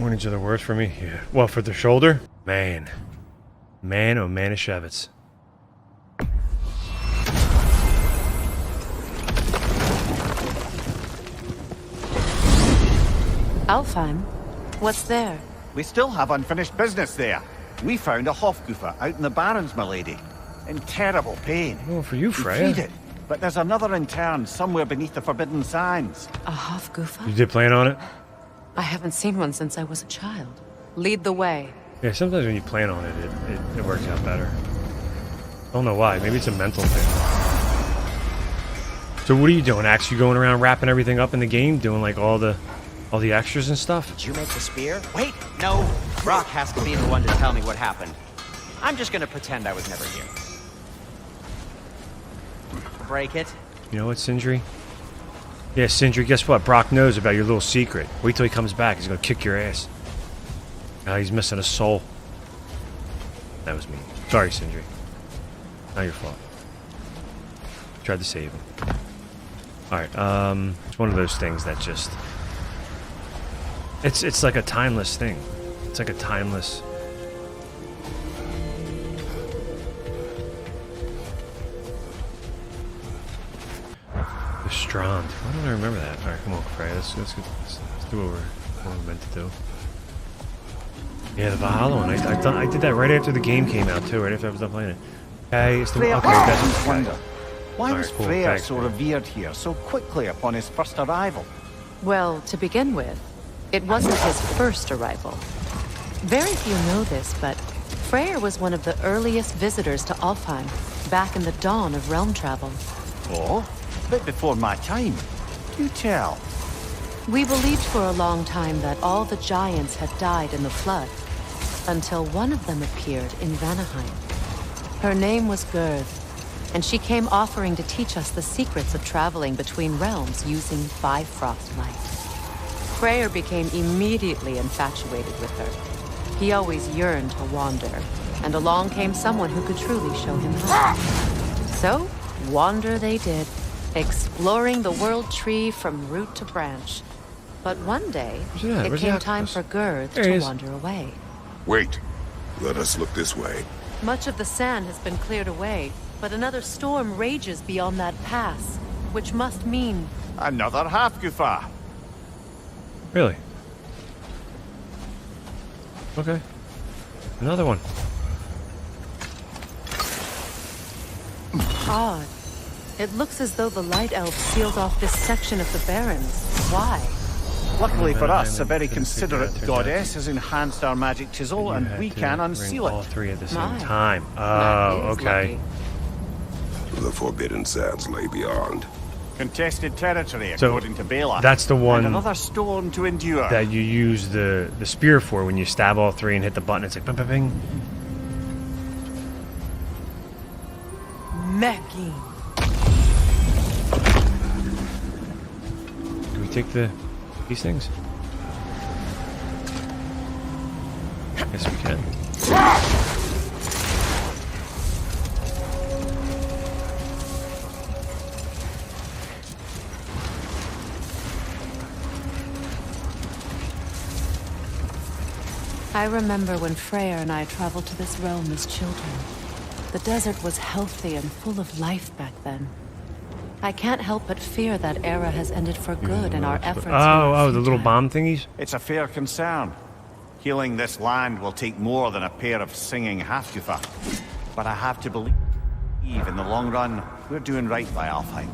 Mornings are the worst for me. Yeah. Well, for the shoulder? Man. Man, oh Manischewitz. Alfheim? What's there? We still have unfinished business there. We found a Hofgufa out in the Barrens, milady. In terrible pain. Oh, for you, We Freyr. freed it, but there's another intern somewhere beneath the Forbidden Sands. A Hofgufa? You did plan on it? I haven't seen one since I was a child. Lead the way. Yeah, sometimes when you plan on it, it works out better. Don't know why. Maybe it's a mental thing. So what are you doing, Axe? You going around wrapping everything up in the game? Doing like all the extras and stuff? Did you make the spear? Wait, no. Brock has to be the one to tell me what happened. I'm just gonna pretend I was never here. Break it. You know what, Sindri? Yeah, Sindri, guess what? Brock knows about your little secret. Wait till he comes back. He's gonna kick your ass. Now he's missing a soul. That was me. Sorry, Sindri. Not your fault. Tried to save him. Alright, it's one of those things that just... It's like a timeless thing. It's like a timeless... The Strand. Why don't I remember that? Alright, come on, Freyr. Let's do what we're meant to do. Yeah, the Valhalla one. I did that right after the game came out, too. Right after I was done playing it. Okay, it's the... Freyr, Okay, that's... wonder. Why All was right, cool, Freyr thanks, so man. revered here so quickly upon his first arrival? Well, to begin with, it wasn't his first arrival. Very few know this, but Freyr was one of the earliest visitors to Alfheim, back in the dawn of realm travel. Oh, a bit before my time. Do tell. We believed for a long time that all the giants had died in the flood, until one of them appeared in Vanaheim. Her name was Gerd, and she came offering to teach us the secrets of traveling between realms using Bifrost light. Freyr became immediately infatuated with her. He always yearned to wander, and along came someone who could truly show him how. So, wander they did, exploring the world tree from root to branch. But one day, that? it Where's came the time octopus? for Gerd There he to is. wander away. Wait. Let us look this way. Much of the sand has been cleared away, but another storm rages beyond that pass, which must mean... Another Hofgufa. Really? Okay. Another one. Odd. It looks as though the Light Elves sealed off this section of the Barrens. Why? Luckily for us, a very Couldn't considerate figure out their goddess has enhanced our magic chisel, You and had we to can bring unseal all it. three at the same My. time. That Oh, is okay. lucky. The Forbidden Sands lay beyond. Contested territory, So, according to Bela. That's the And one another storm to endure. that you use the spear for when you stab all three and hit the button. It's like bing, bing, bing. Maggie. Can we take these things? Yes, we can. I remember when Freyr and I traveled to this realm as children. The desert was healthy and full of life back then. I can't help but fear that era has ended for good in our efforts. Oh, the little bomb thingies? It's a fair concern. Healing this land will take more than a pair of singing Hofgufa. But I have to believe in the long run, we're doing right by Alfheim.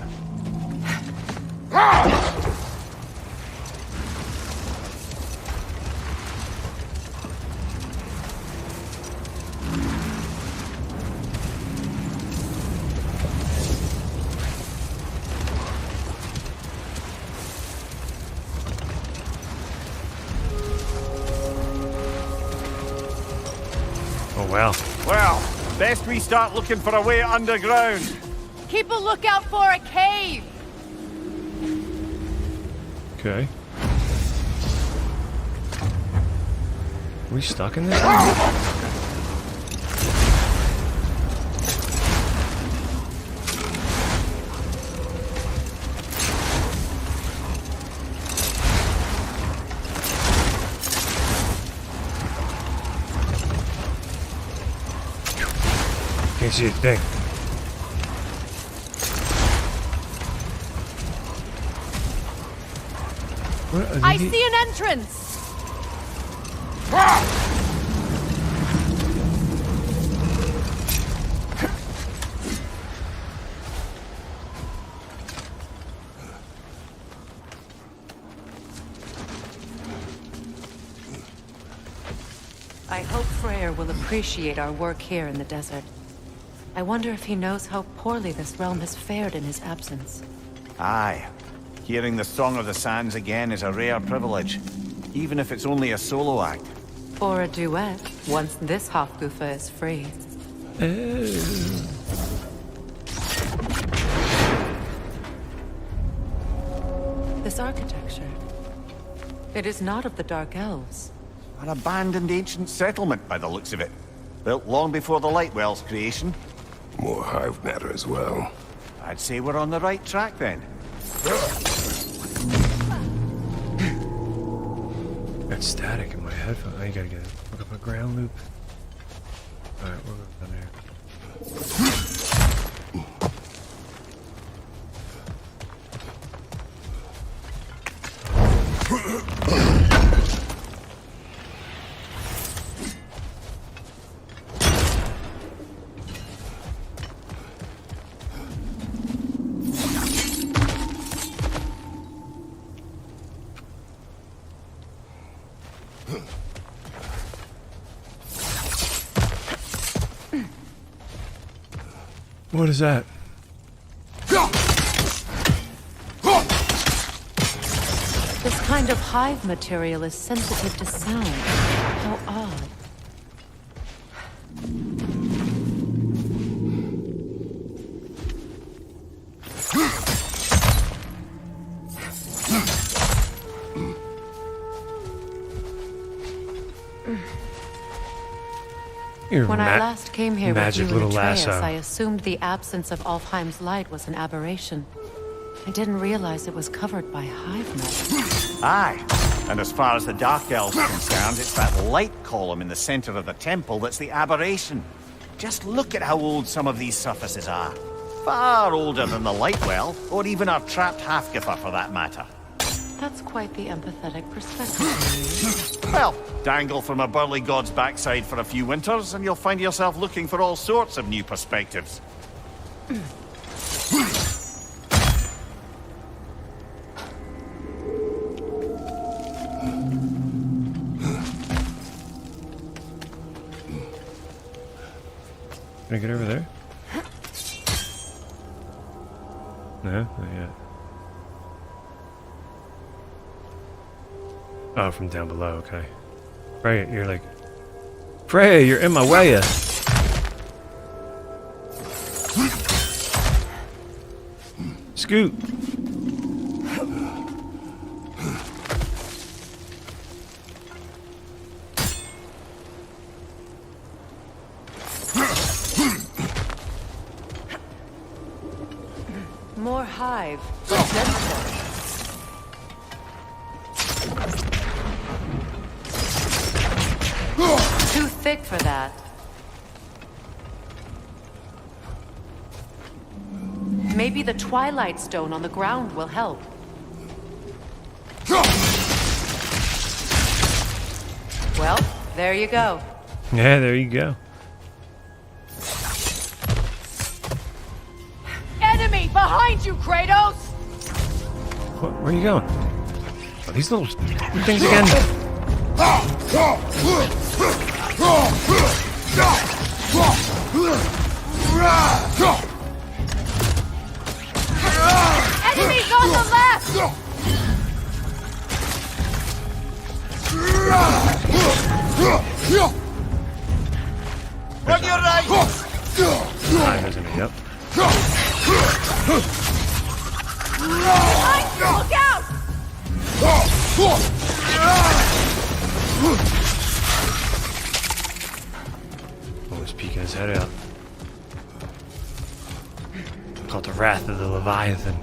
Oh, wow. Well, best we start looking for a way underground. Keep a lookout for a cave! Okay. Are we stuck in this thing? can't see a thing. What, I see an entrance! I hope Freyr will appreciate our work here in the desert. I wonder if he knows how poorly this realm has fared in his absence. Aye. Hearing the Song of the Sands again is a rare privilege, even if it's only a solo act. Or a duet, once this Hofgufa is free. This architecture. It is not of the Dark Elves. An abandoned ancient settlement by the looks of it. Built long before the Lightwell's creation. More hive matter as well. I'd say we're on the right track then. Got static in my headphone. I gotta look up a ground loop. Alright, we're going down there. What is that? This kind of hive material is sensitive to sound. How odd. When I last came here with you and Atreus, I assumed the absence of Alfheim's light was an aberration. I didn't realize it was covered by hive metal. Aye. And as far as the Dark Elves are concerned, it's that light column in the center of the temple that's the aberration. Just look at how old some of these surfaces are. Far older than the Lightwell, or even our trapped Hafgifa for that matter. That's quite the empathetic perspective. Well, dangle from a burly god's backside for a few winters, and you'll find yourself looking for all sorts of new perspectives. Can I get over there? No, not yet. Oh, from down below, okay. Freyr, you're like... Freyr, you're in my way! Scoot! More hive. Too thick for that. Maybe the Twilight Stone on the ground will help. Well, there you go. Yeah, there you go. Enemy behind you, Kratos! What, where are you going? Oh, these little things again. Enemies on the left! On your right! Time, isn't it? Yep. Behind you, look out! Almost peeking his head out. Called the Wrath of the Leviathan.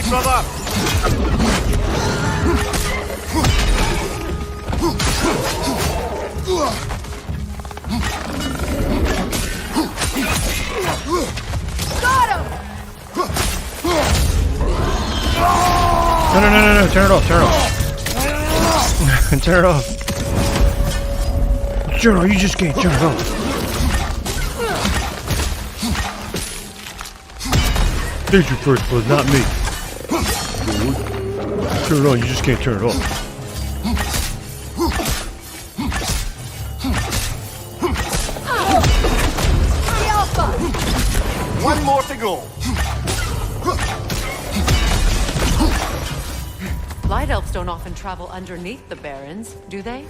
right, brother. No, turn it off, turn it off. Turn it off. Turn it off, you just can't turn it off. There's your first blood, not me. Turn it on, you just can't turn it off. One more to go. Light elves don't often travel underneath the barrens, do they?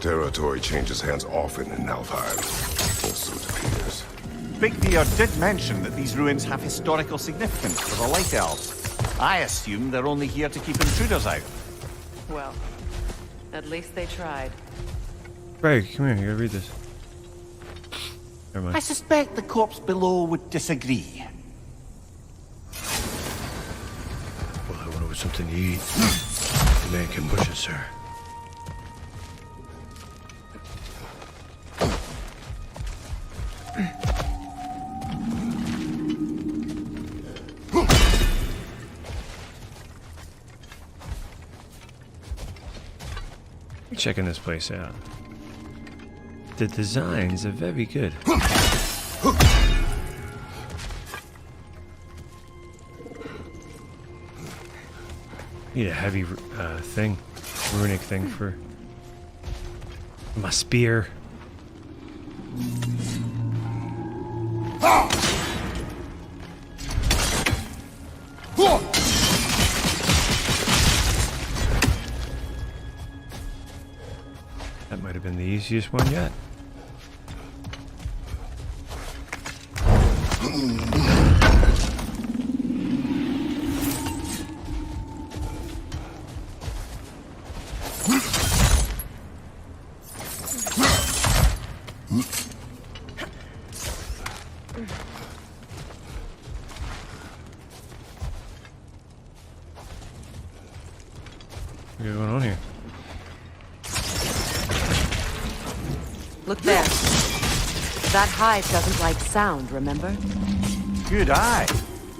Territory changes hands often in Alfheim. Also it appears. Birgir did mention that these ruins have historical significance for the Light Elves. I assume they're only here to keep intruders out. Well, at least they tried. Greg, come here, you gotta read this. Never I mind. suspect the corpse below would disagree. Well, I went over something to eat. The man can push us, sir. Checking this place out. The designs are very good. Need a heavy thing, runic thing for my spear. That might have been the easiest one yet. What's going on here? Look there. That hive doesn't like sound, remember? Good eye.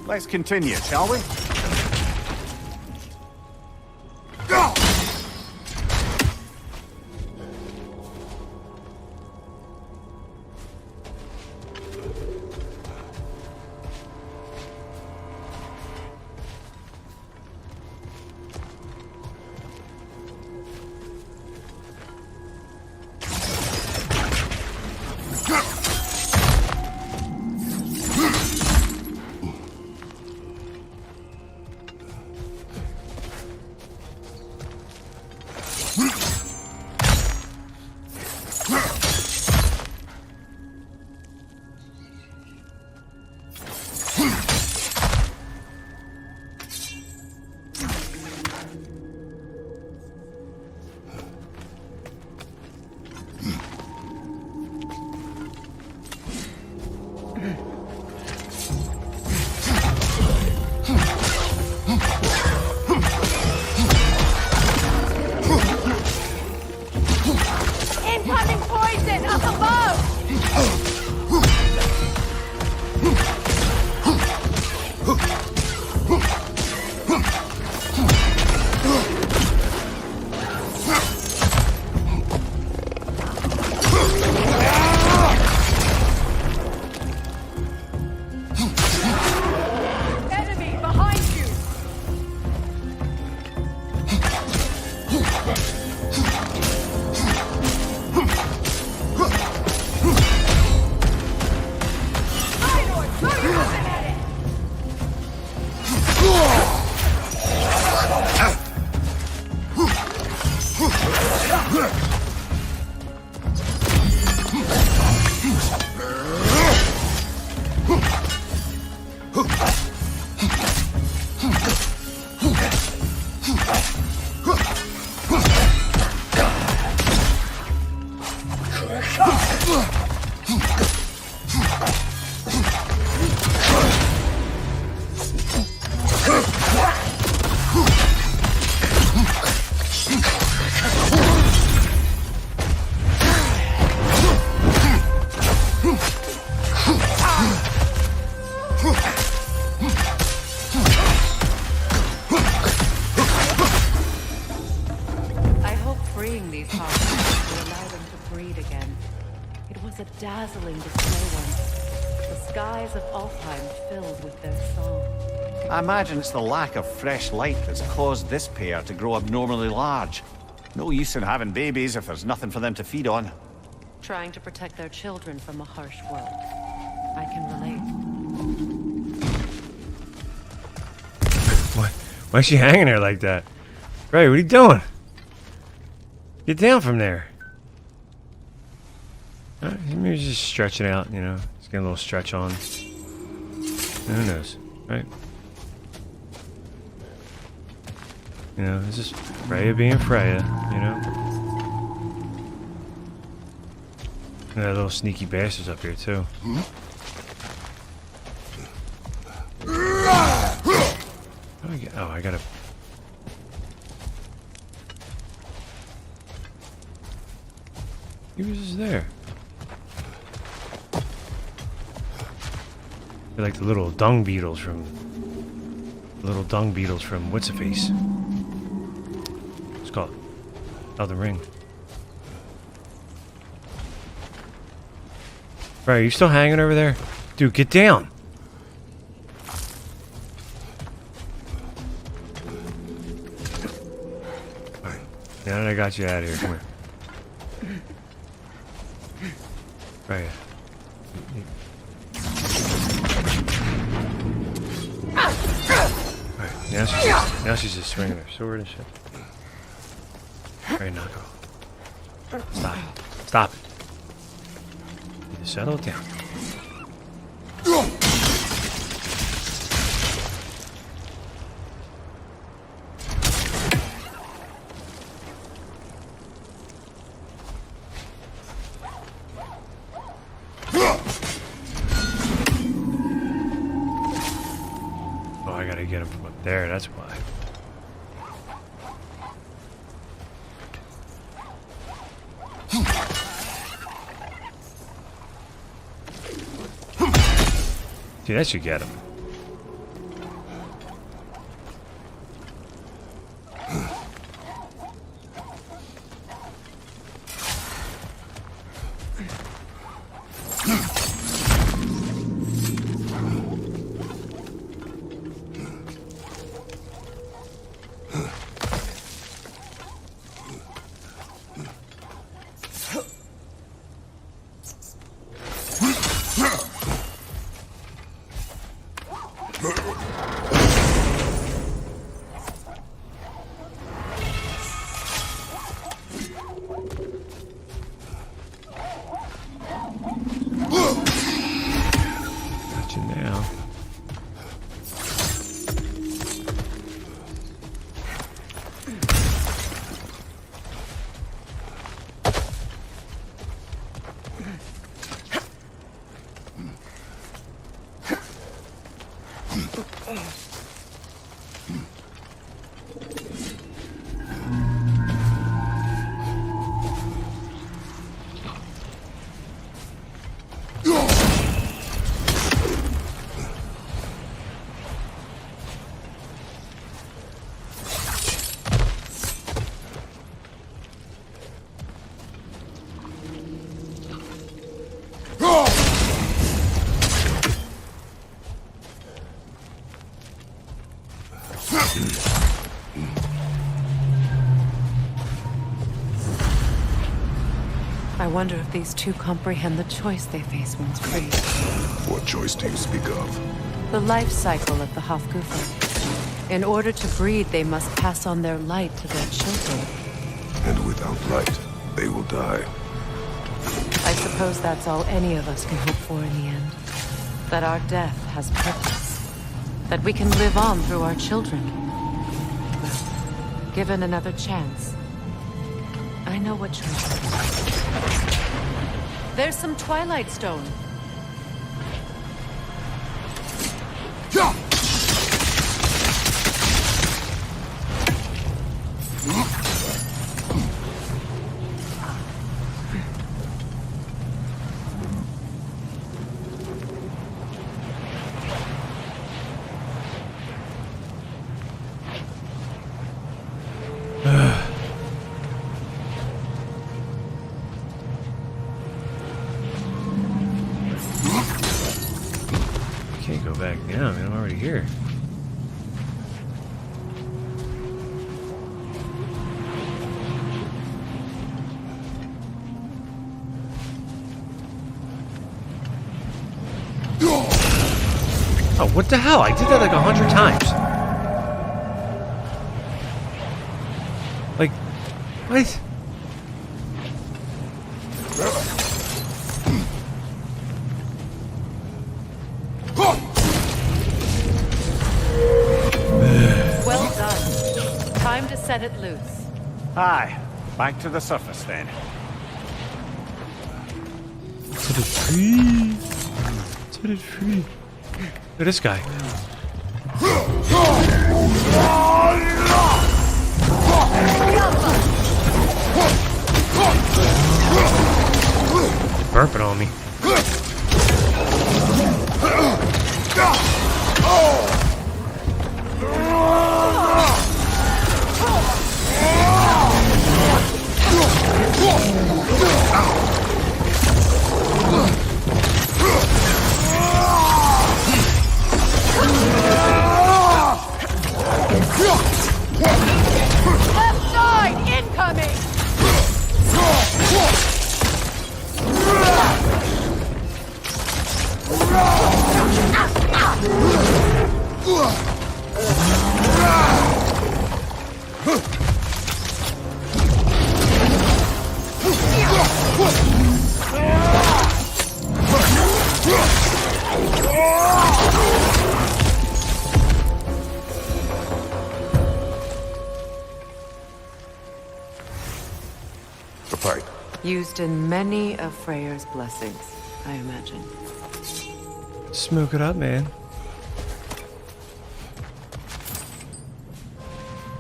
Let's continue, shall we? a dazzling display once. The skies of Alfheim filled with their song. I imagine it's the lack of fresh light that's caused this pair to grow abnormally large. No use in having babies if there's nothing for them to feed on. Trying to protect their children from a harsh world. I can relate. Why is she hanging there like that? Ray, what are you doing? Get down from there. Maybe just stretch it out, you know. Just get a little stretch on. Who knows, right? You know, it's just Freya being Freya, you know? And that little sneaky bastard's up here, too. Oh, I gotta... He was just there. They're like the little dung beetles from... What's-A-Face? It's called Elden Ring. Right, are you still hanging over there? Dude, get down! Alright, now that I got you out of here, come here. Right. Alright, now she's just swinging her sword and shit. Alright, now go. Stop it. Stop it. You need to settle it down. Oh, I gotta get him from up there, that's why. See, that should get him. I wonder if these two comprehend the choice they face once free. What choice do you speak of? The life cycle of the Hofgufa. In order to breed, they must pass on their light to their children. And without light, they will die. I suppose that's all any of us can hope for in the end. That our death has purpose. That we can live on through our children. Well, given another chance, I know what choice to make. There's some Twilight Stone. here? Oh, what the hell? I did that like 100 times. Like, what? Well done. Time to set it loose. Aye, back to the surface then. Set it free. Set it free. Look at this guy. Burping on me. Left side, incoming! The fight. Used in many of Freyr's blessings, I imagine. Smoke it up, man.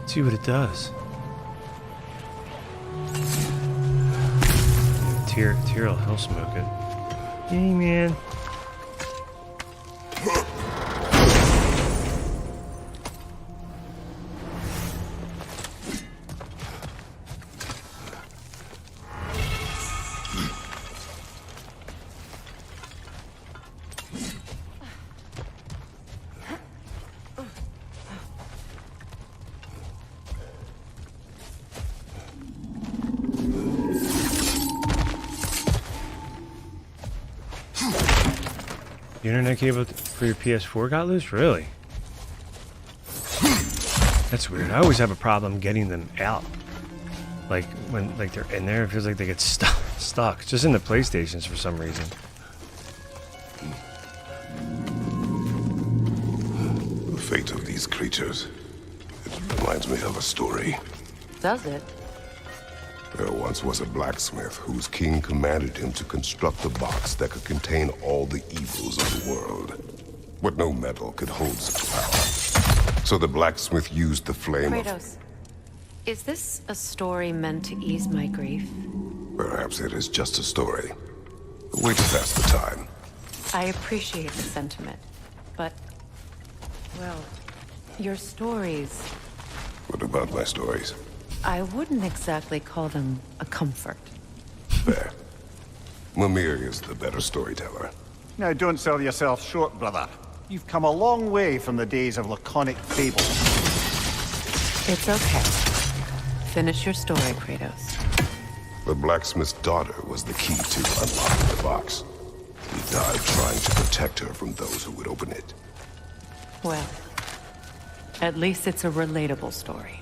See what it does. Tyr will hell smoke it. Hey, man. The internet cable for your PS4 got loose? Really? That's weird. I always have a problem getting them out. Like, when they're in there, it feels like they get stuck. Just in the PlayStations for some reason. The fate of these creatures. It reminds me of a story. Does it? There once was a blacksmith whose king commanded him to construct a box that could contain all the evils of the world. But no metal could hold such power. So the blacksmith used the flame Kratos, is this a story meant to ease my grief? Perhaps it is just a story. A way to pass the time. I appreciate the sentiment, but, well, your stories, What about my stories? I wouldn't exactly call them a comfort. Fair. Mimir is the better storyteller. Now don't sell yourself short, brother. You've come a long way from the days of laconic fable. It's okay. Finish your story, Kratos. The blacksmith's daughter was the key to unlocking the box. He died trying to protect her from those who would open it. Well, at least it's a relatable story.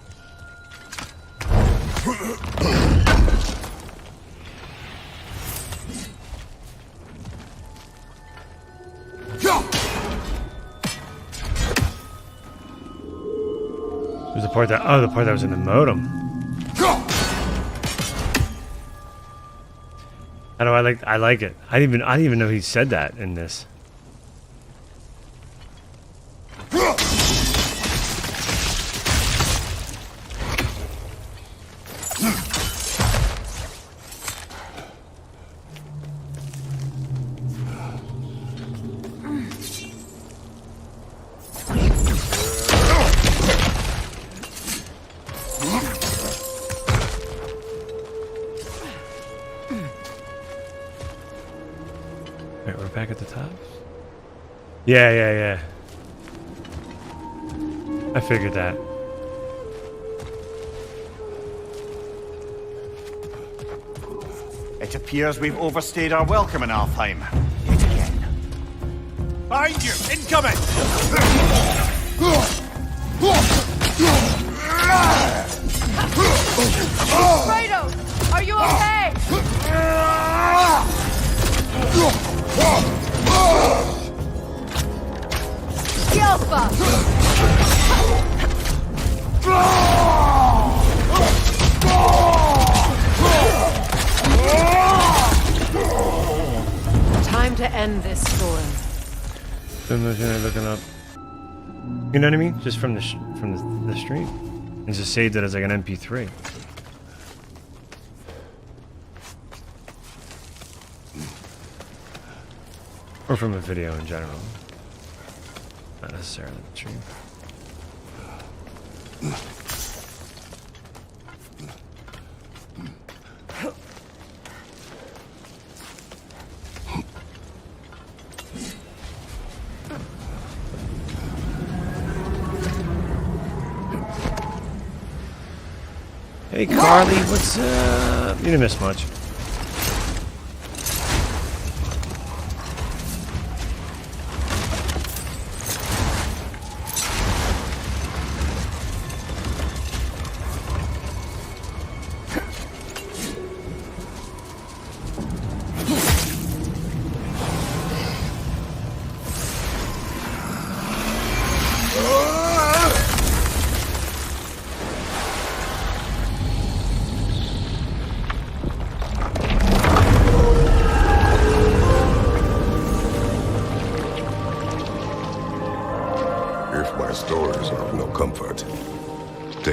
There's the part that the part that was in the modem. How do I like it. I didn't even know he said that in this. Wait, we're back at the top? Yeah. I figured that. It appears we've overstayed our welcome in Alfheim. Hit again. Behind you! Incoming! Kratos, are you okay? Time to end this storm. Looking up. You know what I mean? Just from the stream. And just saved it as like an MP3. Or from a video in general. Not necessarily the stream. Hey Carly, what's up? You didn't miss much.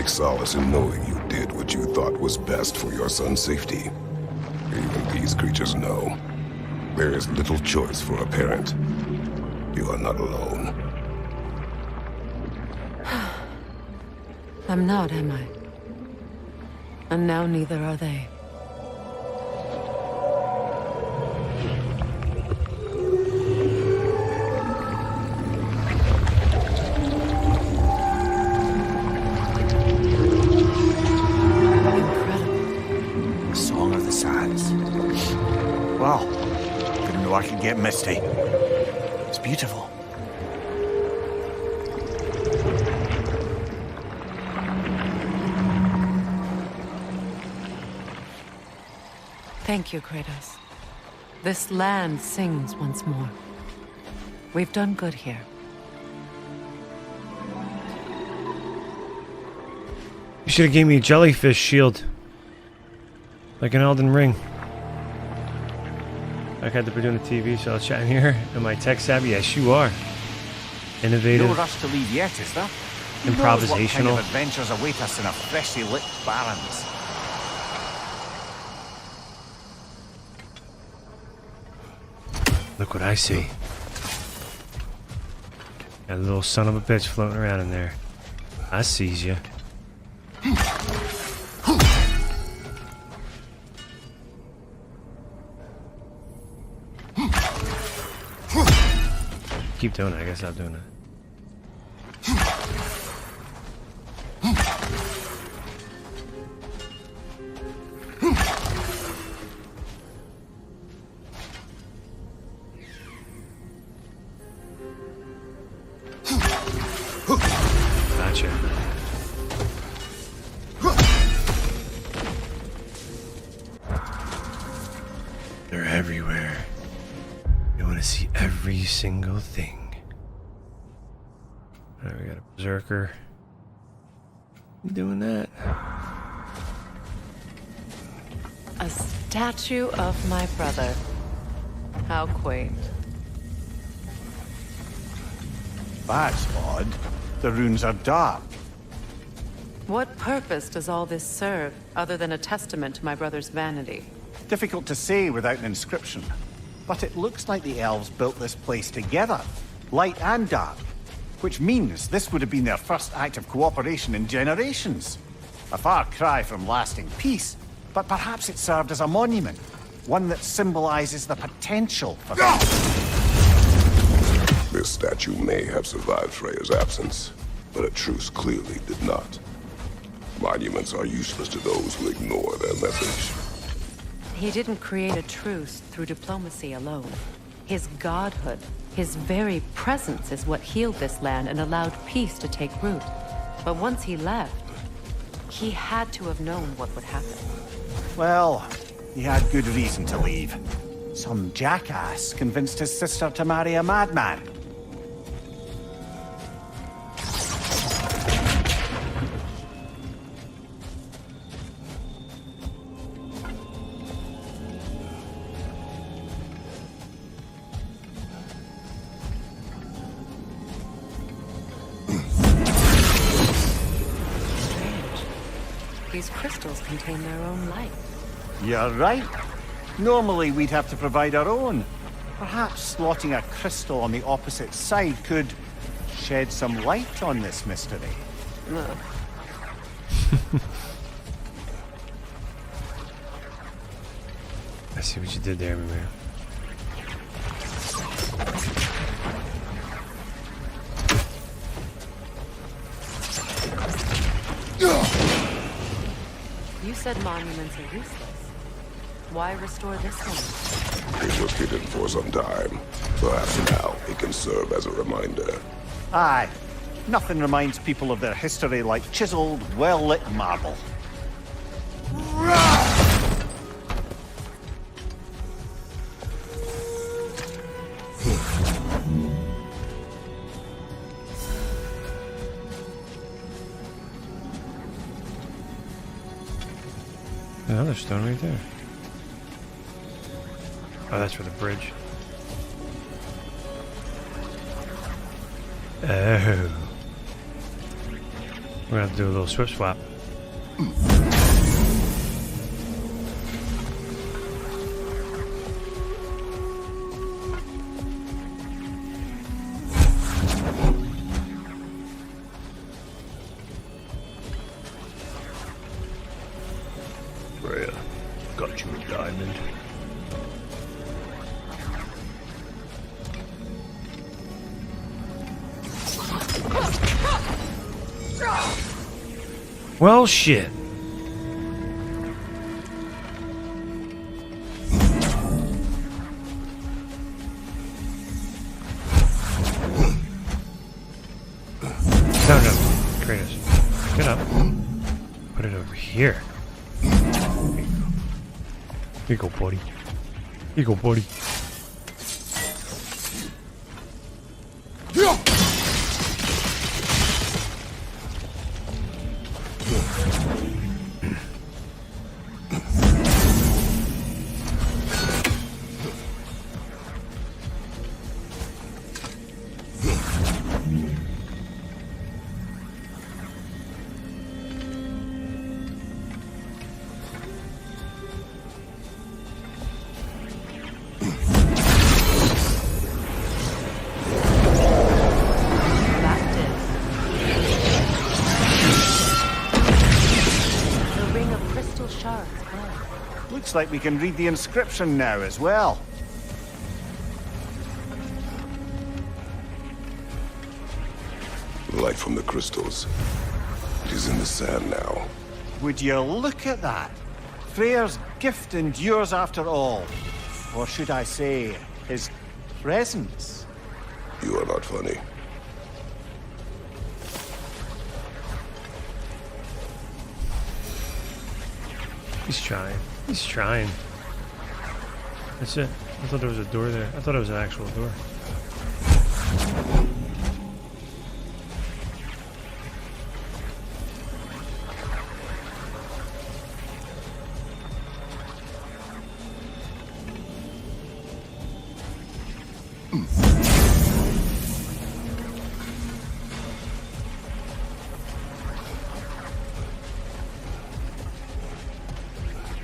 Solace in knowing you did what you thought was best for your son's safety. Even these creatures know. There is little choice for a parent. You are not alone. I'm not, am I? And now neither are they. Get misty. It's beautiful. Thank you, Kratos. This land sings once more. We've done good here. You should have gave me a jellyfish shield. Like an Elden Ring. I had to be doing a TV show. I'll chat in here. Am I tech savvy? Yes, you are. Innovative. No rush to leave yet, is there? Who knows what kind of adventures await us in our freshly lit barrens? Look what I see. That little son of a bitch floating around in there. I sees you. Keep doing it, I guess I'll doing it. Gotcha. They're everywhere. You want to see every single thing. Alright, we got a berserker. You doing that? A statue of my brother. How quaint. That's odd. The runes are dark. What purpose does all this serve, other than a testament to my brother's vanity? Difficult to say without an inscription. But it looks like the elves built this place together, light and dark. Which means this would have been their first act of cooperation in generations. A far cry from lasting peace, but perhaps it served as a monument. One that symbolizes the potential for This statue may have survived Freyr's absence. but a truce clearly did not. Monuments are useless to those who ignore their message. He didn't create a truce through diplomacy alone. His godhood, his very presence is what healed this land and allowed peace to take root. But once he left, he had to have known what would happen. Well, he had good reason to leave. Some jackass convinced his sister to marry a madman. These crystals contain their own light. You're right. Normally we'd have to provide our own. Perhaps slotting a crystal on the opposite side could shed some light on this mystery. I see what you did there, man. You said monuments are useless. Why restore this one? It was hidden for some time. Perhaps now it can serve as a reminder. Aye. Nothing reminds people of their history like chiseled, well-lit marble. Another stone right there. Oh, that's for the bridge. Oh. We're gonna have to do a little swip swap. Freyr, got you a diamond. Well, shit. No, Kratos. Get up. Put it over here. Here you go, buddy. Here you go, buddy. Looks like we can read the inscription now as well. Light from the crystals. It is in the sand now. Would you look at that? Freyr's gift endures after all. Or should I say, his presence? You are not funny. He's trying. He's trying. That's it. I thought there was a door there. I thought it was an actual door.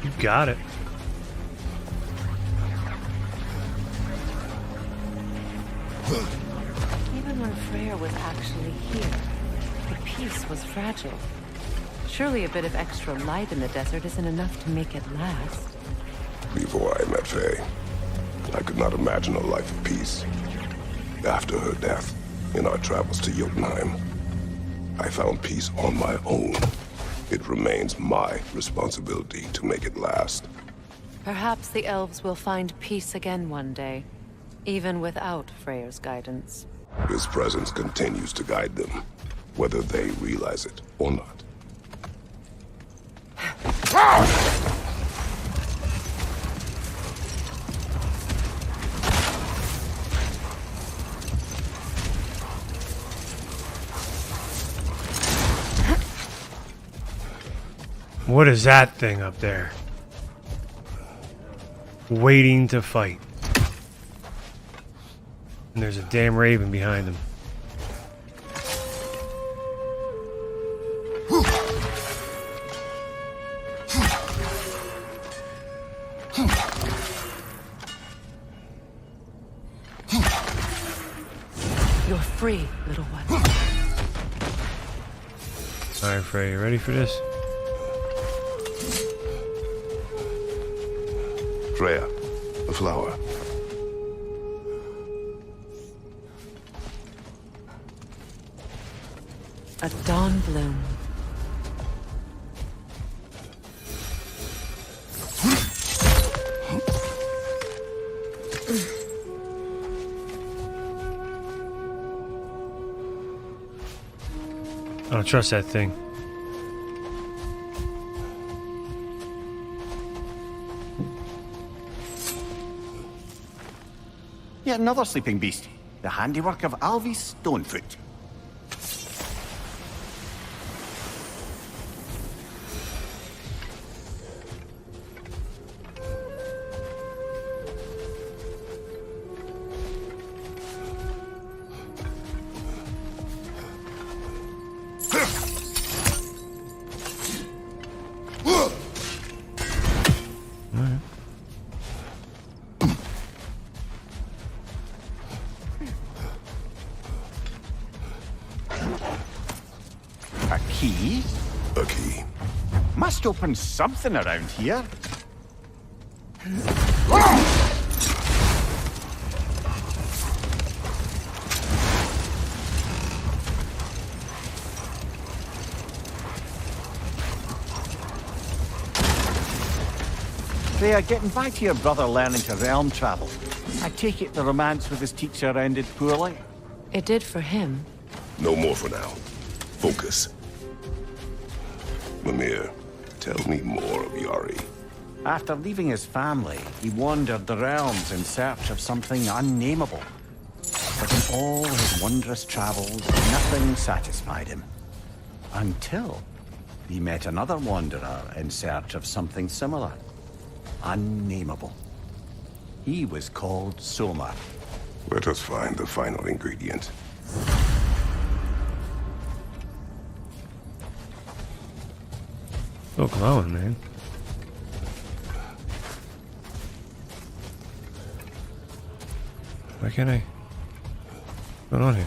You got it. Even when Freyr was actually here, the peace was fragile. Surely a bit of extra light in the desert isn't enough to make it last. Before I met Faye, I could not imagine a life of peace. After her death, in our travels to Jotunheim, I found peace on my own. It remains my responsibility to make it last. Perhaps the elves will find peace again one day, even without Freyr's guidance. His presence continues to guide them, whether they realize it or not. What is that thing up there? Waiting to fight. And there's a damn raven behind him. You're free, little one. Alright, Frey, you ready for this? Freya, the flower. A dawn bloom. I don't trust that thing. Yet another sleeping beast. The handiwork of Alvis Stonefoot. A key? A key. Must open something around here. Freya, getting back to your brother learning to realm travel. I take it the romance with his teacher ended poorly? It did for him. No more for now. Focus. Mimir, tell me more of Yari. After leaving his family, he wandered the realms in search of something unnameable. But in all his wondrous travels, nothing satisfied him. Until he met another wanderer in search of something similar. Unnameable. He was called Soma. Let us find the final ingredient. Still glowing, man. Why can't I? What's going on here?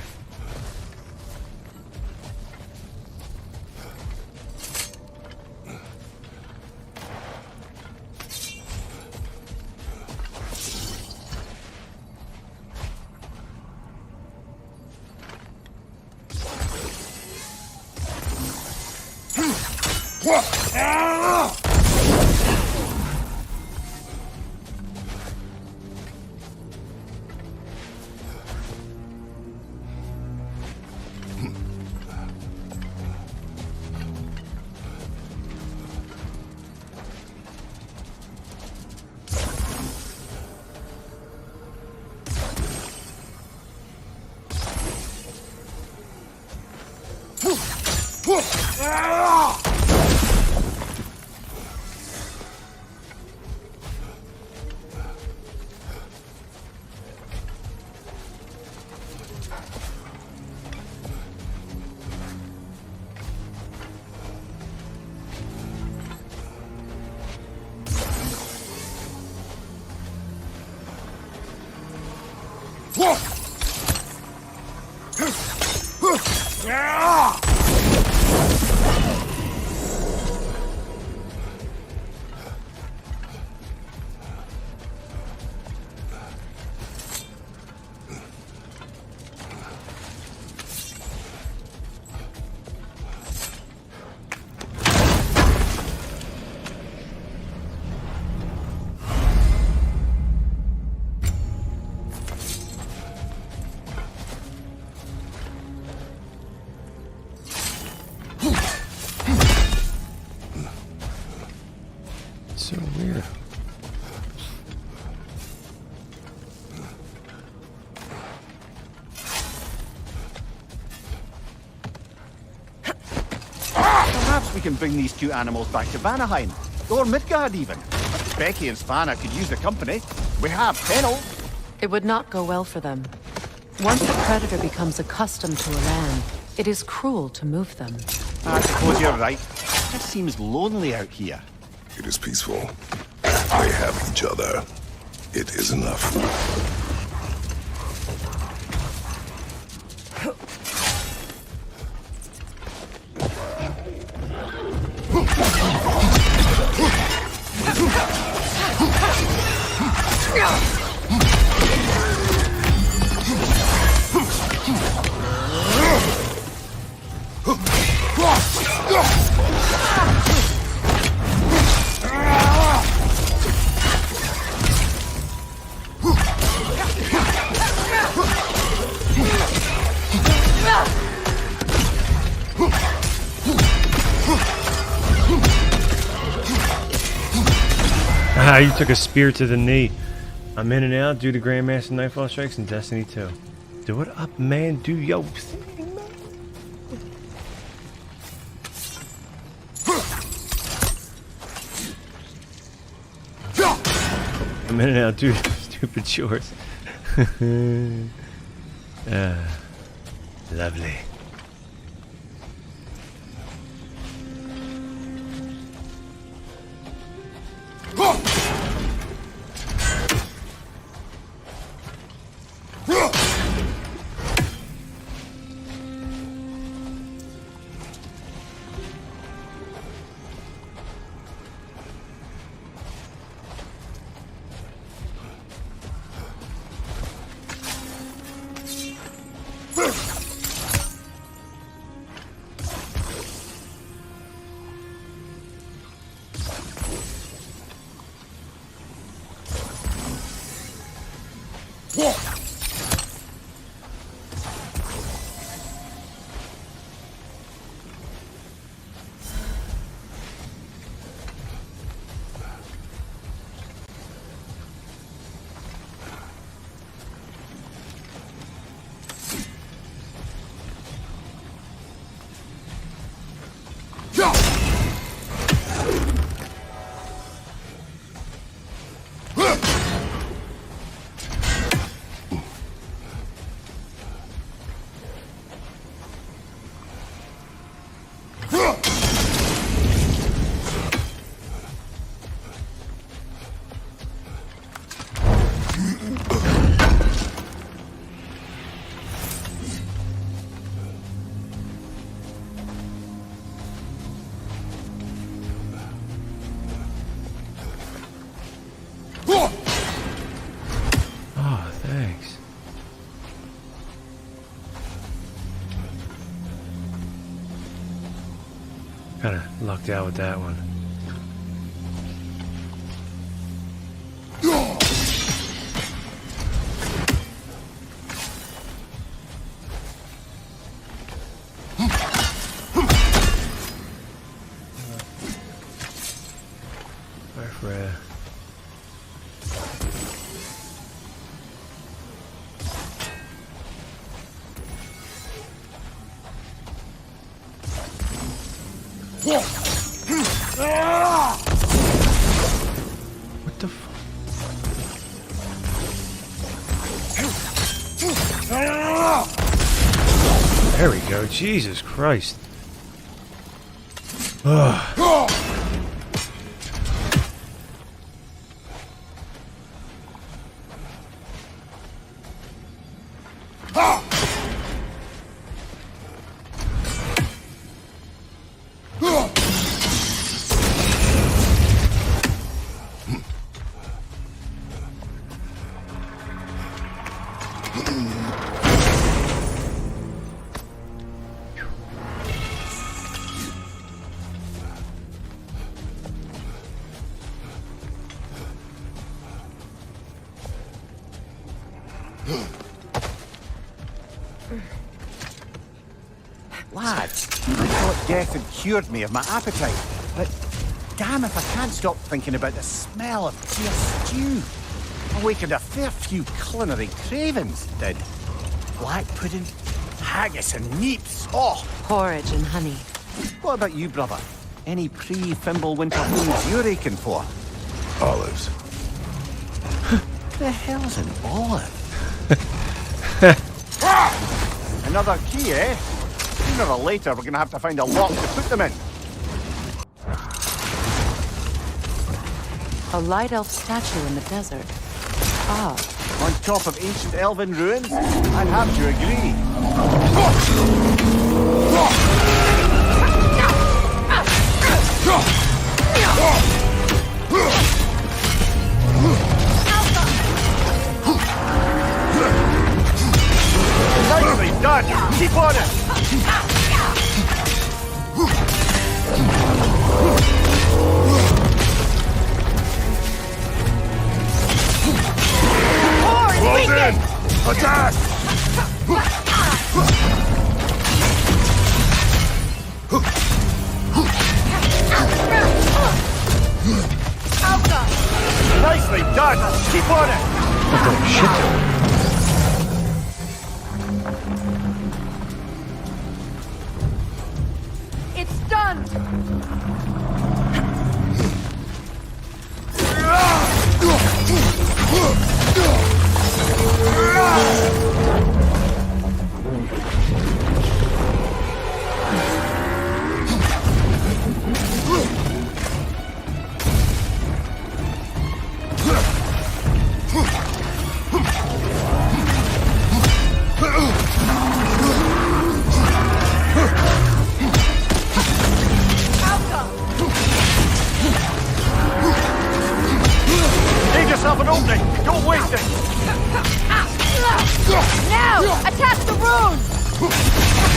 so weird. Perhaps we can bring these two animals back to Vanaheim, or Midgard even. Becky and Svanna could use the company. We have Fennel. It would not go well for them. Once a predator becomes accustomed to a land, it is cruel to move them. I suppose you're right. It just seems lonely out here. It is peaceful. They have each other. It is enough. Ah, you took a spear to the knee. I'm in and out due to Grandmaster Nightfall Strikes in Destiny 2. Do it up, man. Do yo thing, man. I'm in and out due to stupid chores. Lovely. Oh, thanks. Kinda lucked out with that one. Bye, Freyr. What the fuck? There we go. Jesus Christ. Ugh. Lads, I thought death had cured me of my appetite, but Damn if I can't stop thinking about the smell of deer stew. Awakened a fair few culinary cravings, did. Black pudding, haggis and neeps. Oh! Porridge and honey. What about you, brother? Any pre-Fimble winter foods you're aching for? Olives. The hell's an olive? Another key, eh? Sooner or later, we're gonna have to find a lock to put them in. A light elf statue in the desert. Ah, On top of ancient elven ruins? I'd have to agree. Nicely done! Keep on it! Close in! Attack! Nicely done! Keep on it! What the shit? it's done! Give yourself an opening! Don't waste it! Now! Attack the rune!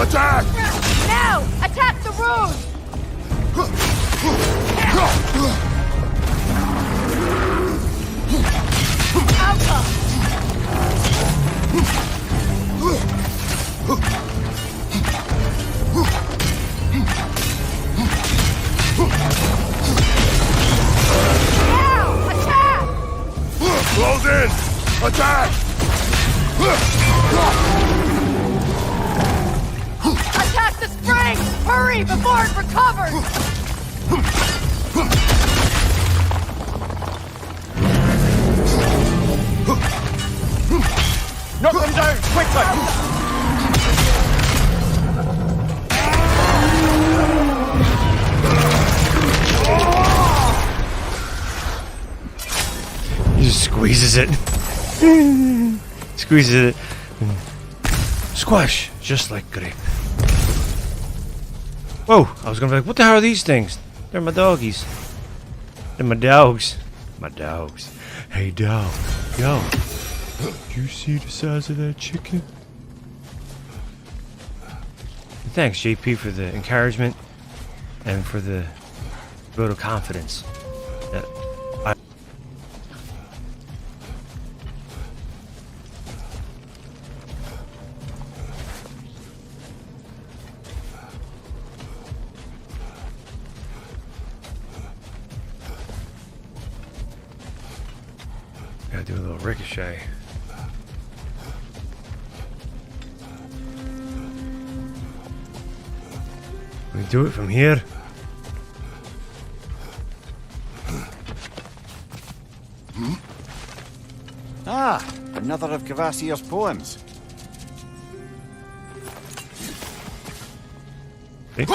Attack! Now! Attack the rune! Now! Attack! Close in! Attack! Attack the spring! Hurry before it recovers! Knock them down, quickly! He just squeezes it. Squeezes it. Squash, just like grape. Whoa, I was gonna be like, what the hell are these things? They're my doggies. They're my dogs. My dogs. Hey dog. Yo. You see the size of that chicken? Thanks, JP, for the encouragement and for the vote of confidence. Gotta do a little ricochet. We do it from here. Ah, another of Kvasir's poems. See?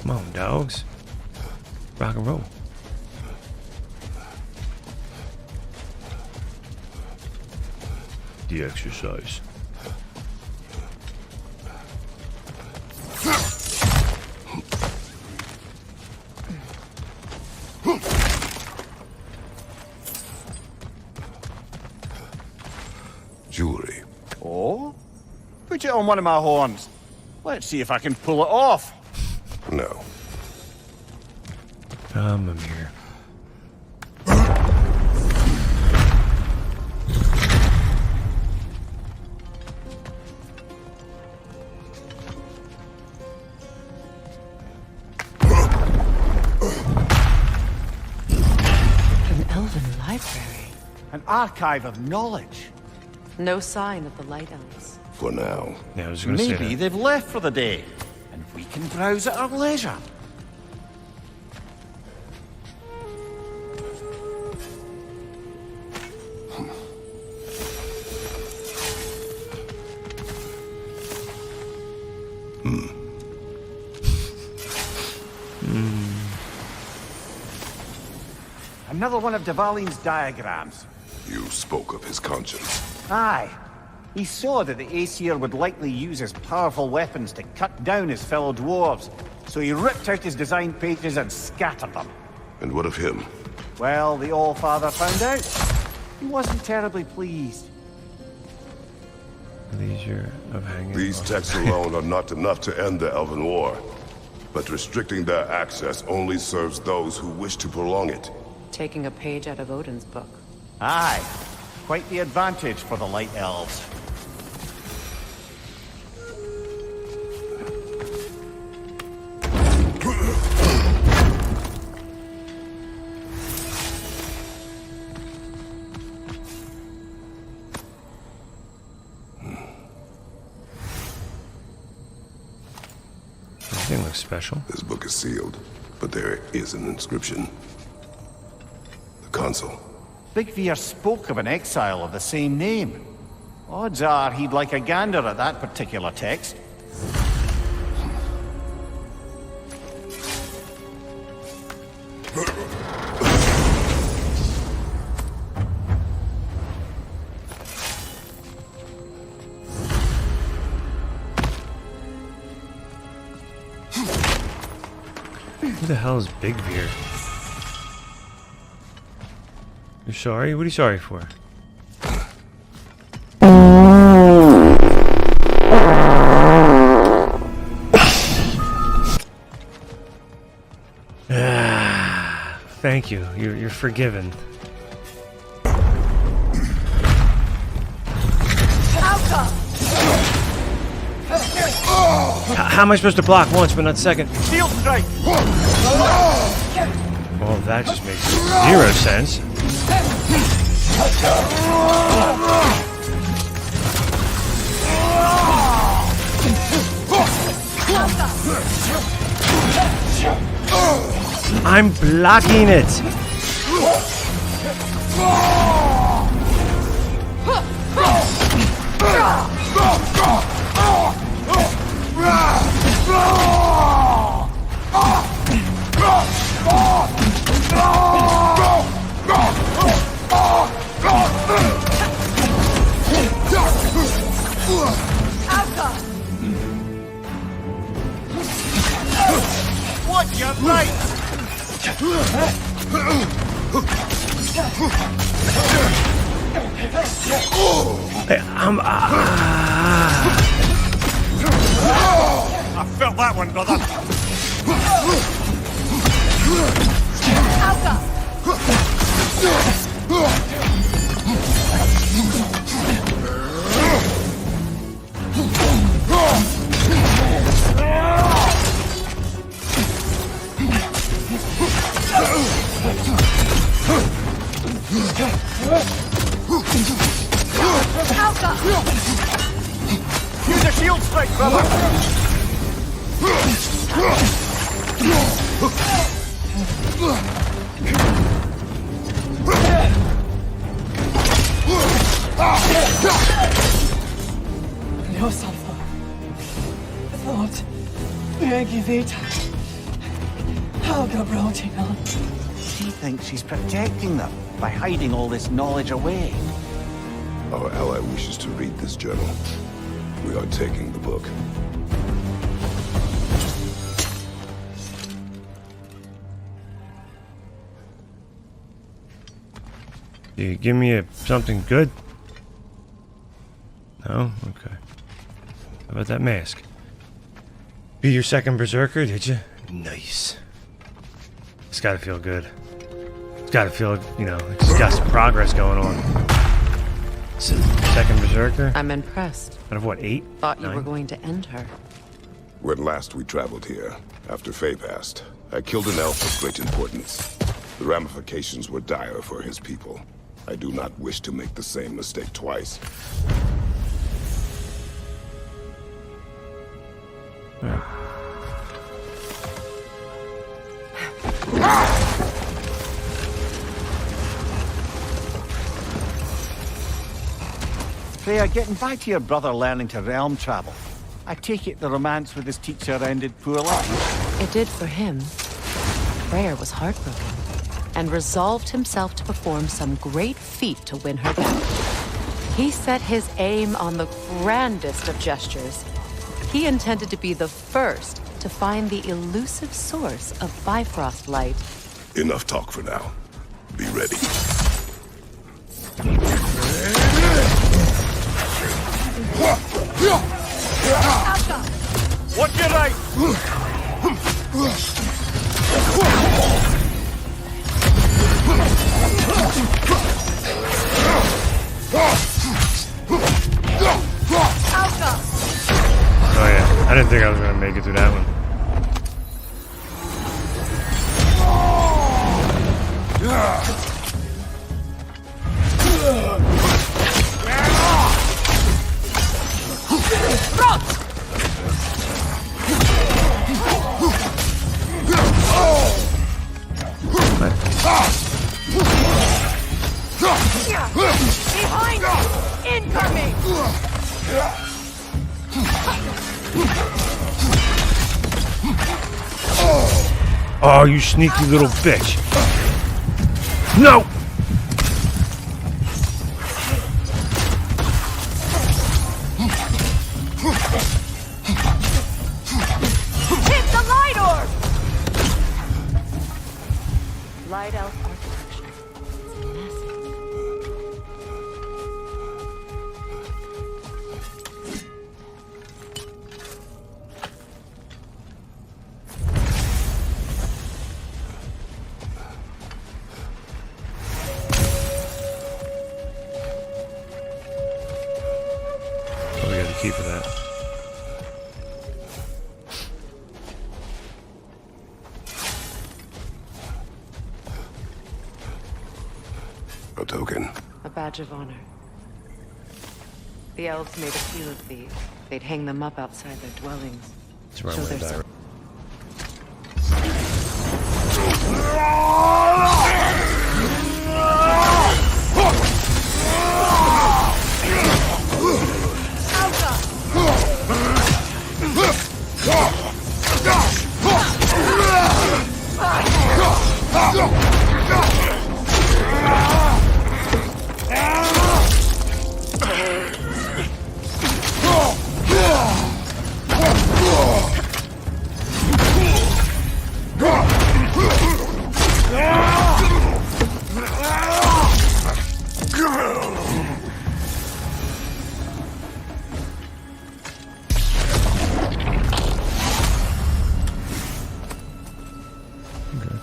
Come on, dogs. Rock and roll. The exercise. Jewelry. Oh? Put it on one of my horns. Let's see if I can pull it off. No. Mimir. An elven library. An archive of knowledge. No sign of the Light Elves. For now. Yeah, I was gonna say Maybe that. they've left for the day, and we can browse at our leisure. Another one of Dvalin's diagrams. You spoke of his conscience. Aye. He saw that the Aesir would likely use his powerful weapons to cut down his fellow dwarves, so he ripped out his design pages and scattered them. And what of him? Well, the All-Father found out. He wasn't terribly pleased. Leisure of hanging. These texts alone are not enough to end the Elven War. But restricting their access only serves those who wish to prolong it. Taking a page out of Odin's book. Aye. Quite the advantage for the Light Elves. Anything looks special. This book is sealed, but there is an inscription. The console. Birgir spoke of an exile of the same name. Odds are he'd like a gander at that particular text. Who the hell is Birgir? You're sorry? What are you sorry for? Thank you. You're forgiven. How am I supposed to block once but not second? Shield strike! Well, that just makes zero sense. I'm blocking it. What? You're right! Hey, I felt that one, brother. Use a shield strike, brother. She thinks she's protecting them by hiding all this knowledge away. Our ally wishes to read this journal. We are taking the book. Do you give me something good? No? Okay. How about that mask? Be your second berserker, did you? Nice. It's gotta feel good. It's gotta feel, you know, it's got some progress going on. Second berserker? I'm impressed. Out of what, 8? Thought you 9? were going to end her. When last we traveled here, after Faye passed, I killed an elf of great importance. The ramifications were dire for his people. I do not wish to make the same mistake twice. Right. Freyr, getting back to your brother learning to realm travel. I take it the romance with his teacher ended poorly. It did for him. Freyr was heartbroken and resolved himself to perform some great feat to win her back. He set his aim on the grandest of gestures. He intended to be the first to find the elusive source of Bifrost light. Enough talk for now. Be ready. Watch your right! Oh yeah, I didn't think I was gonna make it through that one. Behind you! Incoming! Oh, you sneaky little bitch. No! Hit the light orb! Light elf architecture. It's massive. Oh, we got the key for that. A token. A badge of honor. The elves made a few of these. They'd hang them up outside their dwellings. That's where I'm Show gonna their die. Okay.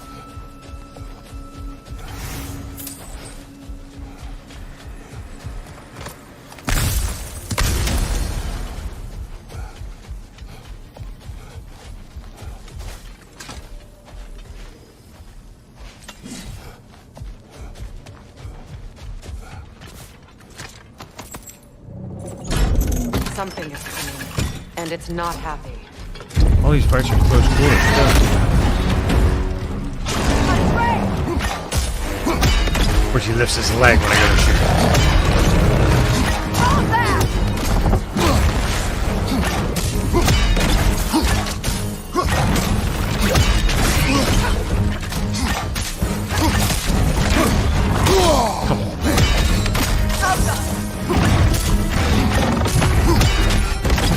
Something is coming, and it's not happy. All these fights are close quarters. Of course, he lifts his leg when I go to shoot. Come on, man.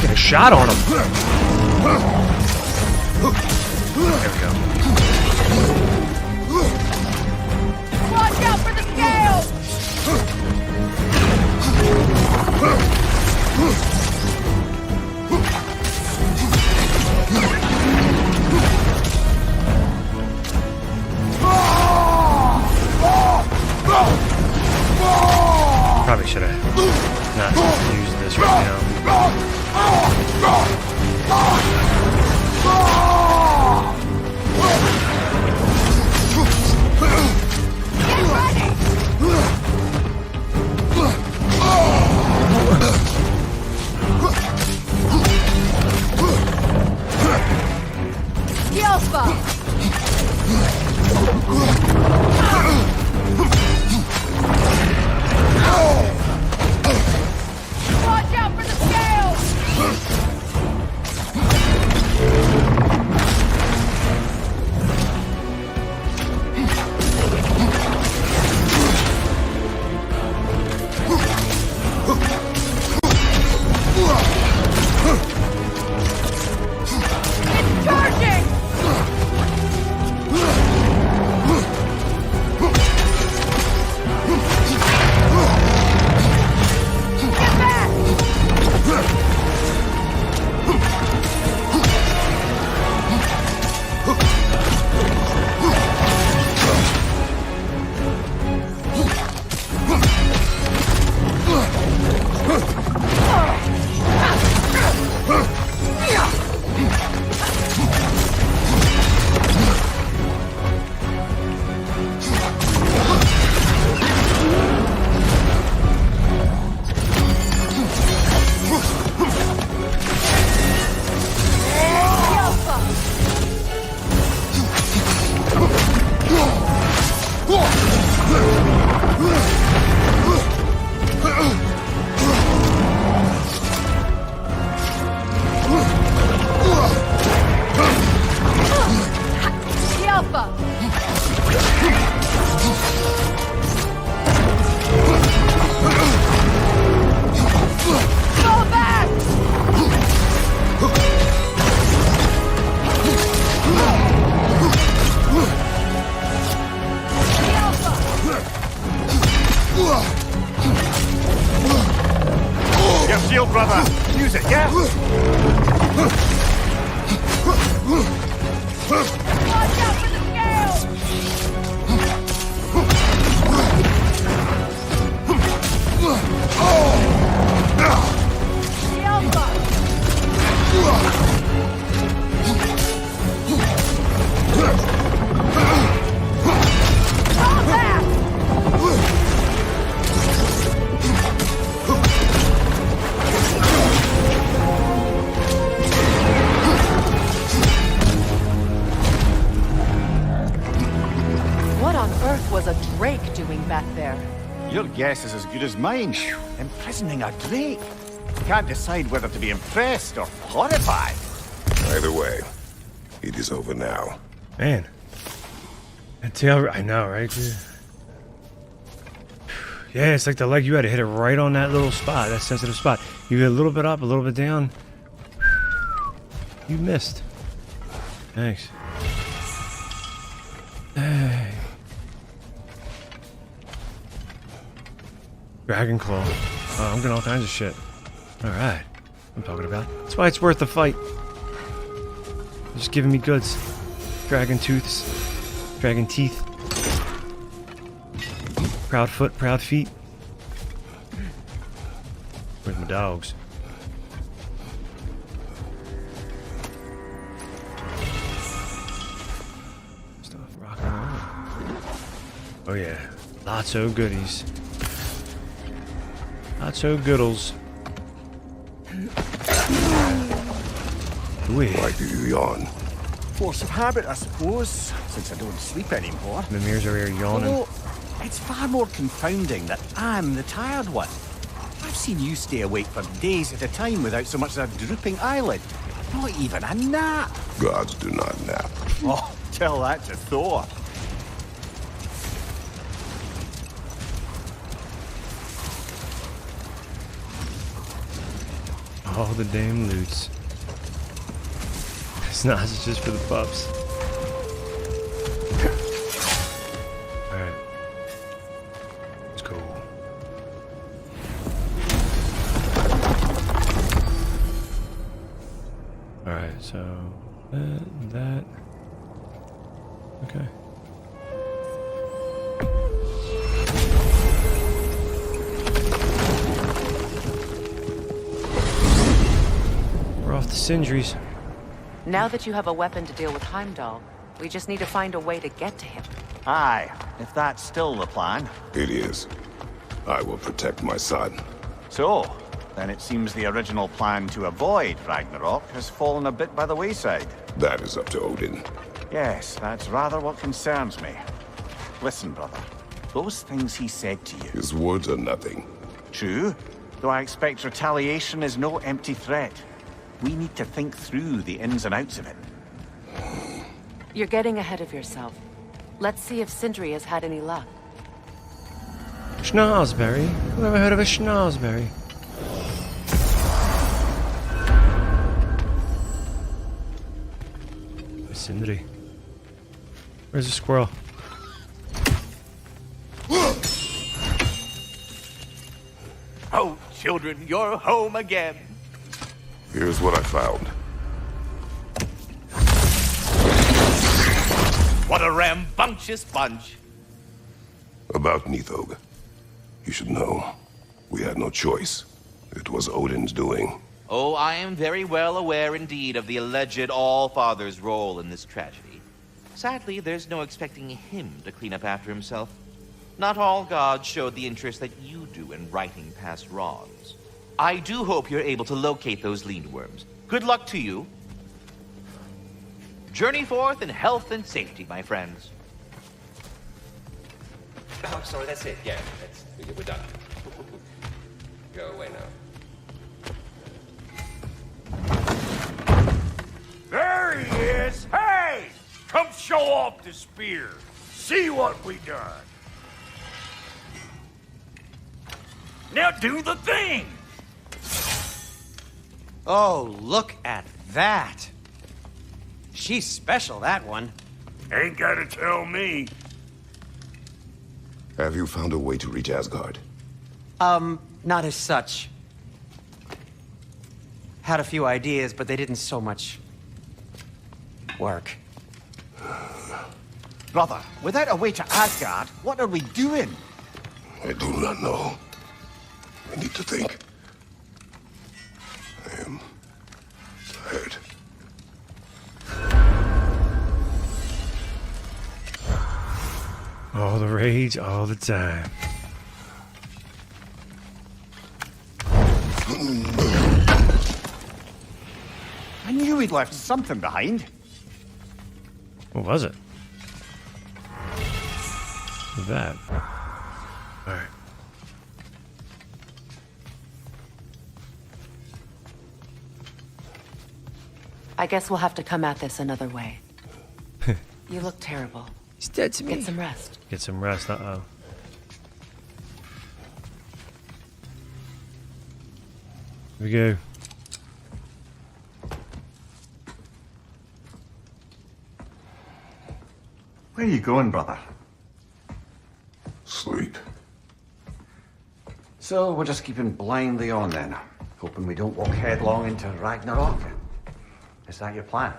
Get a shot on him. There we go. Watch out for the scales! Probably should have not used this right now. Get ready! Yelpa! Watch out for the scales! It's charging! Get back! Yelpa! Go back! Your shield, brother! Use it, yeah? Watch out for the scales! Yelpa! Go back! What on earth was a drake doing back there? Your guess is as good as mine. Imprisoning a drake. Can't decide whether to be impressed or horrified. Either way, it is over now. Man. I know, right? Yeah, it's like the leg. You had to hit it right on that little spot, that sensitive spot. You hit a little bit up, a little bit down. You missed. Thanks. Hey. Dragon Claw. Oh, I'm getting all kinds of shit. Alright. I'm talking about. That's why it's worth the fight. They're just giving me goods. Dragon Tooths. Dragon teeth. Proud foot, proud feet. Where's my dogs? Stuff, rock and roll. Oh yeah, lots of goodies. Lots of goodles. Why do you yawn? Force of habit, I suppose, since I don't sleep anymore. Mimir's over here yawning. Although, it's far more confounding that I'm the tired one. I've seen you stay awake for days at a time without so much as a drooping eyelid. Not even a nap. Gods do not nap. Oh, tell that to Thor. All the damn loots. It's not just for the pups. Alright. Let's go. Alright, so that. Okay. We're off to Sindri's. Now that you have a weapon to deal with Heimdall, we just need to find a way to get to him. Aye, if that's still the plan. It is. I will protect my son. So, then it seems the original plan to avoid Ragnarok has fallen a bit by the wayside. That is up to Odin. Yes, that's rather what concerns me. Listen, brother. Those things he said to you. His words are nothing. True, though I expect retaliation is no empty threat. We need to think through the ins and outs of it. You're getting ahead of yourself. Let's see if Sindri has had any luck. Schnozberry? Who ever heard of a schnozberry? Sindri. Where's the squirrel? Oh, children, you're home again. Here's what I found. What a rambunctious bunch. About Nithog. You should know. We had no choice. It was Odin's doing. Oh, I am very well aware indeed of the alleged All-Father's role in this tragedy. Sadly, there's no expecting him to clean up after himself. Not all gods showed the interest that you do in righting past wrongs. I do hope you're able to locate those lean worms. Good luck to you. Journey forth in health and safety, my friends. Oh, sorry, that's it. Yeah, we're done. Go away now. There he is! Hey! Come show off the spear. See what we done. Now do the thing! Oh, look at that. She's special, that one. Ain't gotta tell me. Have you found a way to reach Asgard? Not as such. Had a few ideas, but they didn't so much work. Brother, without a way to Asgard, what are we doing? I do not know. I need to think. I am tired. All the rage, all the time. I knew we'd left something behind. What was it? What's that? Alright. I guess we'll have to come at this another way. You look terrible. He's dead to me. Get some rest. Get some rest, uh-oh. Here we go. Where are you going, brother? Sleep. So we're just keeping blindly on then, hoping we don't walk headlong into Ragnarok. Is that your plan?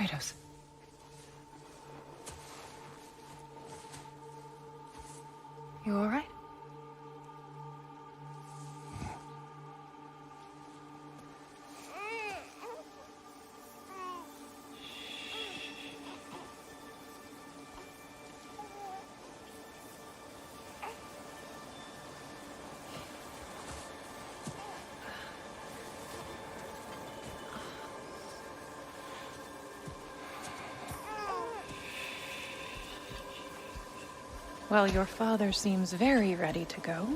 Kratos. You all right? Well, your father seems very ready to go.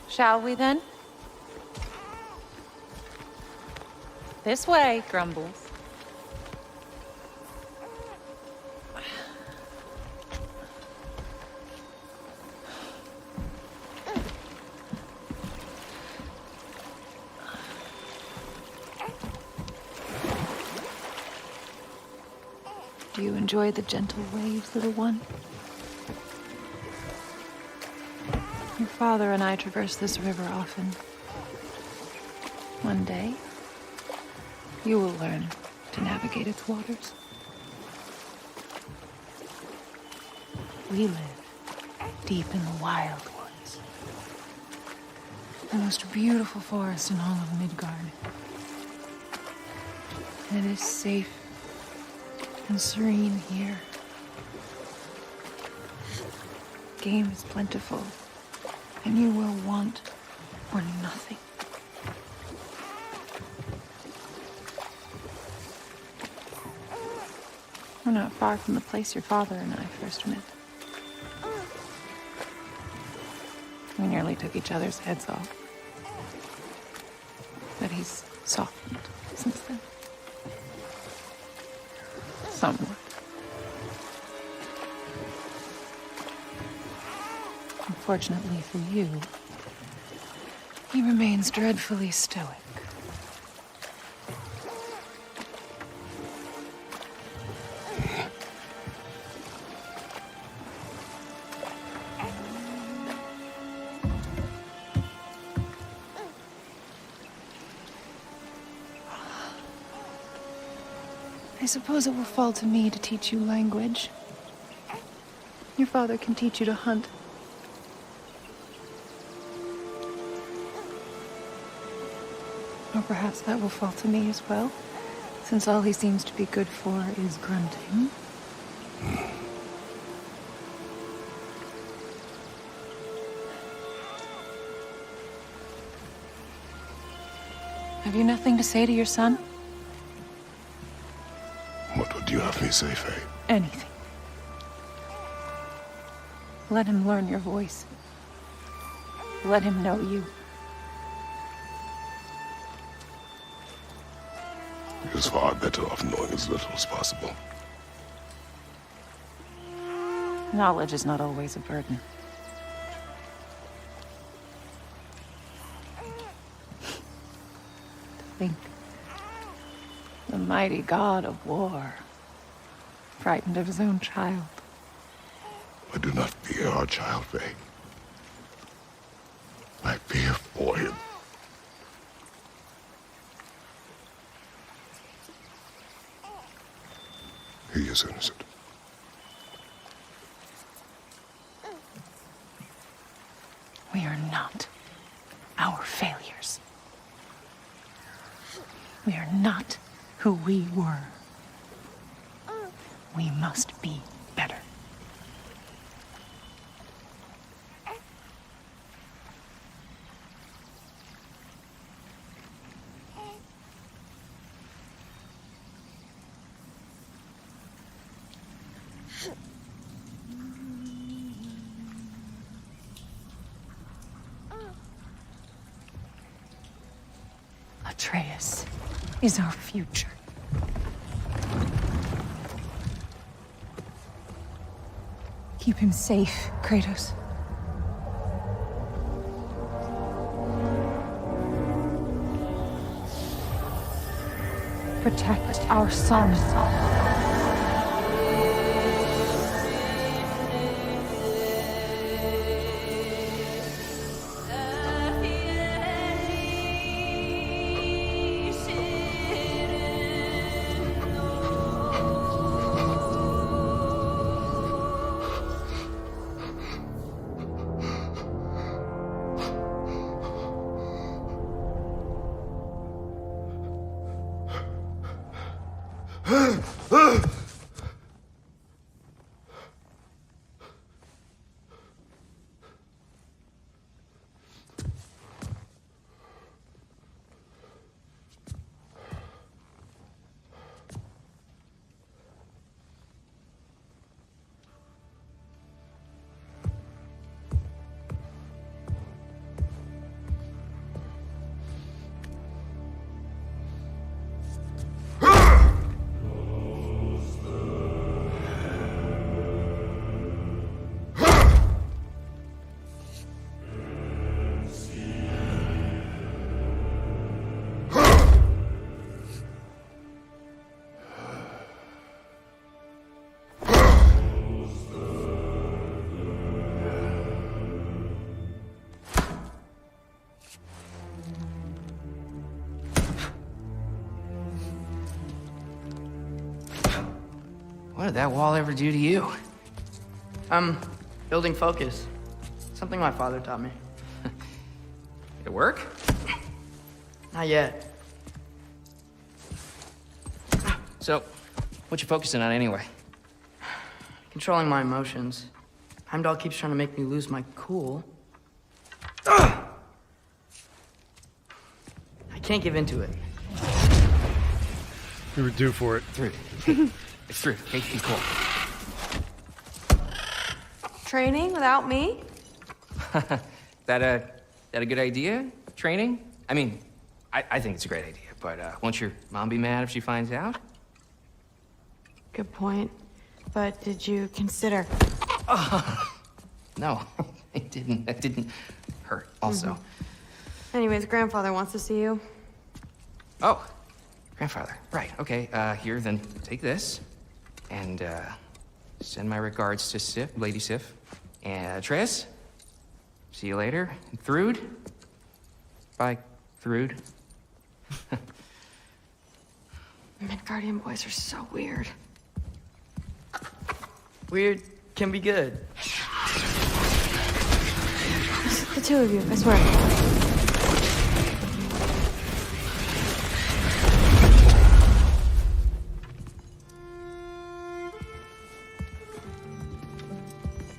Shall we then? This way, Grumbles. Do you enjoy the gentle waves, little one? Your father and I traverse this river often. One day, you will learn to navigate its waters. We live deep in the wild woods. The most beautiful forest in all of Midgard. And it is safe and serene here. Game is plentiful. And you will want for nothing. We're not far from the place your father and I first met. We nearly took each other's heads off. But he's softened since then. Somewhat. Unfortunately for you, he remains dreadfully stoic. I suppose it will fall to me to teach you language. Your father can teach you to hunt. Or perhaps that will fall to me as well, since all he seems to be good for is grunting. Have you nothing to say to your son? What would you have me say, Faye? Anything. Let him learn your voice. Let him know you. He is far better off knowing as little as possible. Knowledge is not always a burden. To think, the mighty god of war, frightened of his own child. I do not fear our child, Faye. I fear for him. He is innocent. We are not our failures. We are not who we were. We must be better. Atreus is our future. Keep him safe, Kratos. Protect our son. What did that wall ever do to you? Building focus. Something my father taught me. It work? Not yet. So, what you focusing on anyway? Controlling my emotions. Heimdall keeps trying to make me lose my cool. I can't give into it. You were due for it. Through. It's through. Hey, be cool. Training without me? That a good idea? Training? I mean, I think it's a great idea, but won't your mom be mad if she finds out? Good point. But did you consider? No, it didn't. That didn't hurt. Also. Anyways, grandfather wants to see you. Oh, grandfather. Right. Okay. Here, then take this, and send my regards to Sif, Lady Sif, and Atreus. See you later. And Thrud. Bye, Thrud. Midgardian boys are so weird. Weird can be good. The two of you, I swear.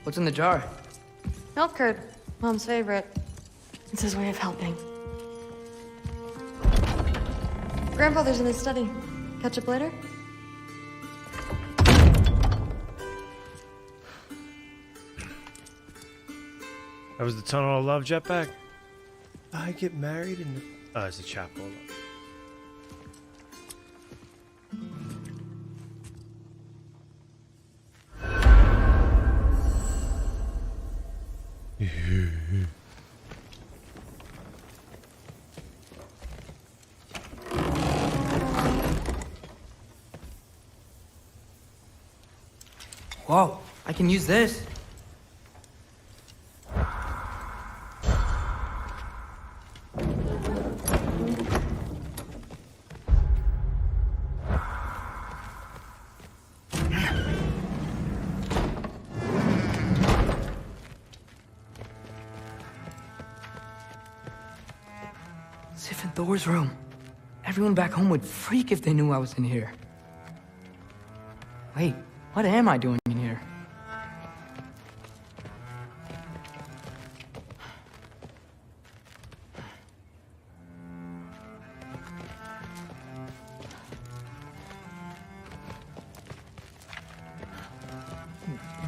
What's in the jar? Milk curd, Mom's favorite. It's his way of helping. Grandfather's in his study. Catch up later? That was the Tunnel of Love jetpack. I get married in the... Oh, it's the Chapel of Love. Whoa, I can use this. Sif and Thor's room. Everyone back home would freak if they knew I was in here. Wait, what am I doing in here?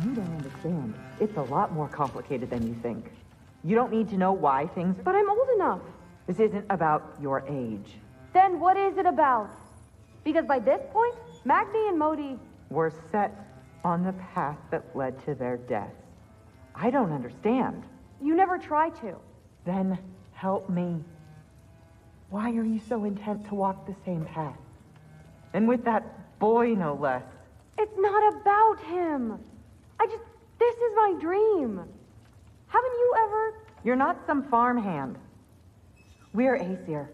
You don't understand. It's a lot more complicated than you think. You don't need to know why things... But I'm old enough. This isn't about your age. Then what is it about? Because by this point, Magni and Modi... Were set on the path that led to their deaths. I don't understand. You never try to. Then help me. Why are you so intent to walk the same path? And with that boy, no less. It's not about him. This is my dream. Haven't you ever... You're not some farmhand. We're Aesir.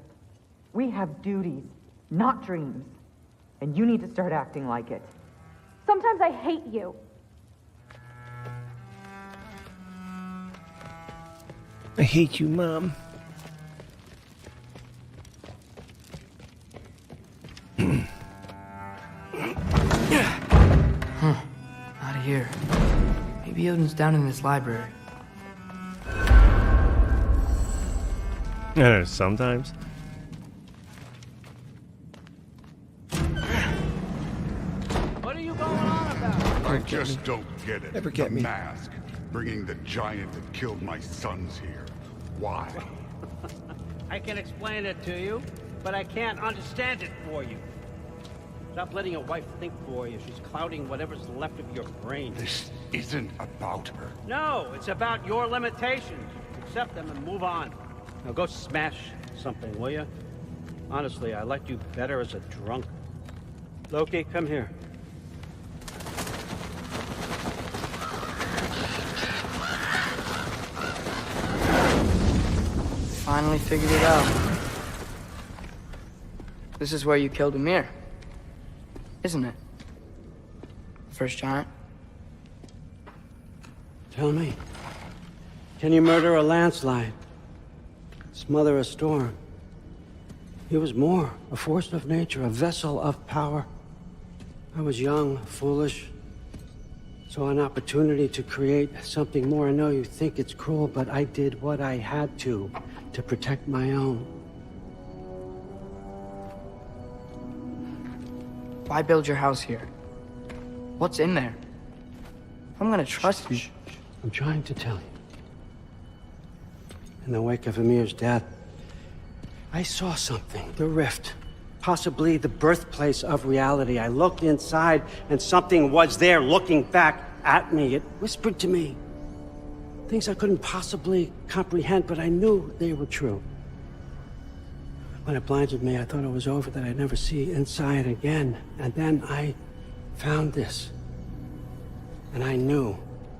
We have duties, not dreams. And you need to start acting like it. Sometimes I hate you. I hate you, Mom. here. Maybe Odin's down in his library. Sometimes. What are you going on about? I just don't get it. Never get the me. mask, bringing the giant that killed my sons here. Why? I can explain it to you, but I can't understand it for you. Stop letting your wife think for you. She's clouding whatever's left of your brain. This isn't about her. No, it's about your limitations. Accept them and move on. Now go smash something, will you? Honestly, I liked you better as a drunk. Loki, come here. Finally figured it out. This is where you killed Ymir, isn't it? First giant? Tell me, can you murder a landslide? Smother a storm? He was more, a force of nature, a vessel of power. I was young, foolish, saw an opportunity to create something more. I know you think it's cruel, but I did what I had to protect my own. Why build your house here? What's in there? I'm gonna trust you. I'm trying to tell you. In the wake of Ymir's death, I saw something. The rift. Possibly the birthplace of reality. I looked inside, and something was there looking back at me. It whispered to me things I couldn't possibly comprehend, but I knew they were true. When it blinded me, I thought it was over, that I'd never see inside again. And then I found this. And I knew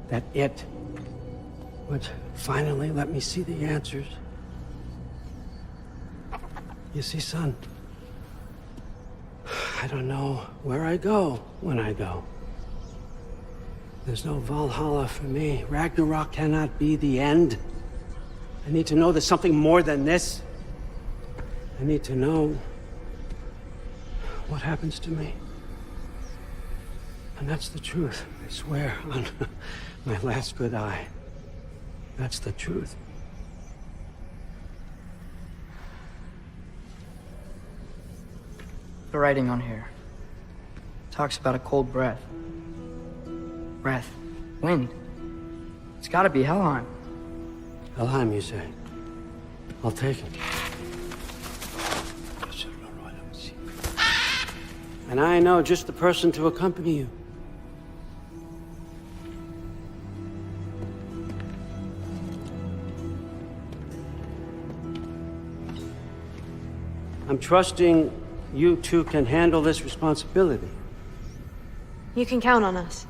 that it would finally let me see the answers. You see, son, I don't know where I go when I go. There's no Valhalla for me. Ragnarok cannot be the end. I need to know there's something more than this. I need to know what happens to me. And that's the truth, I swear, on my last good eye. That's the truth. The writing on here talks about a cold breath. Breath. Wind. It's gotta be Helheim. Helheim, you say? I'll take it. And I know just the person to accompany you. I'm trusting you two can handle this responsibility. You can count on us.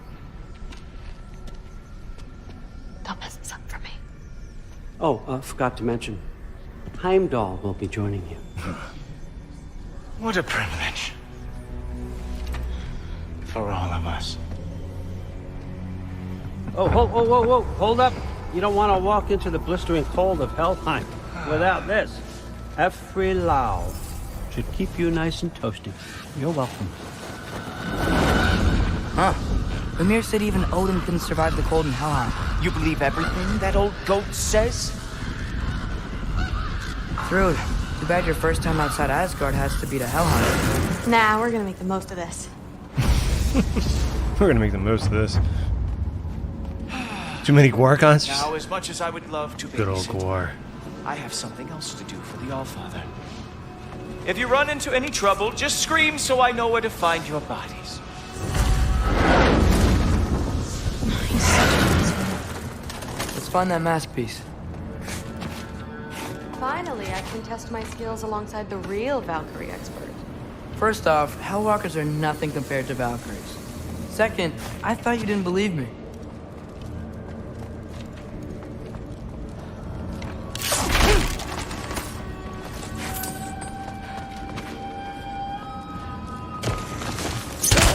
Don't mess this up for me. Oh, forgot to mention, Heimdall will be joining you. What a privilege. For all of us. Oh, whoa, hold up. You don't want to walk into the blistering cold of Helheim without this. Every Lau should keep you nice and toasty. You're welcome. Huh. Ymir said even Odin couldn't survive the cold in Helheim. You believe everything that old goat says? Thrud, too bad your first time outside Asgard has to be to Helheim. Nah, we're gonna make the most of this. We're gonna make the most of this. Too many Gorgons? Now, as much as I would love to Good old babysit, Gwar. I have something else to do for the Allfather. If you run into any trouble, just scream so I know where to find your bodies. Let's find that mask piece. Finally, I can test my skills alongside the real Valkyrie expert. First off, Hellwalkers are nothing compared to Valkyries. Second, I thought you didn't believe me.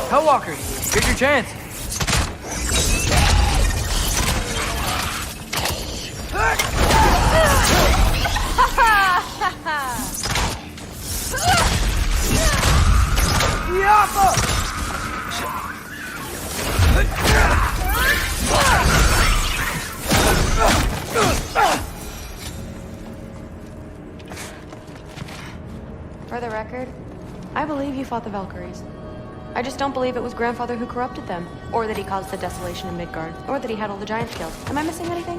Hellwalker, here's your chance. For the record, I believe you fought the Valkyries. I just don't believe it was Grandfather who corrupted them, or that he caused the desolation in Midgard, or that he had all the giants killed. Am I missing anything?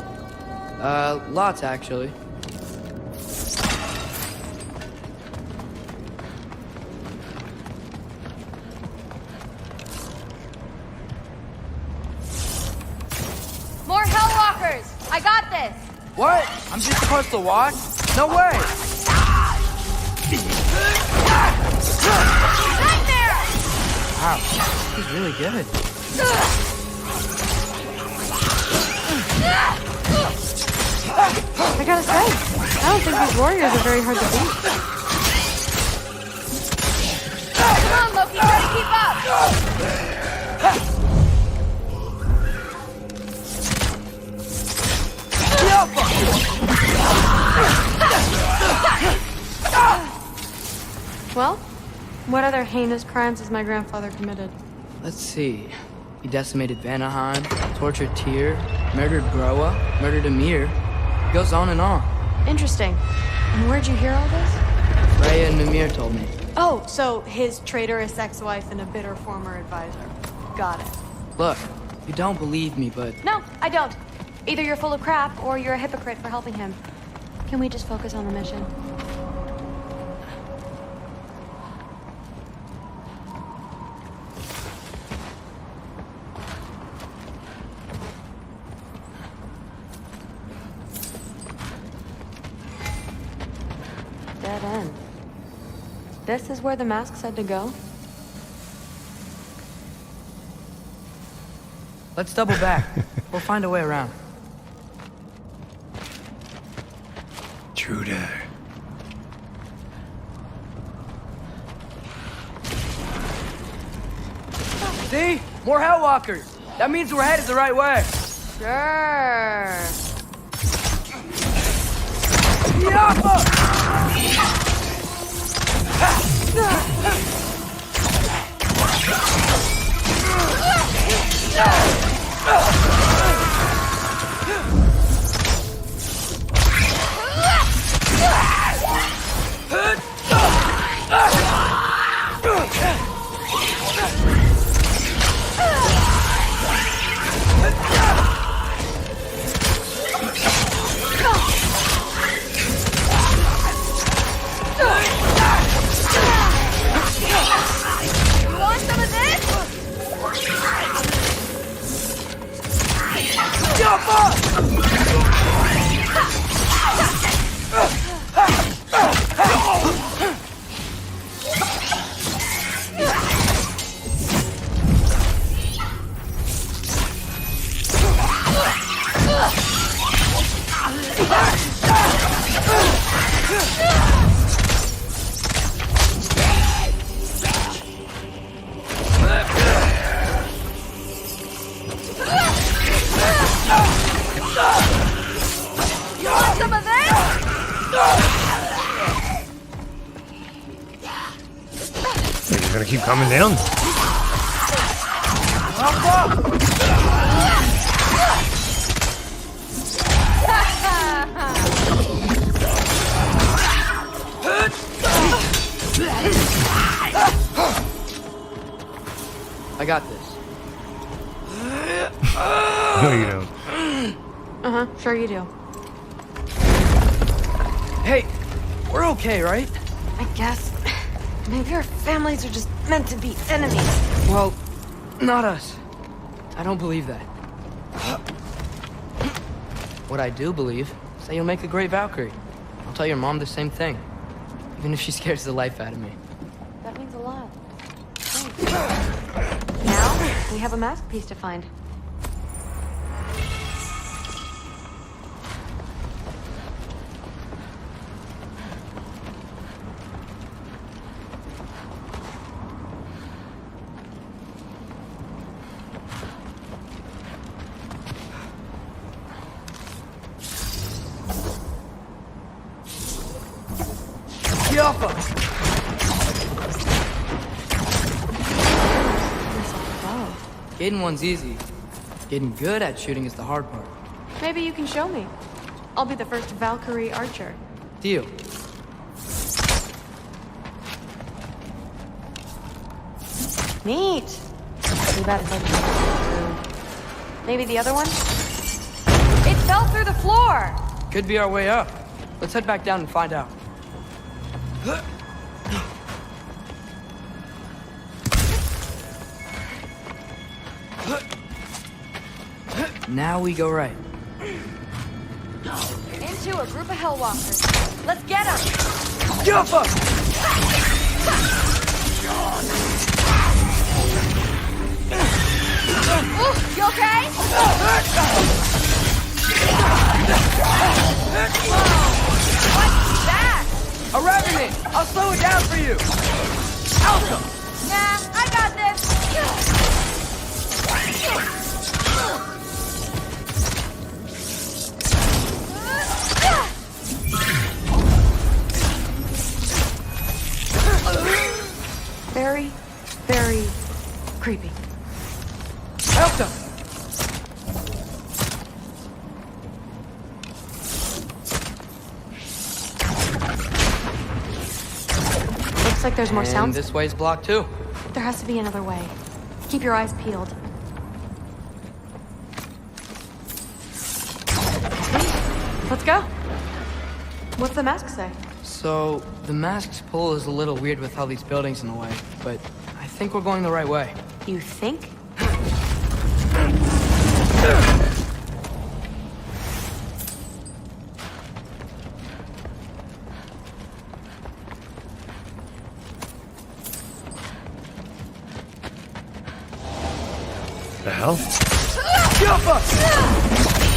Lots, actually. More Hellwalkers! I got this! What? I'm just supposed to watch? No way! Nightmare! Wow, he's really good. I gotta say, I don't think these warriors are very hard to beat. Come on, Loki, try to keep up! Well, what other heinous crimes has my grandfather committed? Let's see. He decimated Vanaheim, tortured Tyr, murdered Groa, murdered Ymir. It goes on and on. Interesting. And where'd you hear all this? Freyr and Mimir told me. Oh, so his traitorous ex-wife and a bitter former advisor. Got it. Look, you don't believe me, but... No, I don't. Either you're full of crap, or you're a hypocrite for helping him. Can we just focus on the mission? Dead end. This is where the mask said to go? Let's double back. We'll find a way around. Intruder. See? More Hellwalkers! That means we're headed the right way! Sure. Want some of this? Jump up! You want some of this? Think you're gonna keep coming down? I got this. No, you don't. Uh-huh, sure you do. Hey, we're okay, right? I guess. Maybe our families are just meant to be enemies. Well, not us. I don't believe that. What I do believe is that you'll make a great Valkyrie. I'll tell your mom the same thing, even if she scares the life out of me. That means a lot. Thanks. Now, we have a mask piece to find. Getting one's easy. Getting good at shooting is the hard part. Maybe you can show me. I'll be the first Valkyrie archer. Deal. Neat. Too bad it's open. Maybe the other one? It fell through the floor! Could be our way up. Let's head back down and find out. Now we go right. Into a group of Hellwalkers. Let's get them! Jump up! Ooh, you okay? What's that? A revenant! I'll slow it down for you! Alpha! Nah, I got this! Very, very creepy. Help them! Looks like there's more And sounds. this way's blocked too. There has to be another way. Keep your eyes peeled. Let's go. What's the mask say? So, the mask's pull is a little weird with all these buildings in the way, but I think we're going the right way. You think? The hell? Jump up!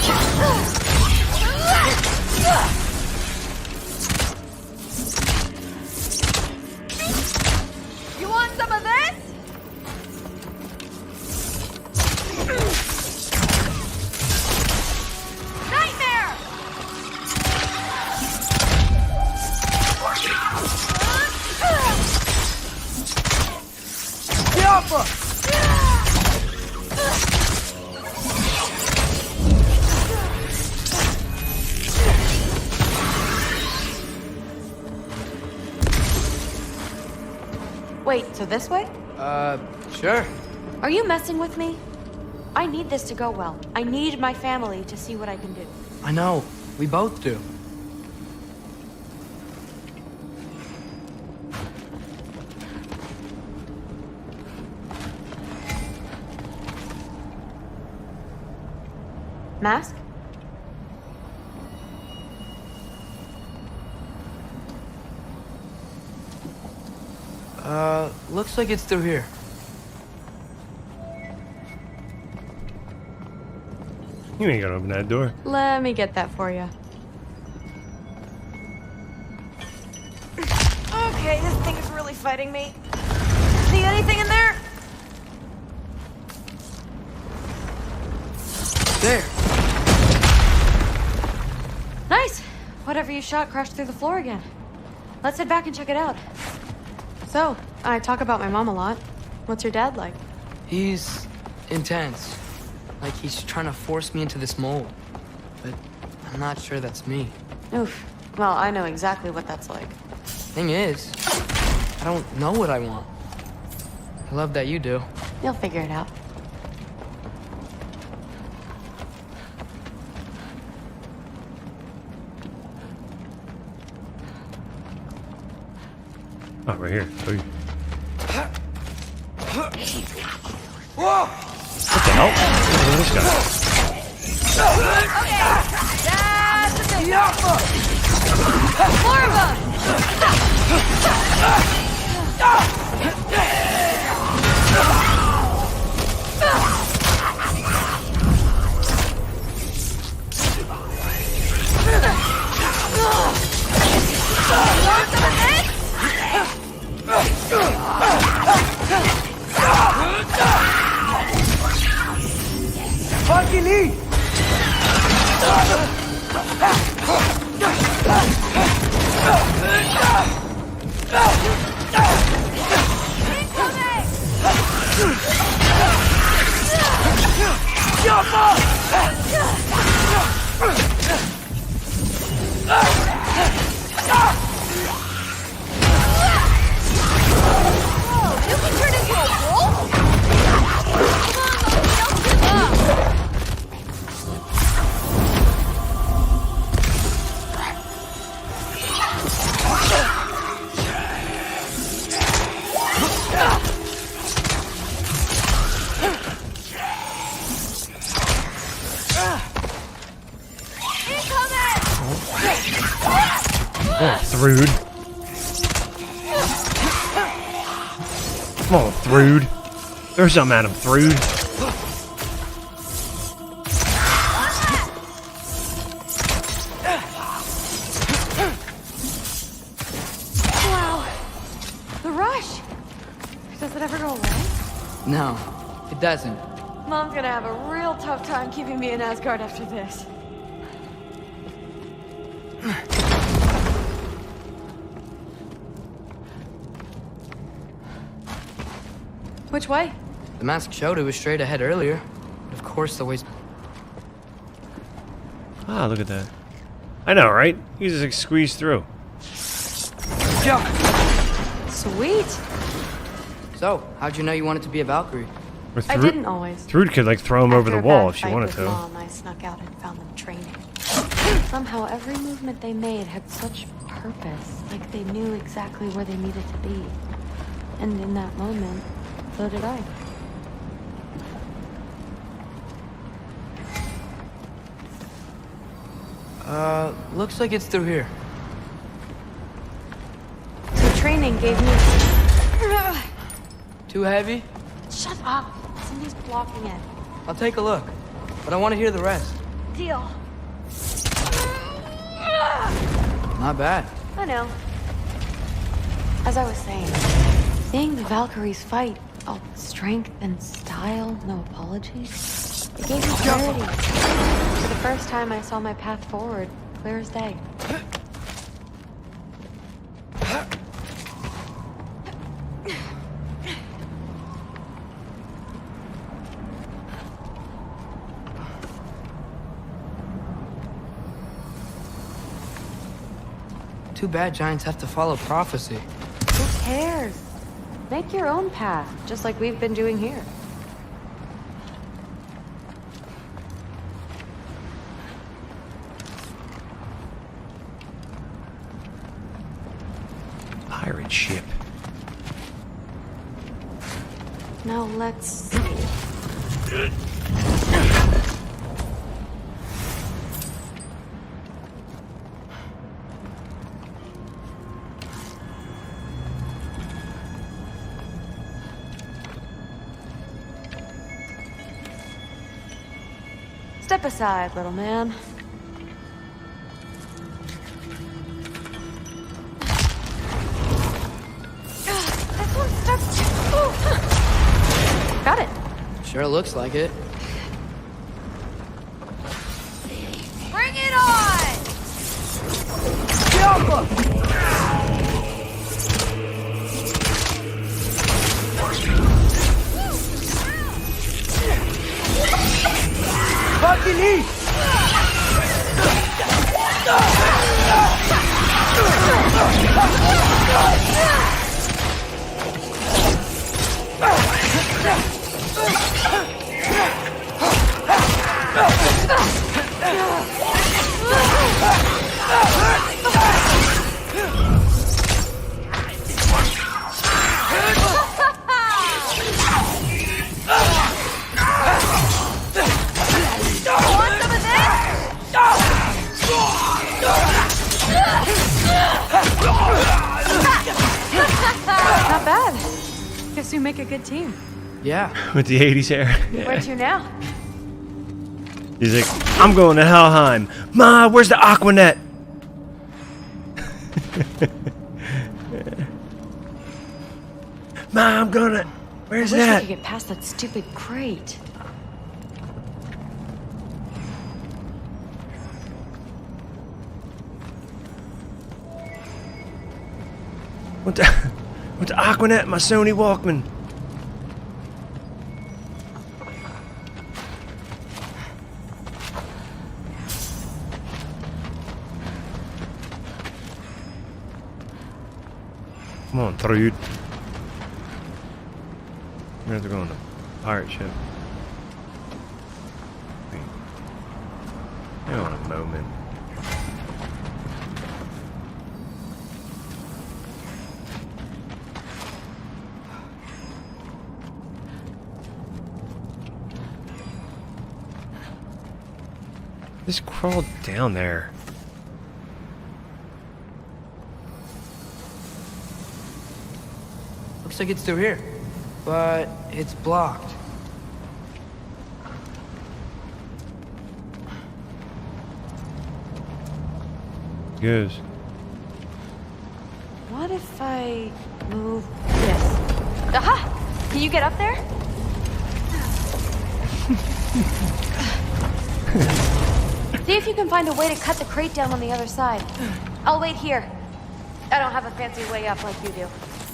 You want some of this? Nightmare! Jump up! Wait, so this way? Sure. Are you messing with me? I need this to go well. I need my family to see what I can do. I know. We both do. Mask? Looks like it's through here. You ain't gonna open that door. Let me get that for you. Okay, this thing is really fighting me. See anything in there? There. Nice. Whatever you shot crashed through the floor again. Let's head back and check it out. So, I talk about my mom a lot. What's your dad like? He's intense. Like he's trying to force me into this mold. But I'm not sure that's me. Oof. Well, I know exactly what that's like. Thing is, I don't know what I want. I love that you do. You'll figure it out. Oh, right here. Oh, Whoa! what the hell? Look at this guy. Okay. That's the thing. More of them. Want some of this? Fucking eat! Thrud. Come on, Thrud. There's something at him, Thrud. Wow. The rush. Does it ever go away? No, it doesn't. Mom's gonna have a real tough time keeping me in Asgard after this. Which way? The mask showed it was straight ahead earlier. But of course, the way's... Ah, look at that. I know, right? You just like, squeeze through. Sweet. So, how'd you know you wanted to be a Valkyrie? Or I didn't always. Thrud could like throw him over the After a wall bad if she fight wanted with to. Mom, I snuck out and found them training. Somehow every movement they made had such purpose, like they knew exactly where they needed to be. And in that moment, so did I. Looks like it's through here. So training gave me... Too heavy? Shut up! Somebody's blocking it. I'll take a look, but I want to hear the rest. Deal. Not bad. I know. As I was saying, seeing the Valkyries fight, all strength and style, no apologies, it gave me clarity. For the first time, I saw my path forward, clear as day. Too bad giants have to follow prophecy. Who cares? Make your own path, just like we've been doing here. Pirate ship. Now let's see. Step aside, little man. This one's stuck. Got it. Sure looks like it. Bring it on! Fucking eat! Not bad. Guess we make a good team. Yeah. With the 80s hair. Where to now? He's like, I'm going to Helheim. Ma, where's the Aquanet? Ma, I'm gonna... Where's I wish that? we could get past that stupid crate. What's the Aquanet? My Sony Walkman. Come on, Thrud. We're gonna have to go on a pirate ship. Hang on a moment. Just crawled down there. Looks like it's through here. But it's blocked. Goes. What if I move this? Aha! Can you get up there? See if you can find a way to cut the crate down on the other side. I'll wait here. I don't have a fancy way up like you do.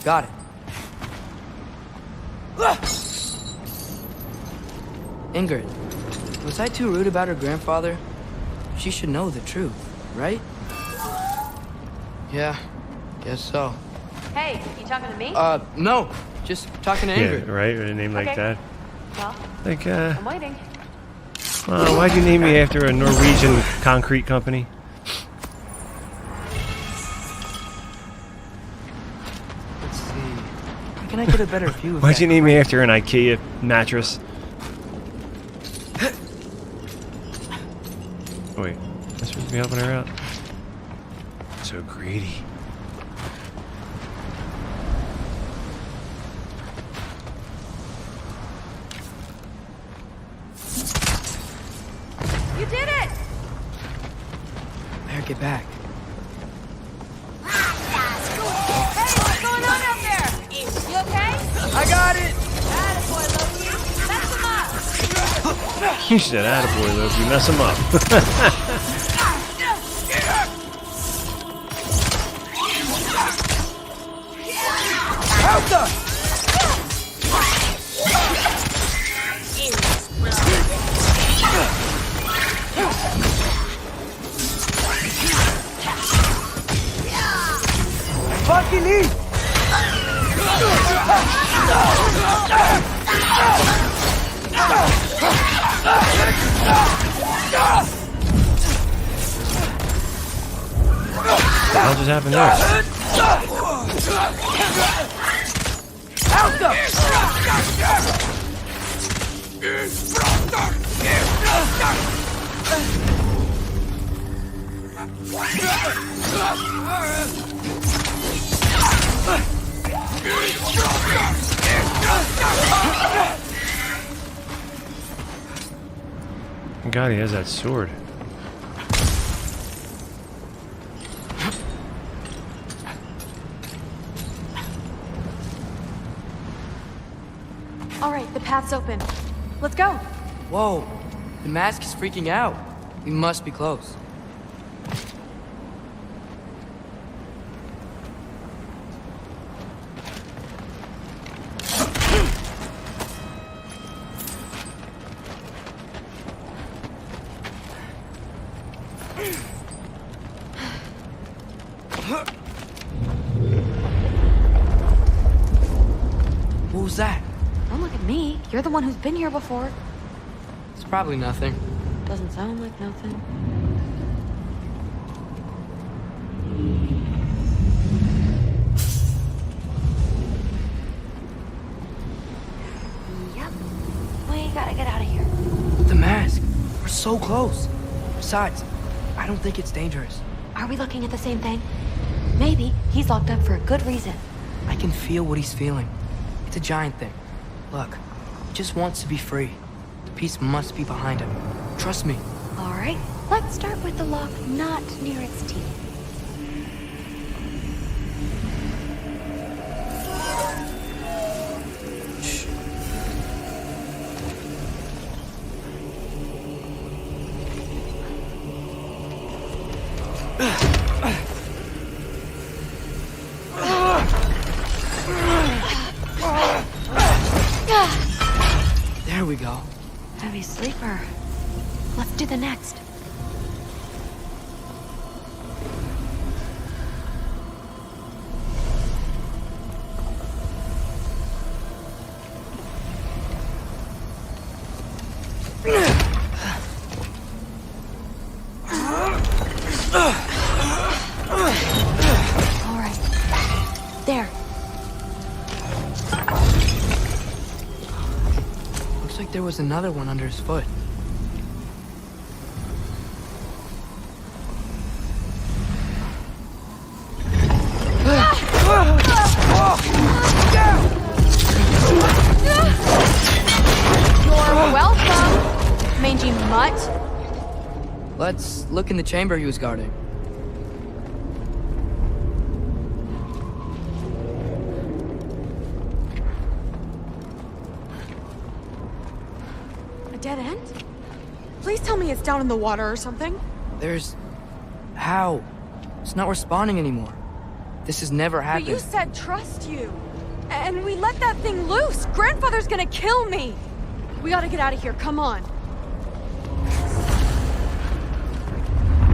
Got it. Ingrid, was I too rude about her grandfather? She should know the truth, right? Yeah, guess so. Hey, you talking to me? No. Just talking to Ingrid. Yeah, right? With a name like Okay. that. Well, Like, I'm waiting. why'd you name me after a Norwegian concrete company? Let's see. How can I get a better view of Why'd that you name me crate? after an IKEA mattress? Oh, wait, am I supposed to be helping her out? So greedy. You did it! Better get back. Hey, what's going on out there? You okay? I got it! Attaboy, Loki. Mess him up! You said attaboy, Loki, mess him up. Fucking eat! What the hell just happened there? God, he has that sword. All right, the path's open. Let's go. Whoa, the mask is freaking out. We must be close. What was that? Don't look at me. You're the one who's been here before. It's probably nothing. Doesn't sound like nothing. Yep. We gotta get out of here. The mask. We're so close. Besides, I don't think it's dangerous. Are we looking at the same thing? Maybe he's locked up for a good reason. I can feel what he's feeling. It's a giant thing. Look, he just wants to be free. The peace must be behind him. Trust me. All right, let's start with the lock not near its teeth. There we go. Heavy sleeper. Let's do the next. All right. There. Looks like there was another one under his foot. Let's look in the chamber he was guarding. A dead end? Please tell me it's down in the water or something. There's... How? It's not responding anymore. This has never happened. But you said trust you. And we let that thing loose. Grandfather's gonna kill me. We gotta get out of here, come on.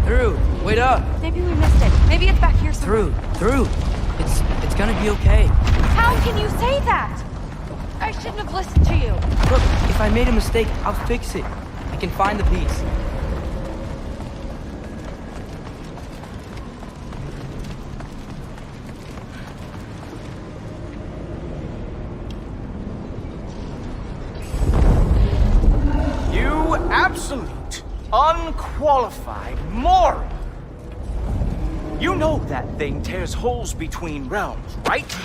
Through. Wait up. Maybe we missed it. Maybe it's back here somewhere. Through. It's gonna be okay. How can you say that? I shouldn't have listened to you. Look, if I made a mistake, I'll fix it. I can find the piece. You absolute, unqualified moron! You know that thing tears holes between realms, right?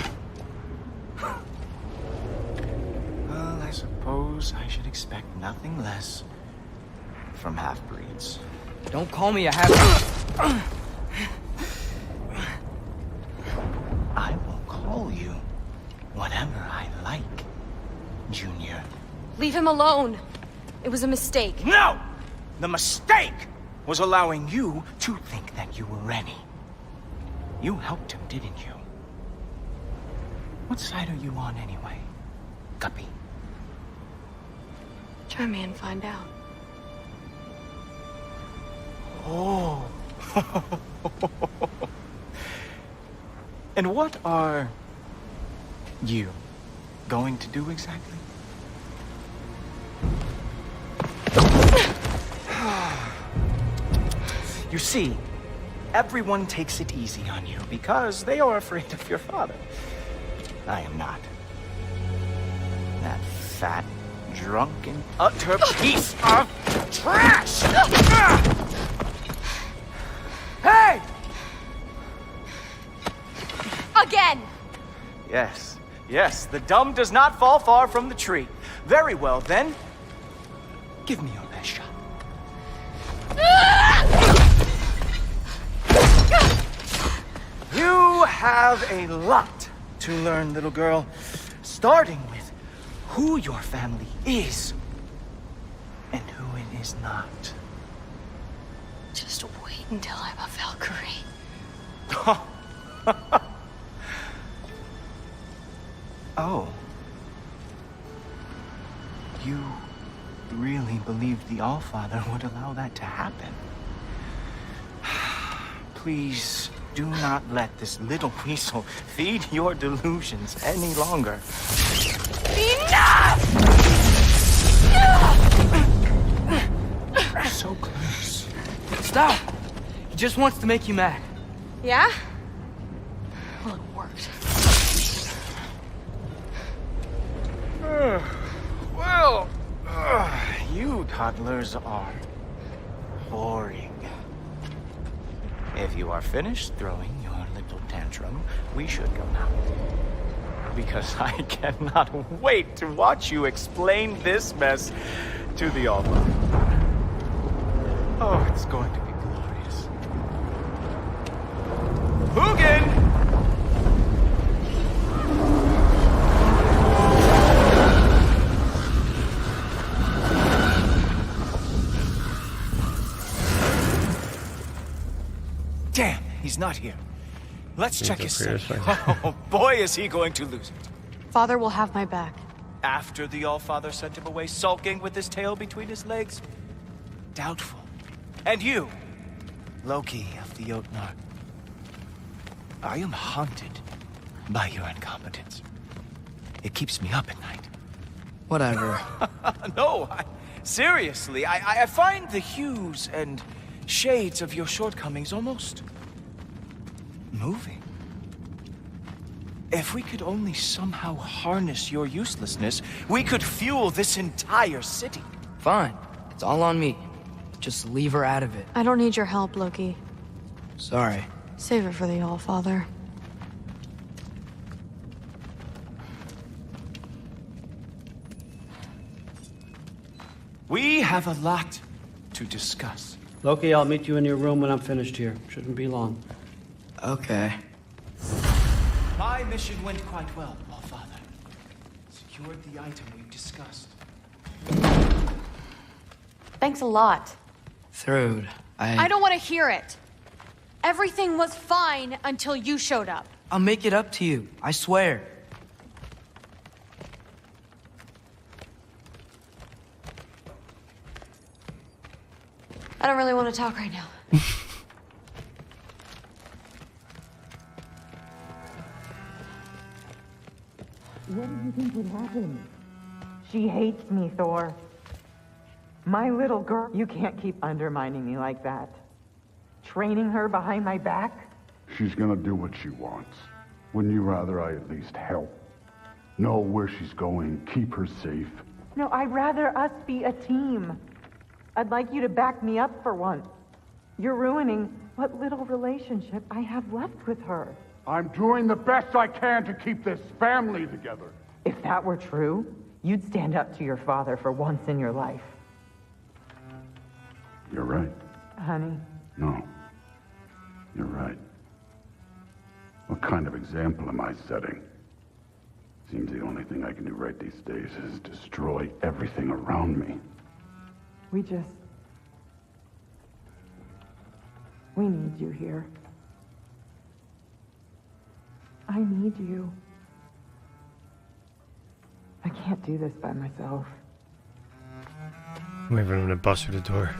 Well, I suppose I should expect nothing less from half-breeds. Don't call me a half-breed. I will call you whatever I like, Junior. Leave him alone. It was a mistake. No! The mistake was allowing you to think that you were ready. You helped him, didn't you? What side are you on anyway, Guppy? Try me and find out. Oh. And what are you going to do exactly? You see, everyone takes it easy on you because they are afraid of your father. I am not. That fat, drunken, utter piece of trash! Hey! Again! Yes, yes, the dumb does not fall far from the tree. Very well, then. Give me your best shot. You have a lot to learn, little girl. Starting with who your family is and who it is not. Just wait until I'm a Valkyrie. Oh. You really believed the Allfather would allow that to happen? Please do not let this little weasel feed your delusions any longer. Enough! So close. Stop! He just wants to make you mad. Yeah? Well, it worked. Well, you toddlers are boring. If you are finished throwing your little tantrum, we should go now. Because I cannot wait to watch you explain this mess to the Allfather. Oh, it's going to be glorious. Hugin! Damn, he's not here. Let's check his set. Oh, boy, is he going to lose it. Father will have my back. After the Allfather sent him away sulking with his tail between his legs? Doubtful. And you, Loki of the Jotnar. I am haunted by your incompetence. It keeps me up at night. Whatever. No, seriously, I find the hues and shades of your shortcomings almost moving. If we could only somehow harness your uselessness, we could fuel this entire city. Fine. It's all on me. Just leave her out of it. I don't need your help, Loki. Sorry. Save it for the Allfather. We have a lot to discuss. Loki, I'll meet you in your room when I'm finished here. Shouldn't be long. Okay. My mission went quite well, Allfather. Secured the item we've discussed. Thanks a lot. Thrud, I don't want to hear it. Everything was fine until you showed up. I'll make it up to you. I swear. I don't really want to talk right now. What did you think would happen? She hates me, Thor. My little girl. You can't keep undermining me like that. Training her behind my back? She's gonna do what she wants. Wouldn't you rather I at least help? Know where she's going, keep her safe? No, I'd rather us be a team. I'd like you to back me up for once. You're ruining what little relationship I have left with her. I'm doing the best I can to keep this family together. If that were true, you'd stand up to your father for once in your life. You're right. Honey. No. You're right. What kind of example am I setting? Seems the only thing I can do right these days is destroy everything around me. We need you here. I need you. I can't do this by myself. I'm even gonna bust through the door.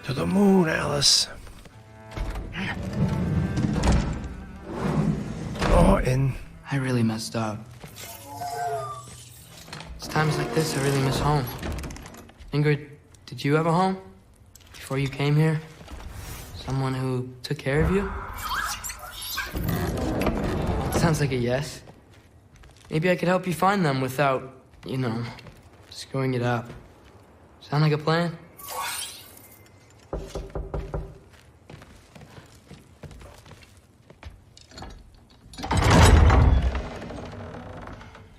To the moon, Alice. Oh, and I really messed up. It's times like this I really miss home. Ingrid, did you have a home? Before you came here? Someone who took care of you? Sounds like a yes. Maybe I could help you find them without, screwing it up. Sound like a plan?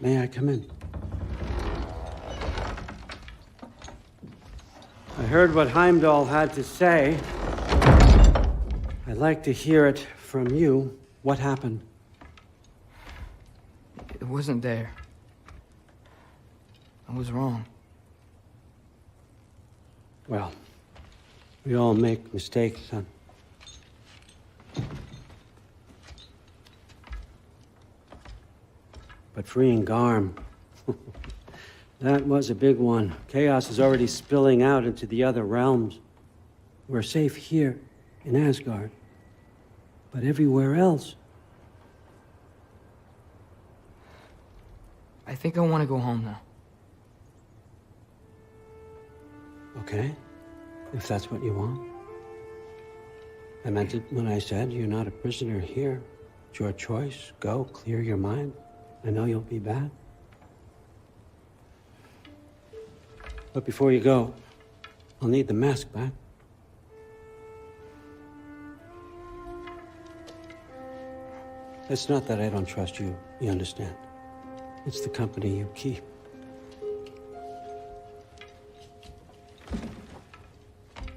May I come in? I heard what Heimdall had to say. I'd like to hear it from you. What happened? It wasn't there. I was wrong. Well, we all make mistakes, son. But freeing Garm, that was a big one. Chaos is already spilling out into the other realms. We're safe here in Asgard, but everywhere else. I think I want to go home now. Okay, if that's what you want. I meant it when I said you're not a prisoner here. It's your choice. Go, clear your mind. I know you'll be back. But before you go, I'll need the mask back. It's not that I don't trust you, you understand? It's the company you keep.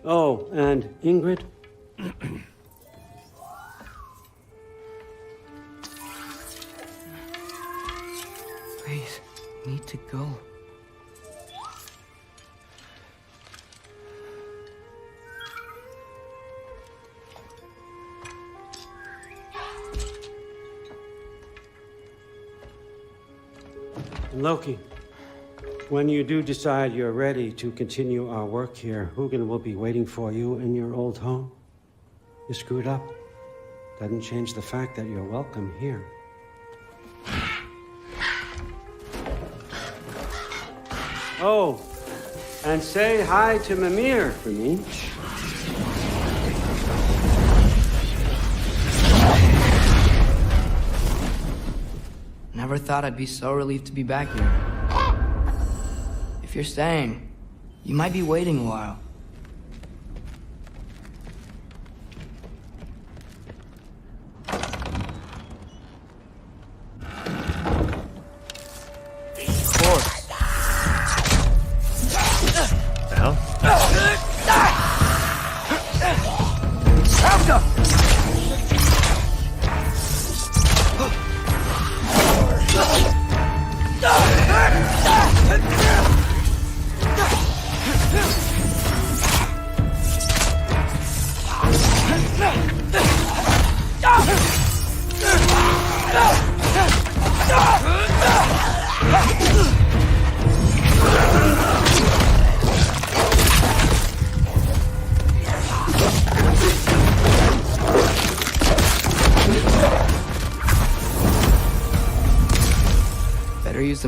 Oh, and Ingrid? Please, I need to go. Loki, when you do decide you're ready to continue our work here, Hugin will be waiting for you in your old home. You screwed up. Doesn't change the fact that you're welcome here. Oh, and say hi to Mimir for me. Never thought I'd be so relieved to be back here. If you're staying, you might be waiting a while. The hell?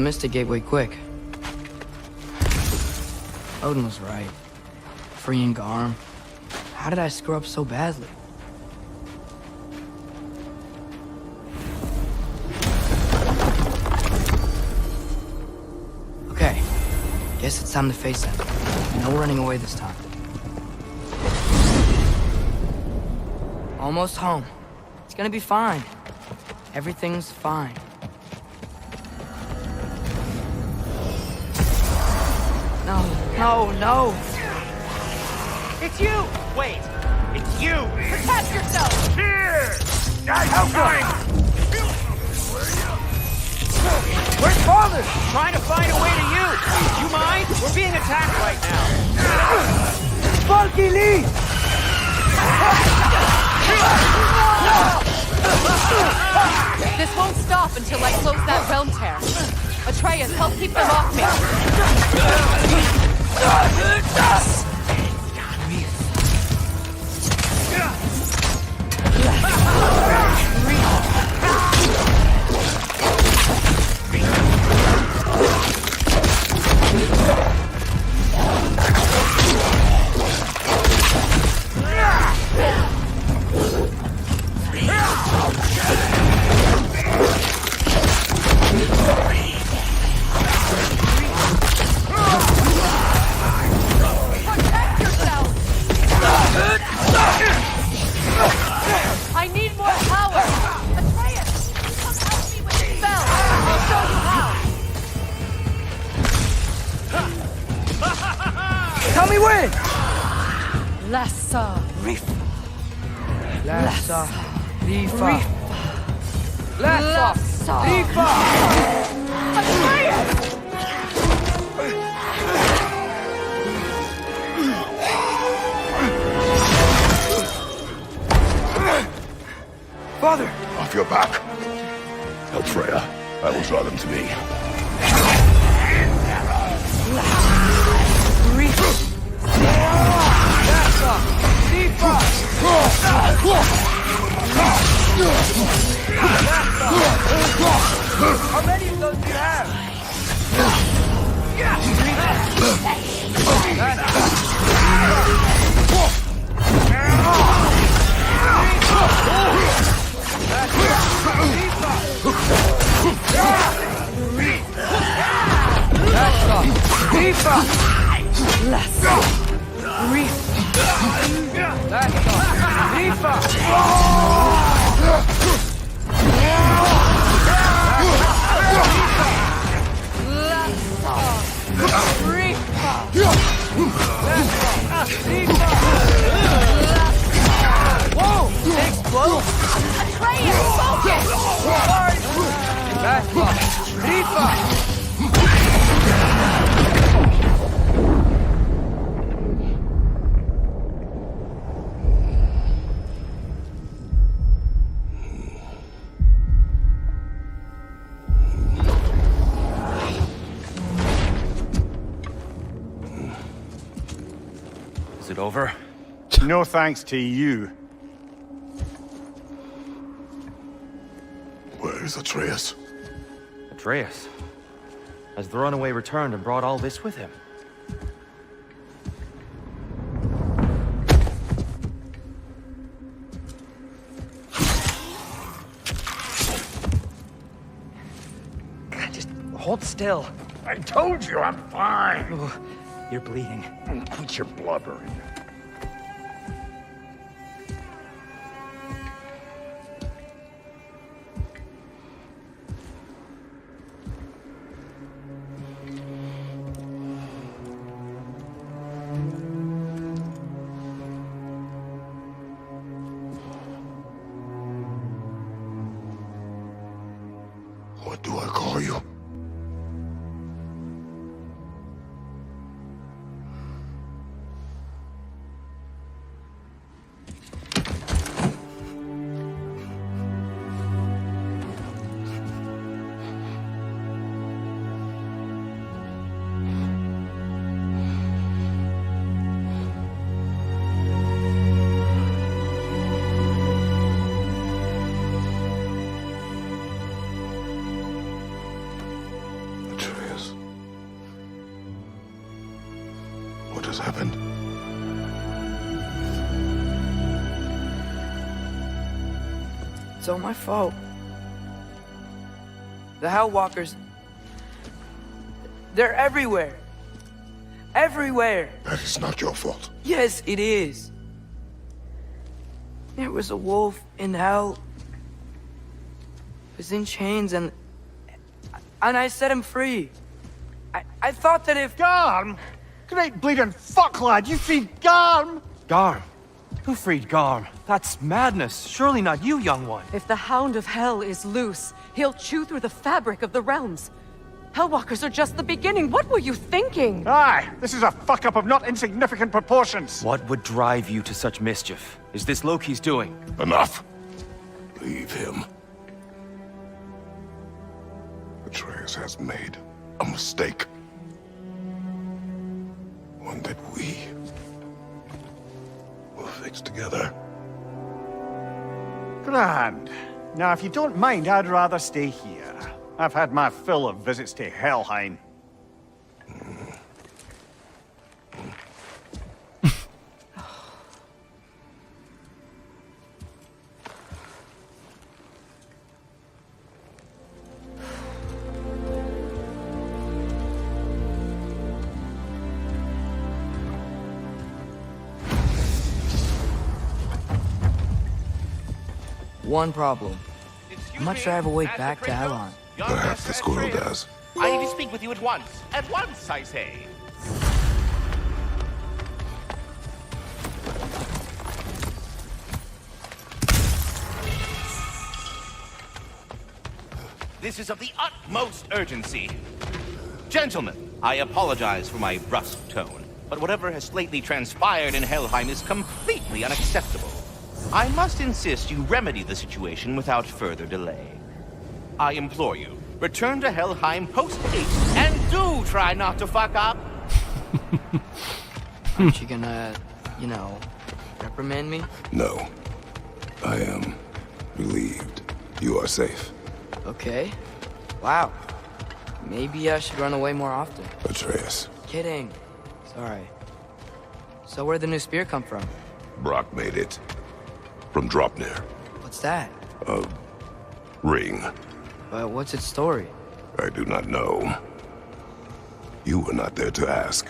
missed the gateway quick. Odin was right. Freeing Garm. How did I screw up so badly? Okay. Guess it's time to face him. No running away this time. Almost home. It's gonna be fine. Everything's fine. No. It's you! Wait, it's you! Protect yourself! Here! I'm going! Where's Father? Trying to find a way to you! You mind? We're being attacked right now. Funky Lee! This won't stop until I close that realm tear. Atreus, help keep them off me. I need more power! Atreus! Come help me with this spell! I'll show you how! Tell me when! Lassa Rifa. Lassa Rifa. Lassa Rifa. Atreus! Father! Off your back. Tell Freyr I will draw them to me. How many of those do you have? Whoa! Explode! Atreus, focus! Is it over? No thanks to you. Where is Atreus? Atreus? Has the runaway returned and brought all this with him? Just hold still. I told you I'm fine. Oh, you're bleeding. Quit your blubbering. What do I call you? has happened? It's all my fault. The Hellwalkers... They're everywhere. Everywhere. That is not your fault. Yes, it is. There was a wolf in hell. He was in chains and I set him free. I thought that if... Garm? Great bleeding fuck, lad, you freed Garm! Garm? Who freed Garm? That's madness. Surely not you, young one. If the Hound of Hell is loose, he'll chew through the fabric of the realms. Hellwalkers are just the beginning. What were you thinking? Aye, this is a fuck-up of not insignificant proportions. What would drive you to such mischief? Is this Loki's doing? Enough. Leave him. Atreus has made a mistake. One that we will fix together. Grand. Now, if you don't mind, I'd rather stay here. I've had my fill of visits to Helheim. One problem. How much do I have a way back to Elon? Perhaps the squirrel does. I need to speak with you at once. At once, I say. This is of the utmost urgency. Gentlemen, I apologize for my brusque tone, but whatever has lately transpired in Helheim is completely unacceptable. I must insist you remedy the situation without further delay. I implore you, return to Helheim post-haste, and do try not to fuck up. Aren't you gonna, you know, reprimand me? No. I am relieved. You are safe. Okay. Wow. Maybe I should run away more often. Atreus. Kidding. Sorry. So where'd the new spear come from? Brock made it. From Dropnir. What's that? A ring. But what's its story? I do not know. You were not there to ask.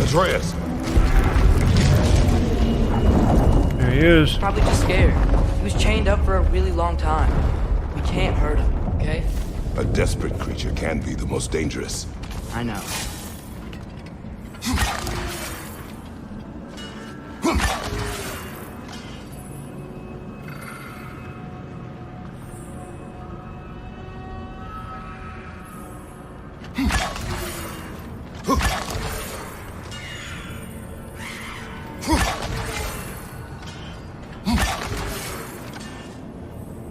Atreus! There he is. Probably just scared. He was chained up for a really long time. We can't hurt him, okay? A desperate creature can be the most dangerous. I know.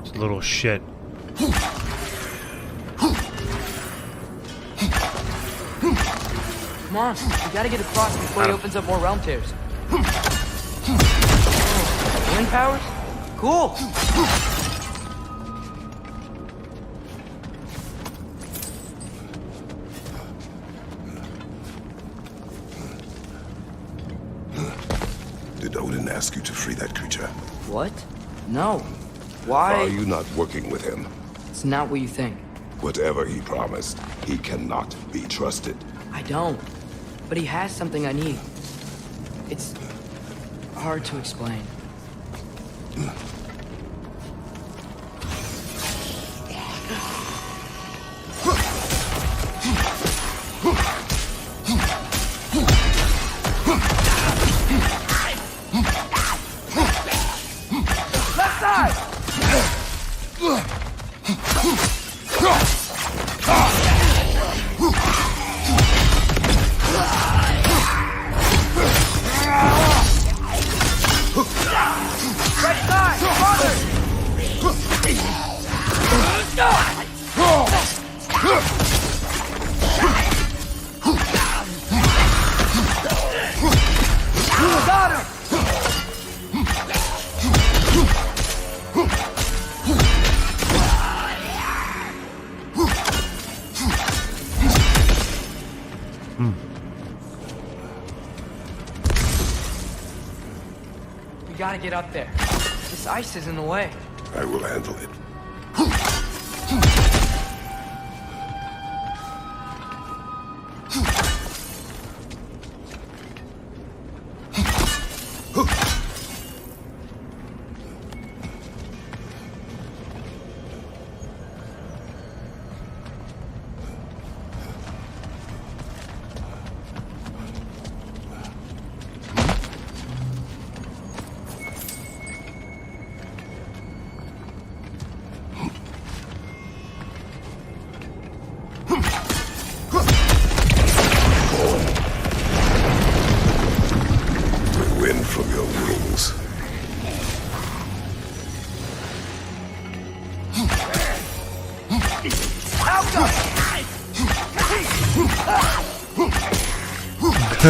This little shit. Come on, we gotta get across before he opens up more realm tears. Wind powers? Cool! Did Odin ask you to free that creature? What? No. Why? Are you not working with him? It's not what you think. Whatever he promised, he cannot be trusted. I don't. But he has something I need. It's hard to explain. Left side! Right side! gotta get up there. This ice is in the way. I will handle it.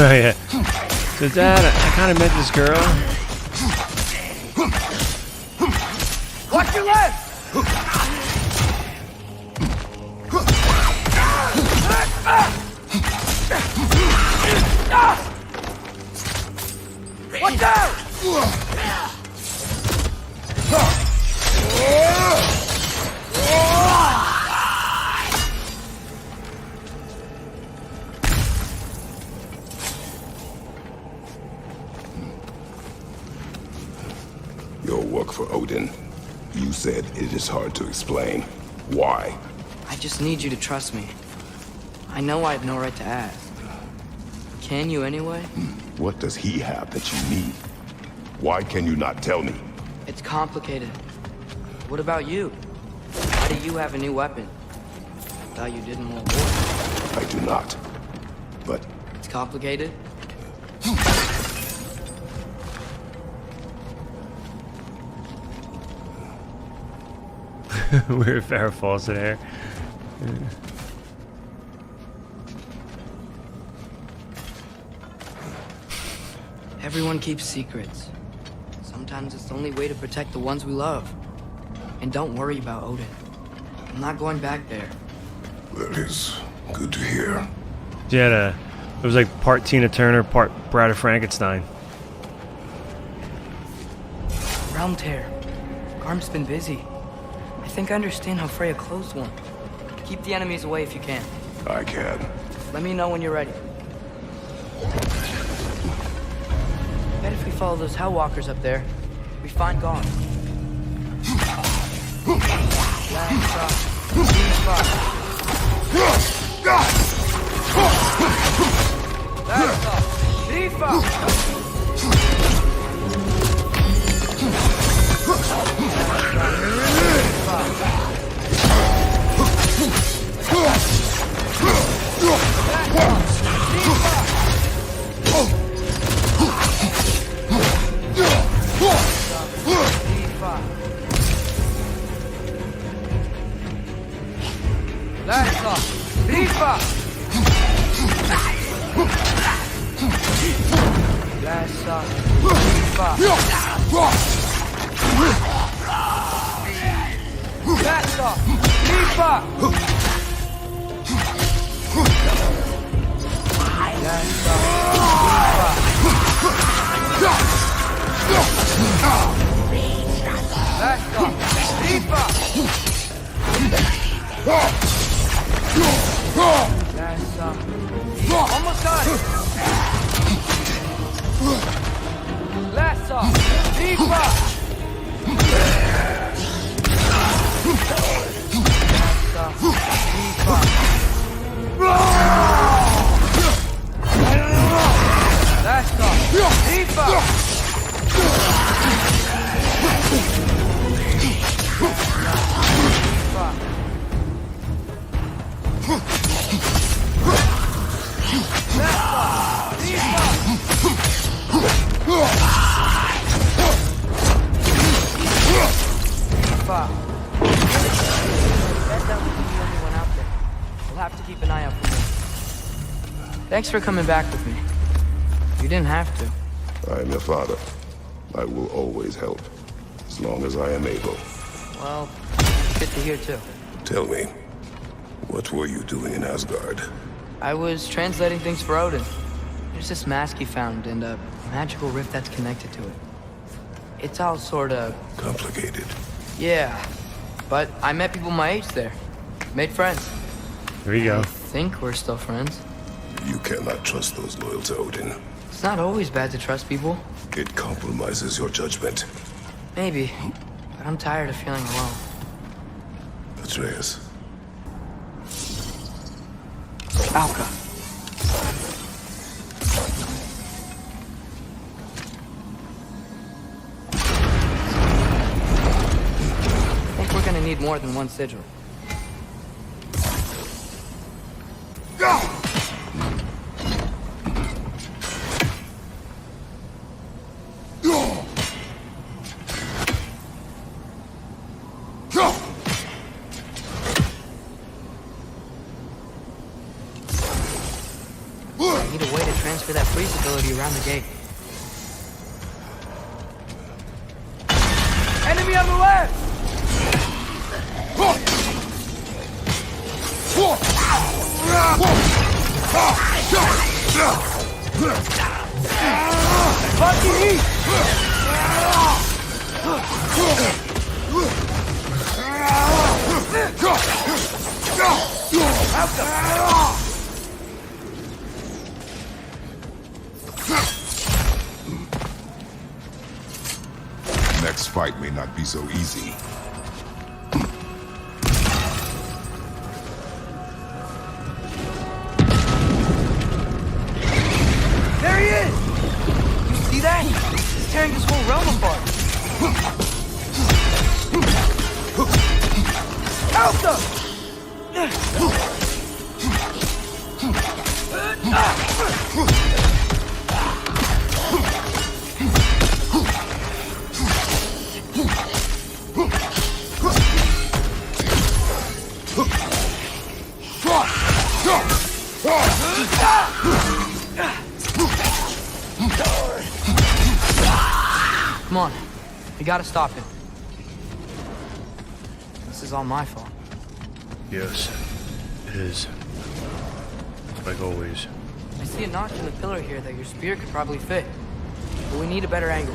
Oh yeah. So Dad, I kind of met this girl. Watch your left! Watch out! Your work for Odin. You said it is hard to explain. Why? I just need you to trust me. I know I have no right to ask. Can you anyway? What does he have that you need? Why can you not tell me? It's complicated. What about you? Why do you have a new weapon? I thought you didn't want war. I do not. But... It's complicated? Weird Farrah Fawcett hair. Everyone keeps secrets. Sometimes it's the only way to protect the ones we love. And don't worry about Odin. I'm not going back there. That is good to hear. Yeah, it was like part Tina Turner, part Bride of Frankenstein. Realm tear. Garm's been busy. I think I understand how Freyr closed one. Keep the enemies away if you can. I can. Let me know when you're ready. Bet if we follow those Hellwalkers up there, we find Garm. Almost done. Last off. Deeper. Last off. Deeper. We'll have to keep an eye out for me. Thanks for coming back with me. You didn't have to. I am your father. I will always help, as long as I am able. Well, good to hear too. Tell me, what were you doing in Asgard? I was translating things for Odin. There's this mask he found and a magical rift that's connected to it. It's all sort of... Complicated. Yeah. But I met people my age there. Made friends. There you go. I think we're still friends. You cannot trust those loyal to Odin. It's not always bad to trust people. It compromises your judgment. Maybe. But I'm tired of feeling alone. Atreus. Alka. I think we're gonna need more than one sigil. I need a way to transfer that freeze ability around the gate. Enemy on the left! Fucking heat! Next fight may not be so easy. There he is! You see that? He's tearing this whole realm apart. Alpha! Come on. We gotta stop him. This is all my fault. Yes, it is. Like always. I see a notch in the pillar here that your spear could probably fit. But we need a better angle.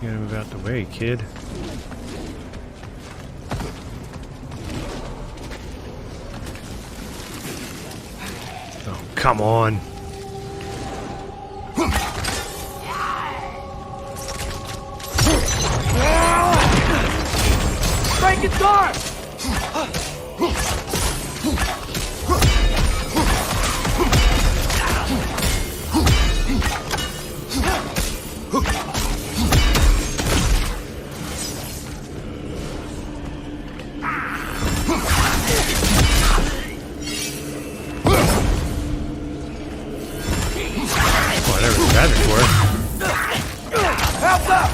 You gotta move out the way, kid. Oh, come on. Strike it dark! Whatever that is worth. Help up!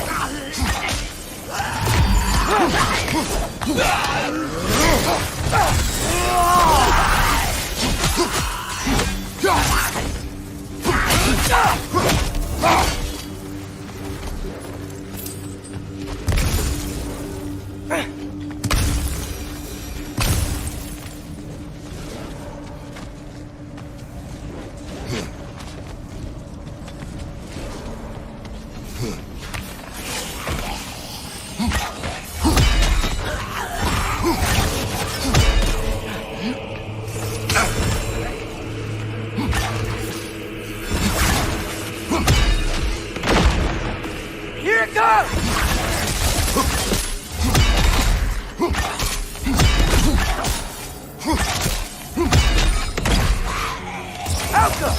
Here it comes! Alka!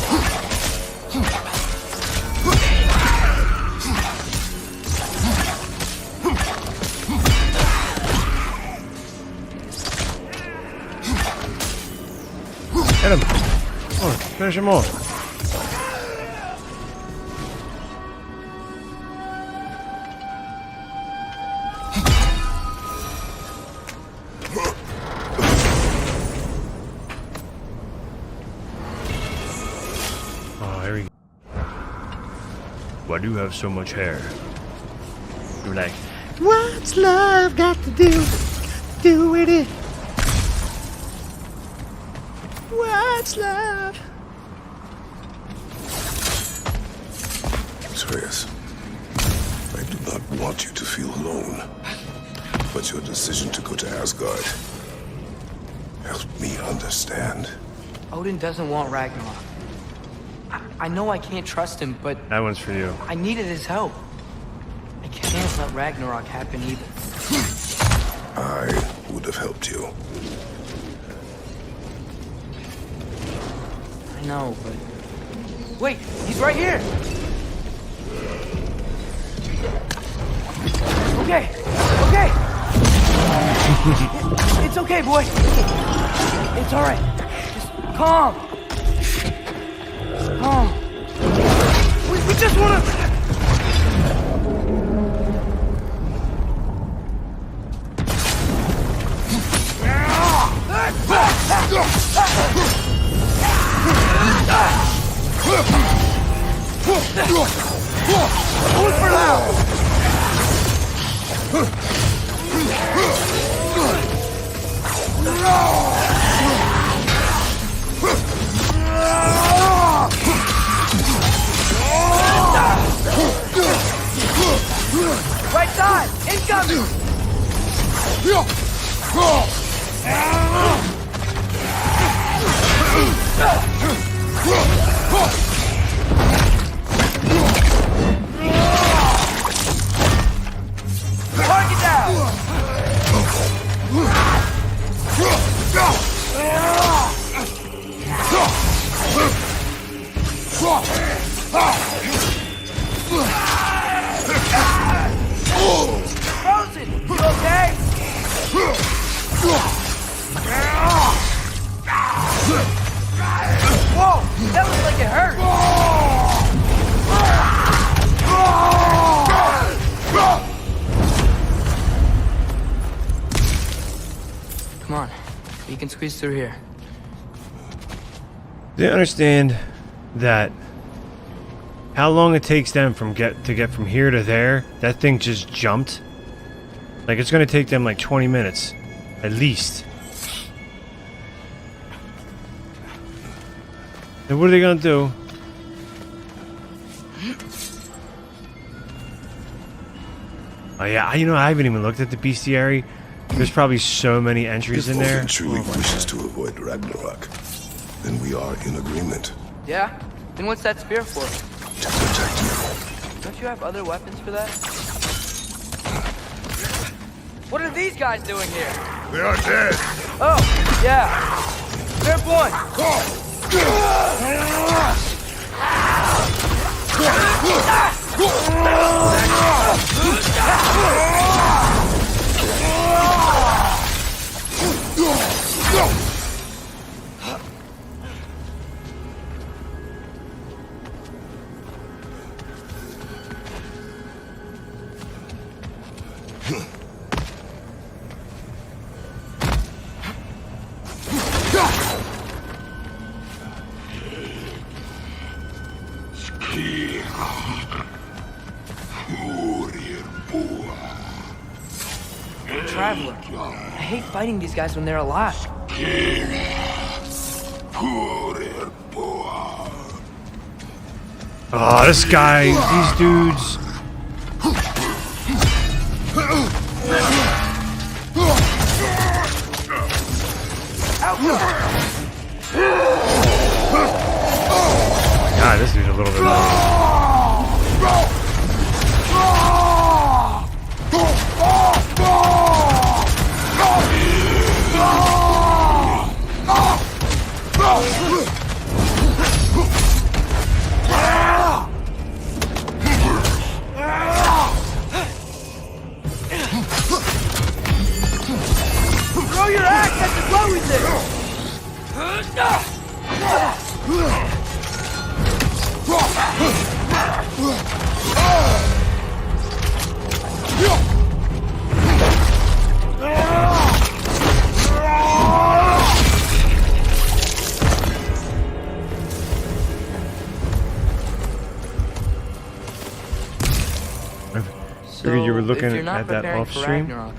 Get him. Come on, finish him off. Oh, here we go. Why do you have so much hair? You're like, what's love got to do with it? What's love? Atreus, I do not want you to feel alone. But your decision to go to Asgard helped me understand. Odin doesn't want Ragnarok. I know I can't trust him, but That one's for you. I needed his help. I can't let Ragnarok happen either. I would have helped you. I know, but... Wait, he's right here! Okay, okay! It's okay, boy. It's all right. Just calm. Calm. We just wanna... Hold for now! Right side! Incoming! Target down! Frozen! You okay? Whoa! That looks like it hurt! Come on. You can squeeze through here. They understand that how long it takes them to get from here to there. That thing just jumped. Like it's gonna take them like 20 minutes, at least. And what are they gonna do? Oh yeah, you know I haven't even looked at the bestiary. There's probably so many entries in there. If Odin truly wishes to avoid Ragnarok, then we are in agreement. Yeah? Then what's that spear for? To protect you. Don't you have other weapons for that? What are these guys doing here? They are dead. Oh, yeah. Fair point. Traveler. I hate fighting these guys when they're alive. Oh, this guy, these dudes. God, this dude's a little bit low. Throw your axe at the glow with it! Figured you were looking if you're not at that preparing off for stream. Ragnarok,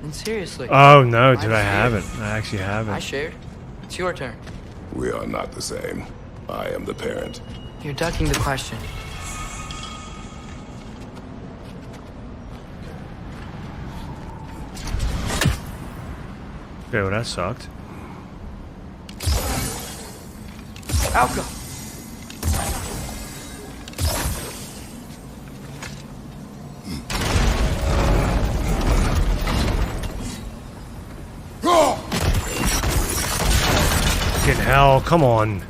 then seriously. Oh no, dude, I I'm haven't. scared. I actually haven't. I shared. It's your turn. We are not the same. I am the parent. You're ducking the question. Okay, well that sucked. Alka! Fucking hell, come on.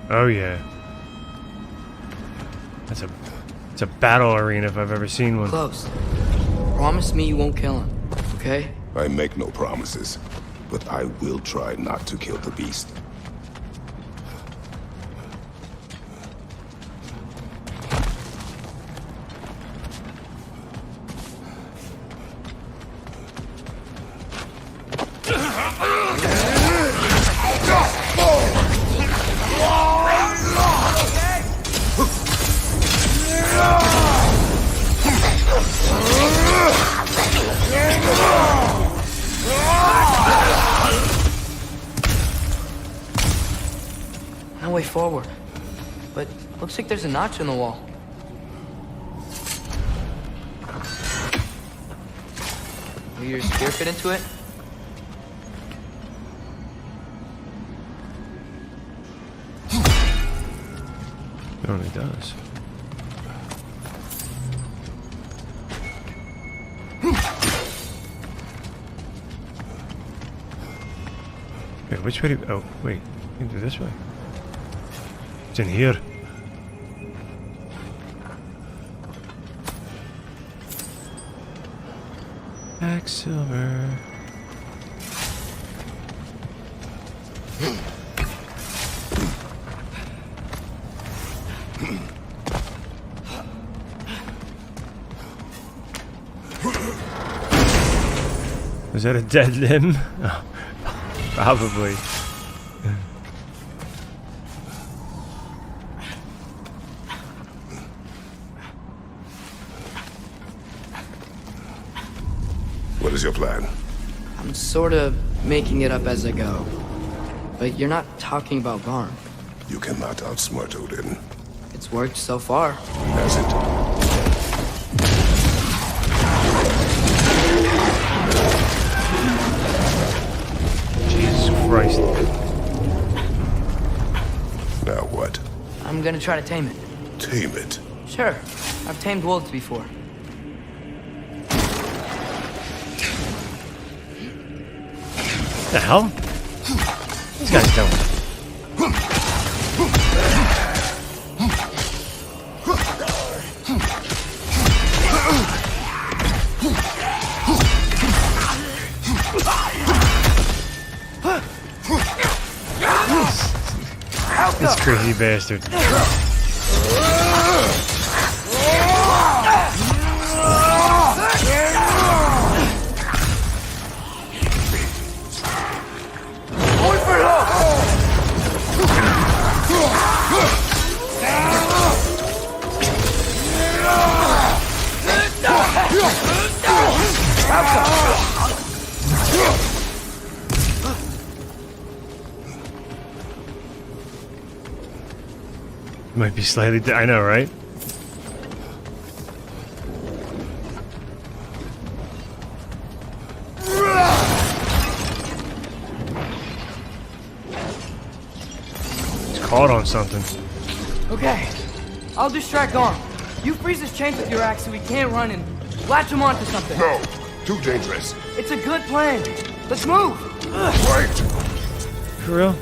Oh yeah. It's a battle arena if I've ever seen one. Close. Promise me you won't kill him, okay? I make no promises, but I will try not to kill the beast. No way forward. But looks like there's a notch in the wall. Will your spear fit into it? It only does. Wait, which way do... Oh, wait. You can do this way. It's in here. Silver. Is that a dead limb? Oh, probably. What is your plan? I'm sort of making it up as I go. But you're not talking about Garm. You cannot outsmart Odin. It's worked so far. Has it? Jesus Christ. Now what? I'm gonna try to tame it. Tame it? Sure. I've tamed wolves before. The hell? These guys don't. This crazy bastard. Might be slightly. I know, right? It's caught on something. Okay, I'll distract Garm. You freeze his chains with your axe so he can't run and latch him onto something. No, too dangerous. It's a good plan. Let's move. Wait. For real?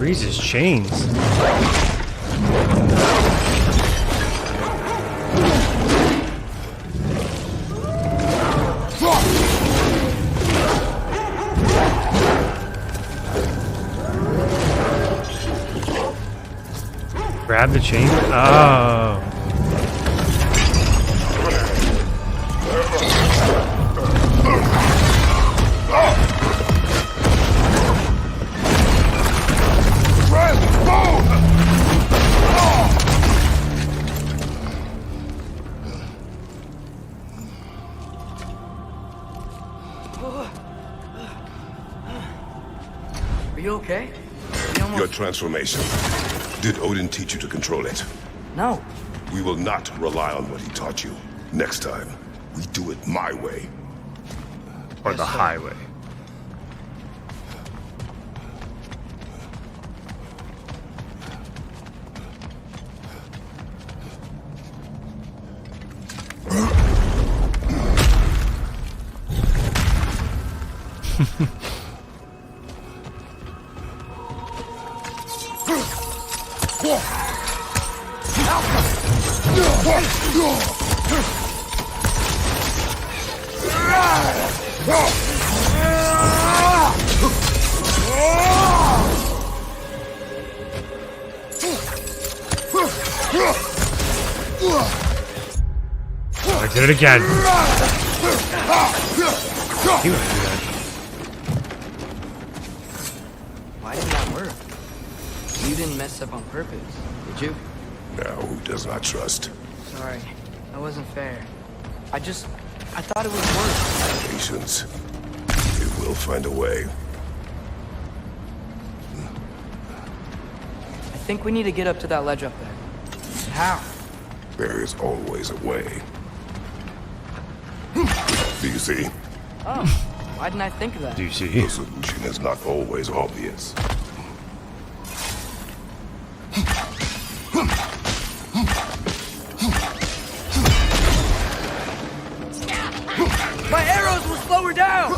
Freeze his chains. Grab the chain? Oh. Are you okay? Your transformation. Did Odin teach you to control it? No. We will not rely on what he taught you. Next time, we do it my way. Or the highway. I did it again. He would do that. Why did that work? You didn't mess up on purpose, did you? Now, who does not trust? Sorry, that wasn't fair. I thought it would work. Patience. It will find a way. I think we need to get up to that ledge up there. How? There is always a way. Do you see? Oh, why didn't I think of that? Do you see? The solution is not always obvious. My arrows will slow her down!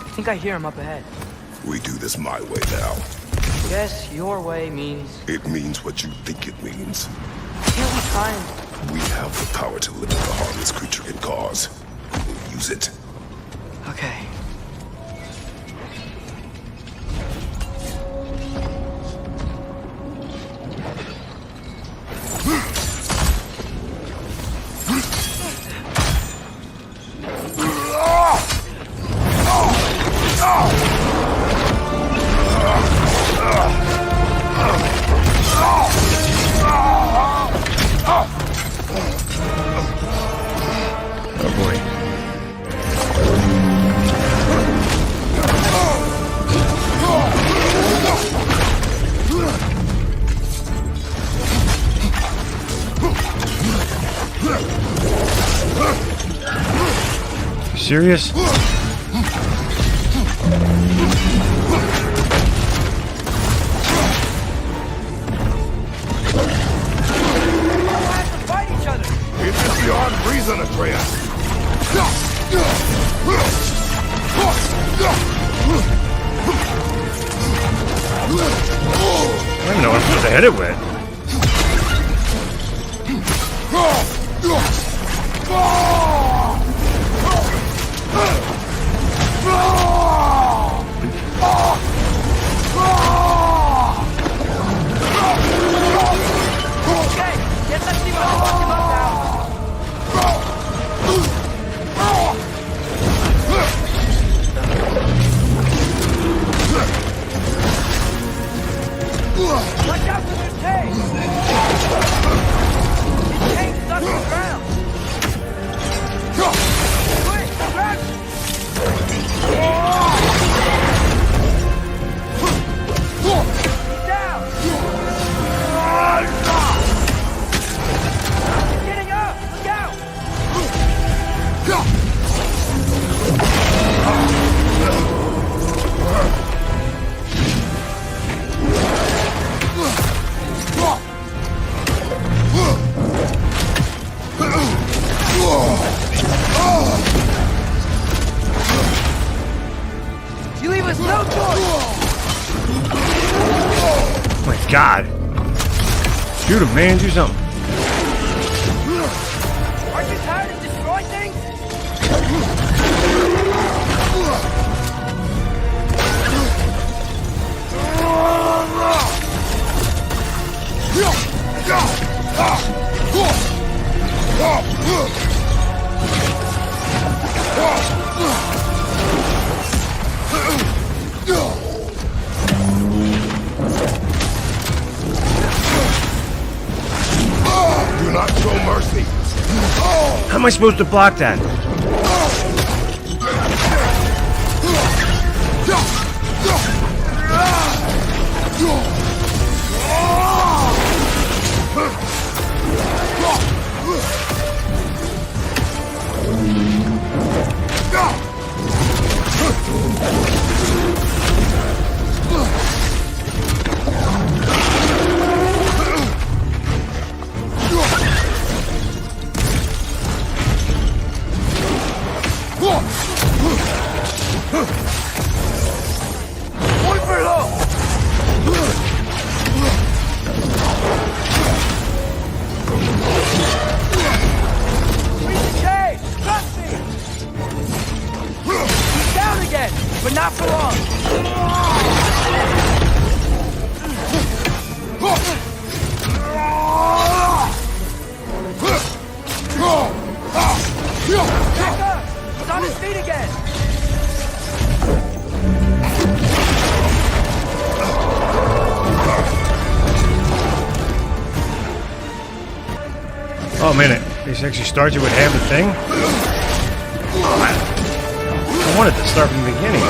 I think I hear him up ahead. We do this my way now. Guess your way means... It means what you think it means. Can't we try and... We have the power to limit the harm this creature can cause. We will use it. Okay. Serious? Fight each other! It is beyond reason, Atreus! I don't know what I'm supposed to hit it with. God. Shoot him, man. Do something. Aren't you tired of destroying things? Do not show mercy. How am I supposed to block that? But not for long. Back up! He's on his feet again! Oh, man, this actually starts you with half the thing? I wanted to start from the beginning.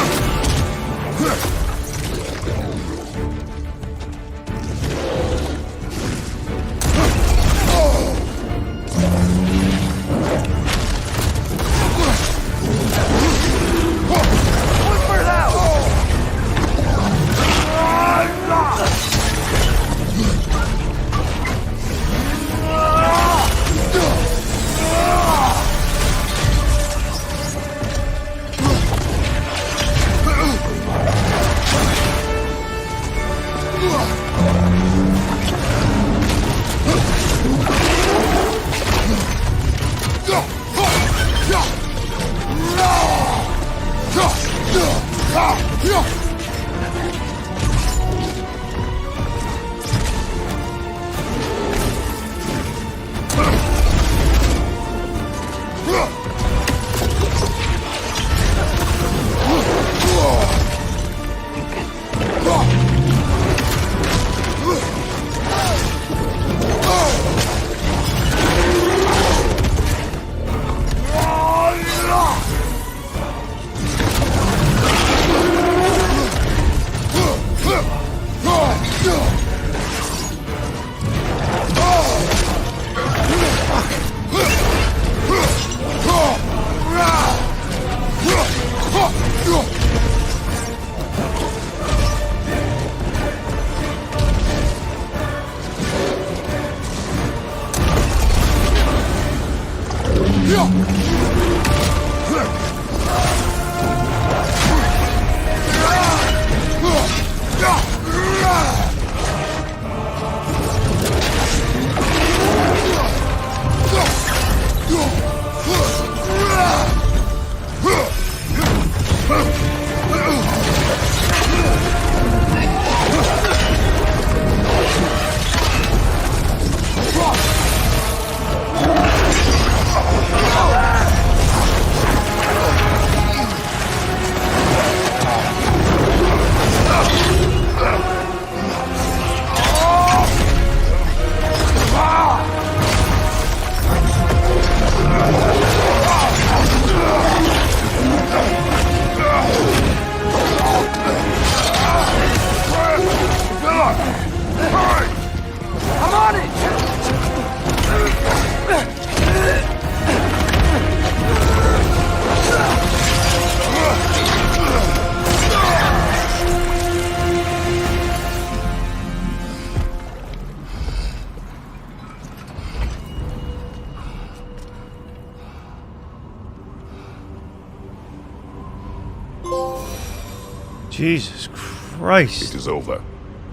Jesus Christ. It is over.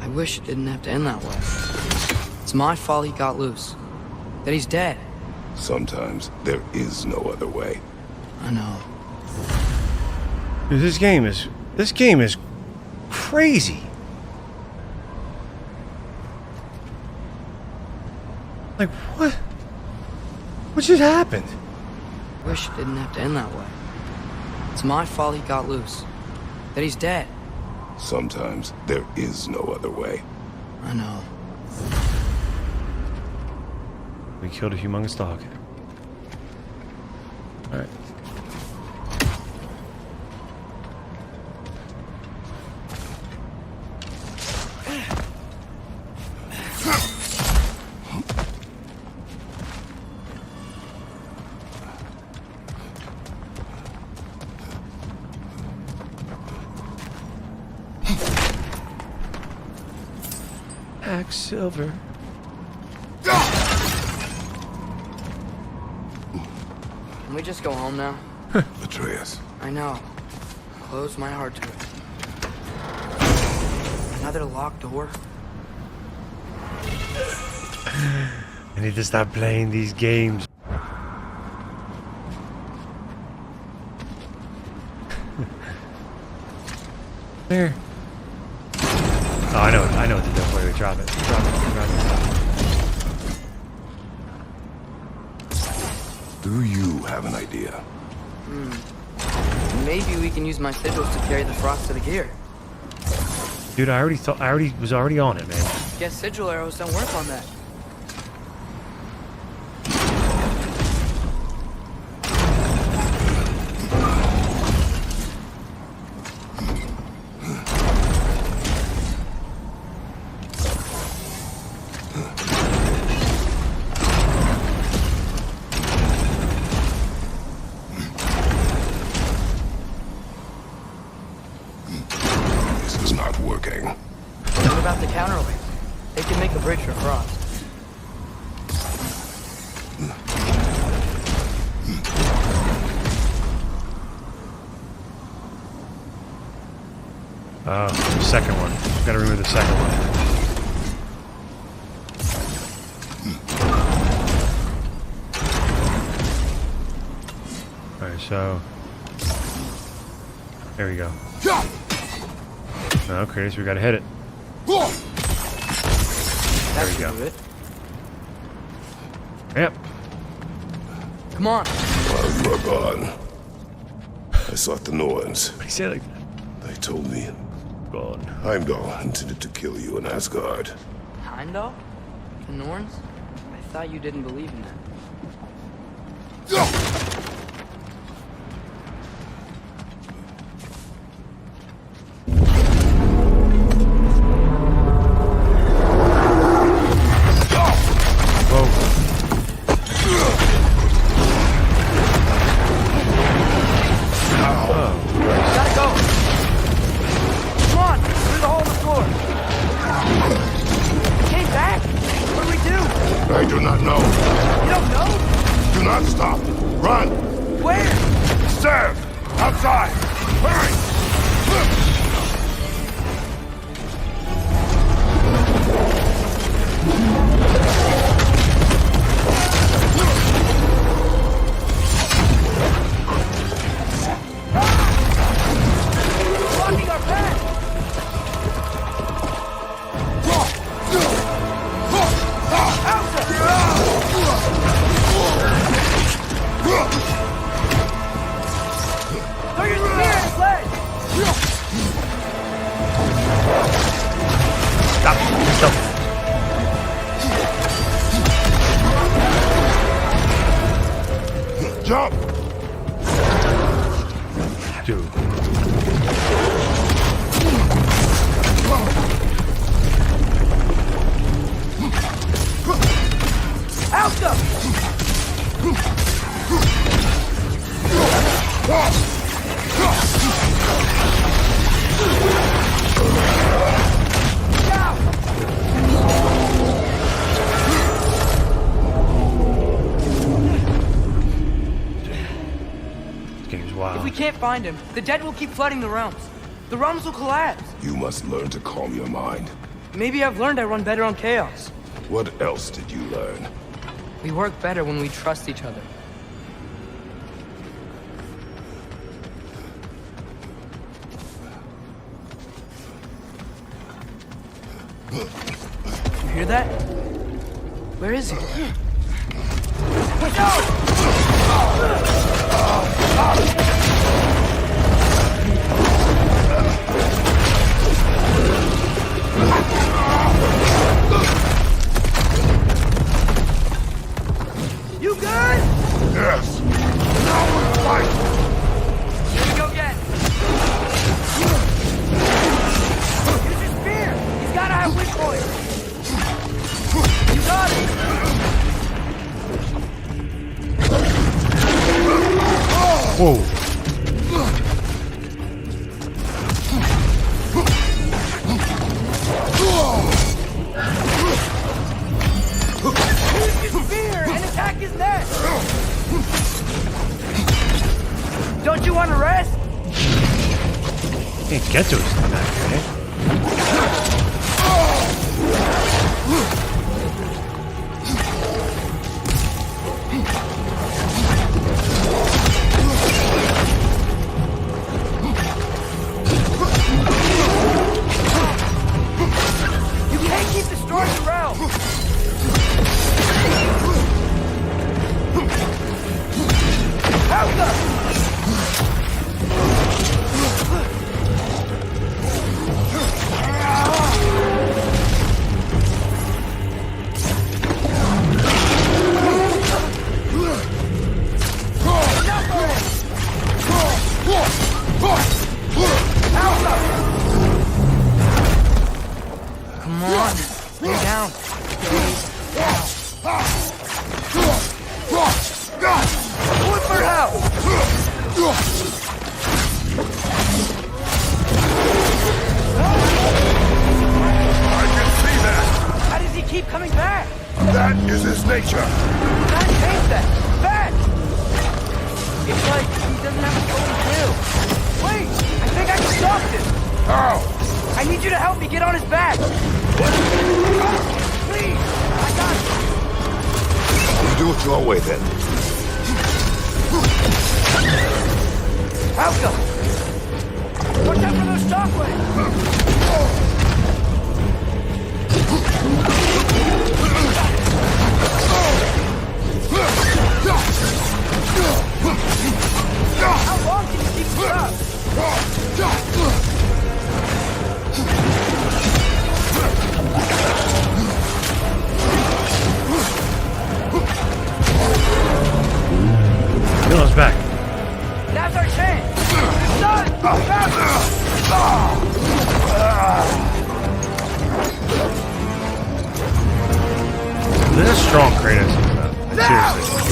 I wish it didn't have to end that way. It's my fault he got loose. That he's dead. Sometimes there is no other way. I know. Dude, this game is crazy. Like, what? What just happened? Wish it didn't have to end that way. It's my fault he got loose. That he's dead. Sometimes there is no other way. I know. We killed a humongous dog. Alright. Silver. Can we just go home now? Atreus. I know. Close my heart to it. Another locked door. I need to stop playing these games. There. Oh, I know what to do. Wait, drop it. Drop it. Do you have an idea? Maybe we can use my sigils to carry the frost to the gear. Dude, I was already on it, man. Guess sigil arrows don't work on that. Oh, the second one. Gotta remove the second one. Alright, so... There we go. Okay, so we gotta hit it. There we go. Yep. Come on. While you are gone, I sought the Norns. What did he say like that? They told me God. Heimdall intended to kill you in Asgard. Heimdall? The Norns? I thought you didn't believe in that. Jump! Dude. Alta! If we can't find him, the dead will keep flooding the realms. The realms will collapse. You must learn to calm your mind. Maybe I've learned I run better on chaos. What else did you learn? We work better when we trust each other. You hear that? Where is he? You good? Yes. Now we'll fight. Here we go again. Use his spear. He's gotta have weak points. You got it. Whoa. Use his spear and attack his neck. Don't you want to rest? Can't get to his neck, right? You can't keep destroying the realm. Help us! Come on, lay down. Look for help! I can see that. How does he keep coming back? That is his nature. Can't change that. Back! It's like he doesn't have a soul to do. Wait, I think I can stop this. How? I need you to help me get on his back. Please, I got you. You do it your way then. Help them. Watch out for those shockwaves. How long can you keep this up? Dylan's back. Now's our chance. It's done. This is strong, Kratos. Seriously.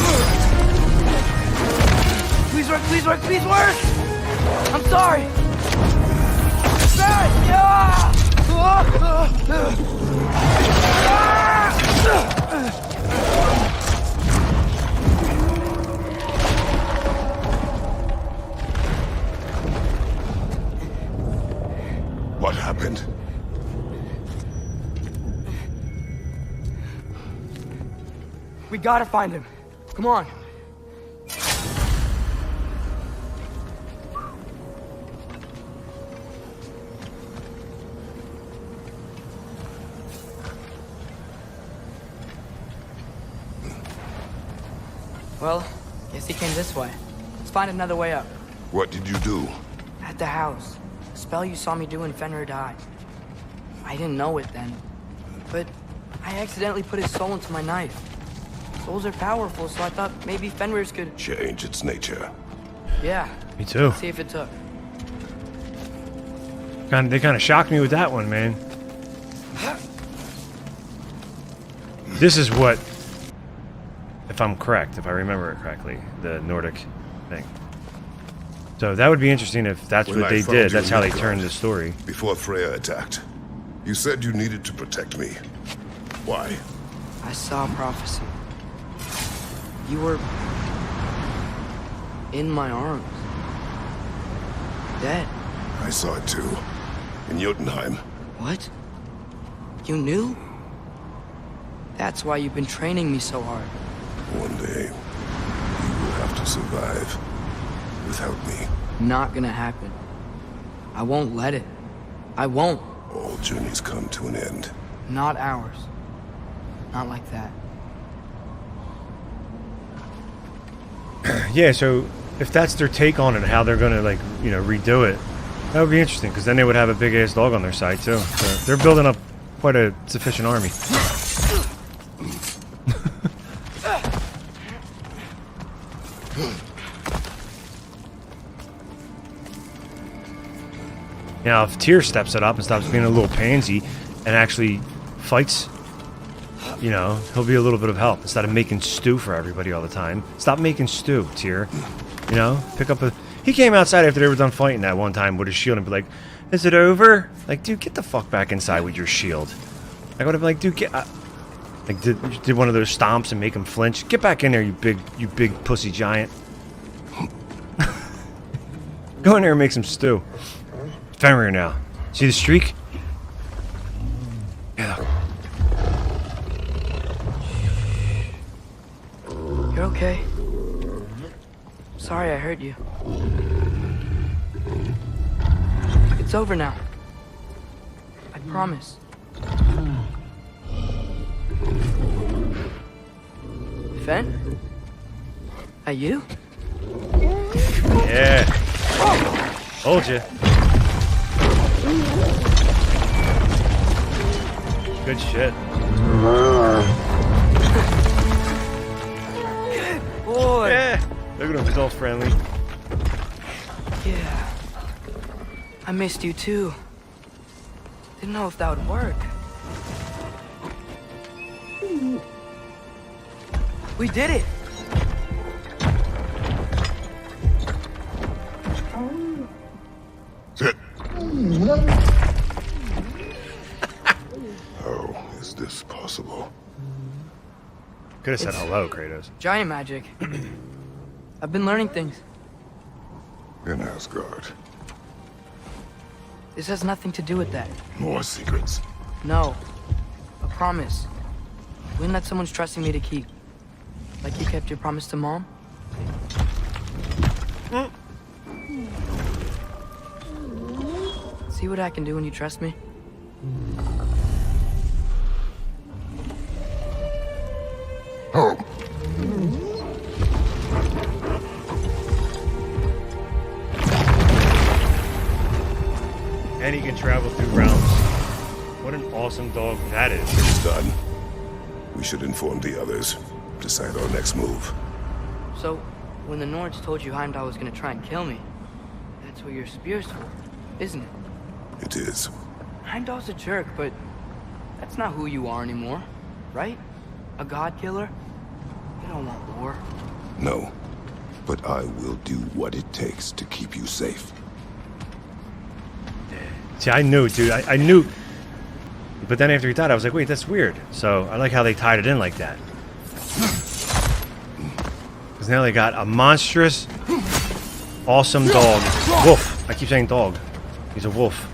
Please work, please work, please work! I'm sorry! What happened? We gotta find him. Come on. Well, guess he came this way. Let's find another way up. What did you do? At the house. The spell you saw me do when Fenrir died. I didn't know it then. But I accidentally put his soul into my knife. Souls are powerful, so I thought maybe Fenrir's could... Change its nature. Yeah. Me too. See if it took. They kind of shocked me with that one, man. This is what, if I'm correct, if I remember it correctly, the Nordic thing. So that would be interesting if that's When what I they found did. you That's how they in turned the story. Before Freyr attacked, you said you needed to protect me. Why? I saw a prophecy. You were... in my arms. Dead. I saw it too. In Jotunheim. What? You knew? That's why you've been training me so hard. One day, you will have to survive without me. Not gonna happen. I won't let it. I won't. All journeys come to an end. Not ours. Not like that. Yeah, so if that's their take on it, how they're gonna, like, you know, redo it, that would be interesting, because then they would have a big ass dog on their side too. So they're building up quite a sufficient army. Now, if Tyr steps it up and stops being a little pansy and actually fights, you know, he'll be a little bit of help instead of making stew for everybody all the time. Stop making stew, Tyr. You know, pick up a... He came outside after they were done fighting that one time with his shield and be like, "Is it over?" Like, dude, get the fuck back inside with your shield. I would have been like, dude, get... like, did one of those stomps and make him flinch. Get back in there, you big pussy giant. Go in there and make some stew. Fenrir now. See the streak? Yeah, look. You're okay. Sorry I hurt you. It's over now. I promise. Fen? Are you? Yeah. Told you. Good shit. Boy. Yeah. Look at him, he's all friendly. Yeah. I missed you too. Didn't know if that would work. We did it! How is this possible? Could have said hello, Kratos. Giant magic. I've been learning things. In Asgard. This has nothing to do with that. More secrets. No. A promise. One that someone's trusting me to keep. Like you kept your promise to Mom? See what I can do when you trust me? Oh. And he can travel through realms. What an awesome dog that is. It's done. We should inform the others. Decide our next move. So, when the Nords told you Heimdall was gonna try and kill me, that's what your spear's for, isn't it? It is. Heimdall's a jerk, but that's not who you are anymore, right? A god killer? You don't want war. No. But I will do what it takes to keep you safe. See, I knew, dude. I knew. But then after he died, I was like, wait, that's weird. So I like how they tied it in like that. Because now they got a monstrous, awesome dog. Wolf. I keep saying dog. He's a wolf.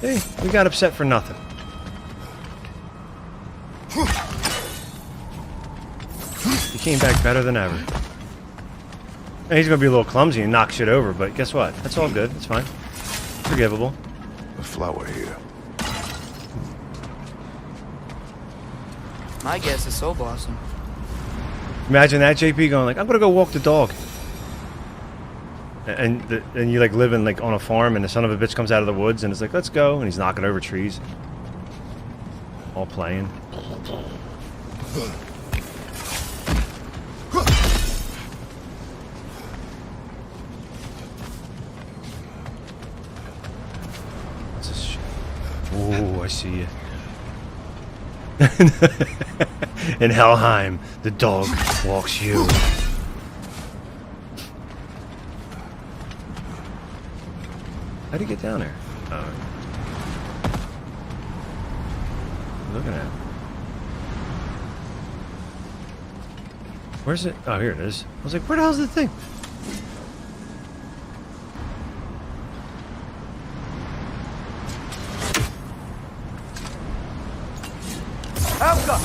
Hey, we got upset for nothing. He came back better than ever. And he's gonna be a little clumsy and knock shit over, but guess what? That's all good. It's fine. Forgivable. A flower here. My guess is Soul Blossom. Imagine that, JP, going like, I'm gonna go walk the dog. And you like living like on a farm, and the son of a bitch comes out of the woods, and it's like, let's go, and he's knocking over trees, all playing. What's this shit? Oh, I see you. In Helheim, the dog walks you. How'd he get down there? Oh. Looking at him. Where's it? Oh, here it is. I was like, where the hell's the thing? Helga!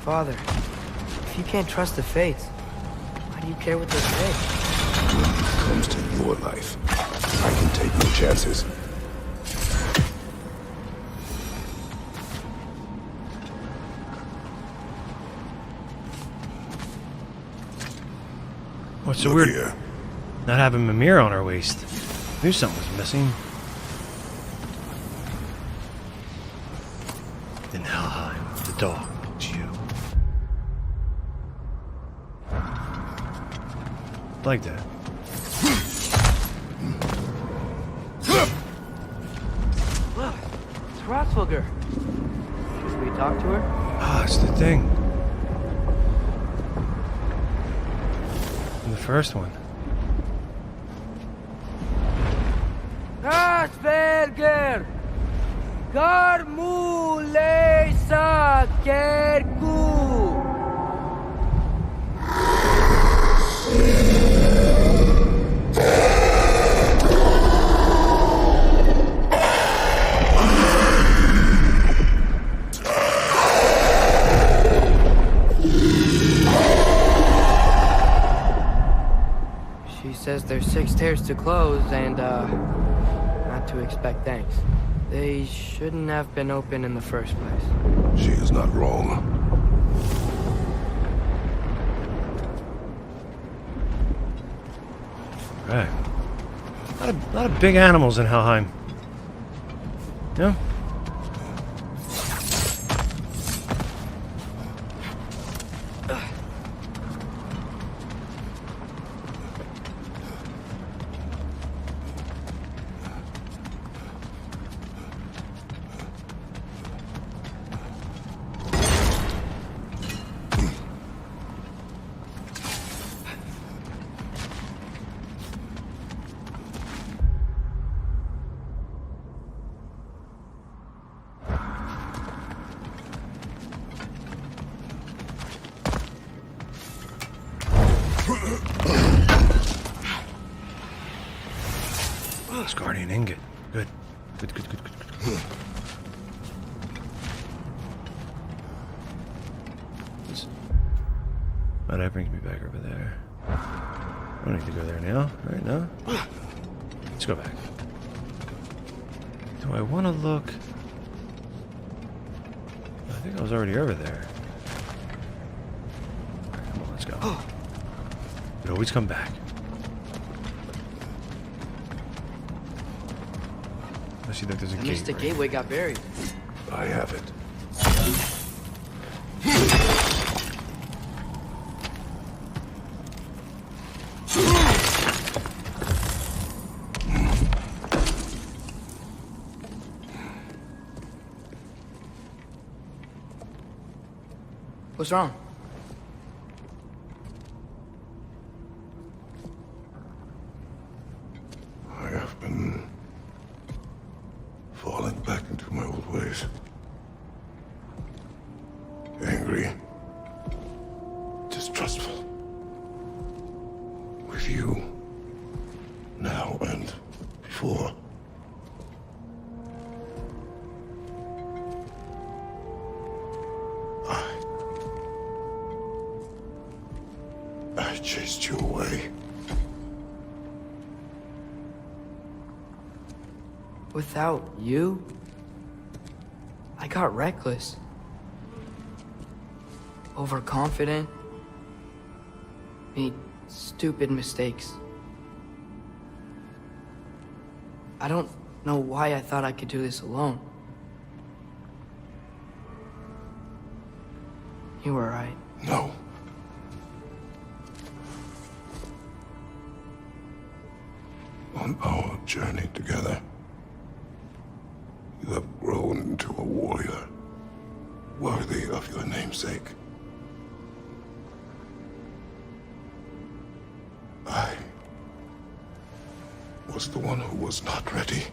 Father, if you can't trust the fates, why do you care what they say? When it comes to your life, I can take no chances. What's so Look weird? here. Not having Mimir on our waist. Knew something was missing. In Helheim, the dog. It's you. Like that. Look, it's Hrothgar. Should we talk to her? Ah, it's the thing. The first one. Birgir! Garmu leisa kerku! She says there's 6 tears to close and, not to expect thanks. They shouldn't have been open in the first place. She is not wrong. Right. A lot of big animals in Helheim. Yeah. Guardian ingot. Good. Good. Oh, that brings me back over there. I don't need to go there now. Right now. Let's go back. Do I want to look? I think I was already over there. Right, come on, let's go. But always come back. I see that there's a At gate. least the gateway got buried. I have it. What's wrong? I have been falling back into my old ways. Angry. Distrustful. With you. Now and before. I chased you away. Without you, I got reckless. Overconfident. Made stupid mistakes. I don't know why I thought I could do this alone. You were right. No. On our journey together, you have grown into a warrior worthy of your namesake. I was the one who was not ready.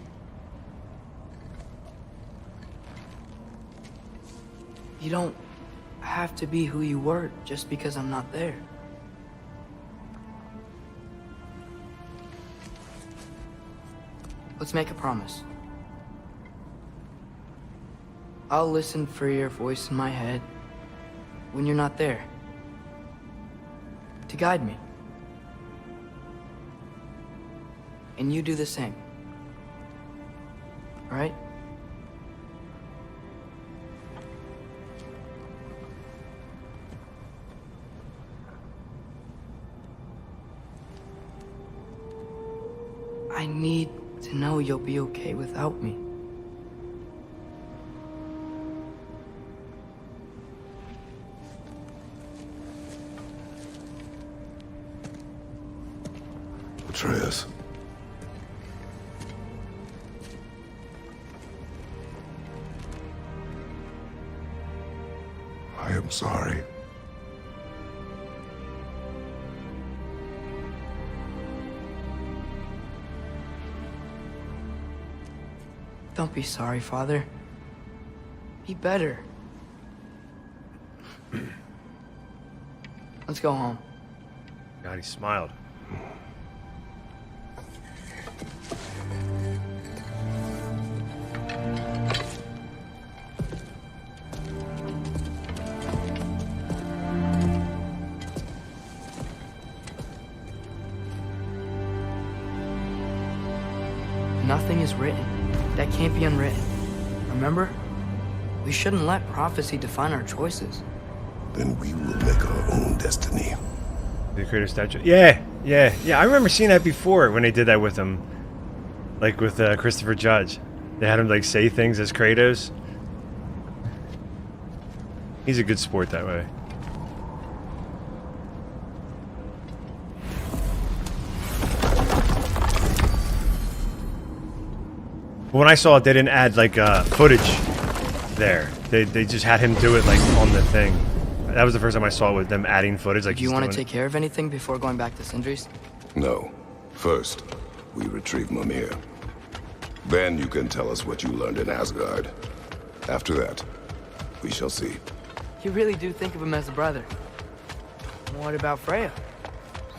You don't have to be who you were just because I'm not there. Let's make a promise. I'll listen for your voice in my head when you're not there, to guide me. And you do the same. All right? I need to know you'll be okay without me. Atreus. I am sorry. Don't be sorry, Father. Be better. Let's go home. God, he smiled. Nothing is written that can't be unwritten. Remember? We shouldn't let prophecy define our choices. Then we will make our own destiny. The Kratos statue. Yeah. I remember seeing that before when they did that with him. Like with Christopher Judge. They had him like say things as Kratos. He's a good sport that way. When I saw it, they didn't add like footage there. They just had him do it like on the thing. That was the first time I saw it with them adding footage. Like, do you want to take care of anything before going back to Sindri's? No. First, we retrieve Mimir. Then you can tell us what you learned in Asgard. After that, we shall see. You really do think of him as a brother. What about Freyr?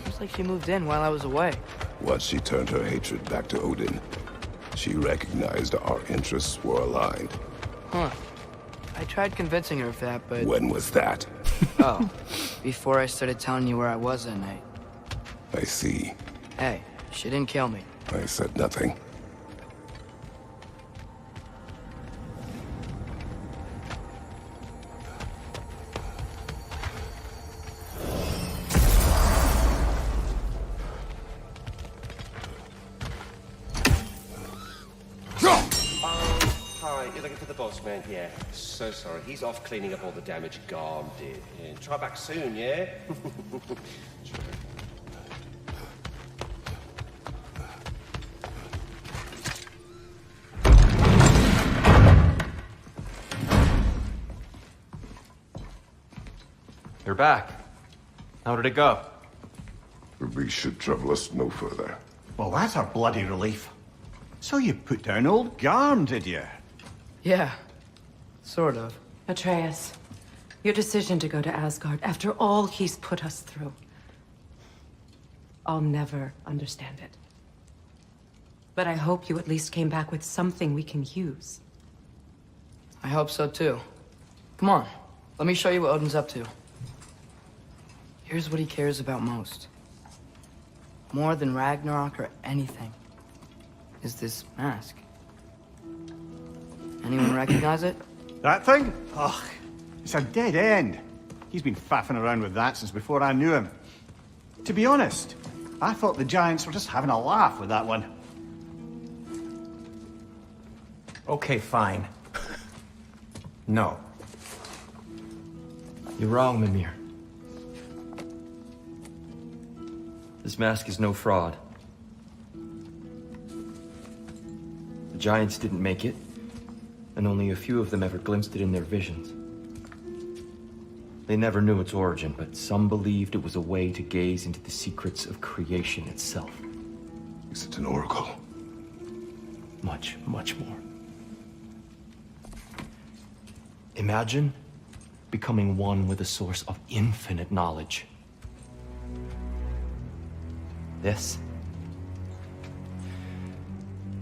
Seems like she moved in while I was away. Once she turned her hatred back to Odin, she recognized our interests were aligned. Huh. I tried convincing her of that, but... When was that? Oh, before I started telling you where I was that night. I see. Hey, she didn't kill me. I said nothing. Hi, you're looking for the boss man? Yeah, so sorry. He's off cleaning up all the damage Garm did. Yeah, try back soon, yeah? Sure. You're back. How did it go? We should trouble us no further. Well, that's a bloody relief. So you put down old Garm, did you? Yeah, sort of. Atreus, your decision to go to Asgard after all he's put us through. I'll never understand it. But I hope you at least came back with something we can use. I hope so too. Come on, let me show you what Odin's up to. Here's what he cares about most. More than Ragnarok or anything. Is this mask. Anyone recognize it? That thing? Ugh, it's a dead end. He's been faffing around with that since before I knew him. To be honest, I thought the giants were just having a laugh with that one. Okay, fine. No. You're wrong, Mimir. This mask is no fraud. The giants didn't make it, and only a few of them ever glimpsed it in their visions. They never knew its origin, but some believed it was a way to gaze into the secrets of creation itself. Is it an oracle? Much, much more. Imagine becoming one with a source of infinite knowledge. This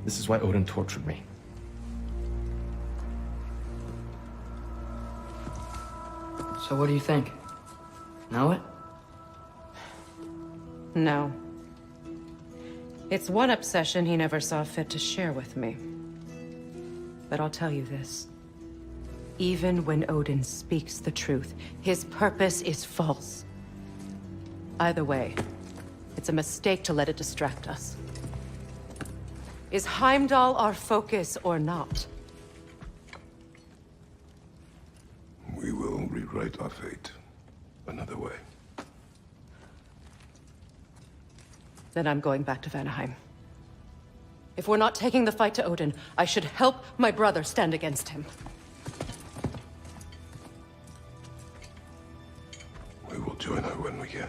is why Odin tortured me. So what do you think? Know it? No. It's one obsession he never saw fit to share with me. But I'll tell you this. Even when Odin speaks the truth, his purpose is false. Either way, it's a mistake to let it distract us. Is Heimdall our focus or not? We will rewrite our fate another way. Then I'm going back to Vanaheim. If we're not taking the fight to Odin, I should help my brother stand against him. We will join her when we can.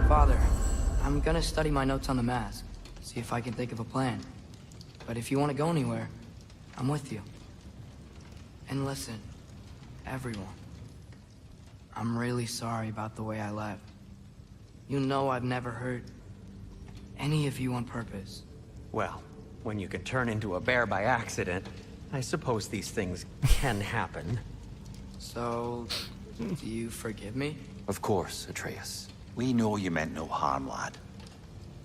Father, I'm gonna study my notes on the mask, see if I can think of a plan. But if you want to go anywhere, I'm with you. And listen, everyone, I'm really sorry about the way I left. You know I've never hurt any of you on purpose. Well, when you can turn into a bear by accident, I suppose these things can happen. So, do you forgive me? Of course, Atreus. We know you meant no harm, lad.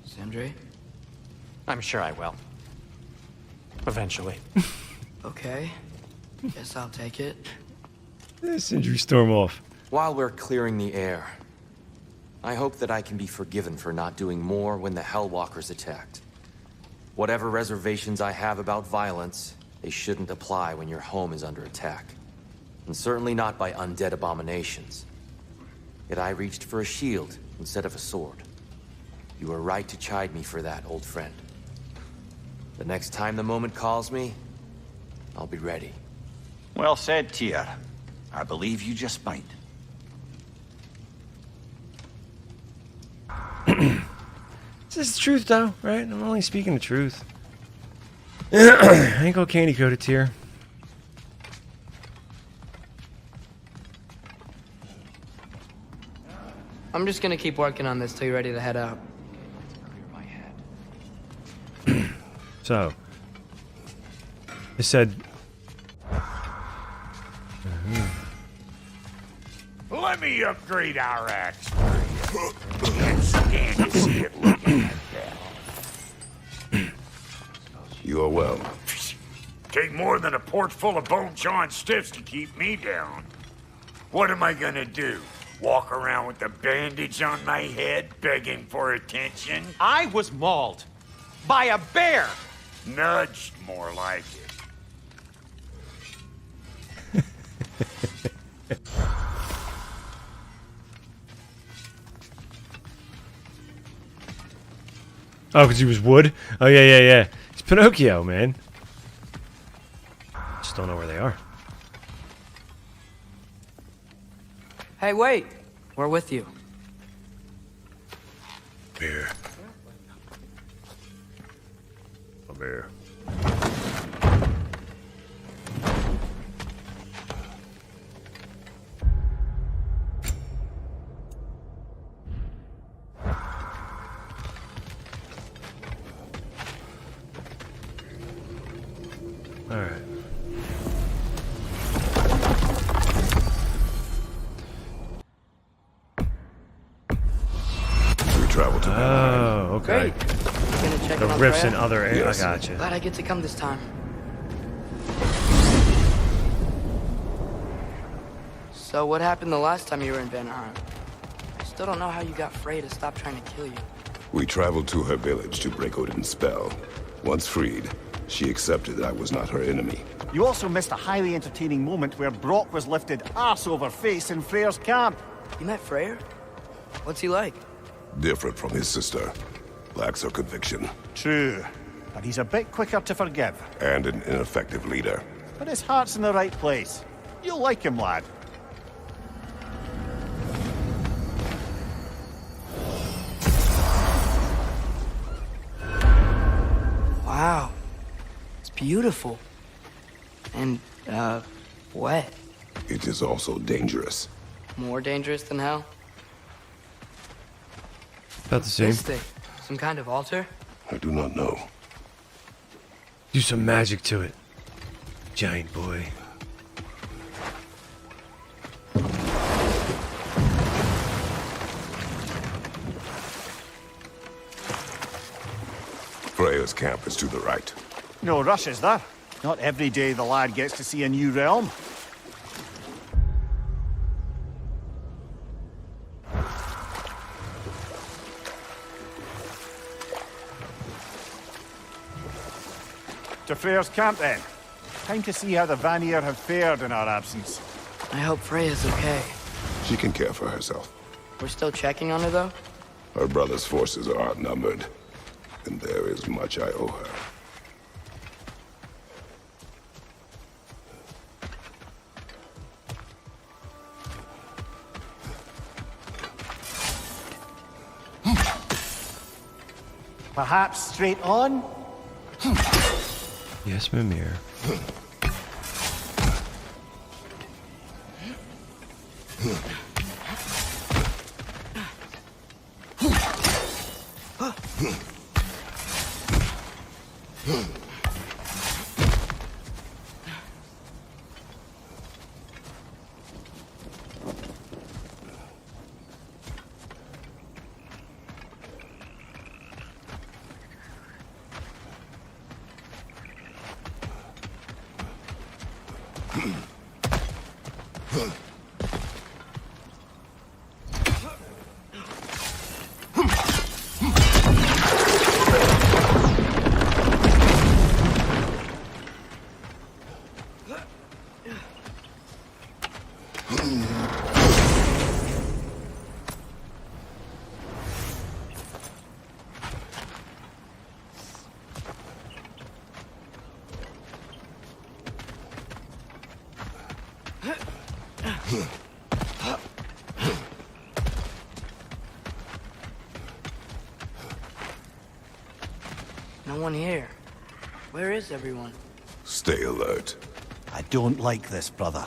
Sindri? I'm sure I will. Eventually. Okay. Guess I'll take it. Sindri storm off. While we're clearing the air, I hope that I can be forgiven for not doing more when the Hellwalkers attacked. Whatever reservations I have about violence, they shouldn't apply when your home is under attack. And certainly not by undead abominations. Yet I reached for a shield instead of a sword. You were right to chide me for that, old friend. The next time the moment calls me, I'll be ready. Well said, Tyr. I believe you just might. This is the truth, though, right? I'm only speaking the truth. I ain't gonna candy coat it here. I'm just gonna keep working on this till you're ready to head out. So, it said. Let me upgrade our axe for you. Can't stand to see it looking like that. You are well. Take more than a port full of bone-chawing stiffs to keep me down. What am I gonna do? Walk around with a bandage on my head, begging for attention? I was mauled by a bear! Nudged, more like it. Oh, because he was wood? Oh, yeah. It's Pinocchio, man. Just don't know where they are. Hey, wait! We're with you. Bear. A bear. All right. We travel to Vanaheim. Oh, okay. Great. Gonna check The in on rifts Freyr? in other areas. Yes. I gotcha. Glad I get to come this time. So what happened the last time you were in Vanaheim? still don't know how you got Frey to stop trying to kill you. We traveled to her village to break Odin's spell. Once freed, she accepted that I was not her enemy. You also missed a highly entertaining moment where Brock was lifted arse over face in Freyr's camp. You met Freyr? What's he like? Different from his sister. Lacks her conviction. True. But he's a bit quicker to forgive. And an ineffective leader. But his heart's in the right place. You'll like him, lad. Wow. It's beautiful. And, wet. It is also dangerous. More dangerous than hell? About the same. This thing? Some kind of altar? I do not know. Do some magic to it, giant boy. Freyr's camp is to the right. No rush, is there? Not every day the lad gets to see a new realm. To Freyr's camp, then. Time to see how the Vanir have fared in our absence. I hope Freya's okay. She can care for herself. We're still checking on her, though? Her brother's forces are outnumbered, and there is much I owe her. Perhaps straight on? Yes, Mimir. No one here. Where is everyone? Stay alert. I don't like this, brother.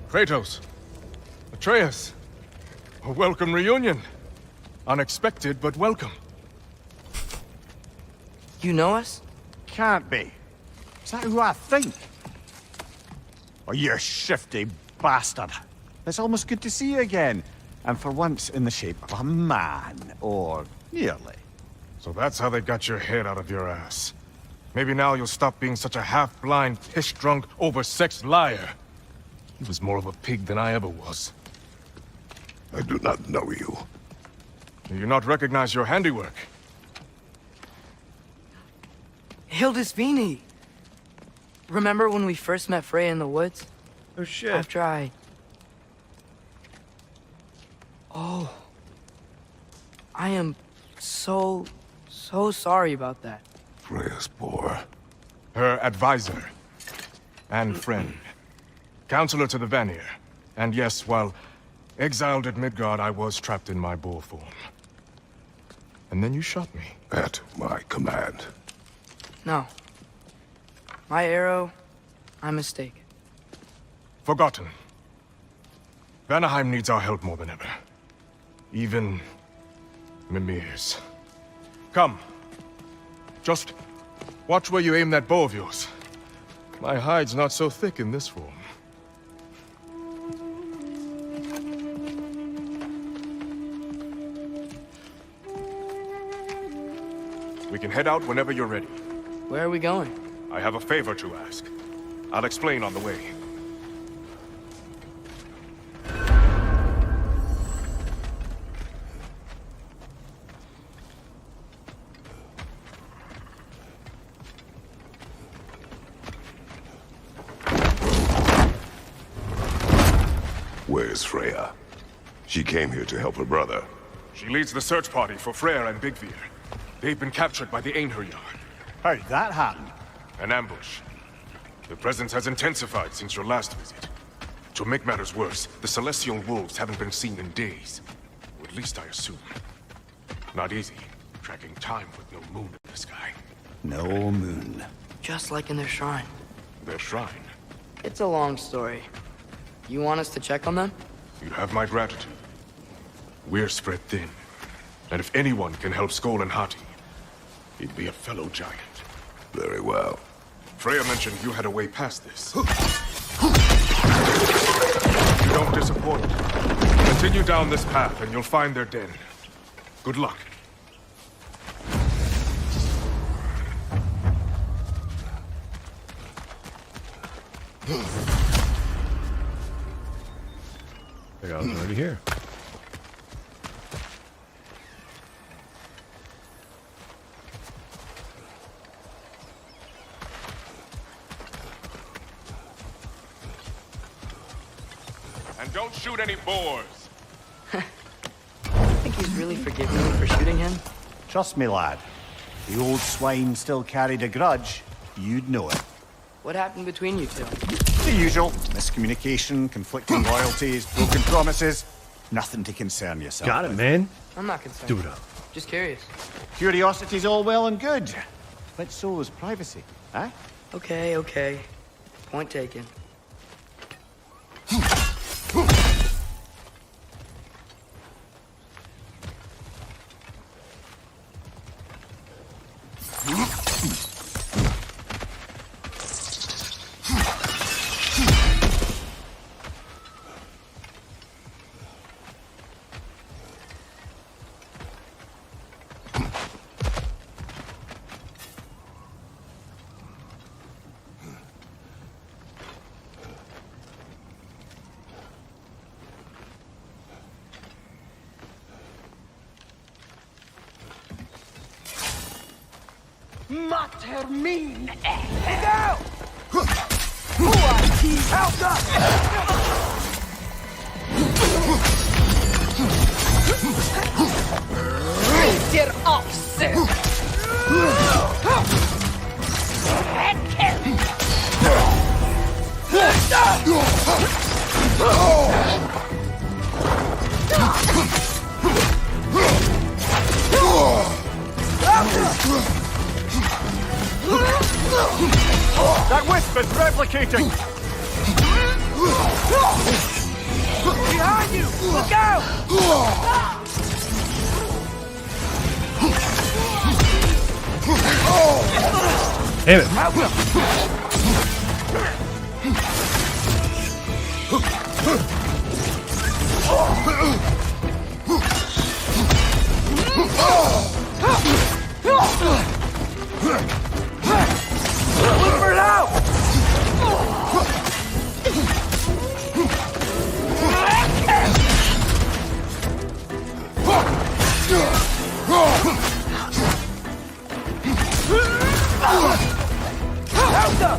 Kratos, Atreus, a welcome reunion. Unexpected, but welcome. You know us? Can't be. Is that who I think? Oh, you shifty bastard. It's almost good to see you again. And for once in the shape of a man, or nearly. So that's how they got your head out of your ass. Maybe now you'll stop being such a half-blind, piss-drunk, oversexed liar. He was more of a pig than I ever was. I do not know you. Do you not recognize your handiwork? Hildisvini! Remember when we first met Frey in the woods? Oh shit. After I... Oh. I am so sorry about that. Freya's poor. Her advisor. And friend. Counselor to the Vanir. And yes, while exiled at Midgard, I was trapped in my bull form. And then you shot me. At my command. No. My arrow, my mistake. Forgotten. Vanaheim needs our help more than ever. Even Mimir's. Come. Just watch where you aim that bow of yours. My hide's not so thick in this form. We can head out whenever you're ready. Where are we going? I have a favor to ask. I'll explain on the way. Where's Freyr? She came here to help her brother. She leads the search party for Freyr and Birgir. They've been captured by the Einherjar. How'd that happen? An ambush. The presence has intensified since your last visit. To make matters worse, the Celestial Wolves haven't been seen in days. Or at least I assume. Not easy, tracking time with no moon in the sky. No moon. Just like in their shrine. Their shrine? It's a long story. You want us to check on them? You have my gratitude. We're spread thin. And if anyone can help Skoll and Hati, he'd be a fellow giant. Very well. Freyr mentioned you had a way past this. You don't disappoint. Continue down this path and you'll find their den. Good luck. I got it already here. And don't shoot any boars. I think he's really forgiven me for shooting him. Trust me, lad. The old swine still carried a grudge. You'd know it. What happened between you two? The usual. Miscommunication, conflicting loyalties, broken promises. Nothing to concern yourself Got it, with. man. I'm not concerned. Do it up. Just curious. Curiosity's all well and good. But so is privacy, eh? Okay, okay. Point taken. Mater min! Go! Who are these Raise your off, sir! That whisper's replicating! Behind you! Look out! Damn it. Look for it out! Out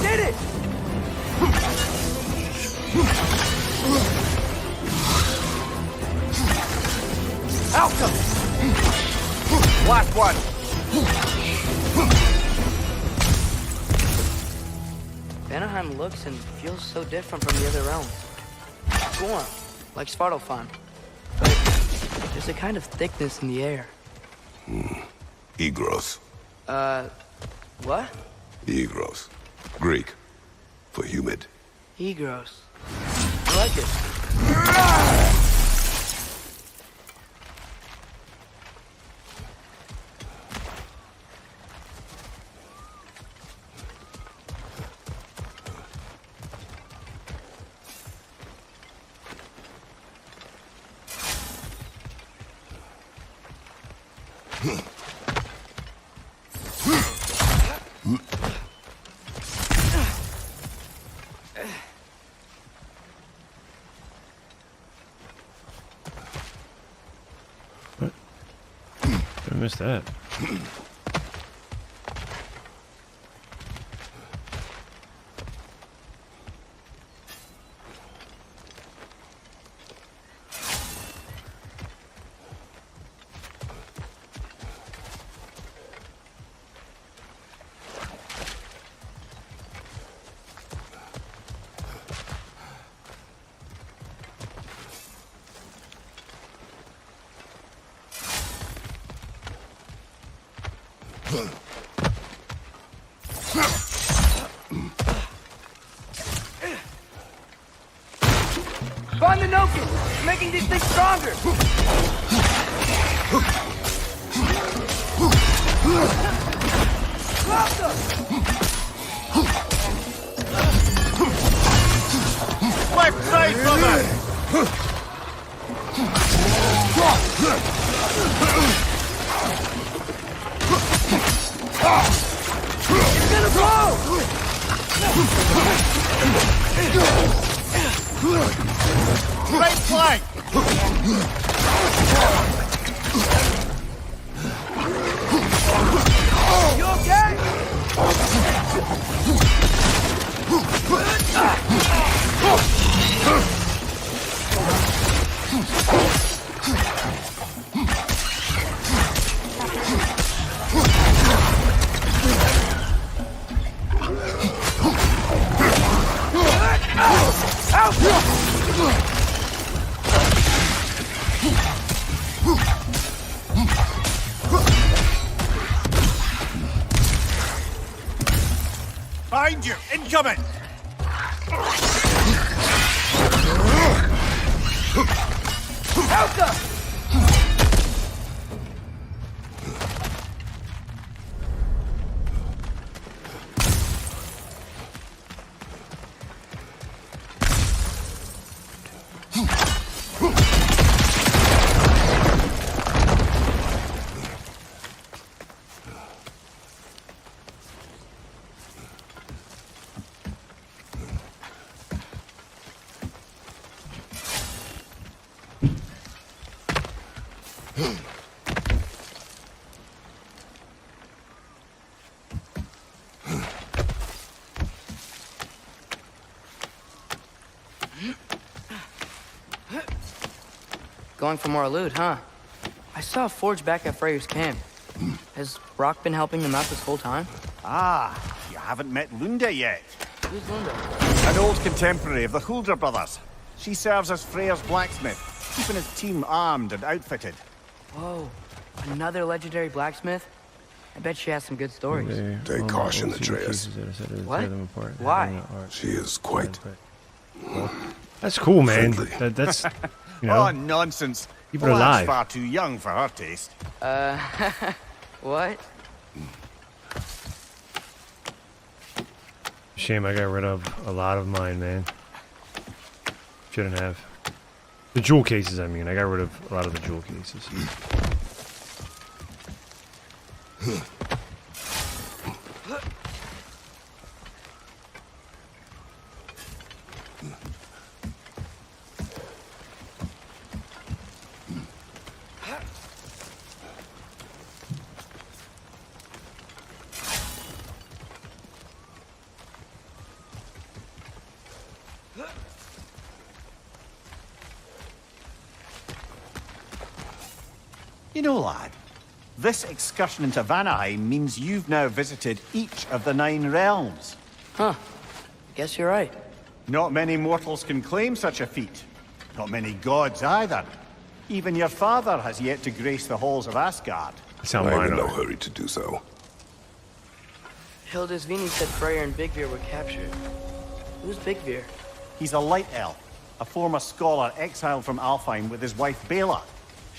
did it! Alka! Last one! Vanaheim looks and feels so different from the other realms. It's warm, like Svartalfheim. But there's a kind of thickness in the air. Egros. What? Egros. Greek. For humid. Egros. I like it. I missed that. Find the Noken! Making these things stronger! Left side, brother! It's gonna blow! Right flank! You okay? Behind you! Incoming! Alka! Going for more loot, huh? I saw a forge back at Freyr's camp. Has Rock been helping them out this whole time? Ah, you haven't met Lunda yet. Who's Lunda? An old contemporary of the Hulder brothers. She serves as Freyr's blacksmith, keeping his team armed and outfitted. Whoa, another legendary blacksmith? I bet she has some good stories. Take caution, Atreus. What? Why? She is quite... That's cool, man. friendly. That's, you know. Oh, nonsense. Keep it Well, that's alive. far too young for her taste. What? Shame I got rid of a lot of mine, man. Shouldn't have. The jewel cases, I mean. I got rid of a lot of the jewel cases. You know, lad, this excursion into Vanaheim means you've now visited each of the 9 realms. Huh. Guess you're right. Not many mortals can claim such a feat. Not many gods either. Even your father has yet to grace the halls of Asgard. I'm in no hurry to do so. Hildisvini said Freyr and Birgir were captured. Who's Birgir? He's a light elf, a former scholar exiled from Alfheim with his wife Bela.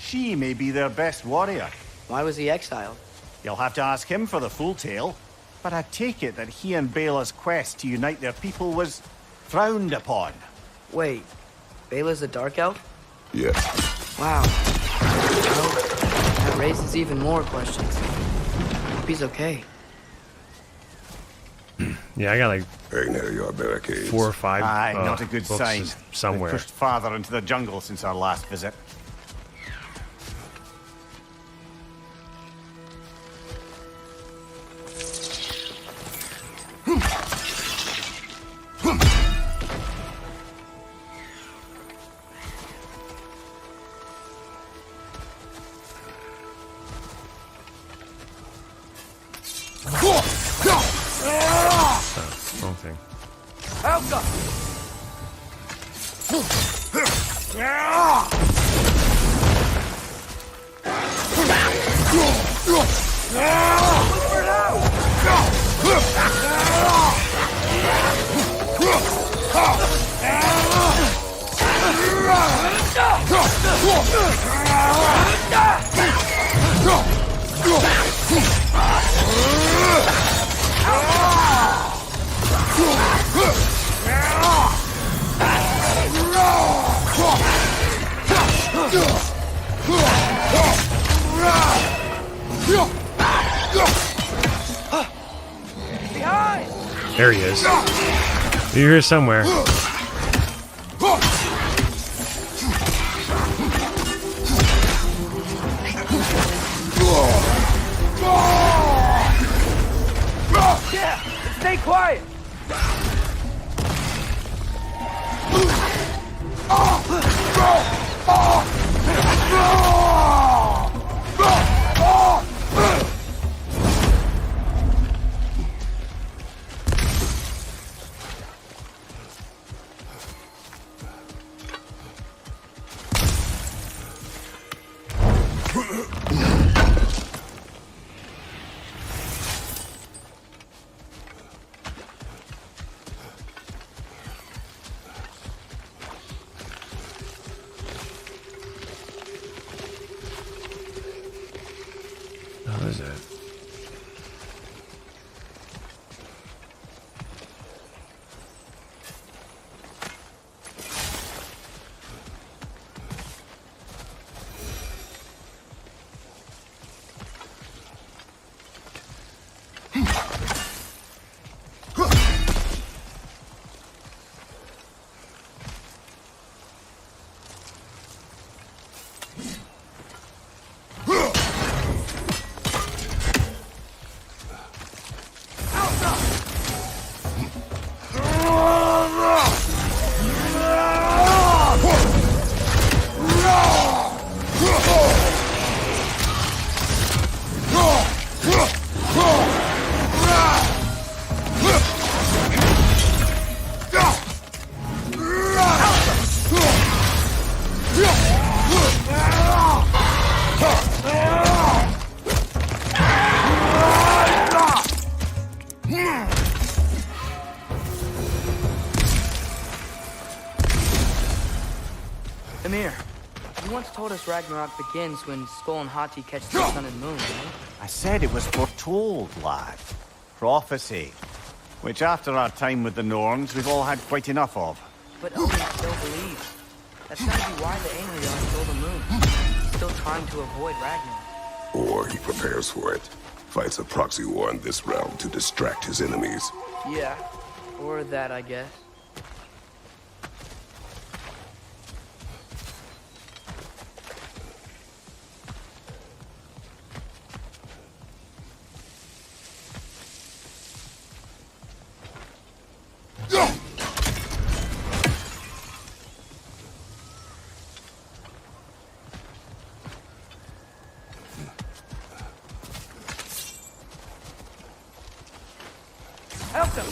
She may be their best warrior. Why was he exiled? You'll have to ask him for the full tale, but I take it that he and Bela's quest to unite their people was frowned upon. Wait, Bela's a dark elf? Yes. Wow. Well, that raises even more questions. Hope he's okay. Yeah, I got like Ragnar, your barricades. 4 or 5. Aye, not a good books sign. Somewhere. They've pushed farther into the jungle since our last visit. Wrong thing. Helga! There he is. You're here somewhere. Yeah, stay quiet. What is that? Emir, you once told us Ragnarok begins when Skull and Hati catch the sun and moon, right? I said it was foretold, lad. Prophecy. Which after our time with the Norns, we've all had quite enough of. But Odin still believes. That's gotta be why the Ainleon stole the moon. He's still trying to avoid Ragnarok. Or he prepares for it. Fights a proxy war in this realm to distract his enemies. Yeah, or that, I guess. Help them!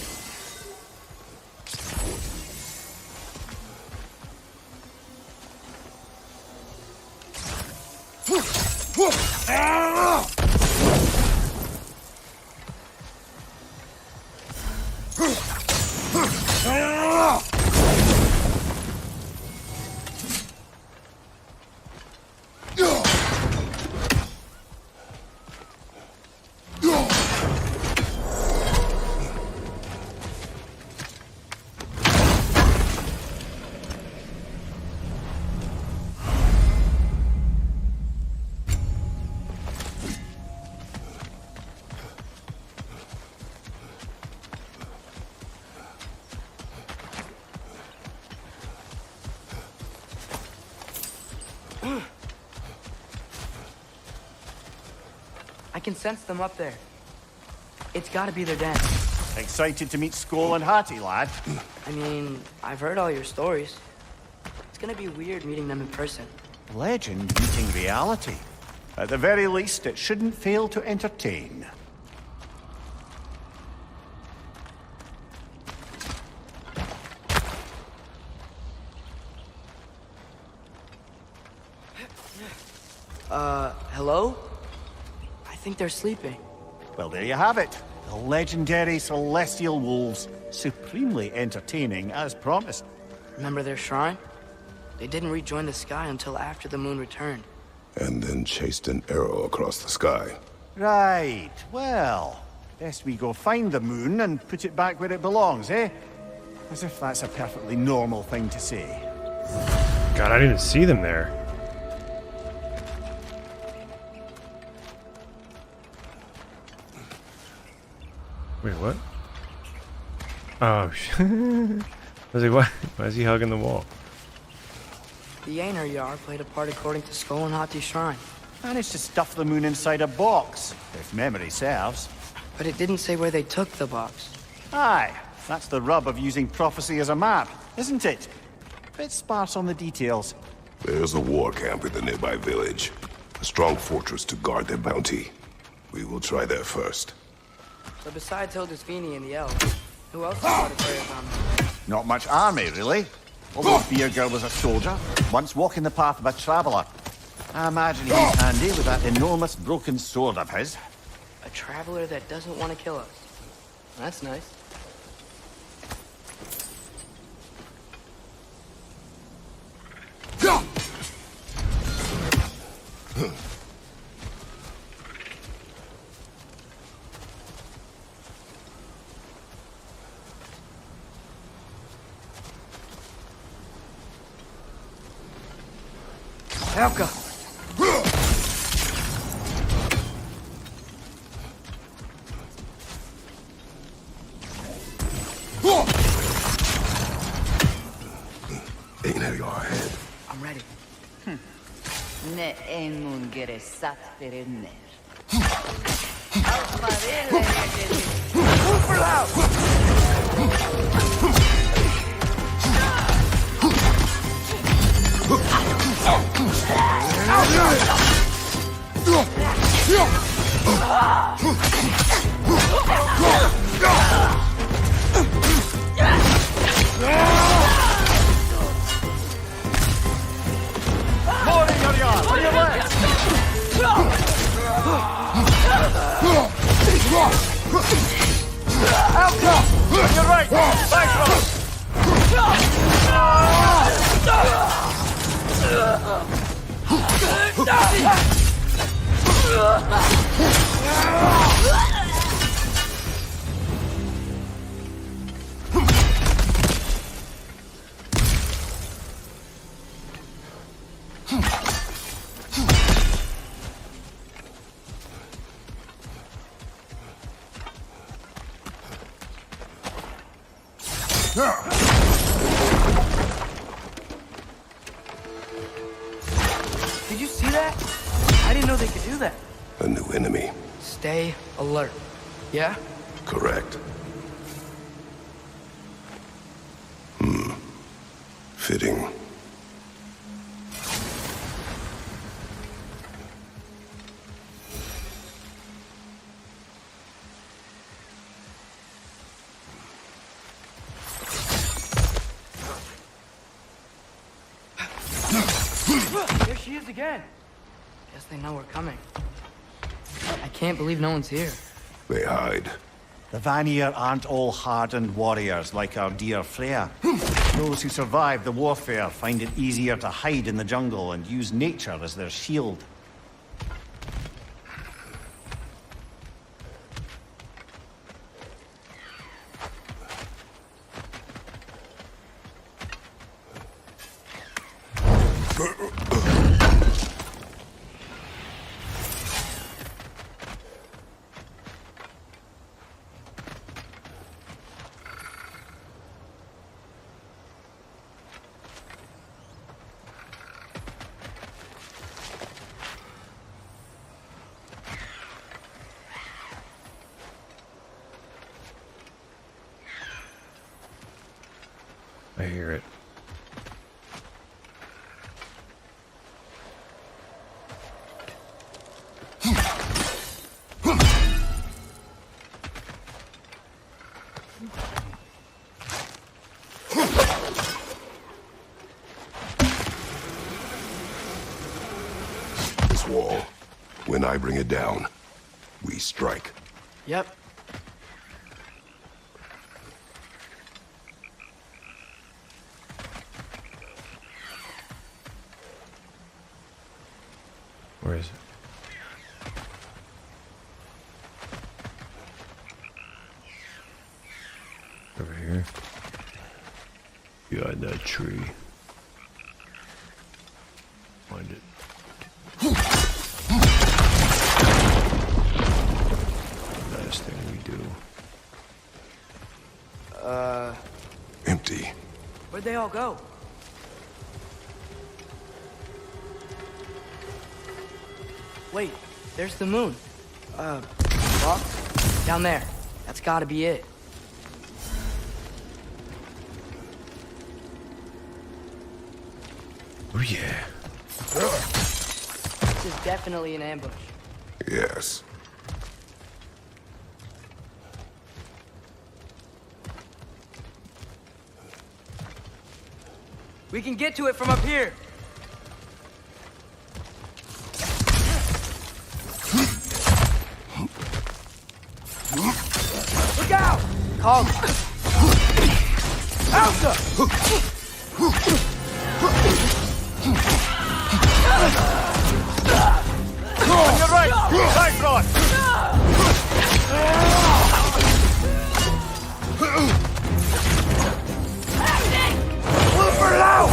I can sense them up there. It's gotta be their den. Excited to meet Skull and Hattie, lad? I mean, I've heard all your stories. It's gonna be weird meeting them in person. Legend meeting reality. At the very least, it shouldn't fail to entertain. Hello? I think they're sleeping. Well, there you have it. The legendary celestial wolves. Supremely entertaining, as promised. Remember their shrine? They didn't rejoin the sky until after the moon returned. And then chased an arrow across the sky. Right. Well, best we go find the moon and put it back where it belongs, eh? As if that's a perfectly normal thing to say. God, I didn't see them there. Wait, what? Oh, shit. I was like, what? Why is he hugging the wall? The Aener Yar played a part according to Skull and Hati's shrine. Managed to stuff the moon inside a box, if memory serves. But it didn't say where they took the box. Aye, that's the rub of using prophecy as a map, isn't it? Bit sparse on the details. There's a war camp in the nearby village. A strong fortress to guard their bounty. We will try there first. So besides Hildisvini and the elves, who else is part of Freyr's army? Not much army, really. Although Birgir was a soldier, once walking the path of a traveller. I imagine he's handy with that enormous broken sword of his. A traveler that doesn't want to kill us. That's nice. Helka! Aener Yar ahead. I'm ready. Ne emun gere sat verenler. Move for loud! Morning, Yarn! On your left! Alka! On your right! Back Did you see that? I didn't know they could do that. A new enemy. Stay alert. Yeah? Correct. Fitting. she is again. Guess they know we're coming. I can't believe no one's here. They hide. The Vanir aren't all hardened warriors like our dear Freyr. Those who survive the warfare find it easier to hide in the jungle and use nature as their shield. I hear it. This wall. When I bring it down, we strike. Yep. Where is it? Over here. Behind that tree. Find it. Last thing we do. Empty. Where'd they all go? Wait, there's the moon. Well, down there. That's gotta be it. Oh yeah. This is definitely an ambush. Yes. We can get to it from up here. Look out! Call me. Alpha! On your right! Side rod! Blooper out!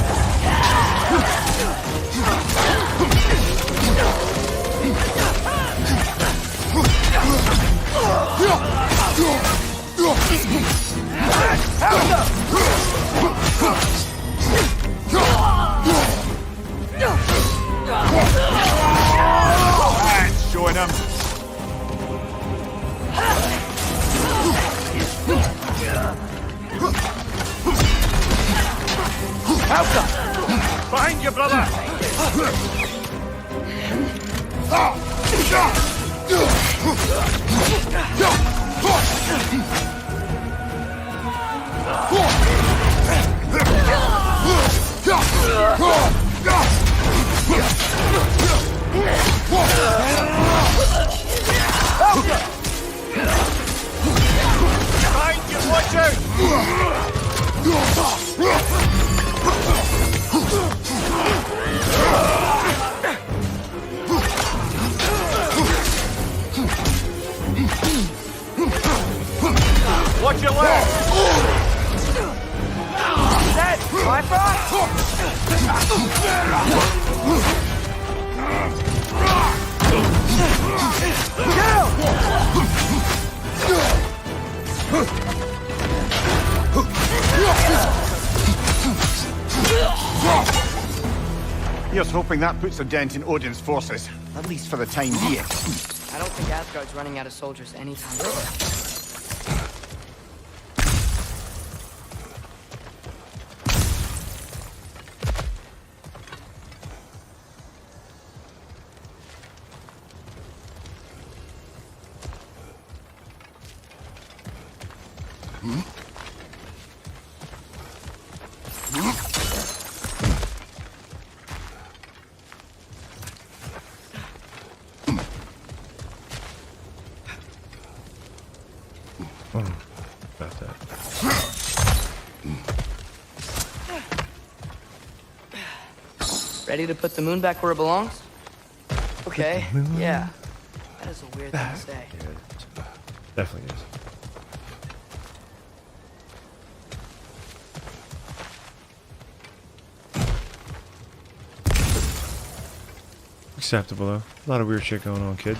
Showing him. Alpha! Behind you, brother! Behind you, watch out! Watch your left! Dead! My front! Here's hoping that puts a dent in Odin's forces, at least for the time being. I don't think Asgard's running out of soldiers anytime soon. About that. Ready to put the moon back where it belongs? Okay, yeah. That is a weird thing to say. Yeah, definitely is. Acceptable though. A lot of weird shit going on, kid.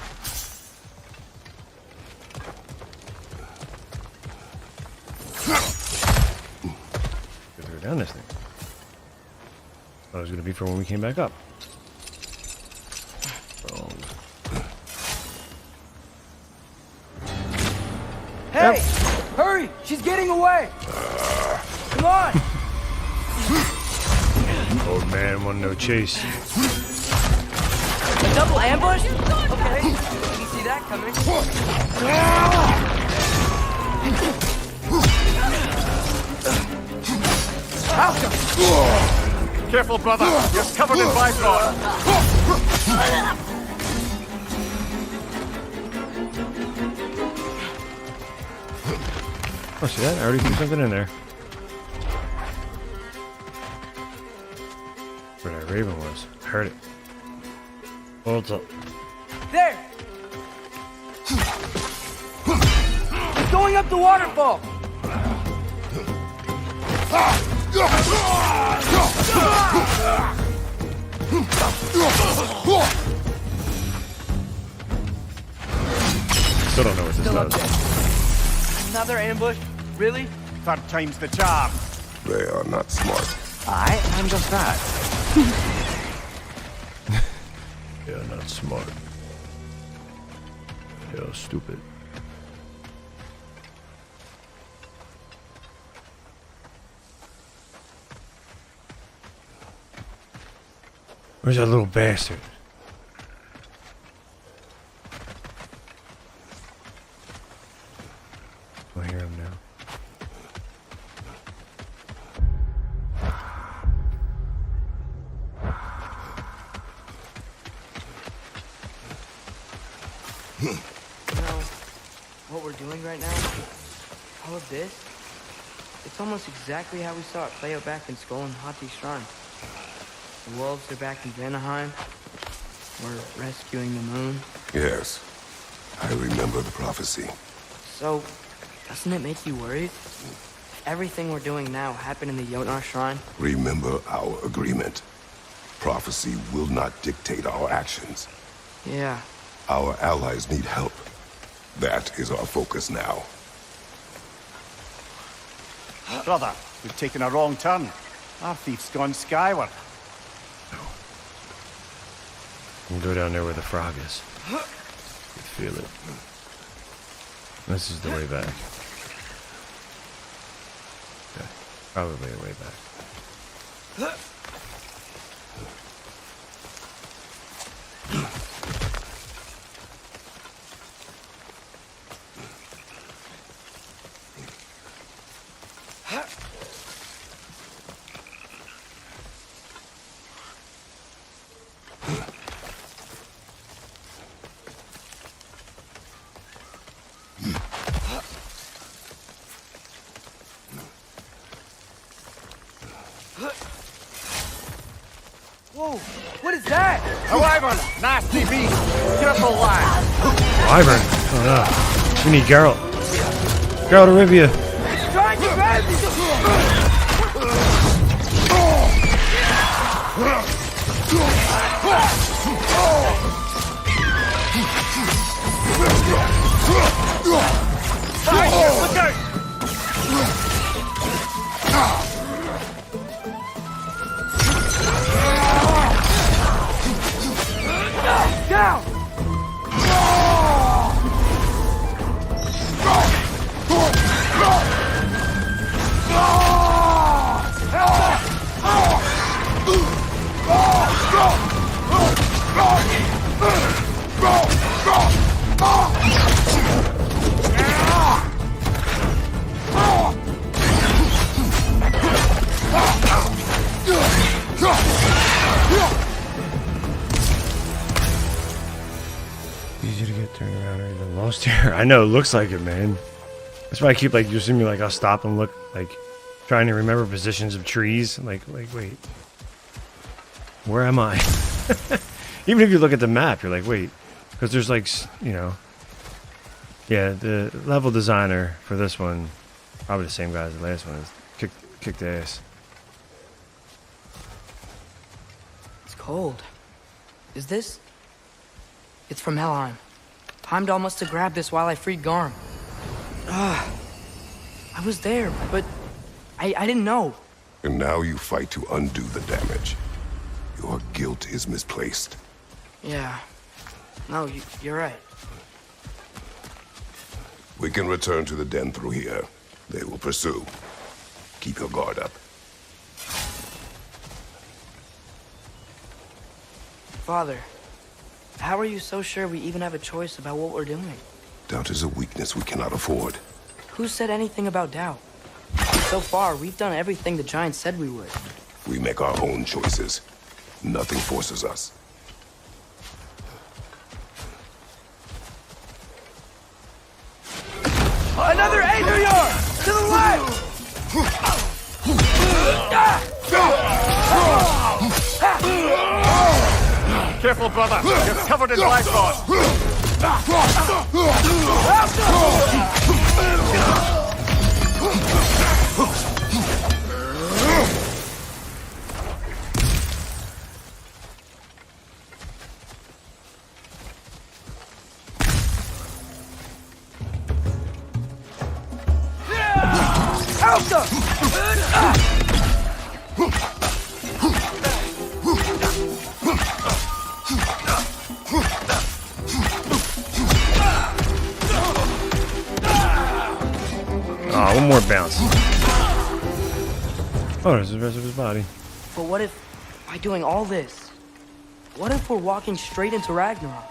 Get her down this thing. Thought it was gonna be for when we came back up. Hey! Hurry! She's getting away! Come on! Old man want no chase. A double ambush? Okay. Didn't see that coming. Careful, brother. You're covered in bifrost. Oh, see that? I already threw something in there. Where that raven was. I heard it. Hold up. There! It's going up the waterfall! Still don't know what this does. Another ambush? Really? Third time's the charm. They are not smart. I'm just that. They're not smart. They're stupid. Where's that little bastard? I hear him now. You know, what we're doing right now, all of this, it's almost exactly how we saw it play out back in Skull and Hati's shrine. The wolves are back in Vanaheim. We're rescuing the moon. Yes, I remember the prophecy. So, doesn't it make you worried? Everything we're doing now happened in the Jotnar shrine. Remember our agreement. Prophecy will not dictate our actions. Yeah. Our allies need help. That is our focus now. Brother, we've taken a wrong turn. Our thief's gone skyward. We'll go down there where the frog is. You feel it. This is the way back. Okay. Probably a way back. Whoa! What is that? A wyvern! Nasty beast! Careful, lad! Wyvern? Oh no. We need Geralt. Geralt of Rivia. It's trying to grab me! Look out! Down! Easy to get turned around or even lost here. I know, it looks like it, man. That's why I keep like, you see me like, I'll stop and look, like, trying to remember positions of trees. Like wait, where am I? Even if you look at the map, you're like, wait, because there's like, you know, yeah, the level designer for this one, probably the same guy as the last one, kicked ass. It's cold. Is this? It's from Helheim. Heimdall must have grabbed this while I freed Garm. I was there, but I didn't know. And now you fight to undo the damage. Your guilt is misplaced. Yeah. No, you're right. We can return to the den through here. They will pursue. Keep your guard up. Father, how are you so sure we even have a choice about what we're doing? Doubt is a weakness we cannot afford. Who said anything about doubt? So far, we've done everything the Giants said we would. We make our own choices. Nothing forces us. Another 800 yards! To the left! Careful, brother. You're covered in black moss. One more bounce. Oh, there's the rest of his body. But what if, by doing all this, what if we're walking straight into Ragnarok?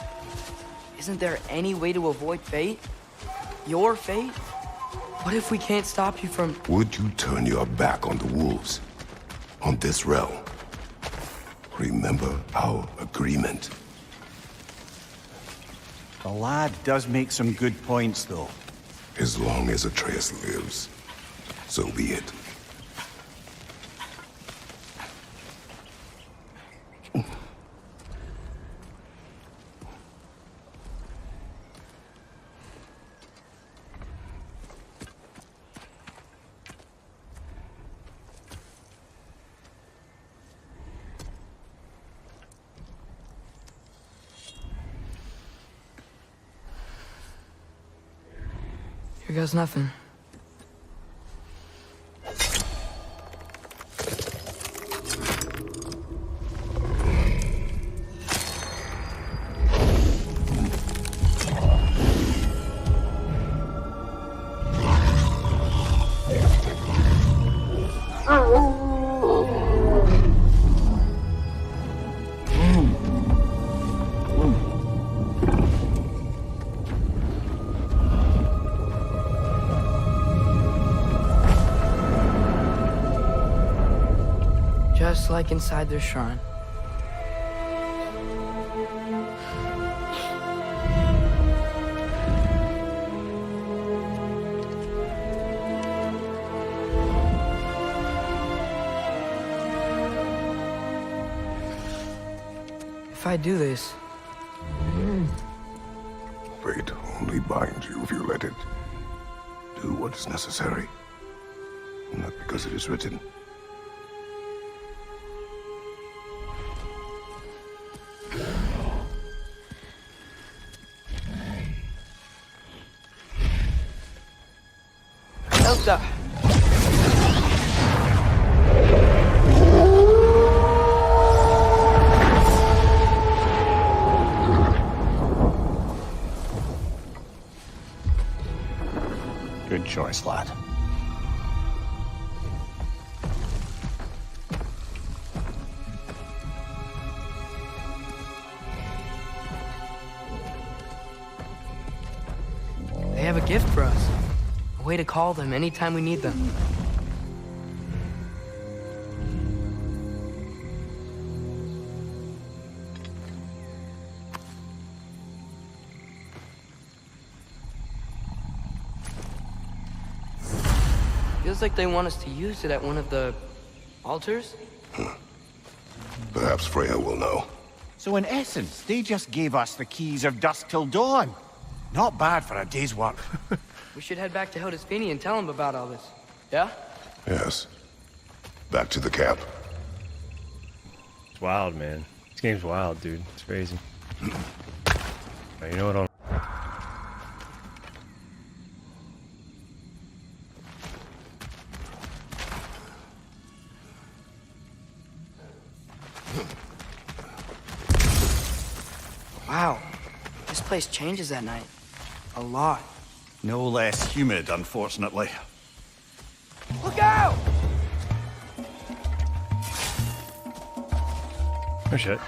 Isn't there any way to avoid fate? Your fate? What if we can't stop you from... Would you turn your back on the wolves? On this realm? Remember our agreement. The lad does make some good points, though. As long as Atreus lives, so be it. Here goes nothing. Just like inside their shrine. If I do this... Fate only binds you if you let it. Do what is necessary. Not because it is written. Elsa! Good choice, lad. They have a gift for us. A way to call them anytime we need them. Feels like they want us to use it at one of the altars? Perhaps Freyr will know. So in essence, they just gave us the keys of dusk till dawn. Not bad for a day's work. We should head back to Hildisvini and tell him about all this. Yeah? Yes. Back to the camp. It's wild, man. This game's wild, dude. It's crazy. Right, you know what? Wow. This place changes at night. A lot. No less humid, unfortunately. Look out! Oh shit.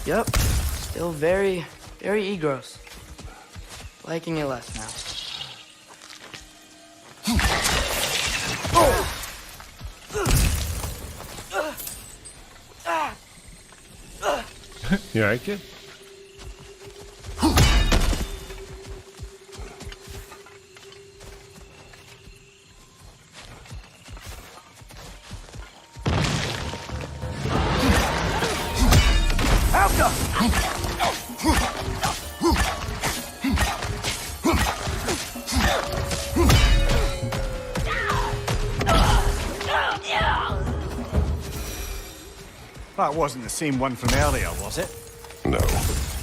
Yep. Still very gross. Liking it less now. You alright, kid? That wasn't the same one from earlier, was it? No.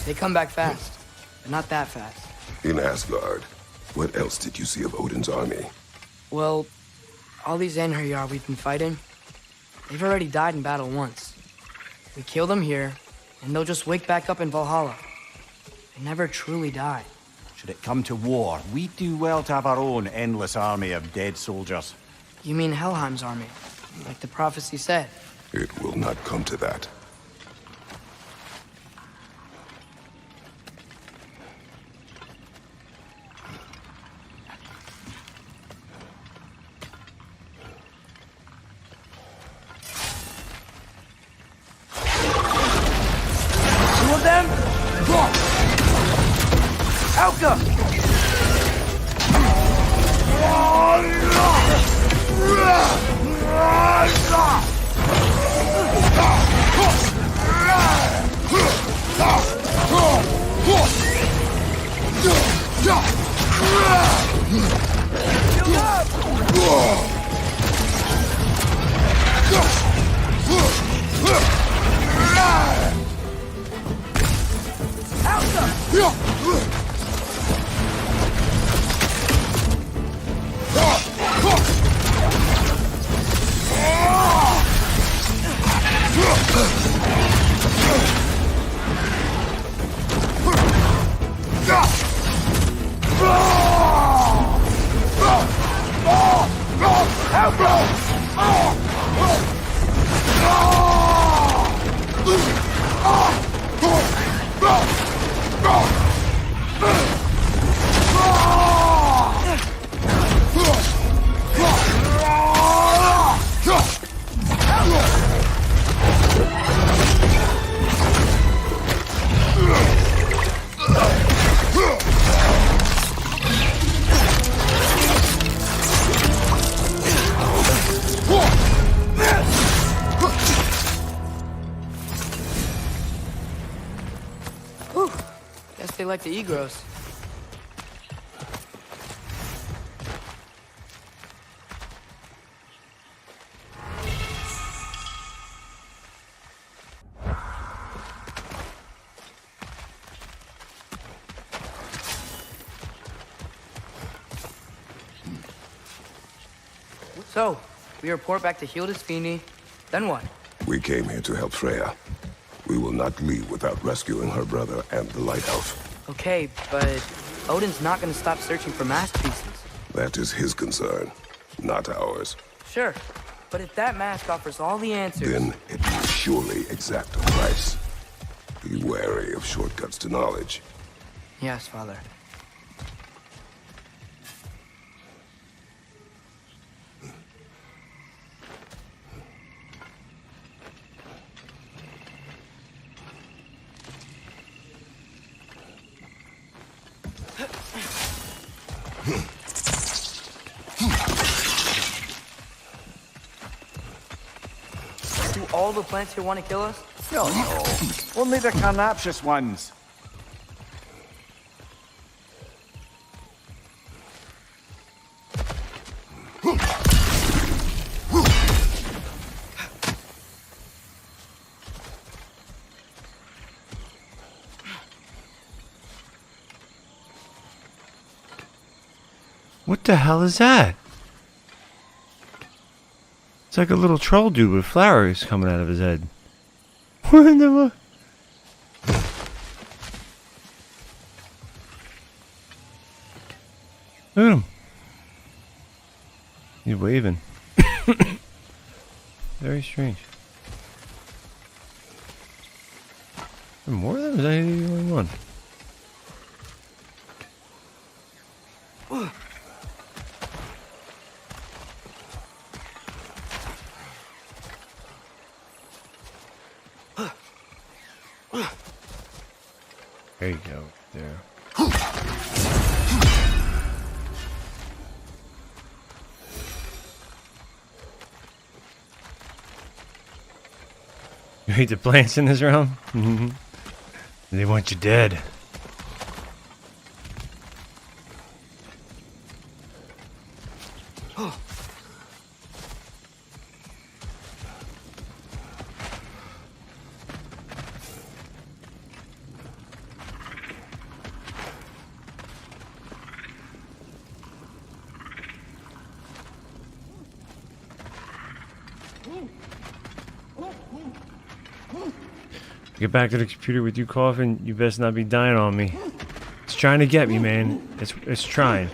They come back fast, but not that fast. In Asgard, what else did you see of Odin's army? Well, all these Einherjar we've been fighting, they've already died in battle once. We kill them here, and they'll just wake back up in Valhalla. They never truly die. Should it come to war, we'd do well to have our own endless army of dead soldiers. You mean Helheim's army, like the prophecy said? It will not come to that. Two of them? Alka! They like the Egros. So, we report back to Hildisvini, then what? We came here to help Freyr. We will not leave without rescuing her brother and the Light Elf. Okay, but Odin's not gonna stop searching for masterpieces. That is his concern, not ours. Sure, but if that mask offers all the answers... Then it will surely exact a price. Be wary of shortcuts to knowledge. Yes, Father. Do all the plants here want to kill us? No, no. Only the carnivorous ones. What the hell is that? It's like a little troll dude with flowers coming out of his head. What in the fuck? Look at him. He's waving. Very strange. Are there more of them? Is that the only one? There you go. There. You hate the plants in this round? Mm-hmm. They want you dead. Get back to the computer with you coughing. You best not be dying on me. It's trying to get me, man. It's trying.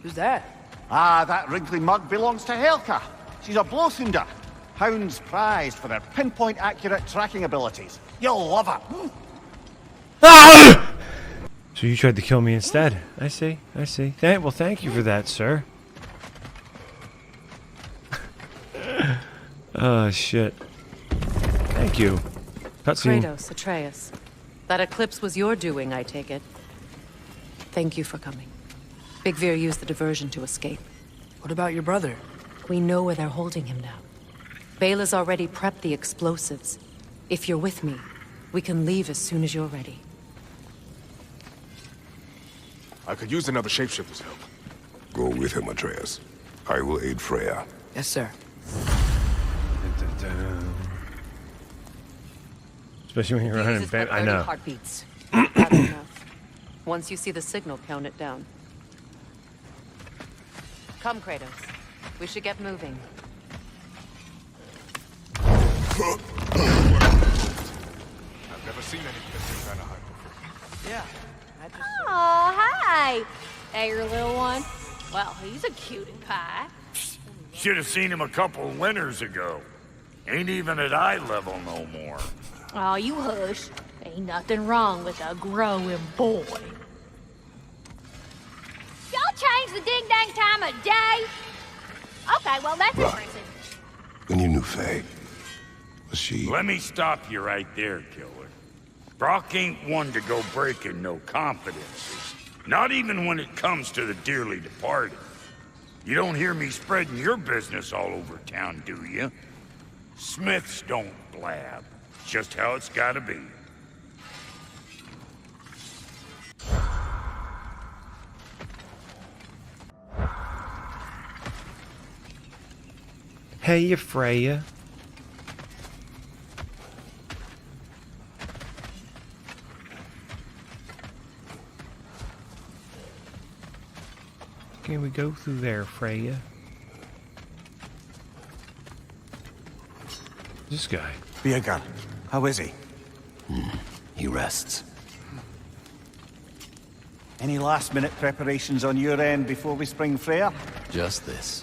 Who's that? Ah, that wrinkly mug belongs to Helka. She's a blowthunder. Hounds prized for their pinpoint accurate tracking abilities. You'll love her. Ah! So you tried to kill me instead. I see. I see. Well, thank you for that, sir. Oh, shit. Thank you. Cutscene. Kratos, Atreus. That eclipse was your doing, I take it. Thank you for coming. Birgir used the diversion to escape. What about your brother? We know where they're holding him now. Bela's already prepped the explosives. If you're with me, we can leave as soon as you're ready. I could use another shapeshifter's help. Go with him, Atreus. I will aid Freyr. Yes, sir. Especially when you're running in bed. I know. Heartbeats. That's enough. Once you see the signal, count it down. Come, Kratos. We should get moving. I've never seen anything in Vanaheim before. Yeah. Oh, hi! Hey, your little one. Well, he's a cutie pie. Should have seen him a couple winters ago. Ain't even at eye level no more. Oh, you hush. Ain't nothing wrong with a growing boy. Y'all change the ding-dang time of day? Okay, well, that's impressive. When you knew Faye, was she... Let me stop you right there, killer. Brock ain't one to go breaking no confidences. Not even when it comes to the dearly departed. You don't hear me spreading your business all over town, do you? Smiths don't blab. It's just how it's gotta be. Hey, Freyr. Can we go through there, Freyr? This guy. Birgir, how is he? He he rests. Any last-minute preparations on your end before we spring Freyr? Just this.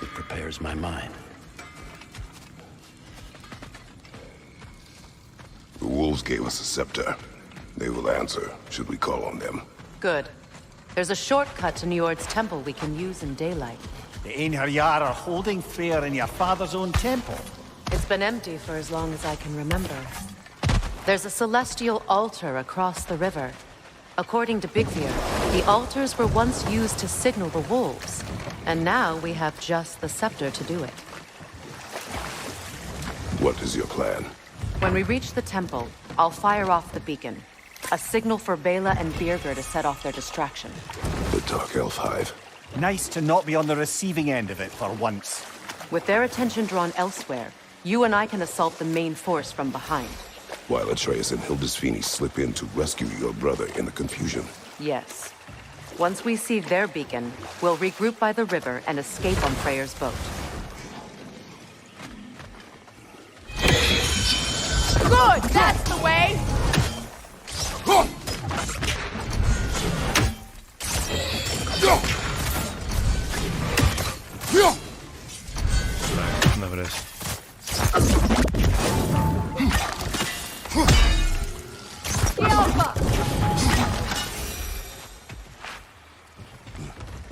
It prepares my mind. The wolves gave us a scepter. They will answer, should we call on them. Good. There's a shortcut to Njord's temple we can use in daylight. The Einherjar are holding Freyr in your father's own temple. It's been empty for as long as I can remember. There's a celestial altar across the river. According to Birgir, the altars were once used to signal the wolves, and now we have just the scepter to do it. What is your plan? When we reach the temple, I'll fire off the beacon. A signal for Bela and Birgir to set off their distraction. The Dark Elf Hive. Nice to not be on the receiving end of it for once. With their attention drawn elsewhere, you and I can assault the main force from behind. While Atreus and Hildisvini slip in to rescue your brother in the confusion. Yes. Once we see their beacon, we'll regroup by the river and escape on Freyr's boat. Good! That's the way! Enough of this.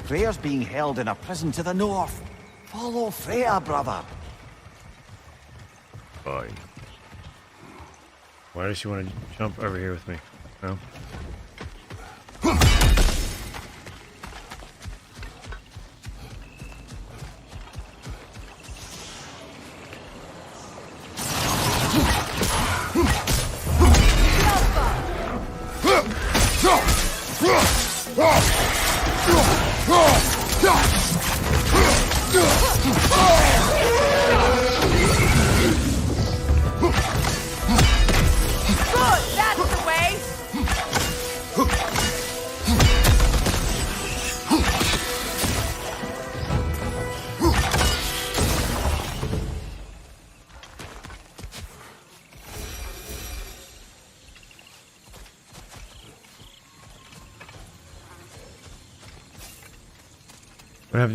Freyr's being held in a prison to the north. Follow Freyr, brother. Fine. Why does she want to jump over here with me? No?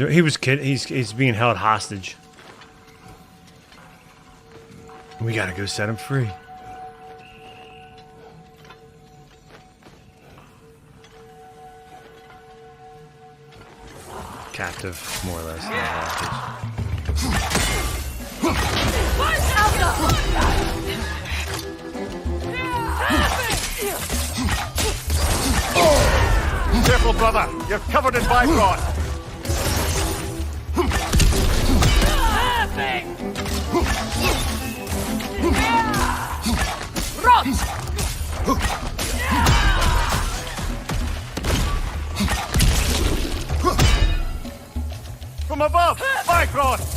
He was kid. He's being held hostage. We gotta go set him free. Captive, more or less, than hostage. Careful, brother. You're covered in bifrost. From above! Bifrost!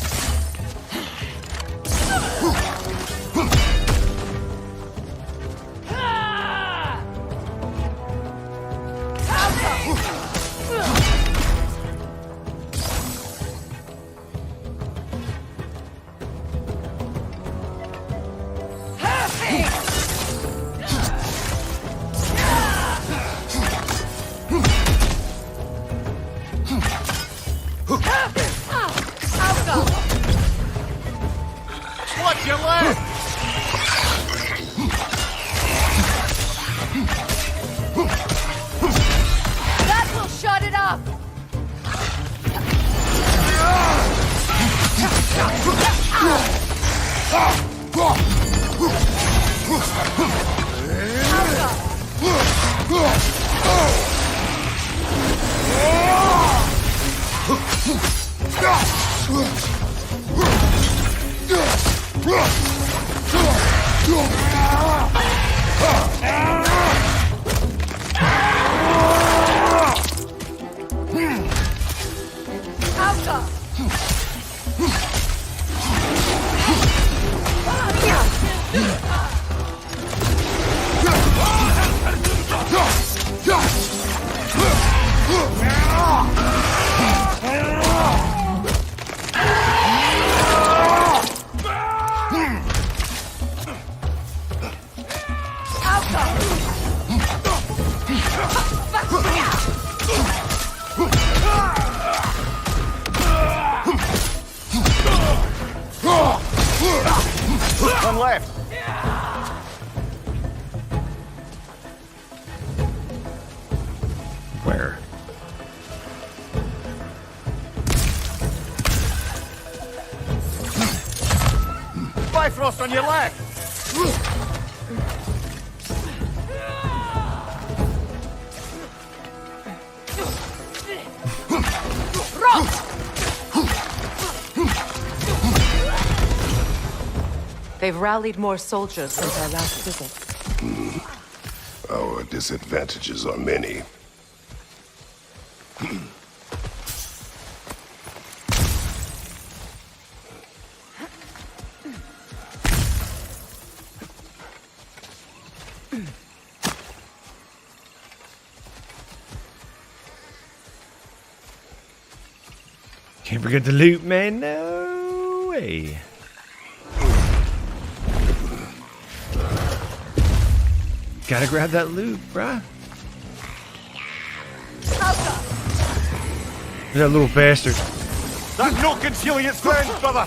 Watch your leg! That will shut it up! One left. Where? Bifrost on your left. They've rallied more soldiers since our last visit. Our disadvantages are many. Can't forget the loot, man. No way. Gotta grab that loot, bruh. That little bastard. That no concealing its friends, brother.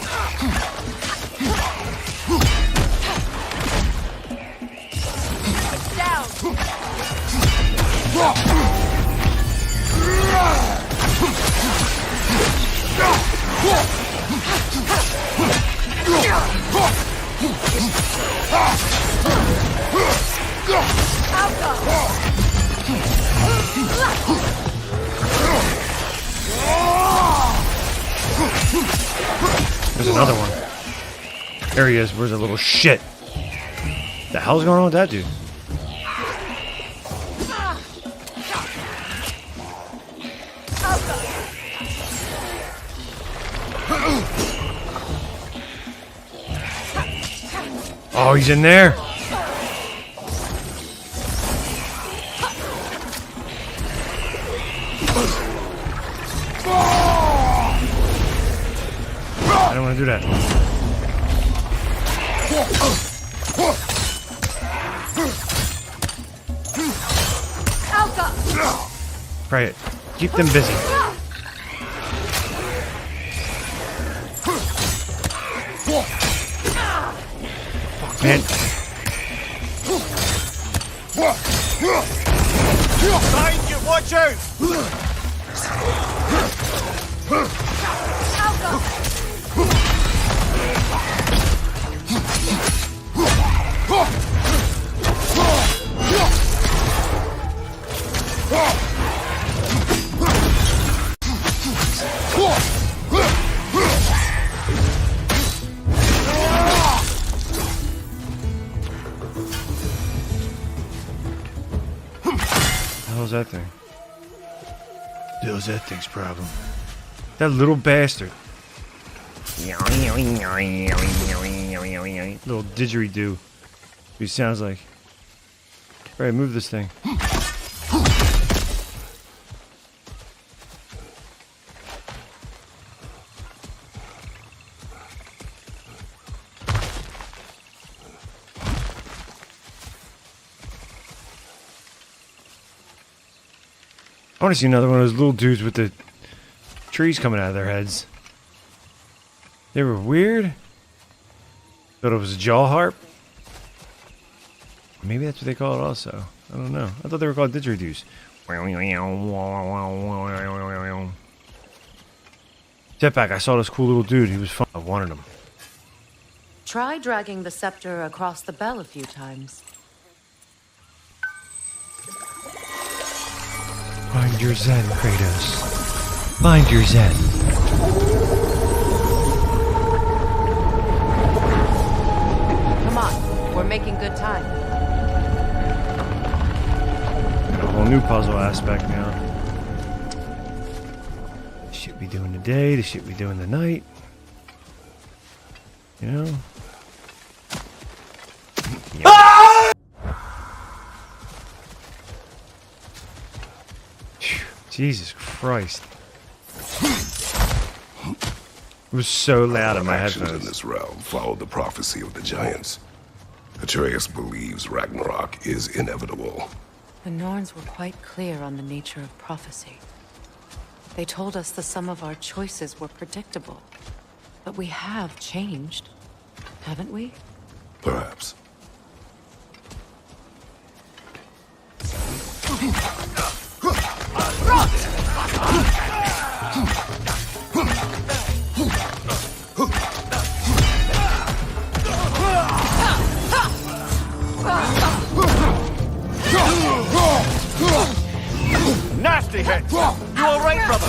There's another one. There he is. Where's that little shit? The hell's going on with that dude? Oh, he's in there. I don't want to do that. Pray it. Keep them busy. Fuck, man. Behind you, watch out! How's that thing? How's that thing's problem? That little bastard. Little didgeridoo. He sounds like. Alright, move this thing. I want to see another one of those little dudes with the trees coming out of their heads. They were weird. Thought it was a jaw harp. Maybe that's what they call it also. I don't know. I thought they were called didgeridoos. Step back. I saw this cool little dude. He was fun. I wanted him. Try dragging the scepter across the bell a few times. Find your zen, Kratos. Find your zen. Come on, we're making good time. Got a whole new puzzle aspect now. The shit we do in the day, the shit we do in the night. You know? Yeah. Jesus Christ. It was so loud in my Actions headphones. in this realm followed the prophecy of the giants. Atreus believes Ragnarok is inevitable. The Norns were quite clear on the nature of prophecy. They told us the sum of our choices were predictable. But we have changed, haven't we? Perhaps. Nasty hit! You alright, brother?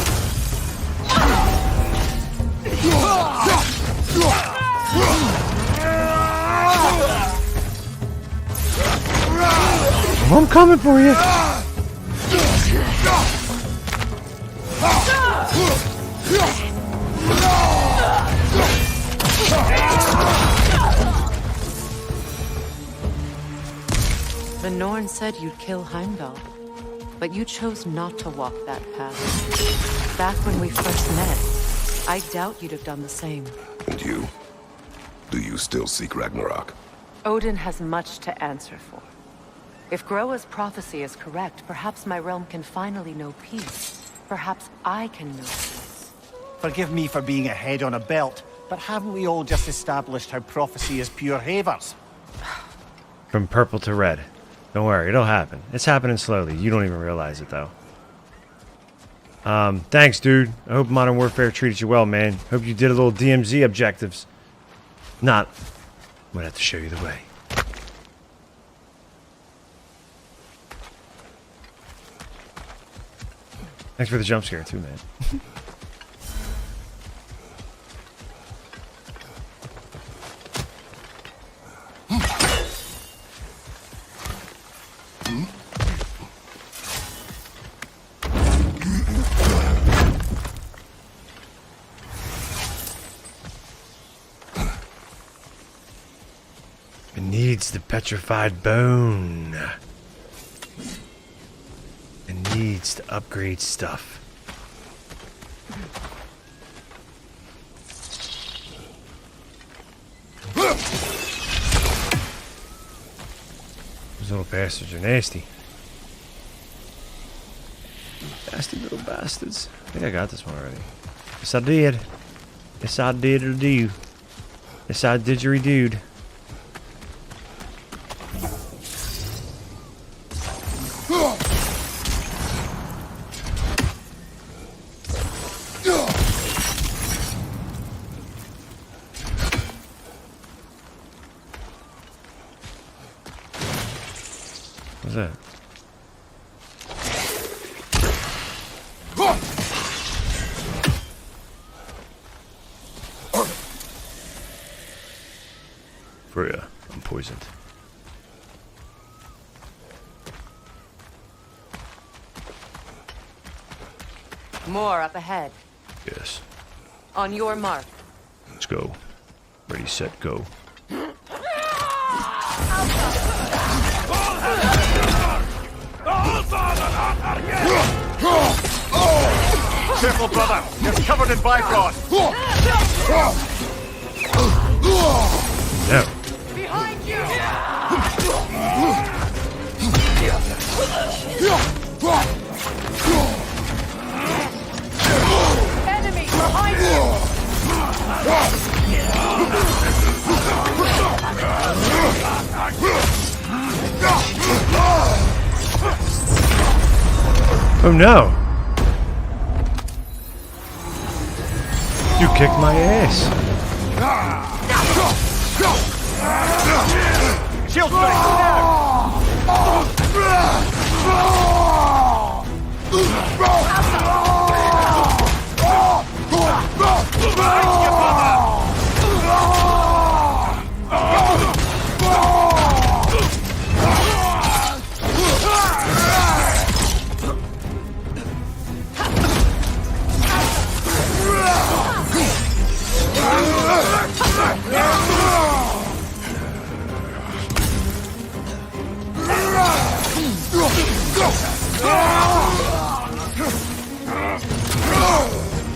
I'm coming for you. The Norn said you'd kill Heimdall, but you chose not to walk that path. Back when we first met, I doubt you'd have done the same. And you? Do you still seek Ragnarok? Odin has much to answer for. If Groa's prophecy is correct, perhaps my realm can finally know peace. Perhaps I can know peace. Forgive me for being a head on a belt, but haven't we all just established how prophecy is pure havers? From purple to red. Don't worry, it'll happen. It's happening slowly. You don't even realize it, though. Thanks, dude. I hope Modern Warfare treated you well, man. Hope you did a little DMZ objectives. Not. I'm gonna have to show you the way. Thanks for the jump scare, too, man. It needs the petrified bone. It needs to upgrade stuff. Those little bastards are nasty. Nasty little bastards. I think I got this one already. Yes, I did. Yes, I did do. Yes, I didgeridooed. What's that? Freyr, I'm poisoned. More up ahead. Yes. On your mark. Let's go. Ready, set, go. Careful, brother. You're covered in Bifrost. No. Behind you! Enemy behind you! Oh no! You kicked my ass. Shield strike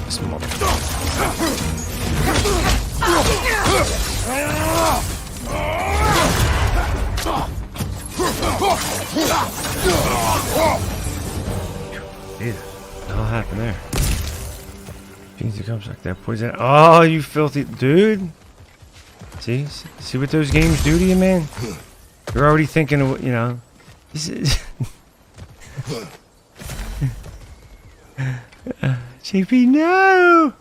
This mother. Jesus, what happened there? Jeez, it comes like that poison. Oh, you filthy dude! See what those games do to you, man. You're already thinking of, you know. This is JP, no!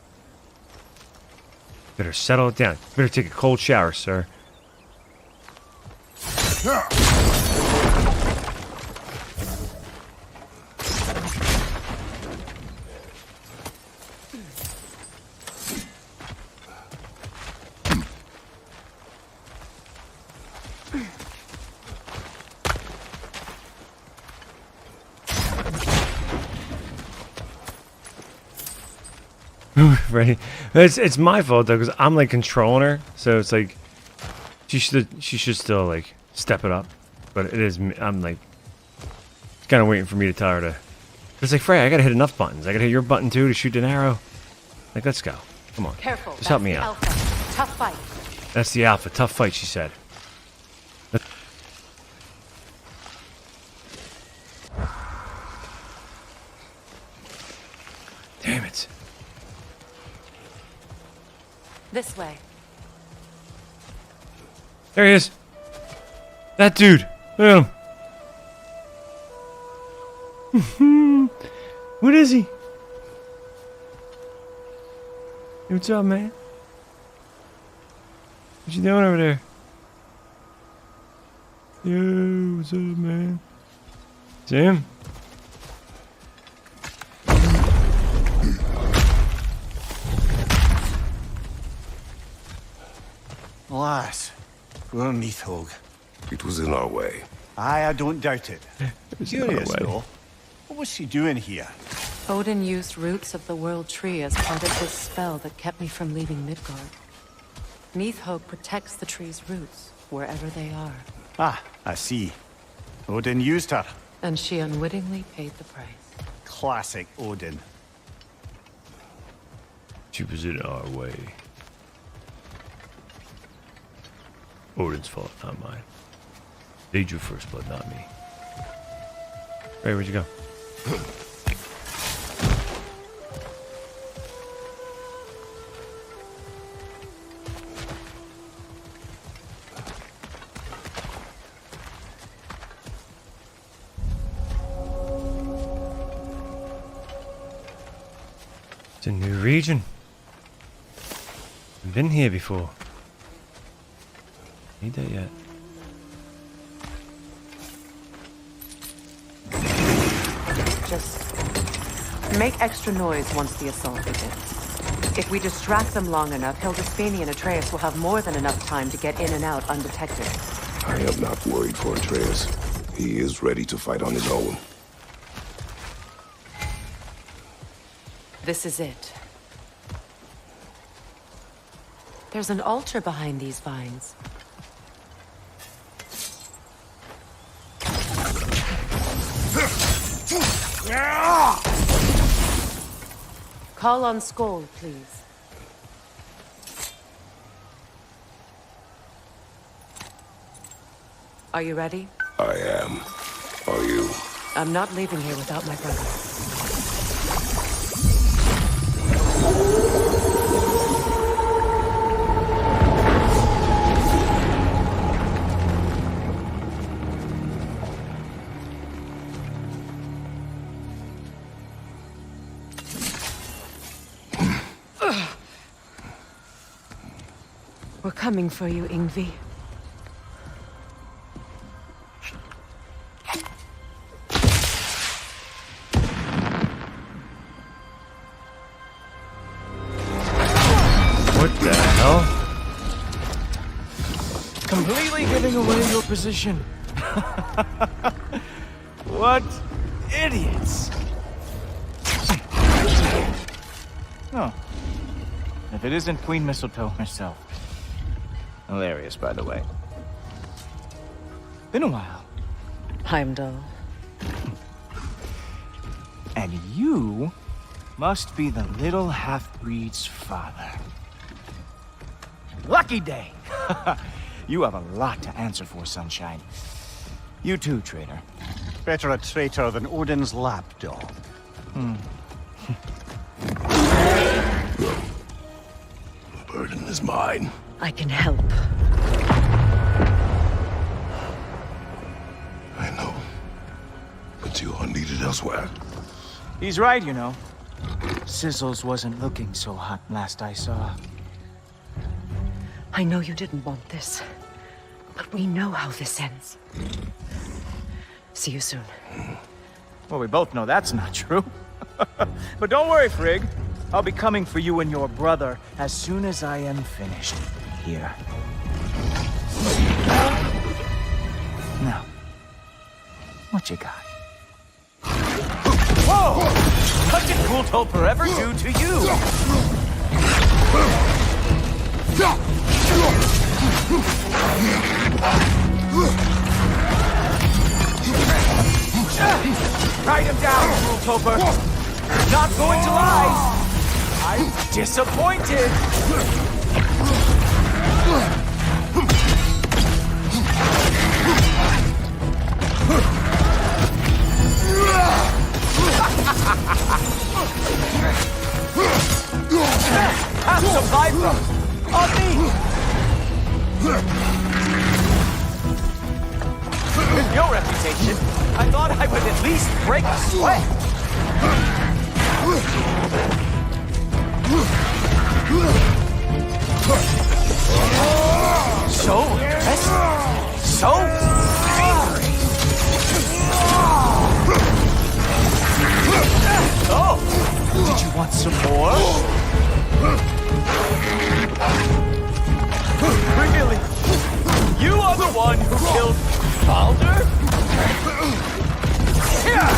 Better settle it down. Better take a cold shower, sir. Right, it's my fault though, because I'm like controlling her, so it's like she should still like step it up, but it is I'm like kind of waiting for me to tell her to. It's like, Frey, I gotta hit enough buttons. I gotta hit your button too to shoot an arrow. Like, let's go. Come on, Careful. just help me out. Alpha. Tough fight. That's the alpha. Tough fight, she said. Damn it. This way. There he is. That dude. Look at him. What is he? Hey, what's up, man? What you doing over there? Yo, what's up, man? See him? Alas, poor Nithog. It was in our way. Aye, I don't doubt it. Curious, though. What was she doing here? Odin used roots of the World Tree as part of his spell that kept me from leaving Midgard. Nithog protects the tree's roots, wherever they are. Ah, I see. Odin used her. And she unwittingly paid the price. Classic Odin. She was in our way. Odin's fault, not mine. They drew first blood, not me. Hey, where'd you go? It's a new region. I've been here before. Need that yet? Just make extra noise once the assault begins. If we distract them long enough, Hildesphini and Atreus will have more than enough time to get in and out undetected. I am not worried for Atreus. He is ready to fight on his own. This is it. There's an altar behind these vines. Call on Skoll, please. Are you ready? I am. Are you? I'm not leaving here without my brother. We're coming for you, Yngvi. What the hell? Completely giving away your position. What idiots! Oh. If it isn't Queen Mistletoe herself. Hilarious, by the way. Been a while. Heimdall. And you must be the little half-breed's father. Lucky day! You have a lot to answer for, Sunshine. You too, traitor. Better a traitor than Odin's lapdog. The burden is mine. I can help. I know. But you are needed elsewhere. He's right, you know. Sizzles wasn't looking so hot last I saw. I know you didn't want this, but we know how this ends. See you soon. Well, we both know that's not true. But don't worry, Frigg. I'll be coming for you and your brother as soon as I am finished here. Now, what you got? Whoa! What did Cooltoper ever do to you? Write him down, Cooltoper. Not going to lie. I'm disappointed. Have supply from on me. With your reputation, I thought I would at least break a sweat. So impressive. So angry. Oh, did you want some more? Really? You are the one who killed Baldur? Here!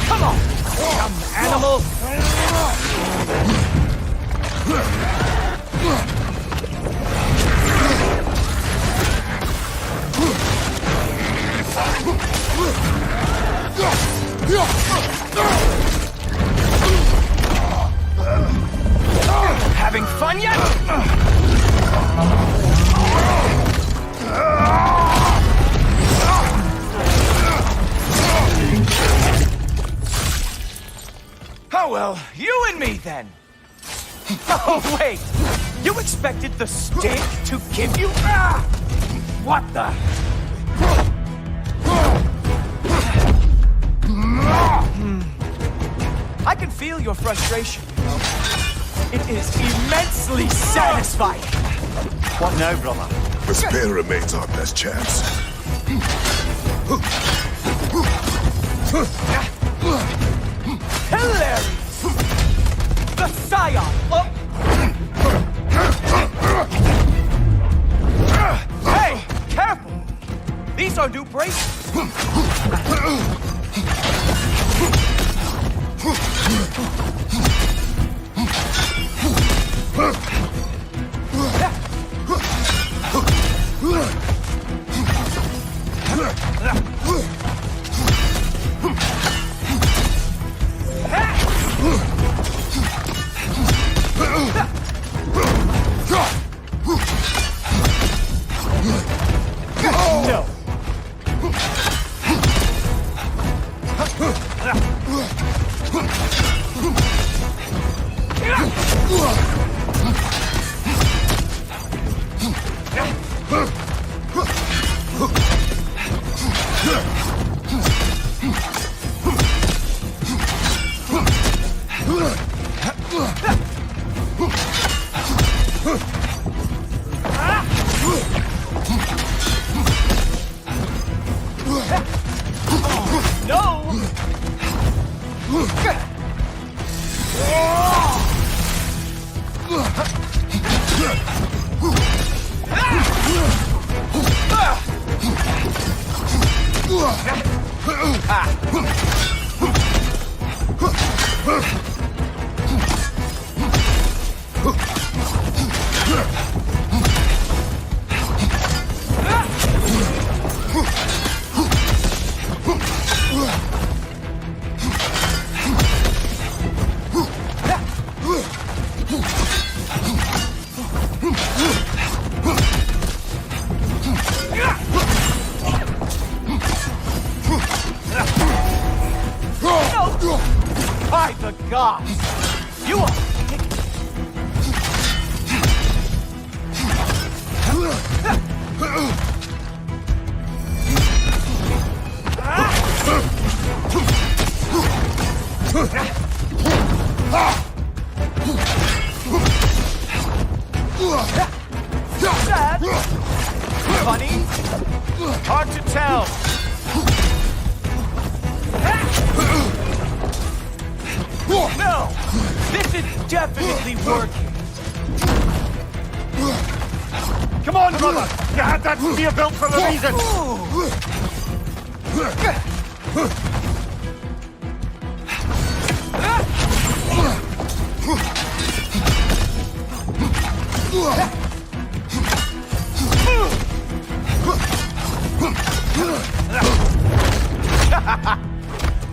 Come on, dumb animal! Having fun yet? Oh well, you and me then. Oh wait, you expected the stink to give you? What the? I can feel your frustration, you know. It is immensely satisfying. What now, brother? The spear remains our best chance. Hilarious! The scion! Hey, careful! These are new bracelets. No. gods! You are... Sad? Funny? Hard to tell. No! This is definitely working. Come on, brother! You had that spear built for a reason!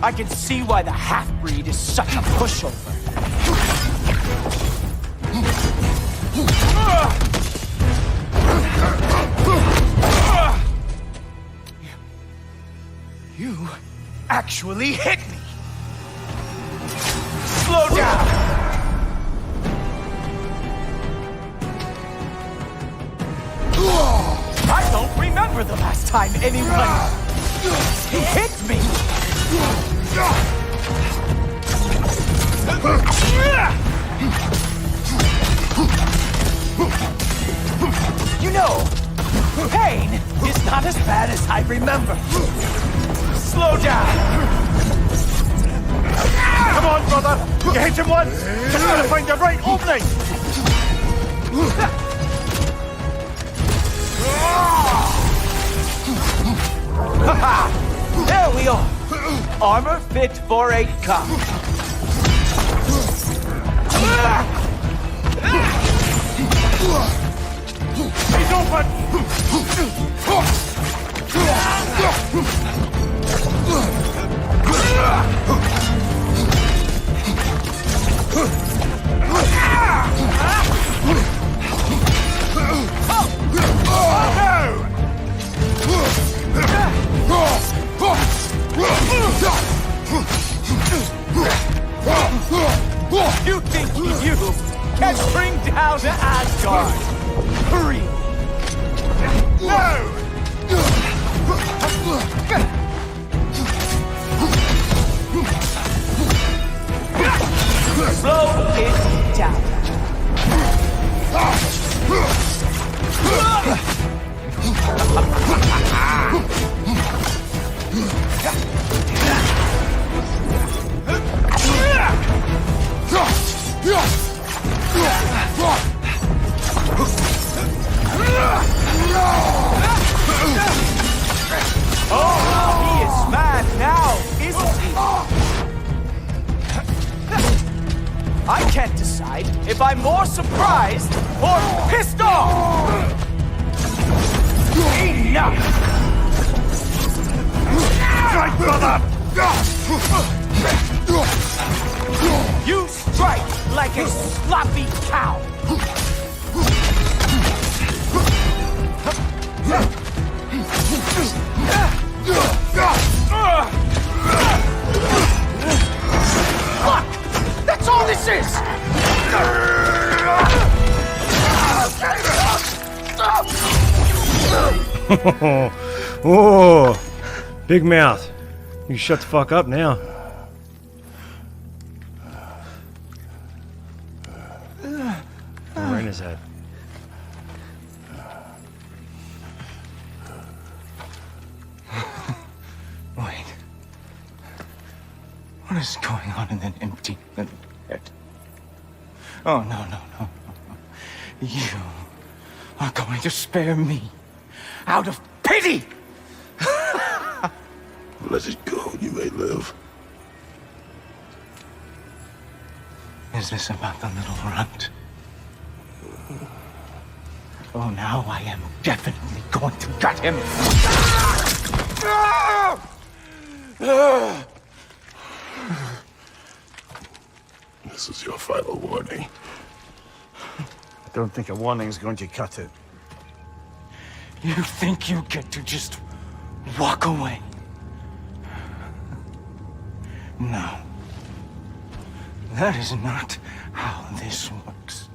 I can see why the half-breed is such a pushover. You actually hit me! Slow down! I don't remember the last time anyone hit me! You know, pain is not as bad as I remember. Slow down! Come on, brother! You hit him once! Just gotta find the right opening! Ha-ha! There we are! Armor fit for a cop. He's open! You think you can bring down Asgard? Hurry! No! Slow it down. Oh, he is mad now, isn't he? I can't decide if I'm more surprised or pissed off! Enough! Strike, brother! You strike like a sloppy cow! Fuck! That's all this is! Oh, big mouth. You shut the fuck up now. Right in his head. Wait. What is going on in that empty little head? Oh, no. You are going to spare me out of pity! Let it go, you may live. Is this about the little runt? Oh, now I am definitely going to gut him. This is your final warning. I don't think a warning's going to cut it. You think you get to just walk away? No. That is not how this works.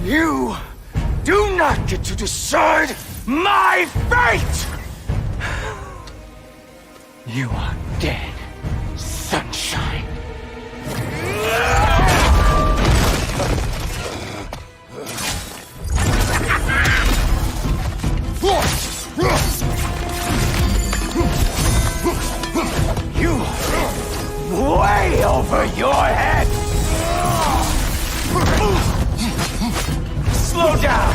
You do not get to decide my fate! You are dead, sunshine. You are way over your head! Slow down!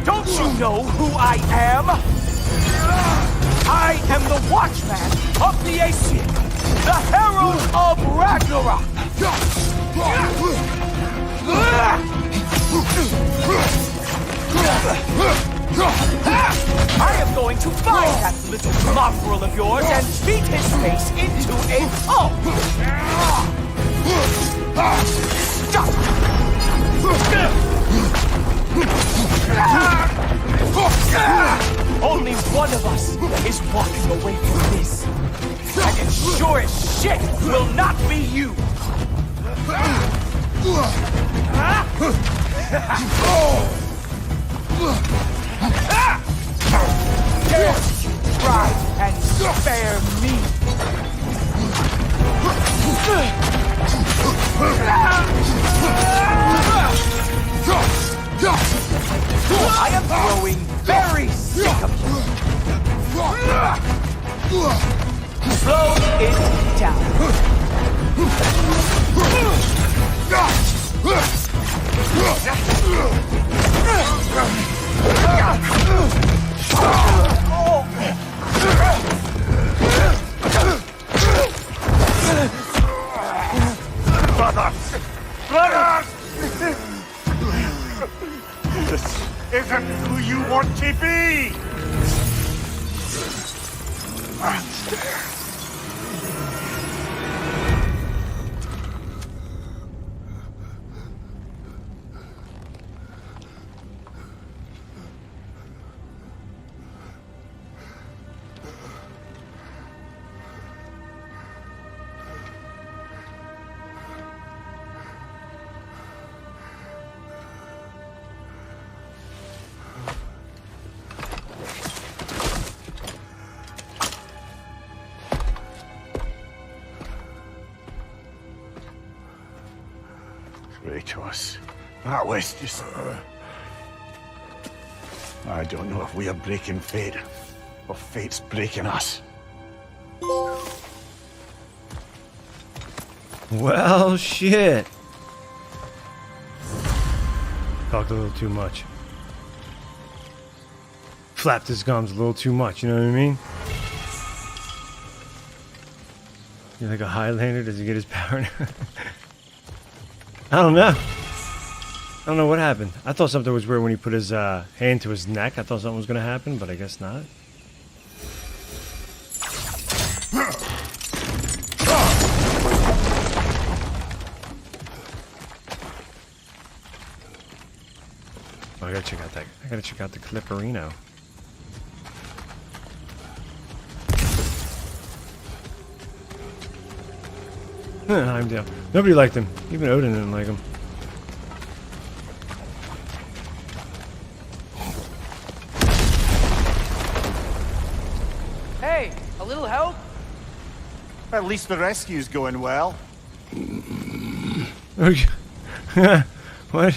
Don't you know who I am? I am the Watchman of the Aesir, the Herald of Ragnarok! I am going to find that little mongrel of yours and beat his face into a pulp! Stop! Only one of us is walking away from this. And it sure as shit will not be you! Dare you try and spare me! I am growing very sick of you! Slow it down! Brothers! This isn't who you want to be! Kratos, that was just... I don't know if we are breaking fate, or fate's breaking us. Well, shit. Talked a little too much. Flapped his gums a little too much, you know what I mean? You like a Highlander? Does he get his power now? I don't know. I don't know what happened. I thought something was weird when he put his hand to his neck. I thought something was going to happen, but I guess not. Oh, I gotta check out that. I gotta check out the Clipperino. Heimdall. Nobody liked him. Even Odin didn't like him. Hey, a little help? At least the rescue's going well. What? What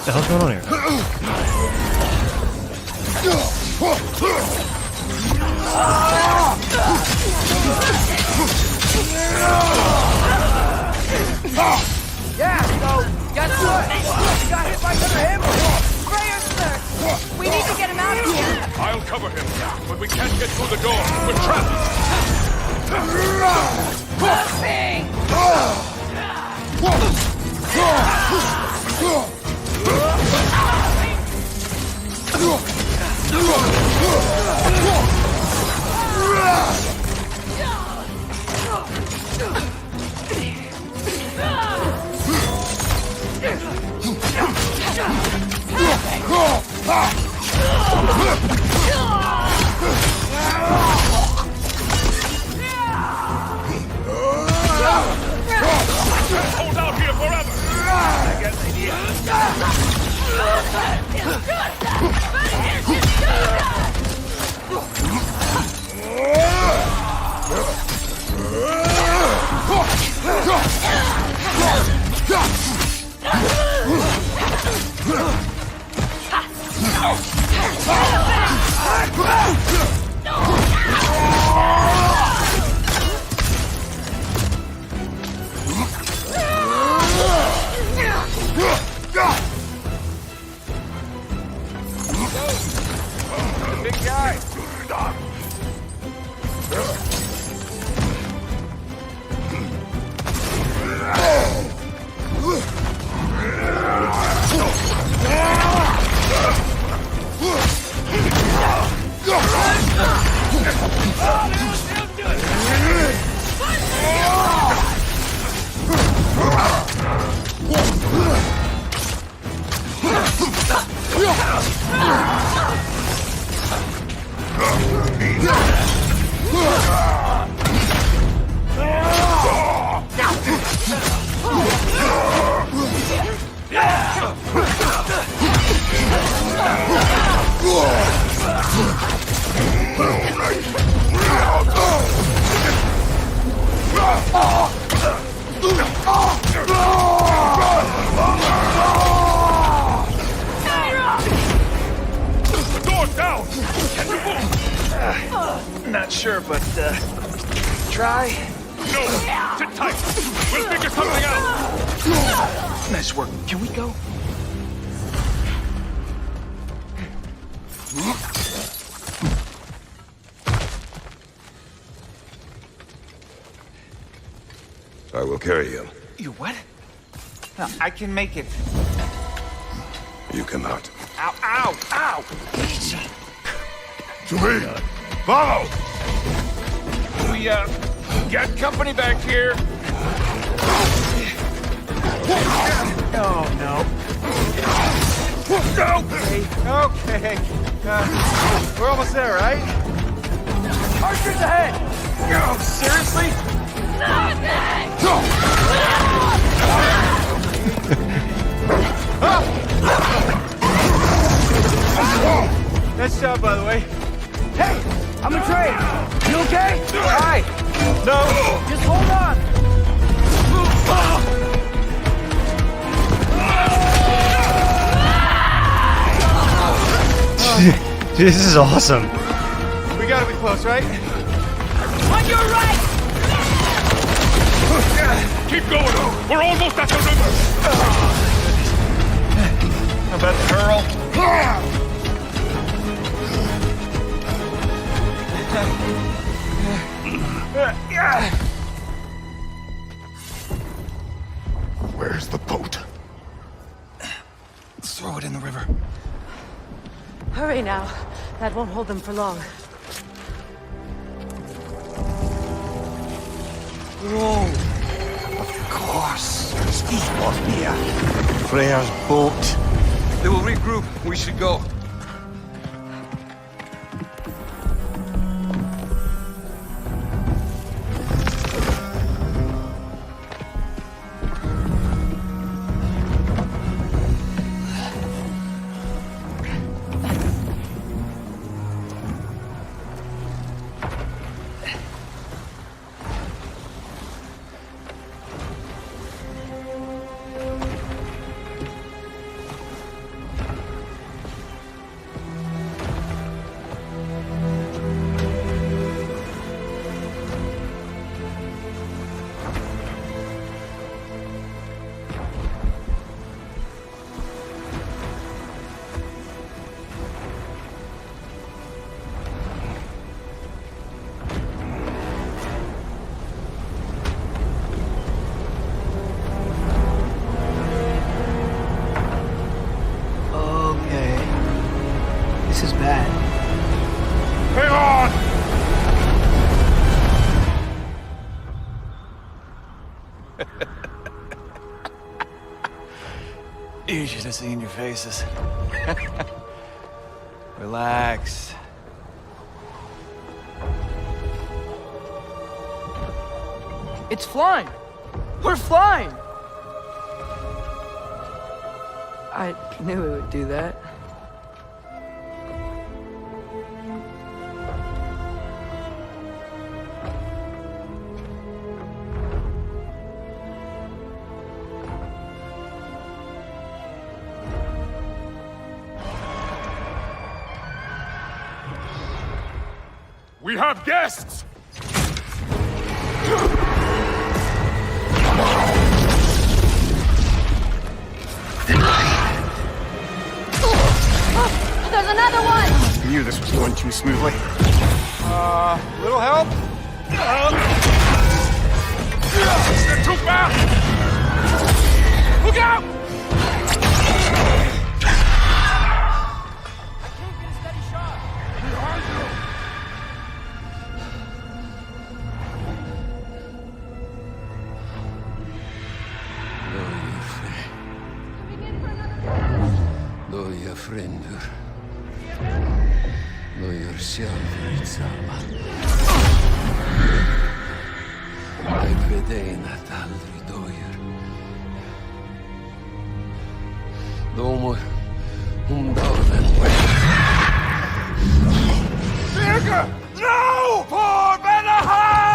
the hell's going on here? Yeah, so, guess what? You got hit by another hammer! Freyr, sir! We need to get him out of here! I'll cover him, but we can't get through the door. We're trapped. Hold out here forever! I guess they big guy. Not sure, but, try? No! Sit tight! We'll figure something out! Nice work. Can we go? I will carry him. You what? No, I can make it. You cannot. Ow, ow, ow! Easy. To me! Follow! We, got company back here. Oh, no. Okay. We're almost there, right? Archers ahead! Oh, seriously? Nice job, by the way. Hey, I'm Atreus. You okay? Hi. No. Just hold on. This is awesome. We gotta be close, right? On your right. Keep going! We're almost at the river! How about the hurl? Where's the boat? Let's throw it in the river. Hurry now. That won't hold them for long. Whoa! Of course. Here. Freyr's boat. They will regroup. We should go. Hang on! You should have seen your faces. Relax. It's flying! We're flying! I knew it would do that. We have guests! There's another one! I knew this was going too smoothly. Little help? They're too fast! Look out! Loja frendur. Loja sjálfur í sama. Einhver deginn að aldrei dóir. Dómur dáðan. Birgir! No! For Vanaheim!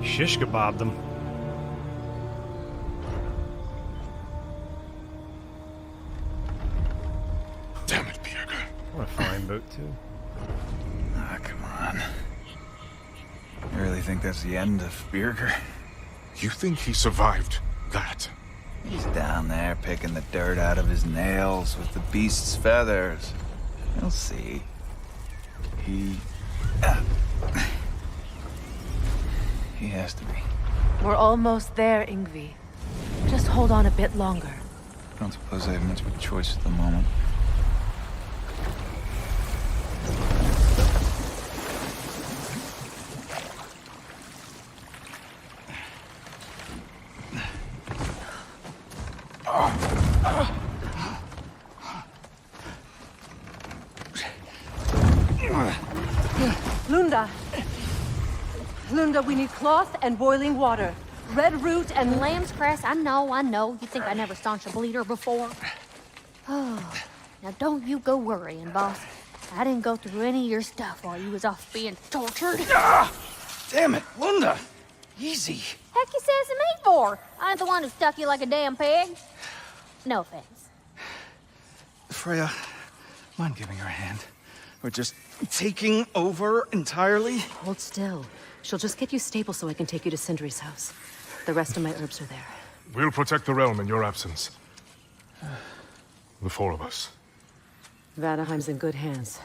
Shish kebabbed them. Damn it, Birgir. What a flying boat, too. Ah, come on. You really think that's the end of Birgir? You think he survived that? He's down there picking the dirt out of his nails with the beast's feathers. You'll see. He has to be. We're almost there, Yngvi. Just hold on a bit longer. I don't suppose I have much of a choice at the moment. Lunda, we need cloth and boiling water. Red root and Lamb's cress, I know. You think I never staunched a bleeder before? Oh, now don't you go worrying, boss. I didn't go through any of your stuff while you was off being tortured. Damn it, Lunda! Easy. Heck you sassing me for? I ain't the one who stuck you like a damn pig. No offense. Freyr, mind giving her a hand? We're just taking over entirely? Hold still. She'll just get you stable so I can take you to Sindri's house. The rest of my herbs are there. We'll protect the realm in your absence. The four of us. Vanaheim's in good hands.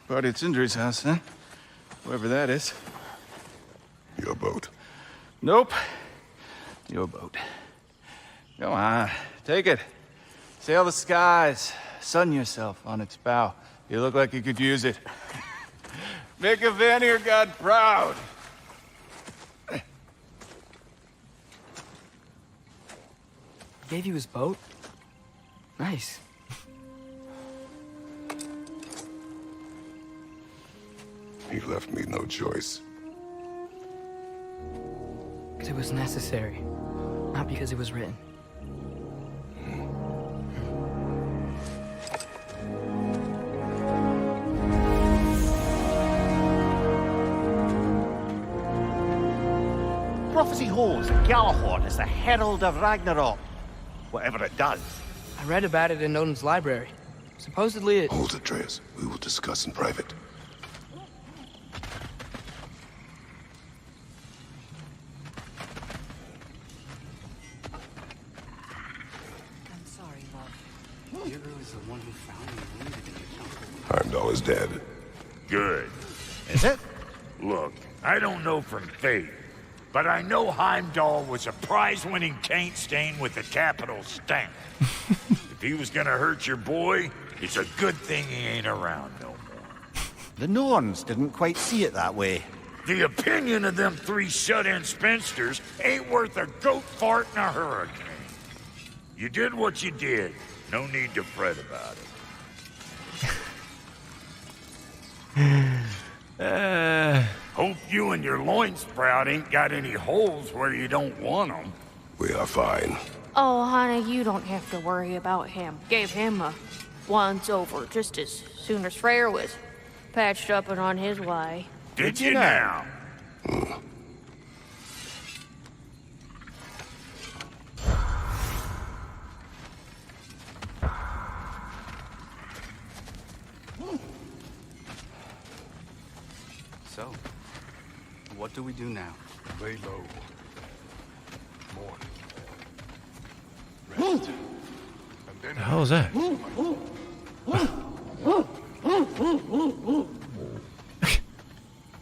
Party at Sindri's house, huh? Whoever that is. Your boat. Nope. Your boat. Go on, take it. Sail the skies. Sun yourself on its bow. You look like you could use it. Make a Vanir god proud. Gave you his boat? Nice. He left me no choice. Do was necessary, not because it was written. Prophecy holds that Galahorn is the herald of Ragnarok. Whatever it does. I read about it in Odin's library. Supposedly it... Hold, Atreus. We will discuss in private. I'm sorry, love. Birgir is the one who found me wounded in the temple. Heimdall is dead. Good. Is it? Look, I don't know from faith, but I know Heimdall was a prize-winning taint stain with a capital stamp. If he was gonna hurt your boy, it's a good thing he ain't around no more. The Norns didn't quite see it that way. The opinion of them three shut-in spinsters ain't worth a goat fart in a hurricane. You did what you did. No need to fret about it. Hope you and your loin sprout ain't got any holes where you don't want them. We are fine. Oh, honey, you don't have to worry about him. Gave him a once-over just as soon as Freyr was patched up and on his way. Did you now? So, what do we do now? Lay low. Mourn. Rest. And then The hell is that?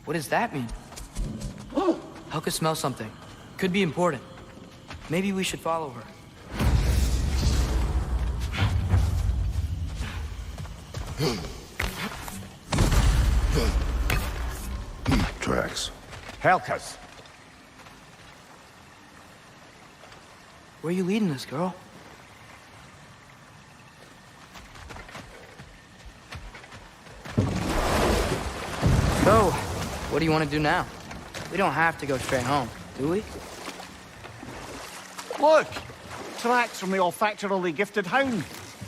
What does that mean? Helka smells something. Could be important. Maybe we should follow her. Tracks. Helka's. Where are you leading us, girl? So, what do you want to do now? We don't have to go straight home, do we? Look! Tracks from the olfactorily gifted hound.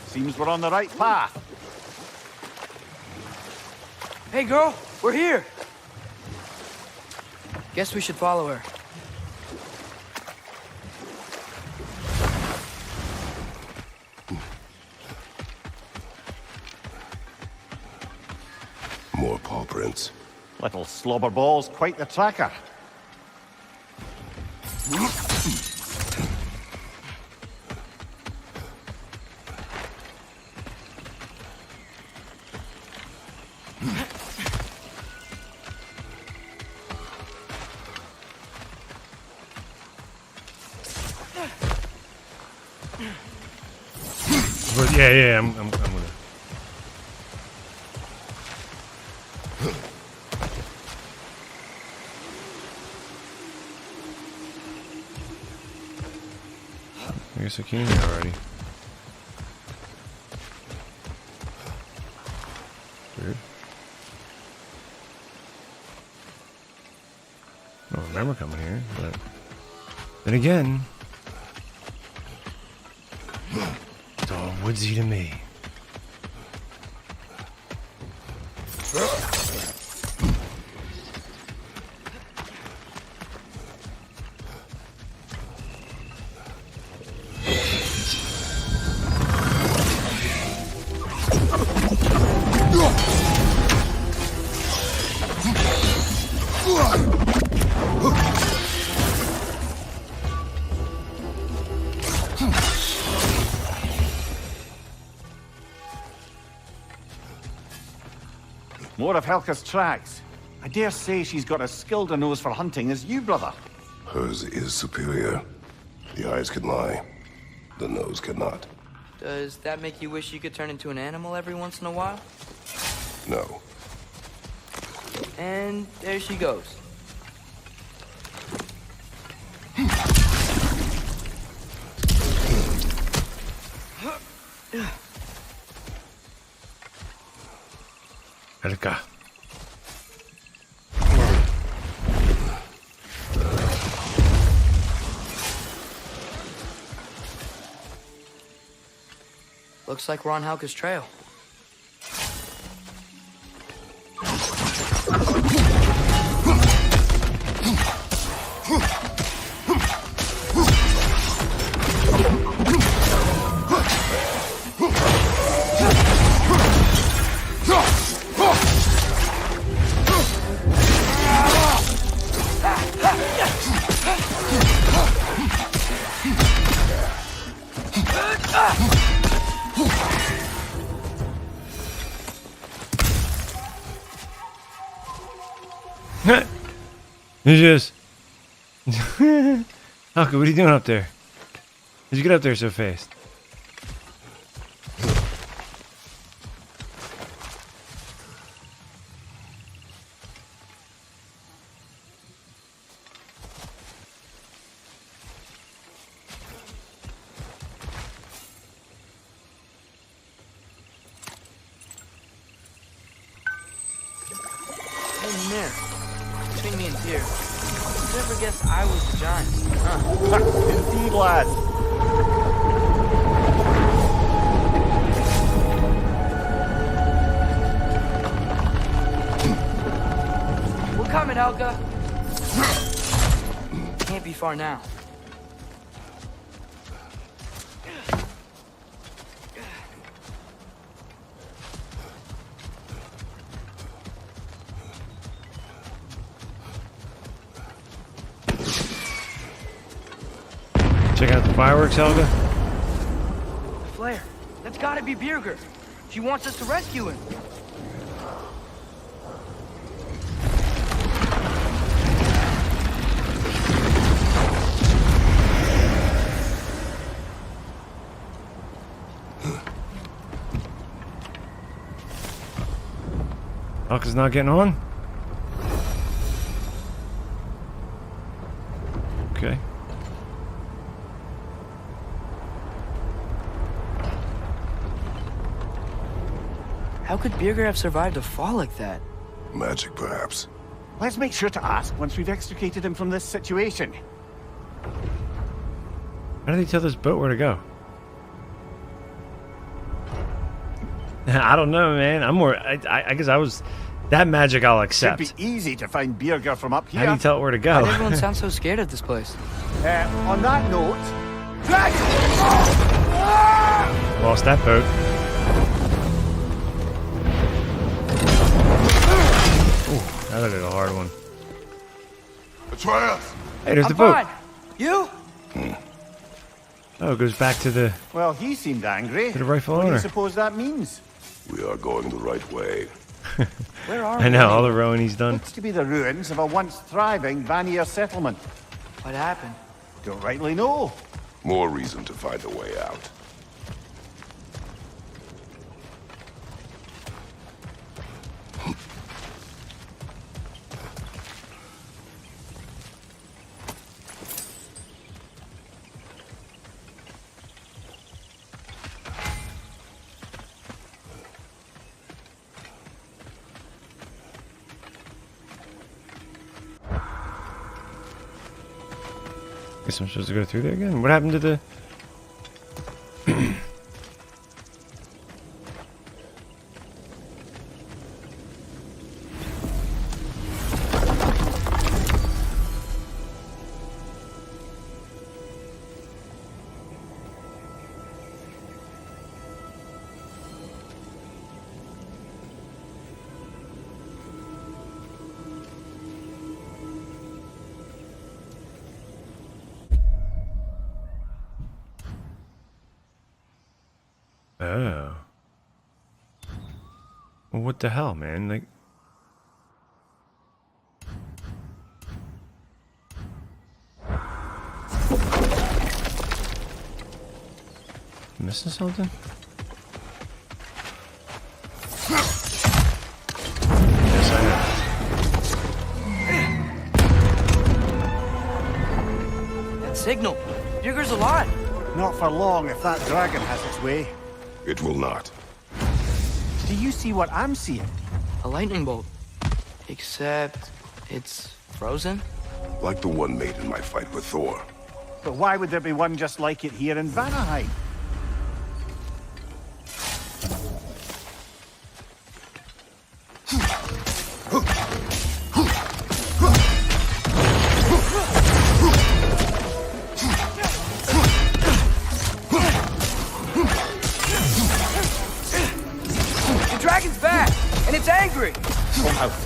Seems we're on the right path. Hey, girl, we're here! Guess we should follow her. More paw prints. Little slobberball's quite the tracker. Yeah, I'm gonna. I guess I came here already. Weird. I don't remember coming here, but then again, it's all woodsy to me. More of Helka's tracks. I dare say she's got as skilled a nose for hunting as you, brother. Hers is superior. The eyes can lie. The nose cannot. Does that make you wish you could turn into an animal every once in a while? No. And there she goes. Helka. Looks like we're on Helga's trail. He just... Halka, what are you doing up there? How'd you get up there so fast? Hey, Mir. Between me and Tyr, who'd ever guess I was the giant? Huh? Indeed, lad. We're coming, Helga. Can't be far now. Check out the fireworks, Helga. Freyr, that's gotta be Birgir. She wants us to rescue him. Helga's not getting on? Okay. How could Birgir have survived a fall like that? Magic, perhaps. Let's make sure to ask once we've extricated him from this situation. How do they tell this boat where to go? I don't know, man. I'm more... I guess I was... That magic I'll accept. Should be easy to find Birgir from up here. How do you tell it where to go? Why does everyone sound so scared of this place? On that note... Dragon! Lost that boat. Ooh, that is a hard one. Atreus! Hey, there's the boat. Fine. You? Oh, it goes back to the... Well, he seemed angry. To the rightful What do owner. you suppose that means? We are going the right way. Where are I know, we? all the rowing he's done. Looks to be the ruins of a once thriving Vanir settlement. What happened? Don't rightly know. More reason to find a way out. Guess I'm supposed to go through there again. What happened to the... Oh. Well, what the hell, man? Like... Missing something? Yes, I am. That signal. Birgir's alive. Not for long if that dragon has its way. It will not. Do you see what I'm seeing? A lightning bolt. Except it's frozen? Like the one made in my fight with Thor. But why would there be one just like it here in Vanaheim?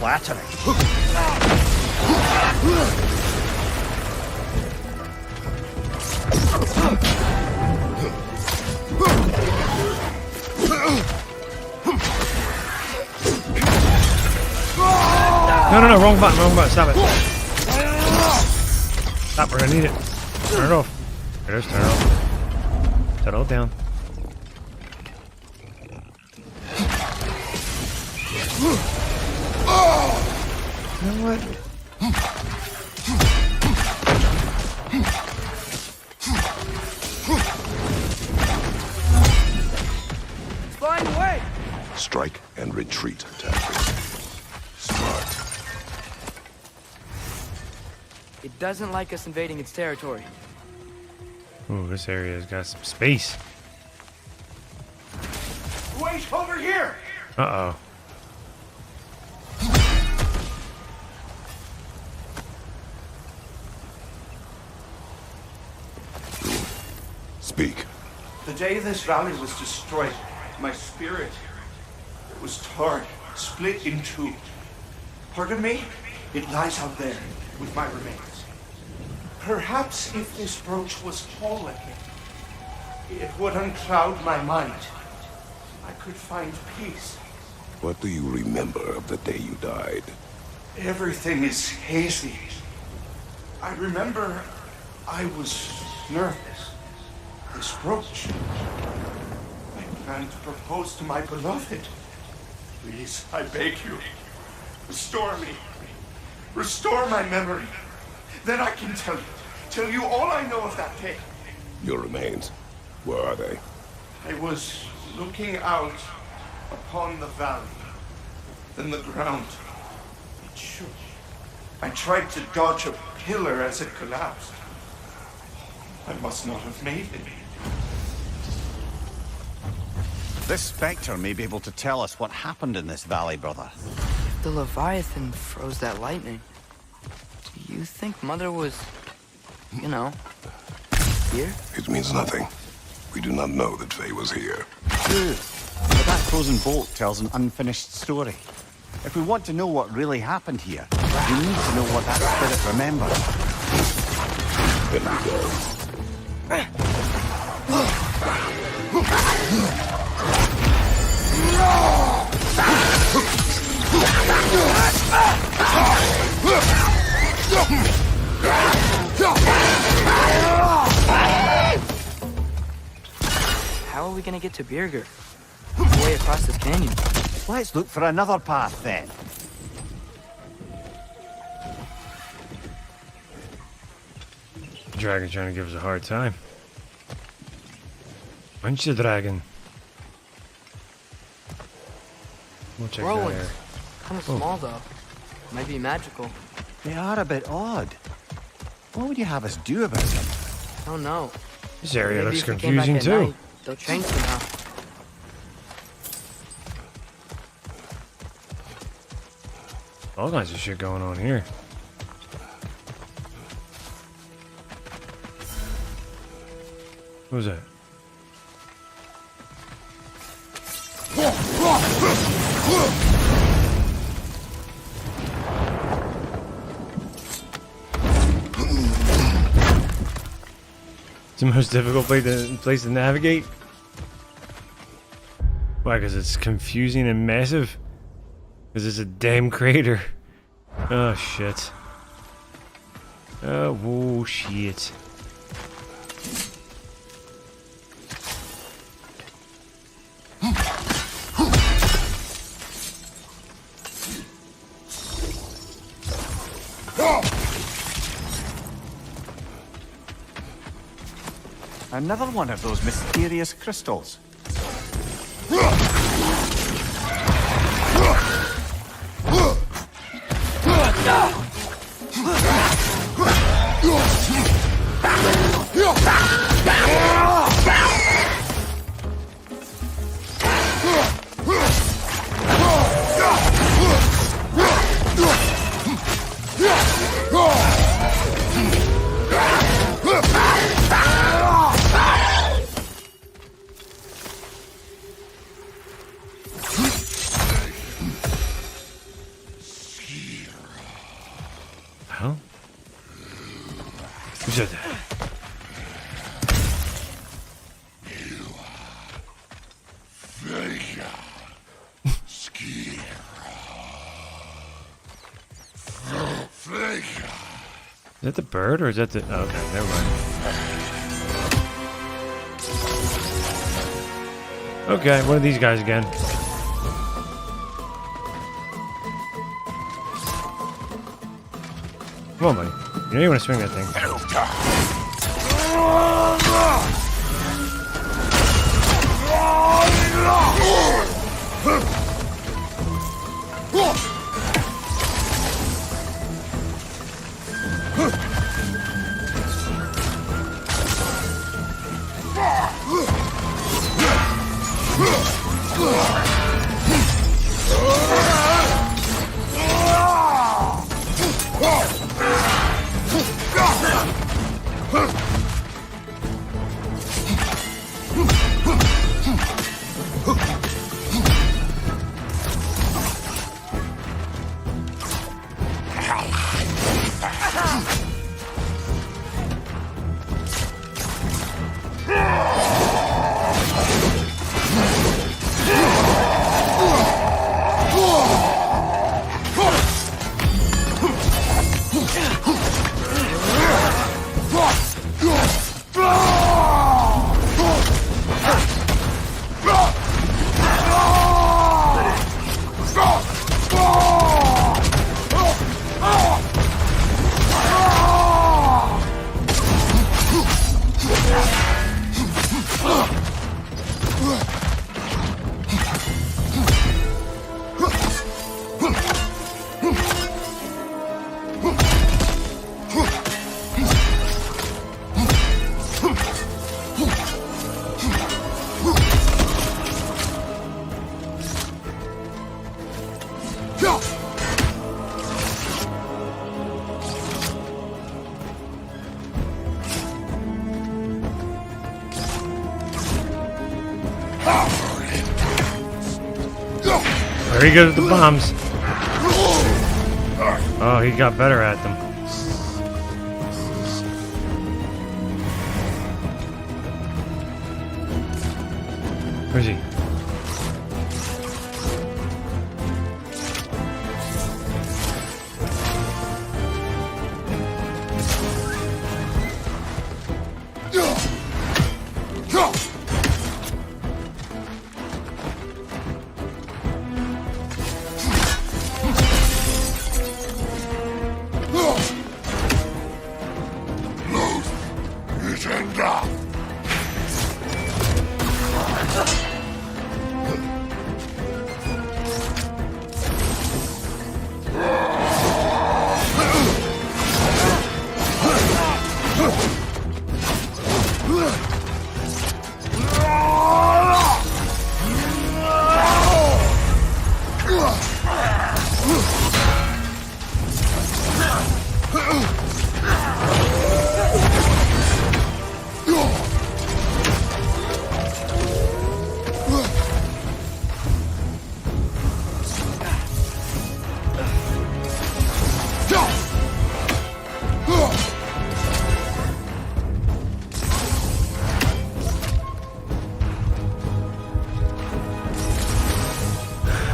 flattering. No, wrong button, stop it. Stop, we're gonna need it. Turn it off. There it is, turn it off. Settle it down. You know what? Flying away! Strike and retreat tactics. Smart. It doesn't like us invading its territory. Ooh, this area's got some space. Wait, over here! Uh-oh. Speak. The day this valley was destroyed, my spirit was torn, split in two. Part of me, it lies out there with my remains. Perhaps if this brooch was whole again, it would uncloud my mind. I could find peace. What do you remember of the day you died? Everything is hazy. I remember I was nervous. This brooch. I planned to propose to my beloved. Please, I beg you, restore me. Restore my memory. Then I can tell you all I know of that day. Your remains. Where are they? I was looking out upon the valley. Then the ground. It shook. I tried to dodge a pillar as it collapsed. I must not have made it. This spectre may be able to tell us what happened in this valley, brother. The Leviathan froze that lightning. Do you think Mother was, you know, here? It means nothing. We do not know that Faye was here. Good. But that frozen bolt tells an unfinished story. If we want to know what really happened here, we need to know what that spirit remembers. Then we go. How are we gonna get to Birgir? Way across this canyon. Let's look for another path then. Dragon trying to give us a hard time. Punch the dragon. We'll check that Ruins. air. Kind of Oh. small though. Might be magical. They are a bit odd. What would you have us do about them? I don't know. This area Maybe looks if we came back confusing at too. night, they'll change somehow. All kinds of shit going on here. What was that? It's the most difficult place to navigate? Why? Because it's confusing and massive? Because it's a damn crater. Oh, shit. Oh, whoa, shit. Another one of those mysterious crystals. that the bird or is that the... Oh, okay, never mind. Okay, one of these guys again. Come on, buddy. You know you want to swing that thing. Very good at the bombs. Oh, he got better at them. Where's he?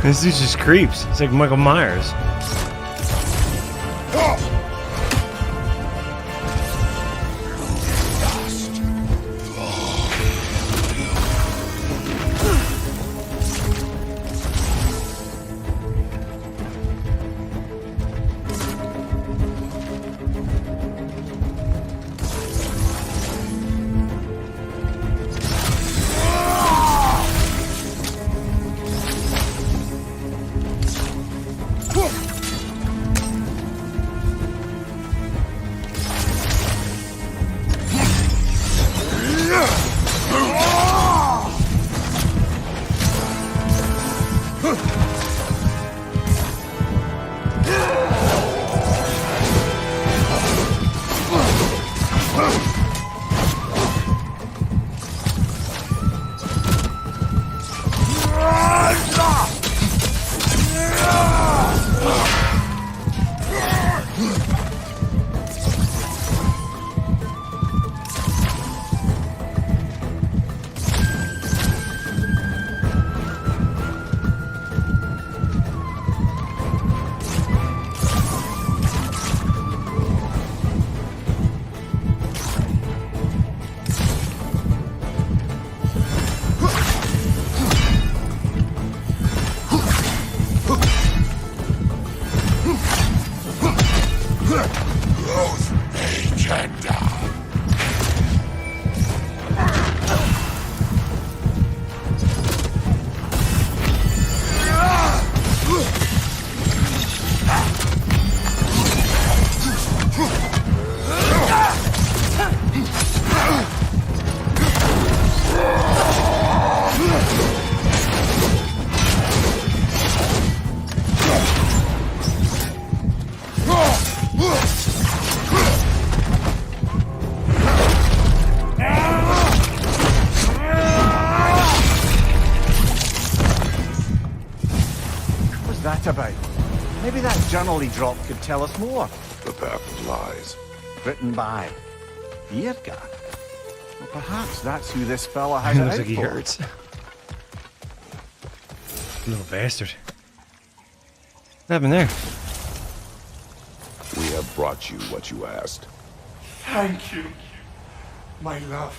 This dude just creeps. It's like Michael Myers. Whoa! about? Maybe that journal he dropped could tell us more. The Path of Lies. Written by Birgir. Well, perhaps that's who this fella has it Looks out like he for. hurts. Little bastard. What happened there? We have brought you what you asked. Thank you, my love.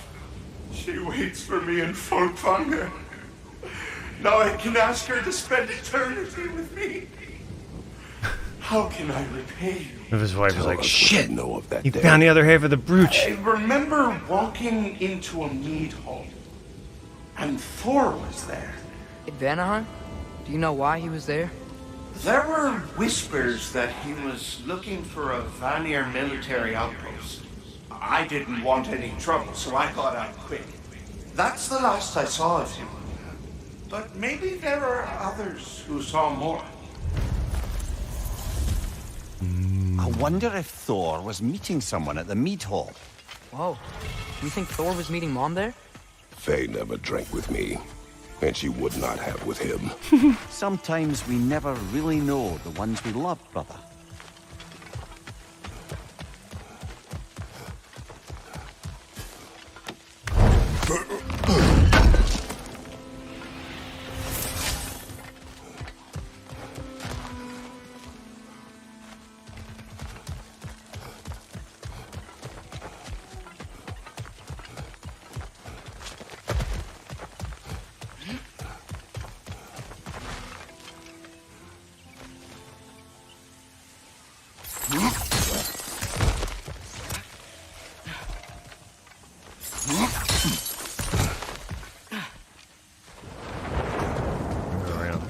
She waits for me in Folkvanger. Now I can ask her to spend eternity with me. How can I repay you? If his wife was like, shit, know of that he day. found the other half of the brooch. I remember walking into a mead hall, and Thor was there. At Vanaheim? Do you know why he was there? There were whispers that he was looking for a Vanir military outpost. I didn't want any trouble, so I got out quick. That's the last I saw of him. But maybe there are others who saw more. I wonder if Thor was meeting someone at the mead hall. Whoa. You think Thor was meeting Mom there? Faye never drank with me, and she would not have with him. Sometimes we never really know the ones we love, brother.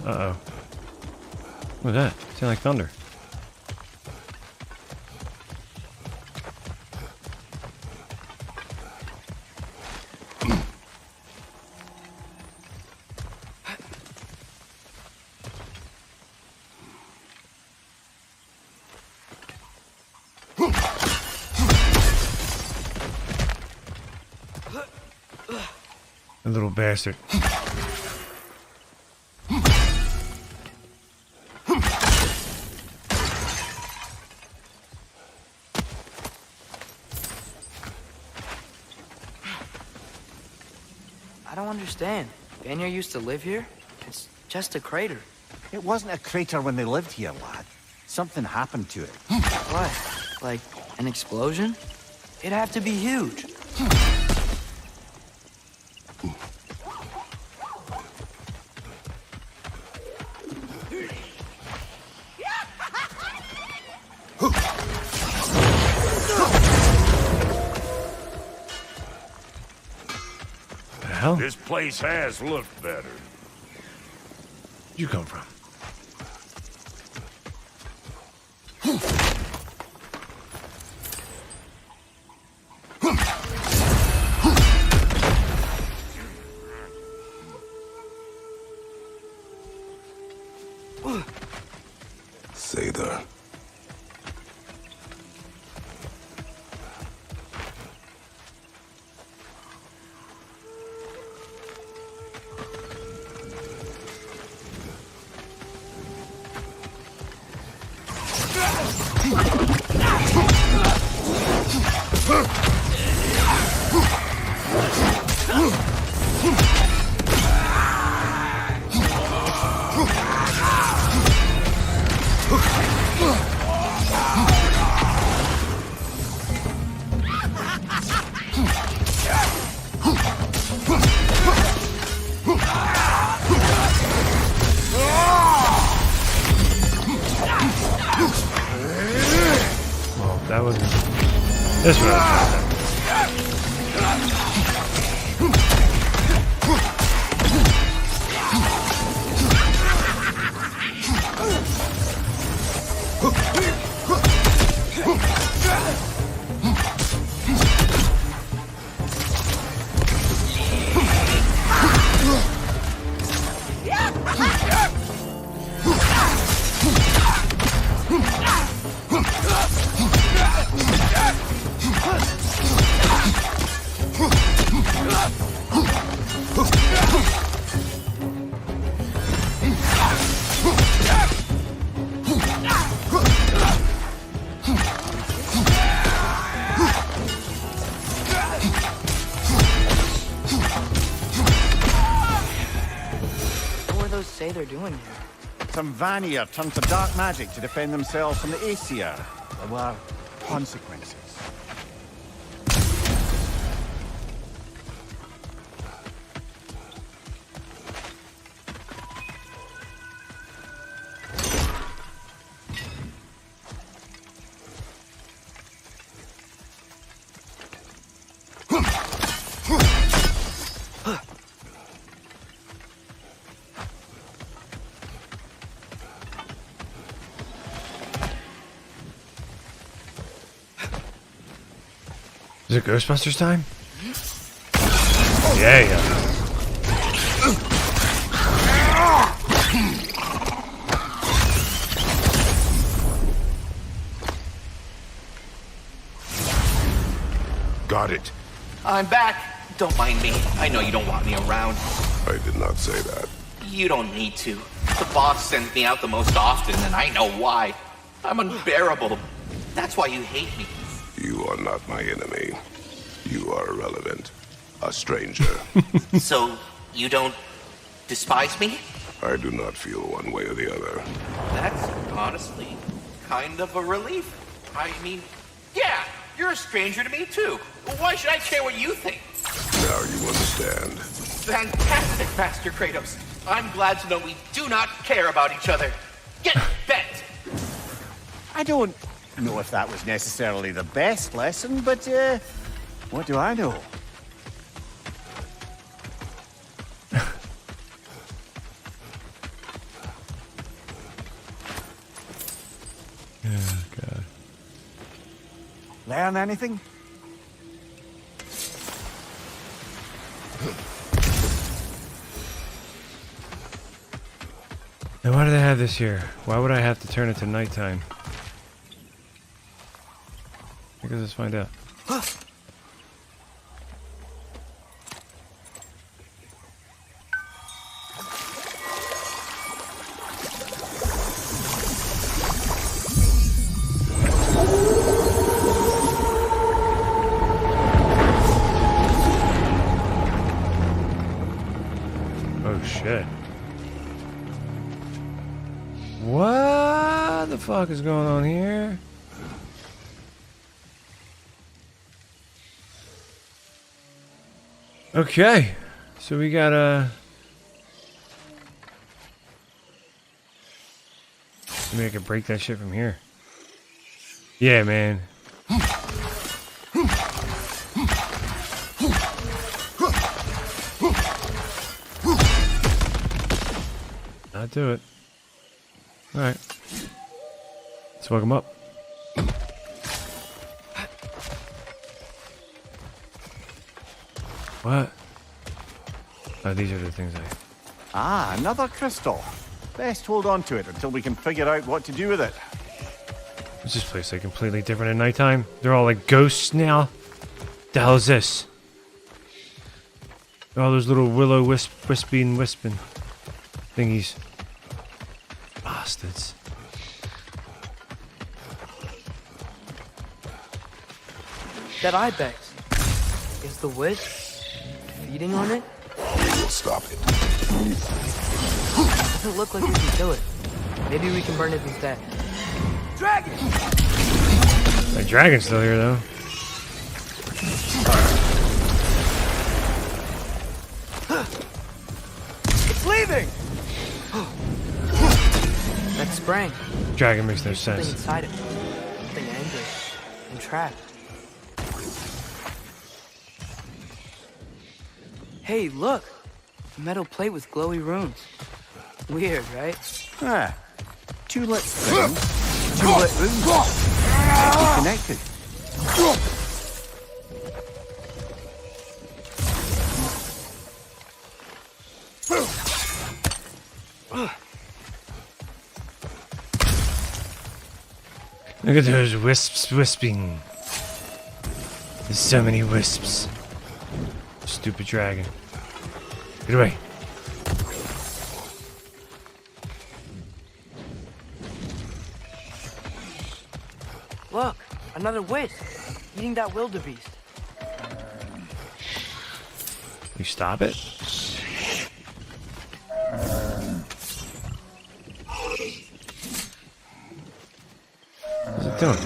Uh-oh. What was that? Sound like thunder. A little bastard. I don't understand. Vanir used to live here? It's just a crater. It wasn't a crater when they lived here, lad. Something happened to it. What? Like an explosion? It'd have to be huge. This place has looked better. Where'd you come from? Sather. That was this one. say they're doing here? Some Vanir turned to dark magic to defend themselves from the Aesir. There were consequences. Is it Ghostbusters time? Yeah, yeah. Got it. I'm back. Don't mind me. I know you don't want me around. I did not say that. You don't need to. The boss sends me out the most often, and I know why. I'm unbearable. That's why you hate me. You are not my enemy. You are irrelevant. A stranger. So, you don't despise me? I do not feel one way or the other. That's honestly kind of a relief. I mean, yeah, you're a stranger to me too. Why should I care what you think? Now you understand. Fantastic, Master Kratos. I'm glad to know we do not care about each other. Get bent! I don't know if that was necessarily the best lesson, but, what do I know? Oh, God. Learn anything? Now, why do they have this here? Why would I have to turn it to nighttime? I guess let's find out. Oh shit. What the fuck is going on here? Okay, so we got maybe I can break that shit from here. Yeah, man. I'll do it. All right. Let's fuck him up. What? Oh, these are the things I... Ah, another crystal. Best hold on to it until we can figure out what to do with it. Is this place like completely different at nighttime? They're all like ghosts now? The hell is this? All those little willow wisping thingies. Bastards. That ibex. Is the witch feeding on it? We will stop it. Doesn't look like we can kill it. Maybe we can burn it instead. Dragon! My dragon's still here though. It's leaving! That sprang. Dragon makes no Something sense. inside it. Something angry and trapped. Hey, look! A metal plate with glowy runes. Weird, right? Ah. Two lit things. Two lit rooms. Maybe connected. Look at those wisps wisping. There's so many wisps. Stupid dragon. Get away. Look, another wisp. Eating that wildebeest. You stop it? doing?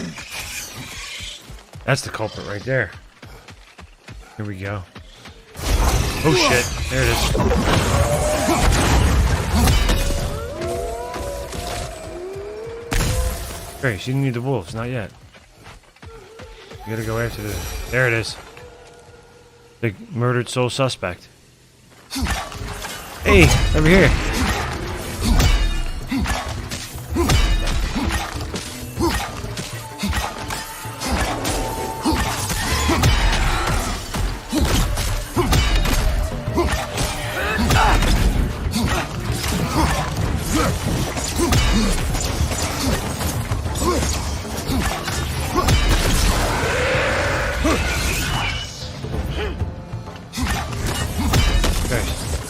That's the culprit right there. Here we go. Oh shit, there it is. Great, she didn't need the wolves, not yet. You gotta go after the... There it is. The murdered sole suspect. Hey, over here.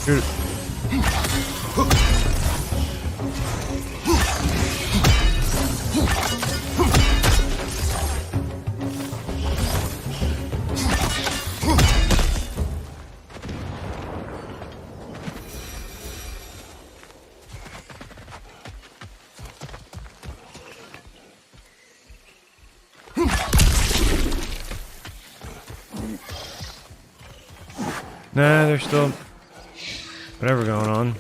Shoot it. Nah, there's still whatever going on.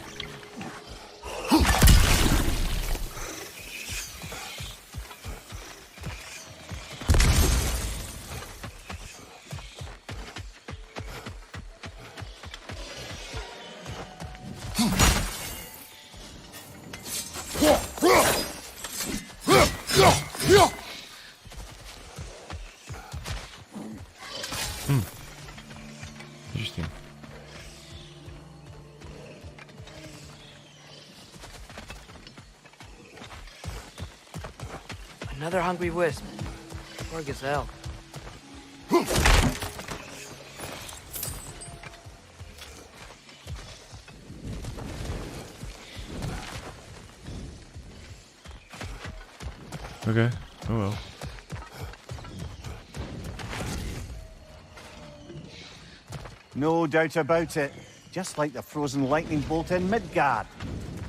Interesting. Another hungry wisp. Poor gazelle. Okay. Oh well. No doubt about it. Just like the frozen lightning bolt in Midgard.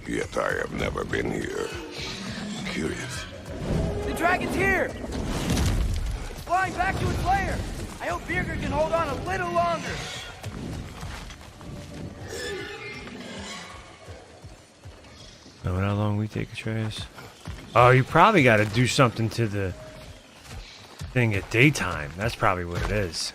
Yet I have never been here. Curious. The dragon's here! It's flying back to its lair! I hope Birgir can hold on a little longer! Know how long we take, Atreus? Oh, you probably got to do something to the thing at daytime. That's probably what it is.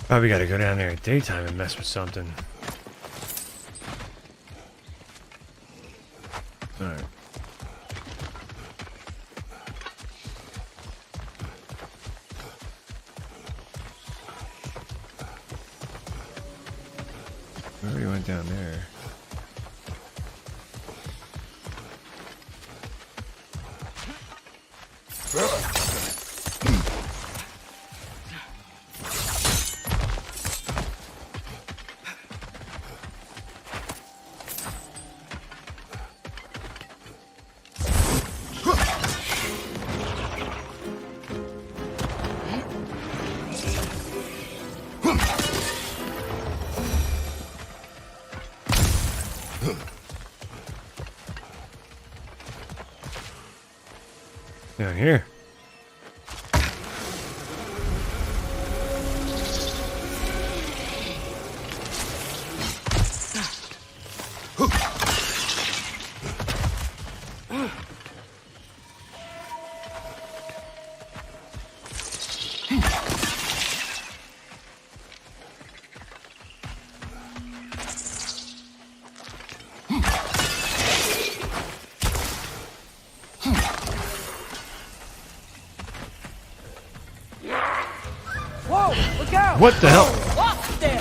Probably got to go down there at daytime and mess with something. Alright. We already went down there. Down here. What the hell? Walk there!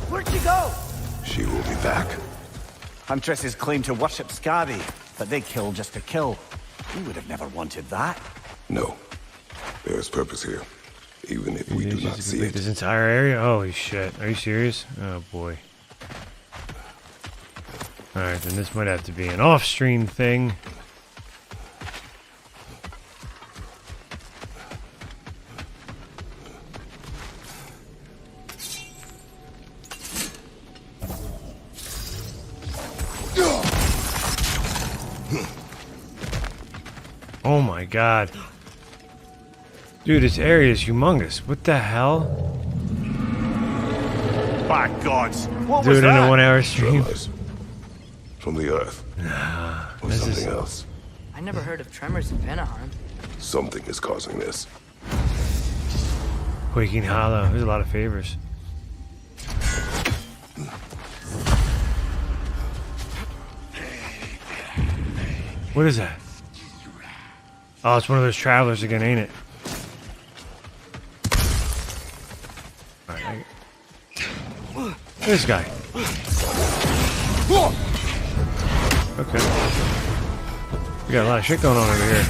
Where'd she go? She will be back. Huntresses claim to worship Skadi, but they kill just to kill. We would have never wanted that. No. There is purpose here, even if we do not see it. This entire area? Holy shit. Are you serious? Oh boy. Alright, then this might have to be an off-stream thing. Oh my god. Dude, this area is humongous. What the hell? By gods, what Dude, was that? in a 1 hour stream. Tremors. From the earth. Nah, Or this something is... else. I never heard of tremors in Vanaheim. Something is causing this. Quaking Hollow. There's a lot of favors. What is that? Oh, it's one of those travelers again, ain't it? Alright, this guy. Okay. We got a lot of shit going on over here.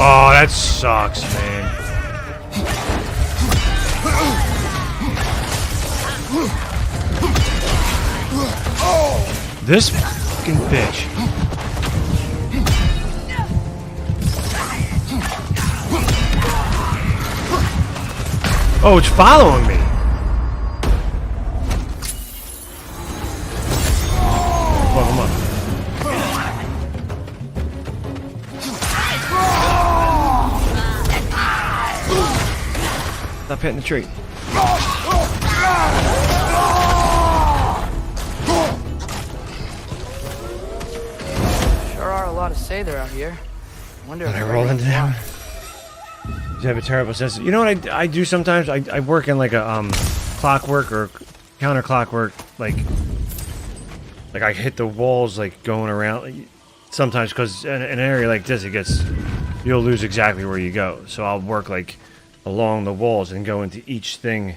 Oh, that sucks, man. This fucking bitch. Oh, it's following me. Fuck him up. Stop hitting the tree. Sure are a lot of Sather out here. Wonder if I roll into them. You have a terrible sense. You know what I do sometimes? I work in like a clockwork or counterclockwork, like I hit the walls like going around. Sometimes because in an area like this, you'll lose exactly where you go. So I'll work like along the walls and go into each thing,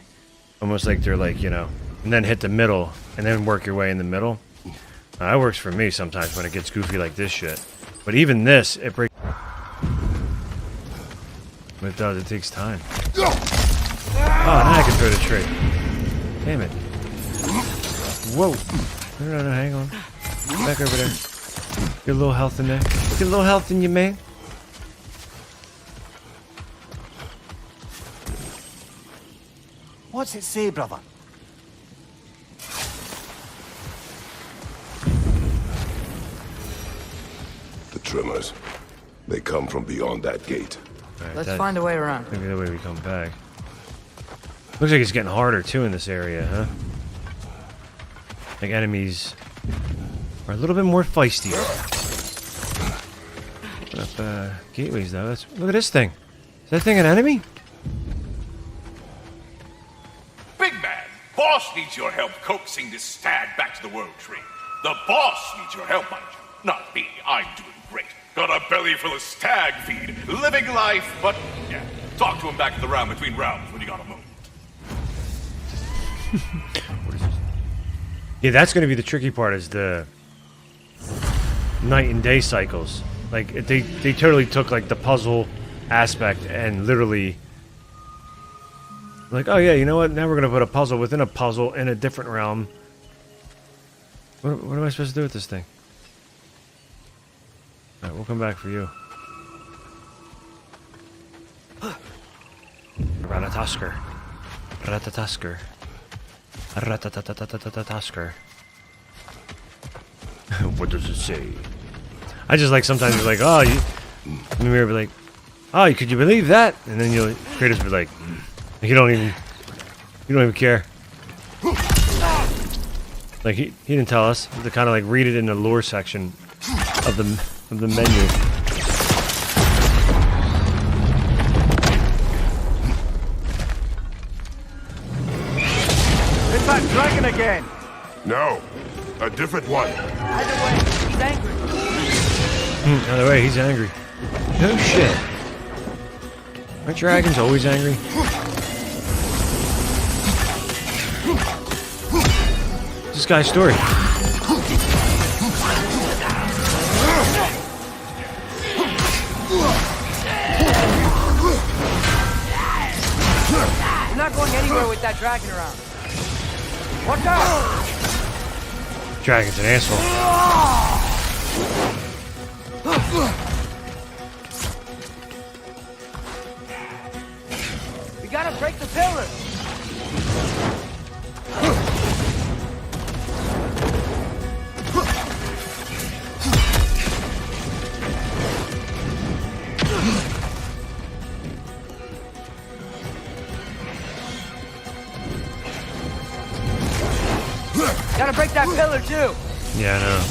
almost like they're like, you know, and then hit the middle and then work your way in the middle. That works for me sometimes when it gets goofy like this shit. But even this, it breaks. It does, it takes time. Oh, now I can throw the tree. Damn it. Whoa. No, hang on. Back over there. Get a little health in there. Get a little health in you, man. What's it say, brother? The tremors. They come from beyond that gate. Right, Let's find a way around. Maybe the way we come back. Looks like it's getting harder too in this area, huh? Like enemies are a little bit more feisty. Put up gateways though. Look at this thing. Is that thing an enemy? Big man, boss needs your help coaxing this stag back to the World Tree. The boss needs your help, mind you. Not me. I'm doing great. Got a belly full of stag feed, living life, but yeah. Talk to him back at the round between rounds when you got a moment. Yeah, that's going to be the tricky part, is the night and day cycles. Like they totally took like the puzzle aspect and literally like, oh yeah, you know what? Now we're gonna put a puzzle within a puzzle in a different realm. What am I supposed to do with this thing? All right, we'll come back for you. Ratatusker. Ratatusker. Ratatusker. What does it say? I just like sometimes it's like, oh, you. The mirror be like, oh, could you believe that? And then you'll Kratos be like, you don't even care. Like he didn't tell us. To kind of like read it in the lore section of the menu. It's that dragon again! No, a different one. Either way, he's angry. Either way, he's angry. No shit. Aren't dragons always angry? This guy's story. You're not going anywhere with that dragon around. Watch out! Dragon's an asshole. We gotta break the pillar! Gotta break that pillar too! Yeah, I know.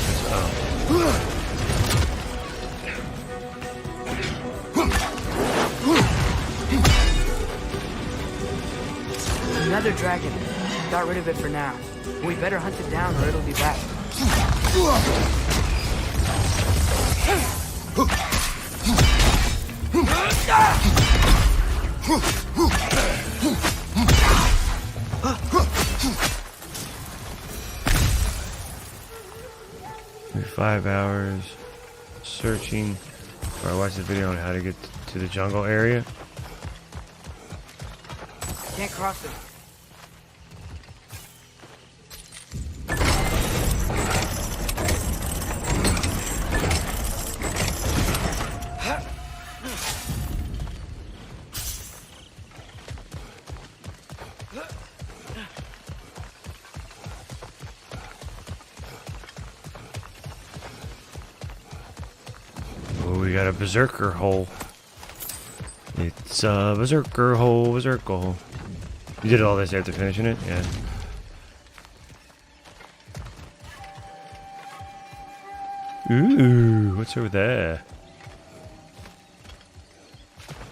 Another dragon. Got rid of it for now. We better hunt it down or it'll be back. Maybe 5 hours searching. Or I watched the video on how to get to the jungle area. Can't cross it. We got a berserker hole. It's a berserker hole, berserker hole. You did all this after finishing it? Yeah. Ooh, what's over there?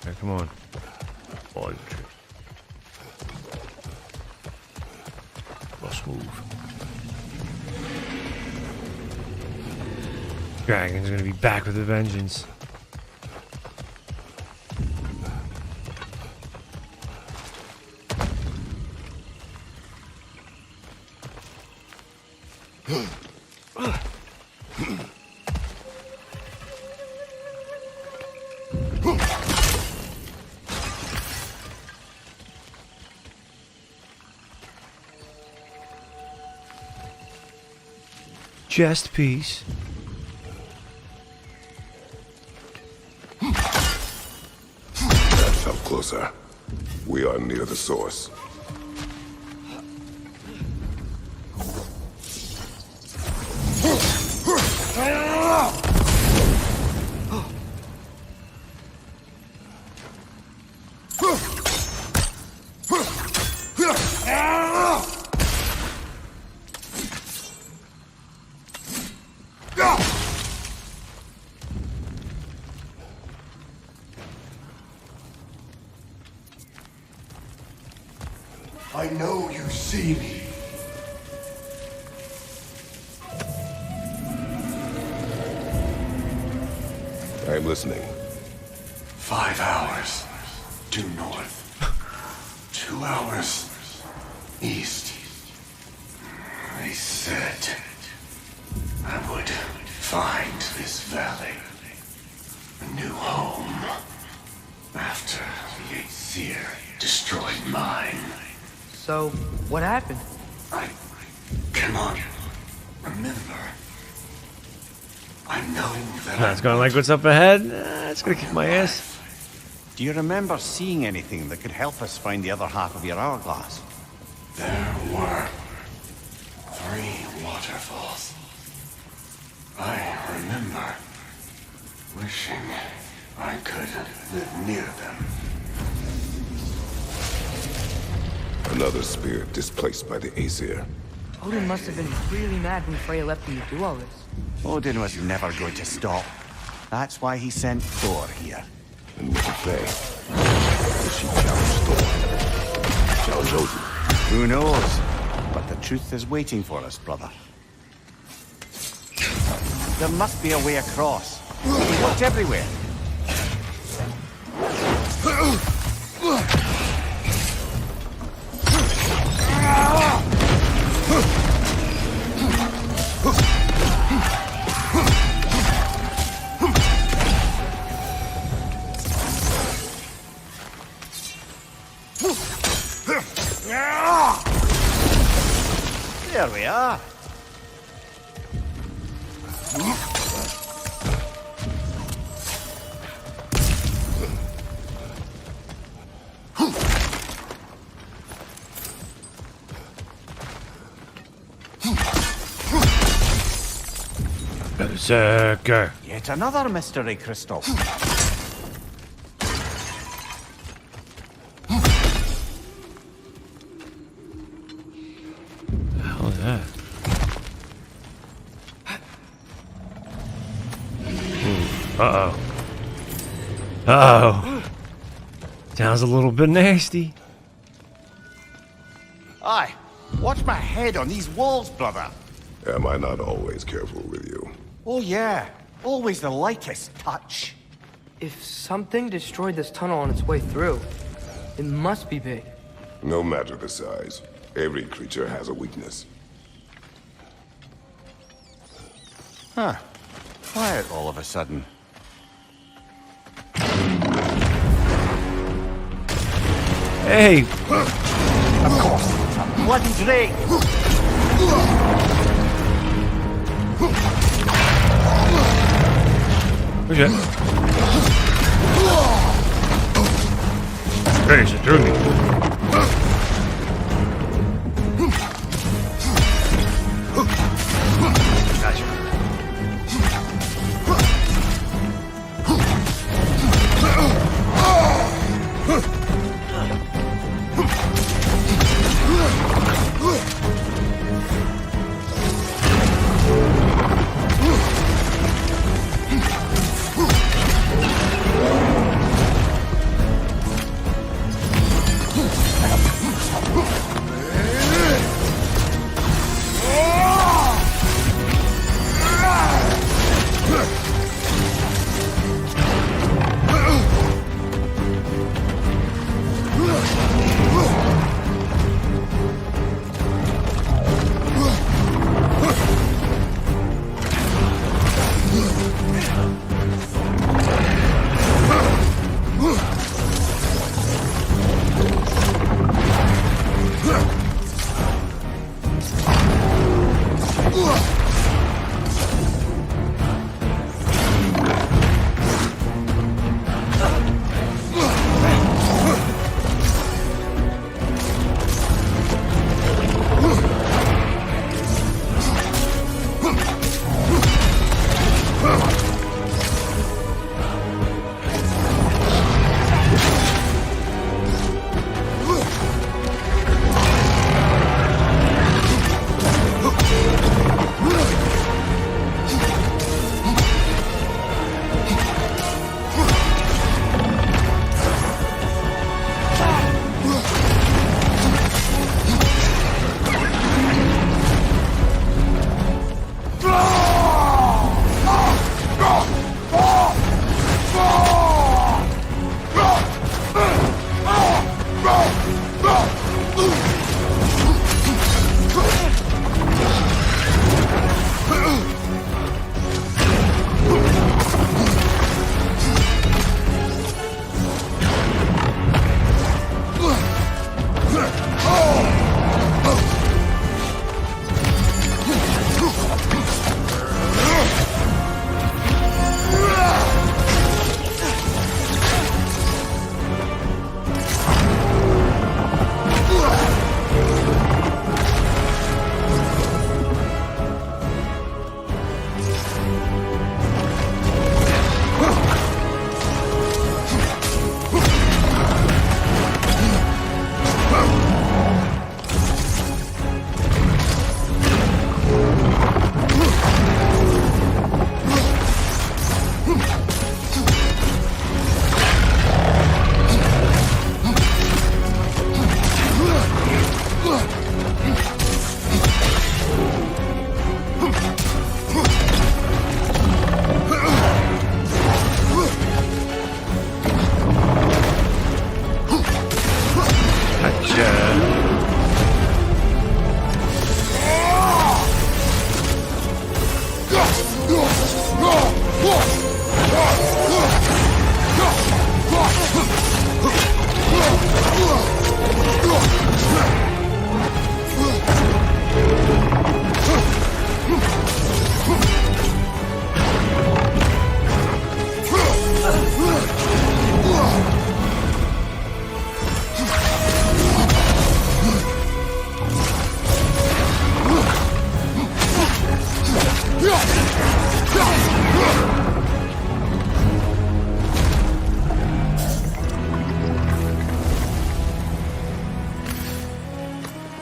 Alright, come on. Oh, let's move. Dragon's gonna be back with a vengeance. Chest piece. That's up closer. We are near the source. I know you see me. I'm listening. 5 hours due north. 2 hours east. I said I would find this valley. So, what happened? I cannot remember. I know that It's going like, what's up ahead? It's gonna kick my ass. Do you remember seeing anything that could help us find the other half of your hourglass? there were 3 waterfalls. I remember wishing I could live near them. Another spirit displaced by the Aesir. Odin must have been really mad when Freyr left him to do all this. Odin was never going to stop. That's why he sent Thor here. And with the Fae, did she challenge Thor? Challenge Odin? Who knows? But the truth is waiting for us, brother. There must be a way across. We looked everywhere. There we are. Berserker. Yet another mystery crystal. How's that? Uh-oh. Uh-oh. Sounds a little bit nasty. Aye. Watch my head on these walls, brother. Am I not always careful with you? Oh, yeah. Always the lightest touch. If something destroyed this tunnel on its way through, it must be big. No matter the size, every creature has a weakness. Huh. Quiet all of a sudden. Hey! Of course, it's a bloody drake! Okay. Hey, she threw me. Gotcha.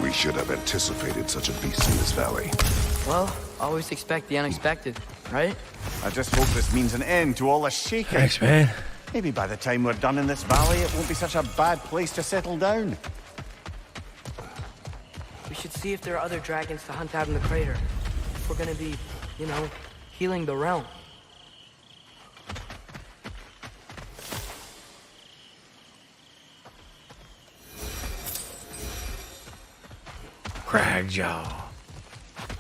We should have anticipated such a beast in this valley. Well, always expect the unexpected, right? I just hope this means an end to all the shaking. Thanks, man. Maybe by the time we're done in this valley, it won't be such a bad place to settle down. We should see if there are other dragons to hunt out in the crater. If we're gonna be, you know, healing the realm. Cragjaw.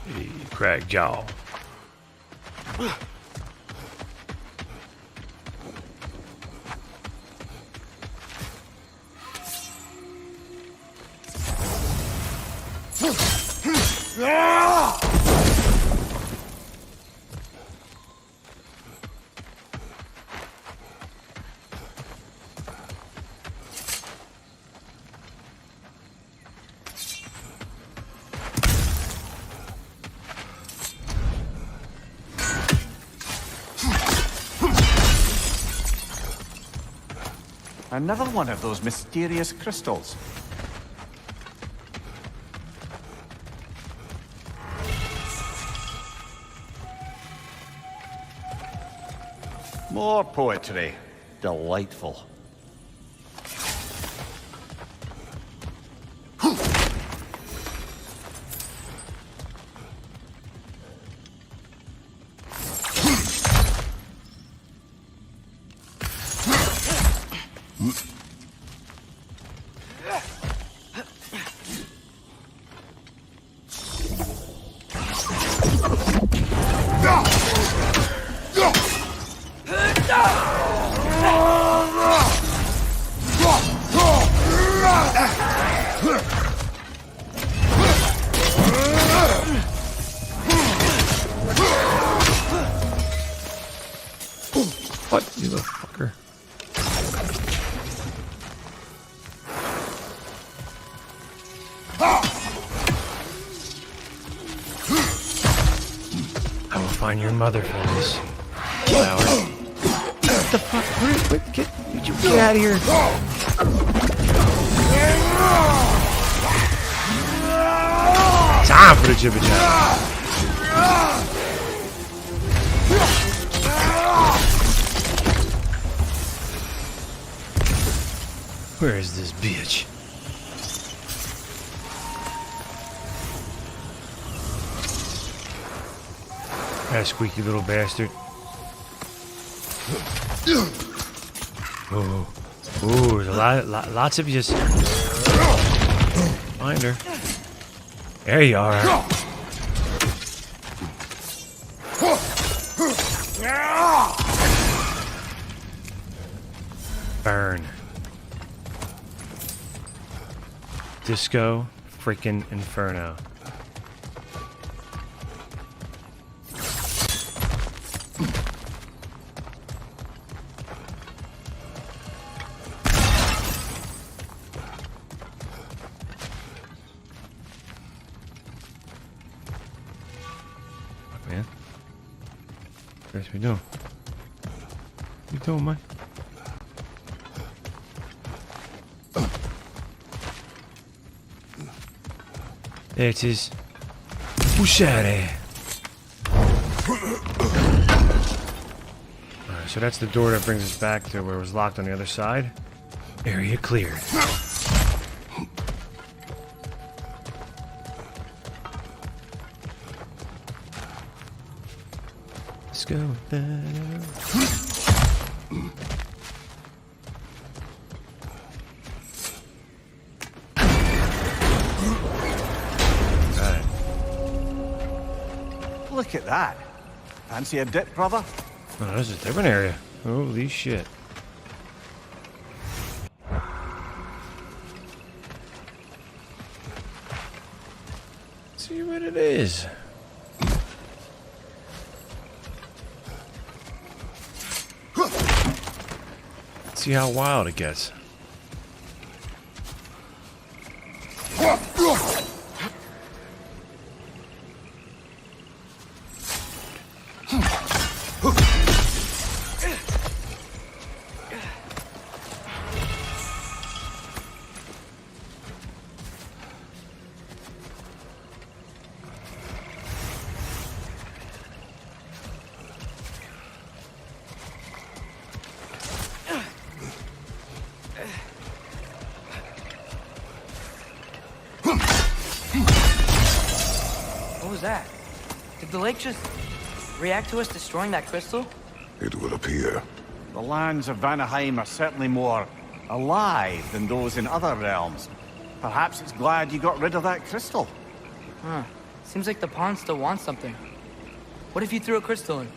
Hey, Cragjaw. Another one of those mysterious crystals. More poetry. Delightful. What, you little fucker? I will find your mother for this. Flower. What the fuck? Get out of here. Time for the jibber jabber. Where is this bitch? That squeaky little bastard. Oh, there's a lots of you. Just find her. There you are. Burn. Disco freaking Inferno. Fuck, man. What we doing? What you doing, man? There it is. Usare. Alright, so that's the door that brings us back to where it was locked on the other side. Area cleared. Let's go with that. Look at that. Fancy a dip, brother? Oh, this is a different area. Holy shit. Let's see what it is. Let's see how wild it gets. What was that? Did the lake just react to us destroying that crystal? It would appear. The lands of Vanaheim are certainly more alive than those in other realms. Perhaps it's glad you got rid of that crystal. Huh. Seems like the pond still wants something. What if you threw a crystal in?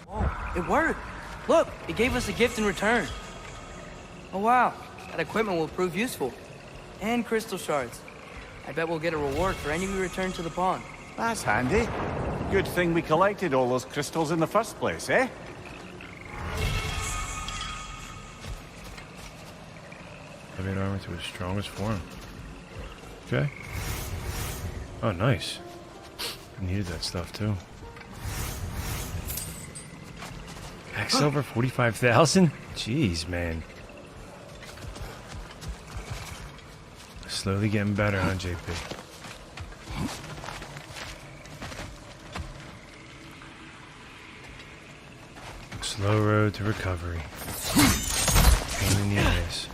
Whoa, it worked! Look, it gave us a gift in return. Oh wow, that equipment will prove useful. And crystal shards. I bet we'll get a reward for any we return to the pond. That's handy. Good thing we collected all those crystals in the first place, eh? Heavy armor to its strongest form. Okay. Oh, nice. I needed that stuff too. Max silver 45,000? Jeez, man. Slowly getting better, huh, JP? Slow road to recovery. Pain in the ass.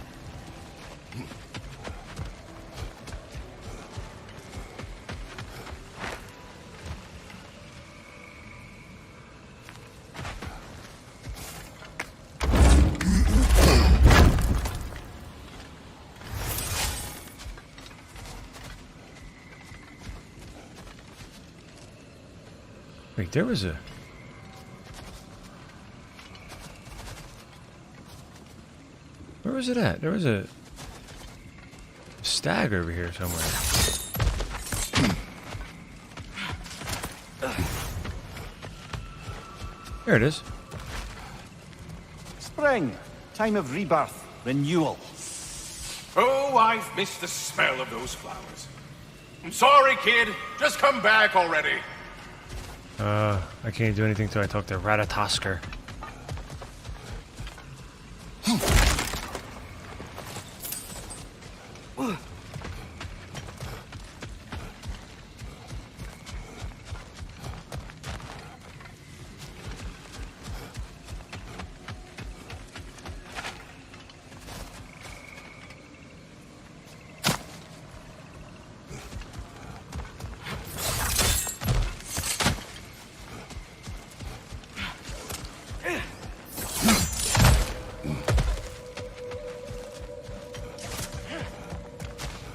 Wait, there was a... Where was it at? There was a stag over here somewhere. There it is. Spring. Time of rebirth. Renewal. Oh, I've missed the smell of those flowers. I'm sorry, kid. Just come back already. I can't do anything till I talk to Ratatosker.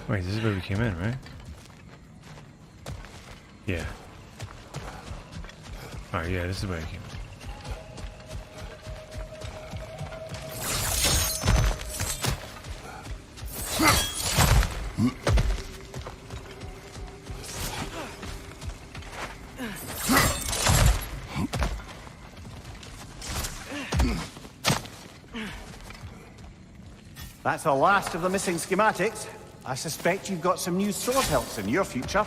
Wait, this is where we came in, right? Yeah. Alright, yeah, this is where we came in. That's the last of the missing schematics. I suspect you've got some new sword hilts in your future.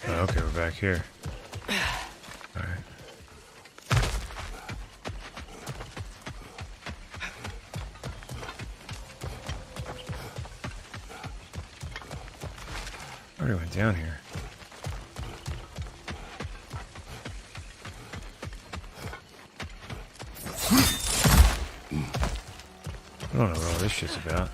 Okay, we're back here. All right. Already went down here. I don't know what all this shit's about.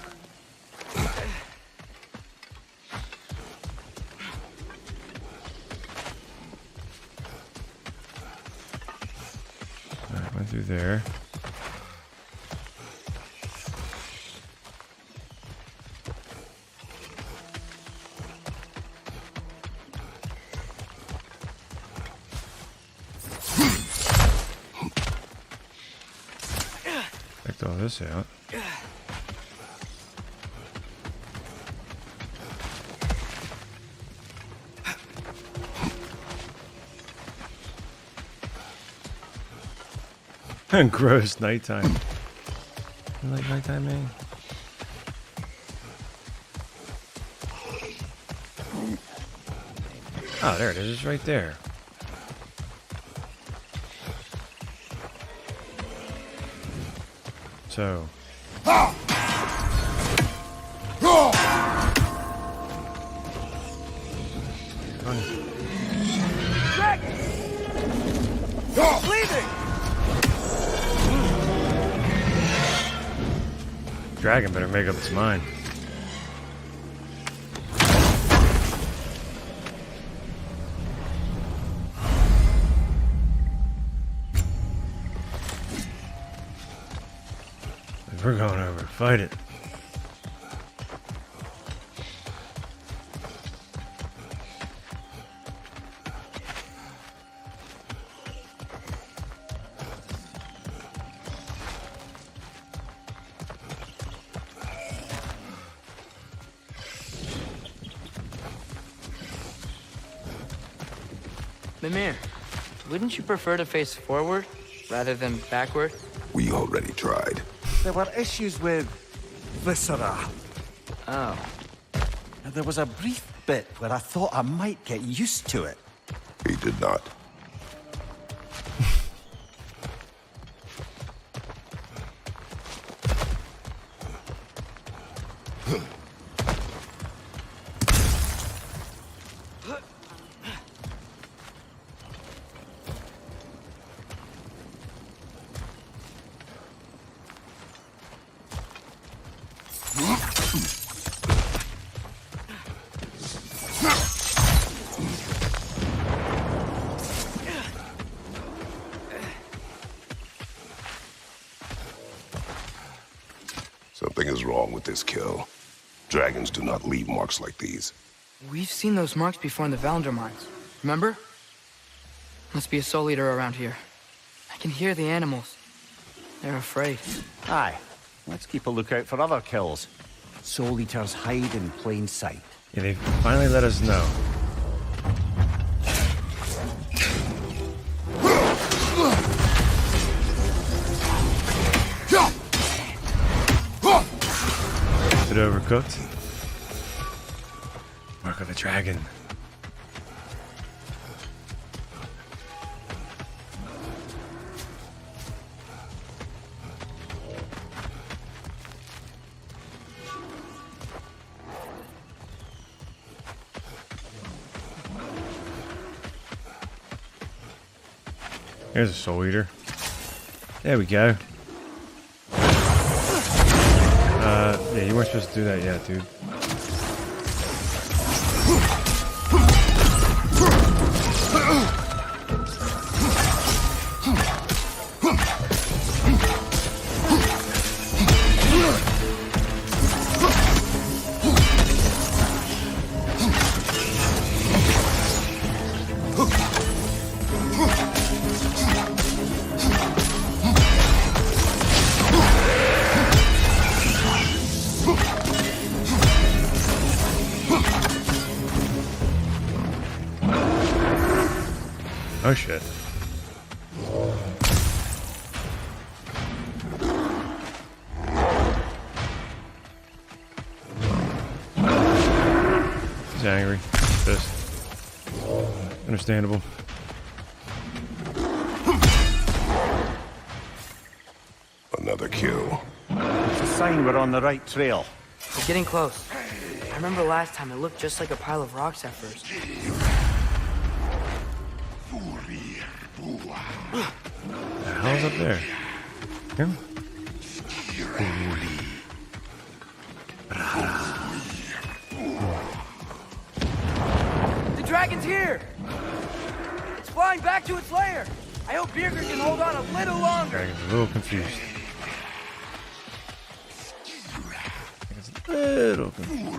Alright, went through there. Checked all this out. Gross nighttime. You like nighttime, man? Oh, there it is. It's right there. So. Dragon better make up its mind. We're going over. Fight it. Mimir, wouldn't you prefer to face forward rather than backward? We already tried. There were issues with viscera. Oh. And there was a brief bit where I thought I might get used to it. He did not. Something is wrong with this kill. Dragons do not leave marks like these. We've seen those marks before in the Valendar mines. Remember? Must be a soul eater around here. I can hear the animals. They're afraid. Aye. Let's keep a lookout for other kills. Soul eaters hide in plain sight. Yeah, they finally let us know. Bit overcooked. Mark of the dragon. Here's a soul eater. There we go. Yeah, you weren't supposed to do that yet, dude. Oh shit. He's angry. Pissed. Understandable. Another kill. It's a sign we're on the right trail. We're getting close. I remember last time it looked just like a pile of rocks at first. The hell's up there? Him? The dragon's here! It's flying back to its lair! I hope Birgir can hold on a little longer! Dragon's a little confused. It's a little confused.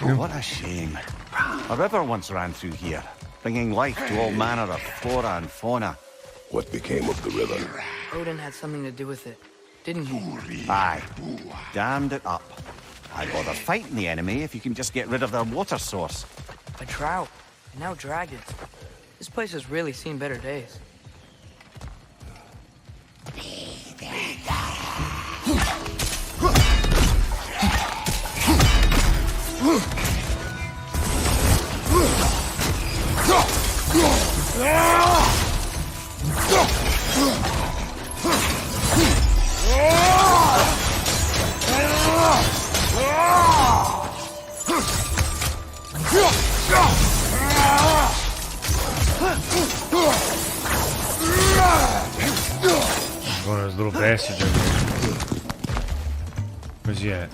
Oh, what a shame. A river once ran through here, bringing life to all manner of flora and fauna. What became of the river? Odin had something to do with it, didn't he? Aye. Dammed it up. Why bother fighting the enemy if you can just get rid of their water source? A drought, and now dragons. This place has really seen better days. One of those little bastards over here. Where's he at?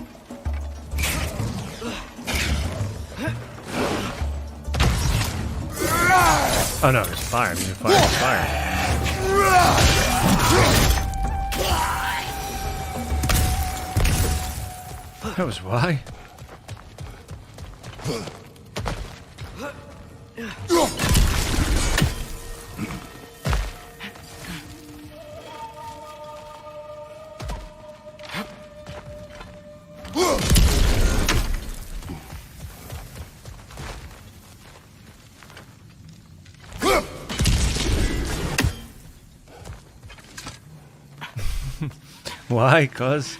Oh no, it's fire. I mean, fire. That was why. Why? Cause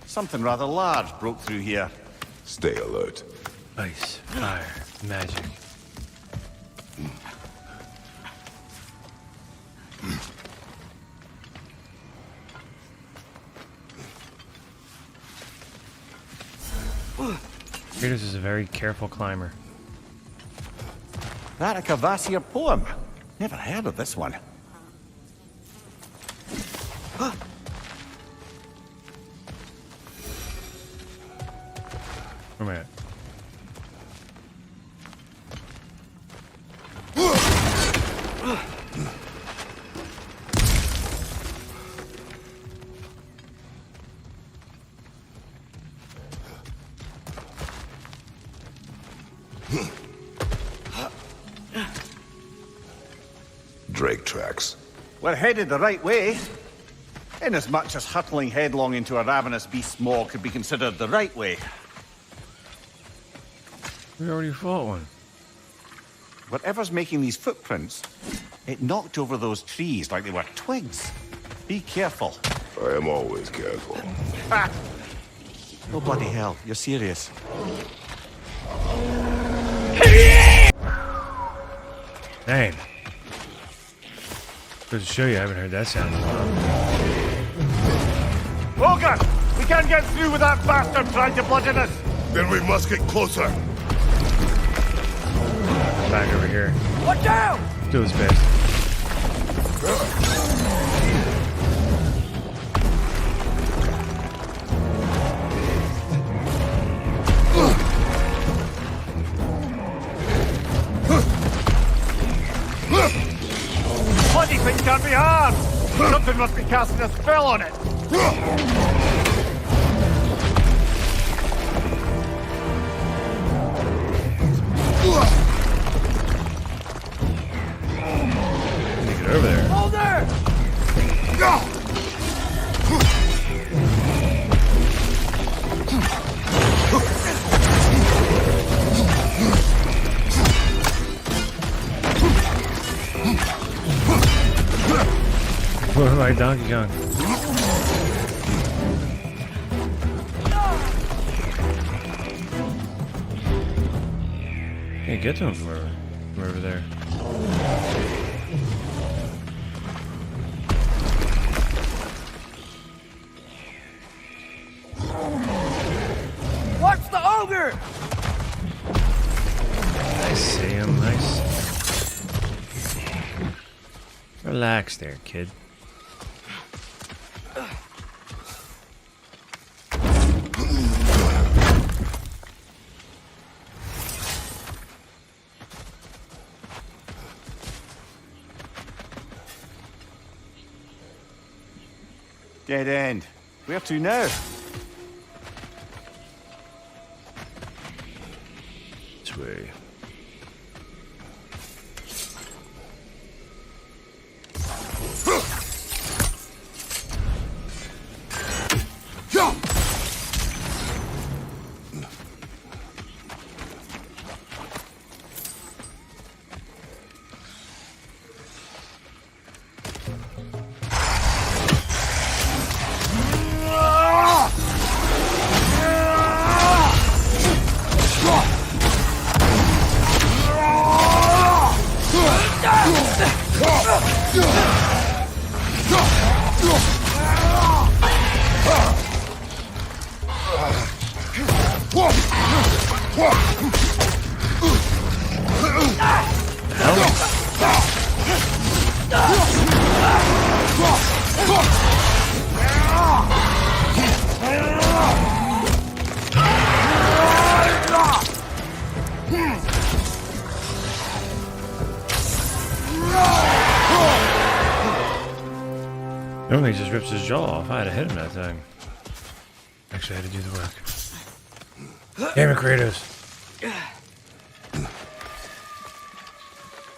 something rather large broke through here. Stay alert. Ice, fire, magic. Kratos is a very careful climber. That a Kvasir poem? Never heard of this one. Where am I at? Drake tracks. We're headed the right way. Inasmuch as hurtling headlong into a ravenous beast's maw could be considered the right way. We already fought one. Whatever's making these footprints, it knocked over those trees like they were twigs. Be careful. I am always careful. Ha! Oh, bloody hell. You're serious. Damn. Good to show you, I haven't heard that sound in a while. Logan! We can't get through with that bastard trying to bludgeon us. Then we must get closer. Back over here. Watch out! Do his best. Bloody thing can't be hard. Something must be casting a spell on it. Get over there. Hold her! What like Donkey Kong? Can't get to him from over there. Watch the ogre! I see him. Nice. Relax there, kid. Dead end. Where to now? This way. Normally he just rips his jaw off. I had to hit him that time. Actually, I had to do the work. Damn it, Kratos.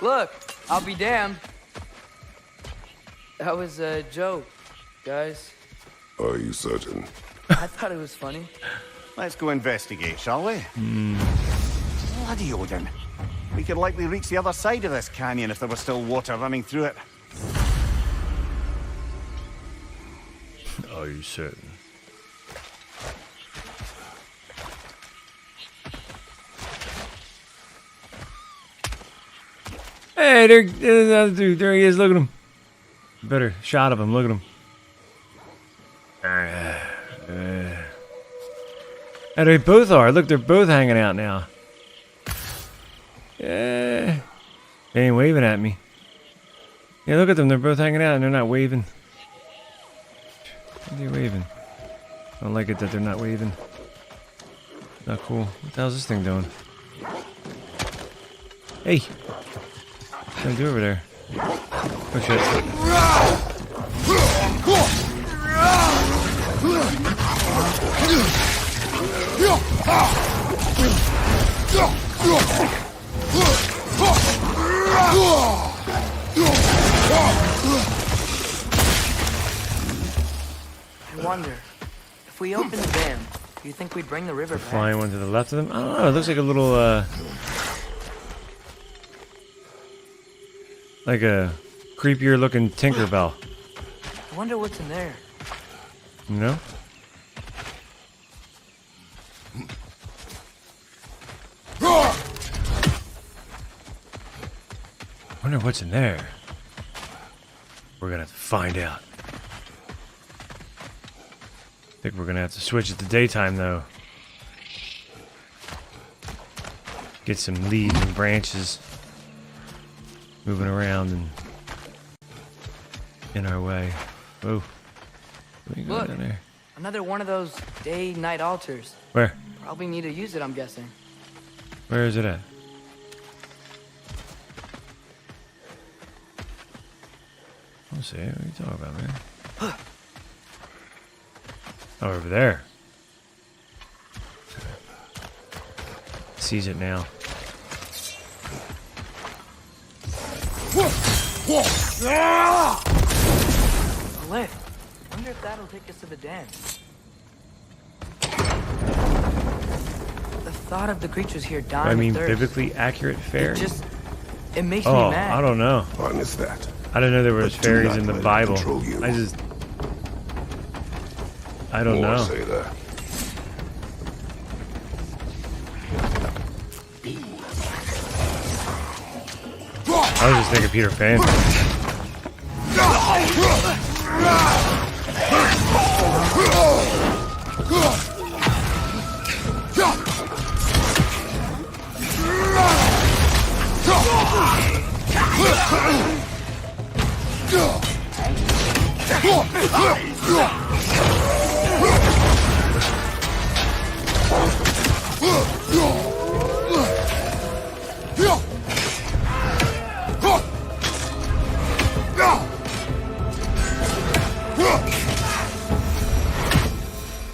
Look, I'll be damned. That was a joke, guys. Are you certain? I thought it was funny. Let's go investigate, shall we? Bloody Odin. We could likely reach the other side of this canyon if there was still water running through it. Are you certain? Hey, there's another dude. There he is. Look at him. Better shot of him. Look at him. And they both are. Look, they're both hanging out now. Yeah. They ain't waving at me. Yeah, look at them. They're both hanging out and they're not waving. Why are they waving? I don't like it that they're not waving. Not cool. What the hell's this thing doing? Hey! What's gonna do over there? Oh shit. I wonder, if we open the dam, do you think we'd bring the river back? Flying one to the left of them? I don't know. It looks like a little, like a creepier looking Tinkerbell. I wonder what's in there. You know? Wonder what's in there. We're gonna have to find out. think we're gonna have to switch it to daytime though. Get some leaves and branches moving around and in our way. Whoa. Let me go Look, down there. another one of those day-night altars. Where? Probably need to use it, I'm guessing. Where is it at? Let's see. What are you talking about, man? Oh, over there. Sees it now. A lift. Wonder if that'll take us to the den. The thought of the creatures here dying I mean, of thirst, biblically accurate fairy? it makes me Oh, mad. I don't know. I missed that. I didn't know there was But do fairies not in the let it Bible. control you. I don't More know. say that. I was just thinking Peter Pan.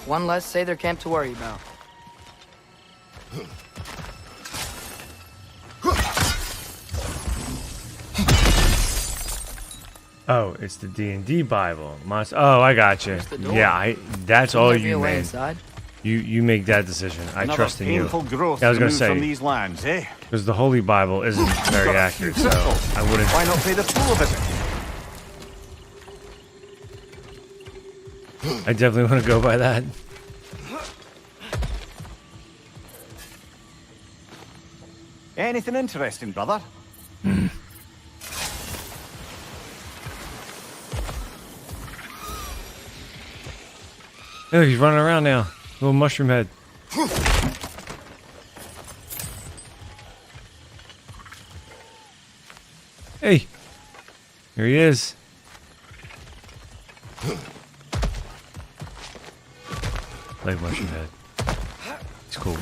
One less Sather camp to worry about. Oh, it's the D&D Bible. Oh, I got you. Yeah, that's all there be you a way made. inside? You make that decision. I Another trust in you. painful growth Yeah, I was gonna removed from say these lands, eh? because the Holy Bible isn't very accurate, so I wouldn't. Why not pay the fool a visit? I definitely want to go by that. Anything interesting, brother? Oh, he's running around now. Little mushroom head. Hey, here he is. Like mushroom head. It's cool.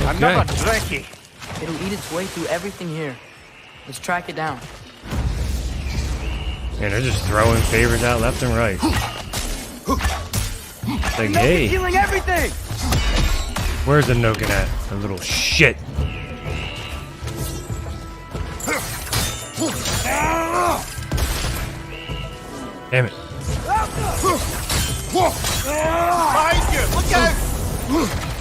Another Dreki. It'll eat its way through everything here. Let's track it down. Man, they're just throwing favors out left and right. Like, hey, Healing everything! where's the Noken at? A little shit. Damn it. Behind you! Look out!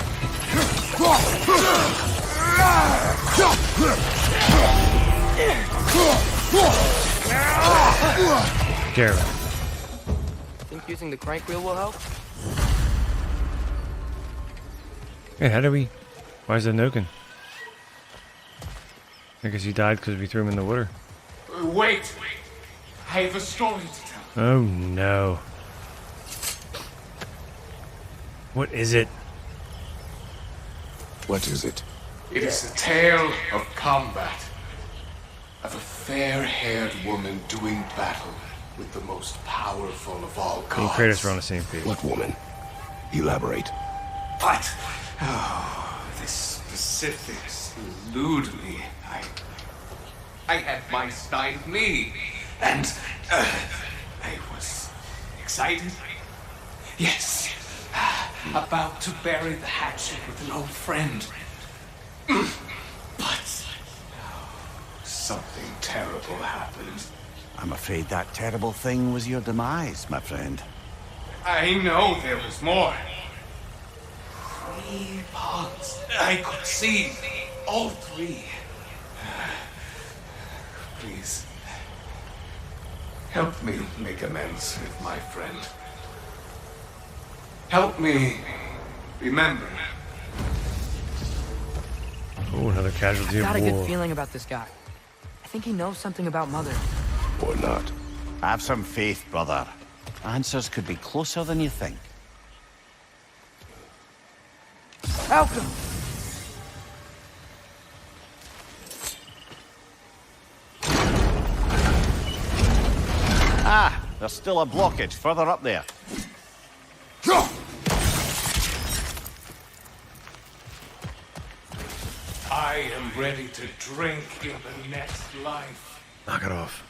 Care about it. Think using the crank wheel will help? Hey, how do we... Why is that Noken? I guess he died because we threw him in the water. Wait! I have a story to tell. Oh, no. What is it? What is it? It is a tale of combat. Of a fair-haired woman doing battle with the most powerful of all Me and gods. Kratos are on the same page. What woman? Elaborate. But, oh, the specifics elude me. I had my side of me, and I was excited. Yes, about to bury the hatchet with an old friend. But something terrible happened. I'm afraid that terrible thing was your demise, my friend. I know there was more. 3 ponds. I could see all 3. Please, help me make amends with my friend. Help me remember. Oh, another casualty I've got of a war. good feeling about this guy. I think he knows something about Mother. Or not. Have some faith, brother. Answers could be closer than you think. Malcolm! Ah, there's still a blockage further up there. I am ready to drink in the next life. Knock it off.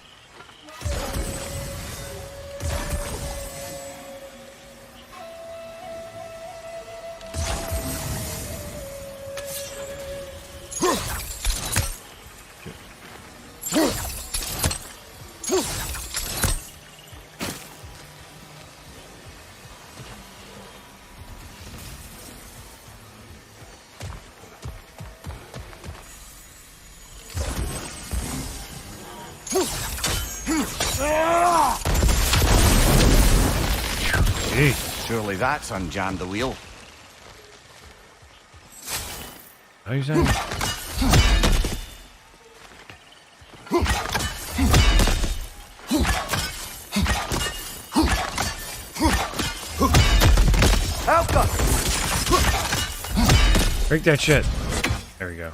Surely that's unjammed the wheel. How you saying? Break that shit. There we go.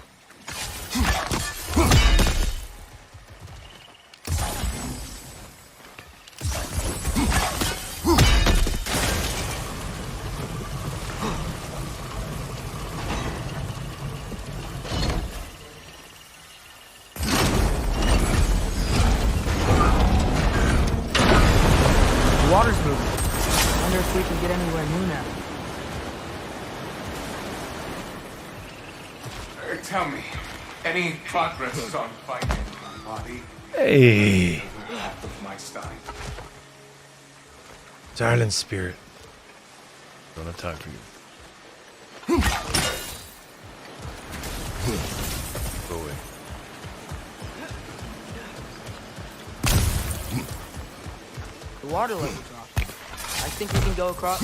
The water's moving. I wonder if we can get anywhere new now. Tell me, any progress on finding my body? Hey. Half of my style. Silent spirit. Don't have time for you. Go away. The water level dropped. I think we can go across.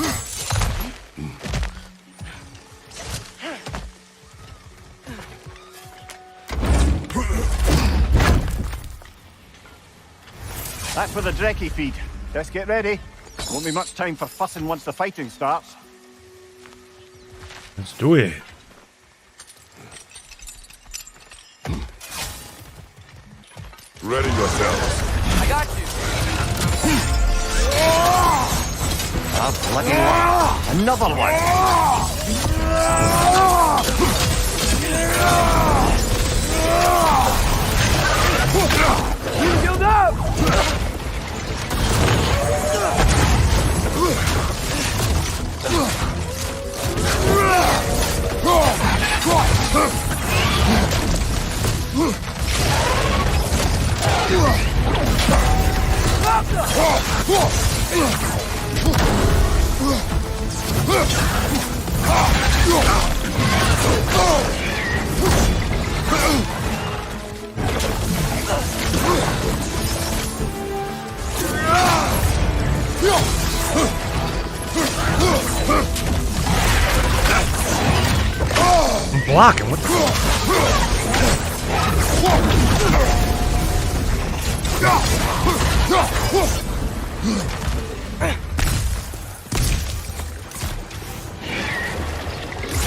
That's where the Drekkie feed. Let's get ready. Won't be much time for fussing once the fighting starts. Let's do it. Ready yourselves. I got you. Ah, bloody one. Another one. You killed up! I'm blocking. What the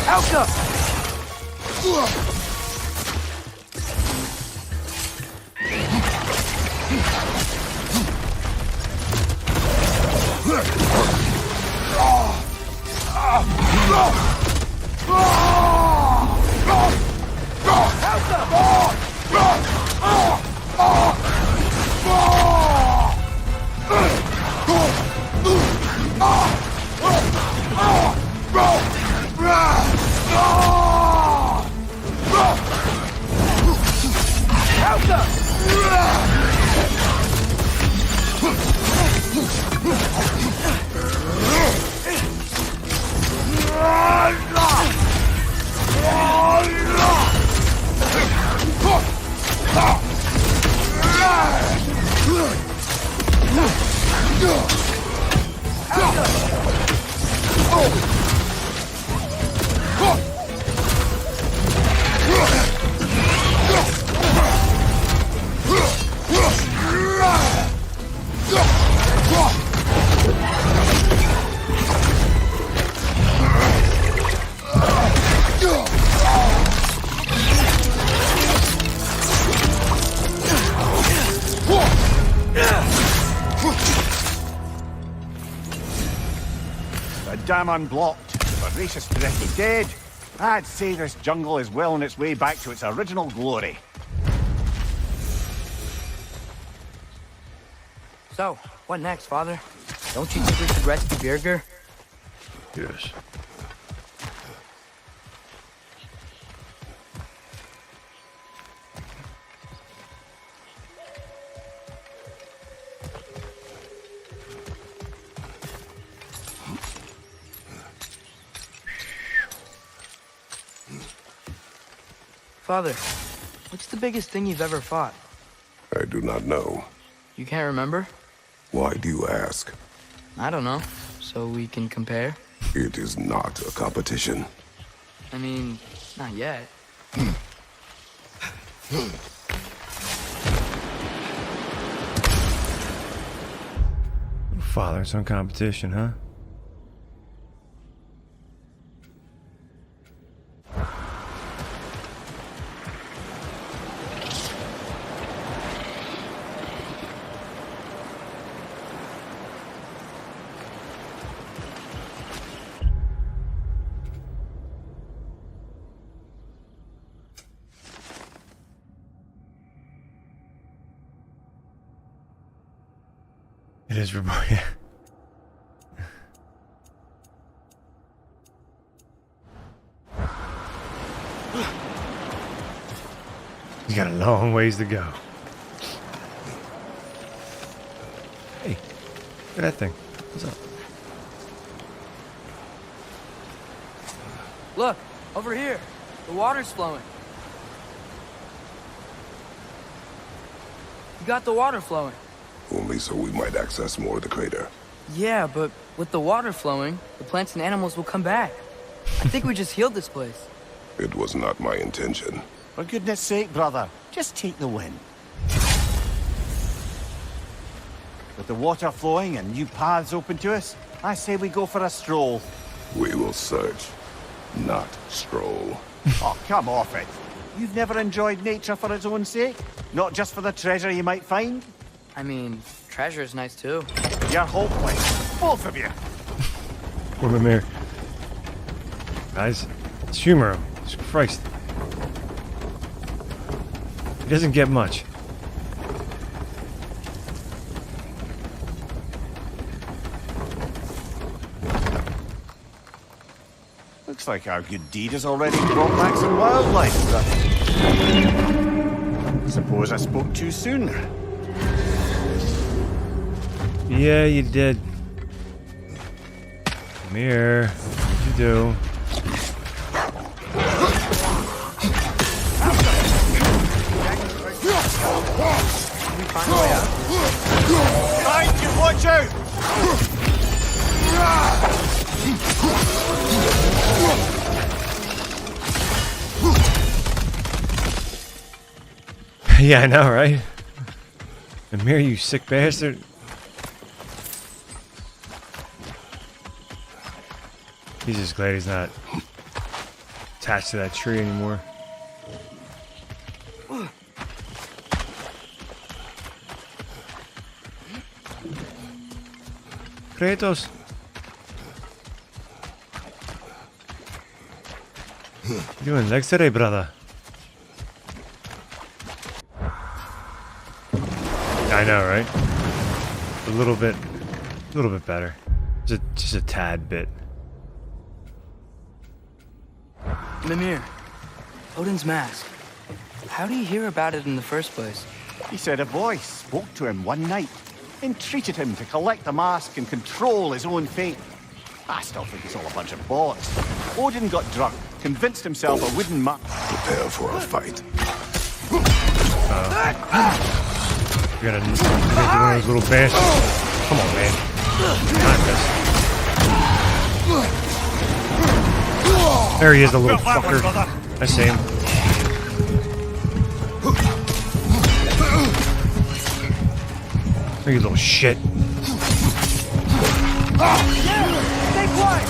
Alka! The dam unblocked. Voracious Dreki dead. I'd say this jungle is well on its way back to its original glory. So, what next, Father? Don't you think we should rescue Birgir? Yes. Father, what's the biggest thing you've ever fought? I do not know. You can't remember? Why do you ask? I don't know. So we can compare? It is not a competition. I mean, not yet. Father, some competition, huh? It is reborn. He's got a long ways to go. Hey, look at that thing. What's up? Look, over here. The water's flowing. You got the water flowing. Only so we might access more of the crater. Yeah, but with the water flowing, the plants and animals will come back. I think we just healed this place. It was not my intention. For goodness sake, brother, just take the win. With the water flowing and new paths open to us, I say we go for a stroll. We will search, not stroll. Oh, come off it. You've never enjoyed nature for its own sake? Not just for the treasure you might find? I mean, treasure's nice too. You're hopeless. Both of you. Poor Mimir. Guys, let's humor him. Jesus Christ. He doesn't get much. Looks like our good deed has already brought back some wildlife, but... Suppose I spoke too soon. Yeah, you did. Come here. What'd you do? Can we find a way out? Behind you, watch out! Yeah, I know, right? Amir, you sick bastard. He's just glad he's not attached to that tree anymore. Kratos. What you doing? Legs today, brother. I know, right? A little bit better. Just a tad bit. Mimir, Odin's mask. How do you hear about it in the first place? He said a voice spoke to him one night, entreated him to collect the mask and control his own fate. I still think it's all a bunch of bollocks. Odin got drunk, convinced himself a wooden Prepare for a fight. You're gonna get one of those little bastards. Come on, man. Not this. There he is, the little fucker. I see him. You little shit. Stay quiet!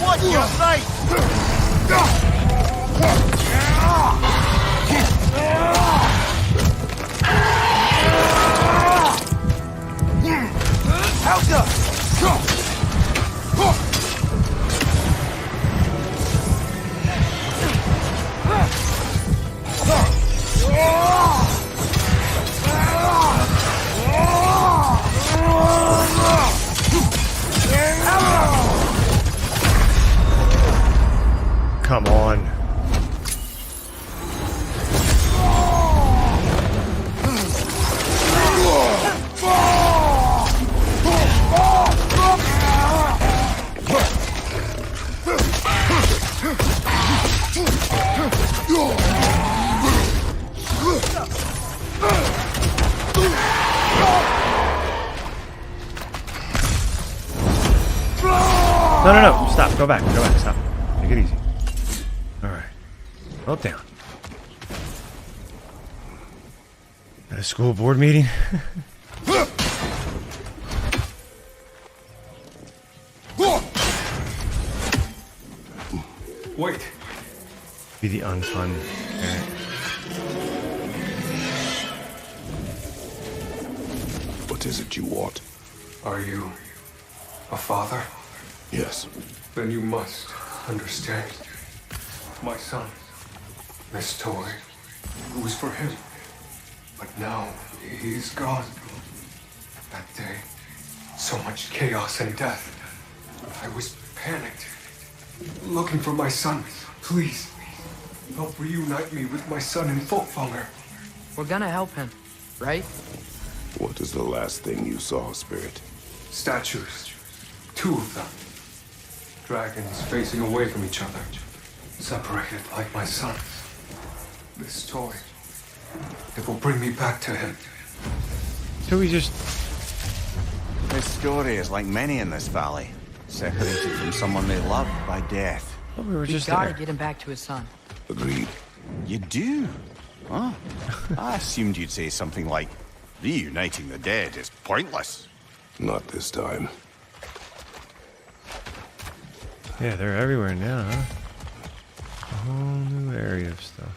What your sight? How's up? Come on. No. Stop. Go back. Stop. Take it easy. All right. Hold down. At a school board meeting? Wait. Be the unfun parent. What is it you want? Are you a father? Yes. Then you must understand. My son, this toy, it was for him. But now he's gone. That day, so much chaos and death. I was panicked, looking for my son. Please, help reunite me with my son in Folkvanger. We're gonna help him, right? What is the last thing you saw, Spirit? Statues. 2 of them. Dragons facing away from each other. Separated like my son. This toy. It will bring me back to him. So we just... His story is like many in this valley. Separated from someone they love by death. Oh, we were We just gotta there. get him back to his son. Agreed. You do? Huh? I assumed you'd say something like, reuniting the dead is pointless. Not this time. Yeah, they're everywhere now, huh? A whole new area of stuff.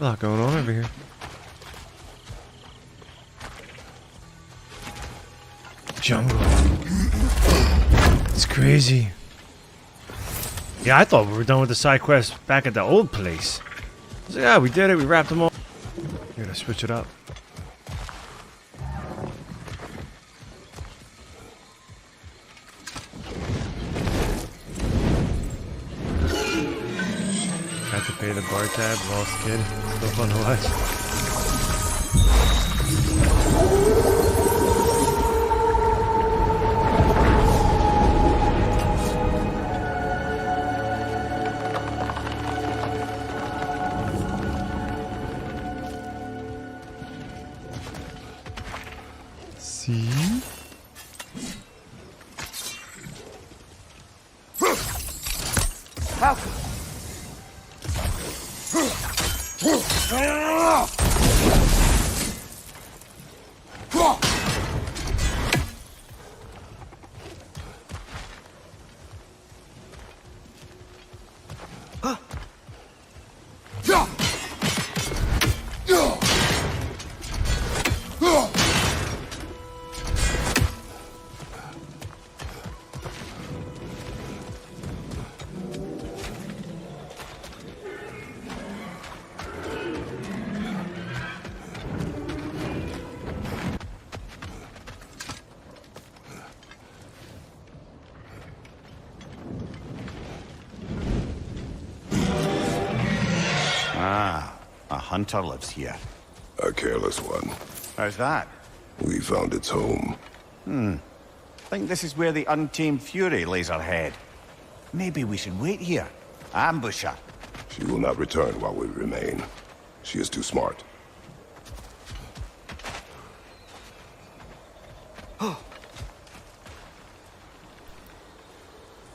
A lot going on over here. Jungle. It's crazy. Yeah, I thought we were done with the side quest back at the old place. I was like, yeah, we did it. We wrapped them all. We're gonna switch it up. Had to pay the bar tab. Lost kid. Still fun to watch. hunter lives here. A careless one. How's that? We found its home. Think this is where the Untamed Fury lays her head. Maybe we should wait here. Ambush her. She will not return while we remain. She is too smart.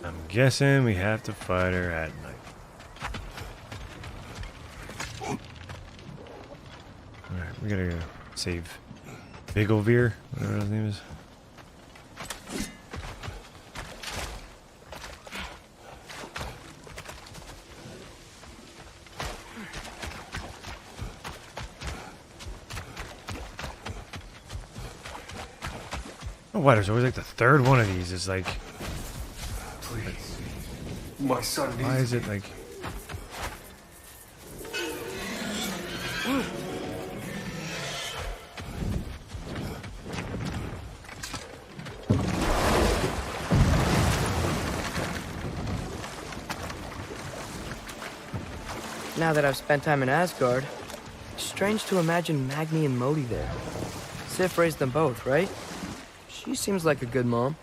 I'm guessing we have to fight her at night. Alright, we gotta go save Bigelveer, whatever his name is. Oh, why there's always like the third one of these is like... Please. My son needs Why is it like... Now that I've spent time in Asgard, it's strange to imagine Magni and Modi there. Sif raised them both, right? She seems like a good mom.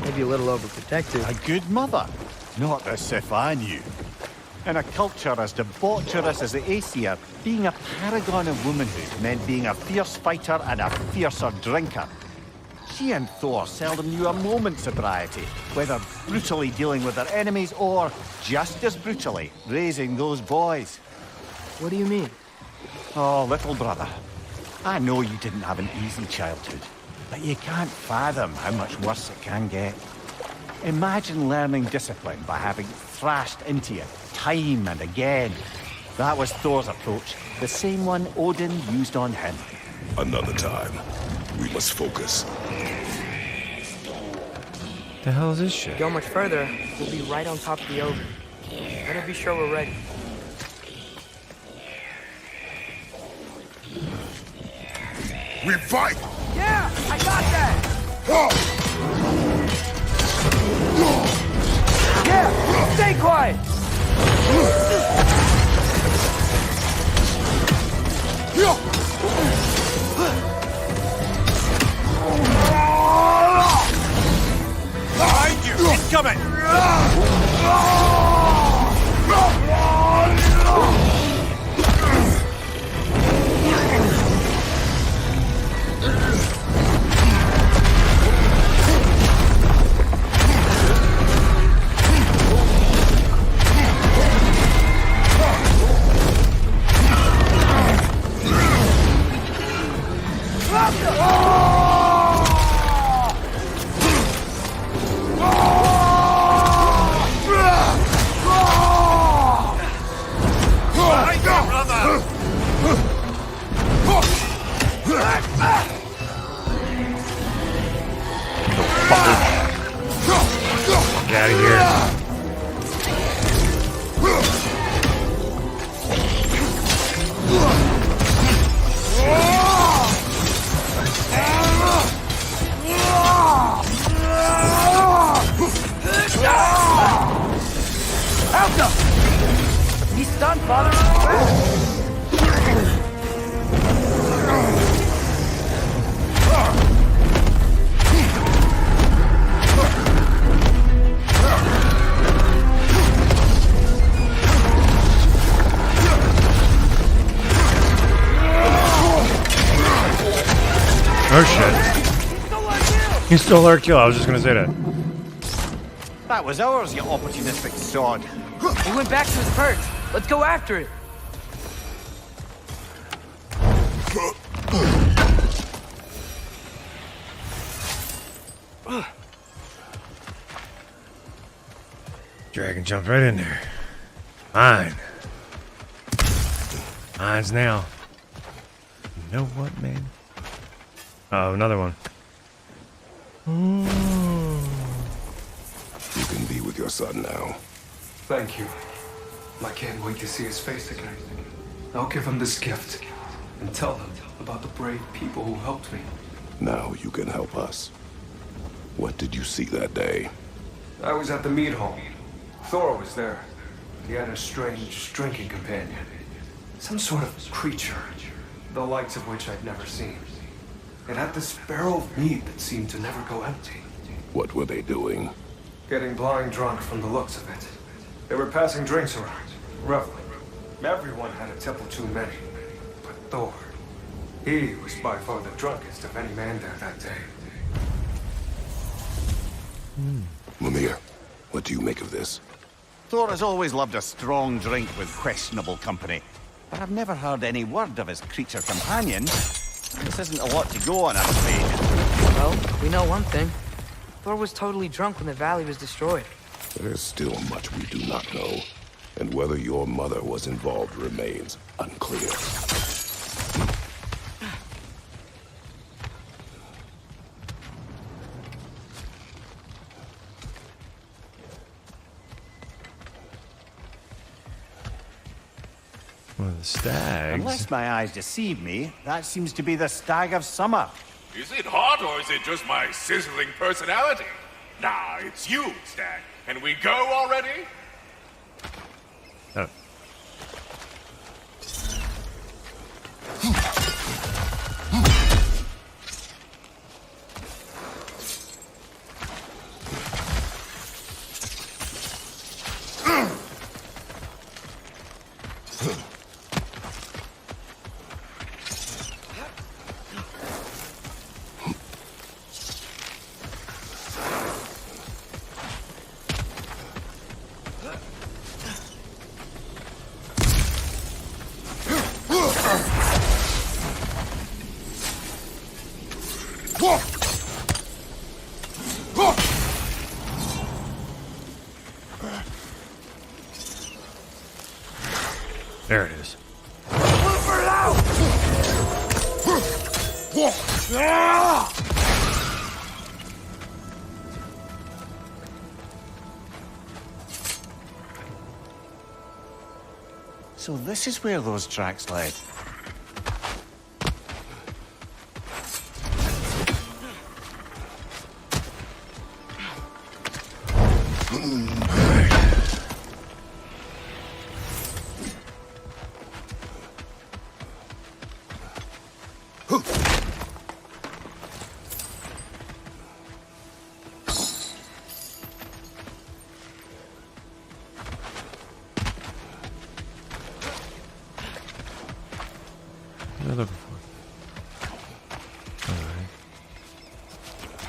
Maybe a little overprotective. A good mother? Not the Sif I knew. In a culture as debaucherous as the Aesir, being a paragon of womanhood meant being a fierce fighter and a fiercer drinker. She and Thor seldom knew a moment's sobriety, whether brutally dealing with their enemies or, just as brutally, raising those boys. What do you mean? Oh, little brother. I know you didn't have an easy childhood, but you can't fathom how much worse it can get. Imagine learning discipline by having thrashed into you time and again. That was Thor's approach, the same one Odin used on him. Another time. We must focus. The hell is this shit? Go much further, we'll be right on top of the ogre. Better be sure we're ready. We fight! Yeah, I got that! Yeah, stay quiet! Behind you! Incoming! Get out of here. He's stunned, Father! Oh shit. He stole our kill. I was just gonna say that. That was ours, you opportunistic sod. He went back to his perch. Let's go after it. Dragon jumped right in there. Mine. Mine's now. You know what, man? Oh, another one. You can be with your son now. Thank you. I can't wait to see his face again. I'll give him this gift and tell him about the brave people who helped me. Now you can help us. What did you see that day? I was at the mead hall. Thor was there. He had a strange drinking companion. Some sort of creature, the likes of which I'd never seen. It had this barrel of meat that seemed to never go empty. What were they doing? Getting blind drunk from the looks of it. They were passing drinks around, roughly. Everyone had a tipple too many. But Thor, he was by far the drunkest of any man there that day. Mimir, what do you make of this? Thor has always loved a strong drink with questionable company. But I've never heard any word of his creature companion. This isn't a lot to go on, I'm afraid. Well, we know one thing. Thor was totally drunk when the valley was destroyed. There is still much we do not know, and whether your mother was involved remains unclear. One of the stags. Unless my eyes deceive me, that seems to be the stag of summer. Is it hot or is it just my sizzling personality? Nah, it's you, Stag. Can we go already? Oh. There it is. So this is where those tracks led. Another before.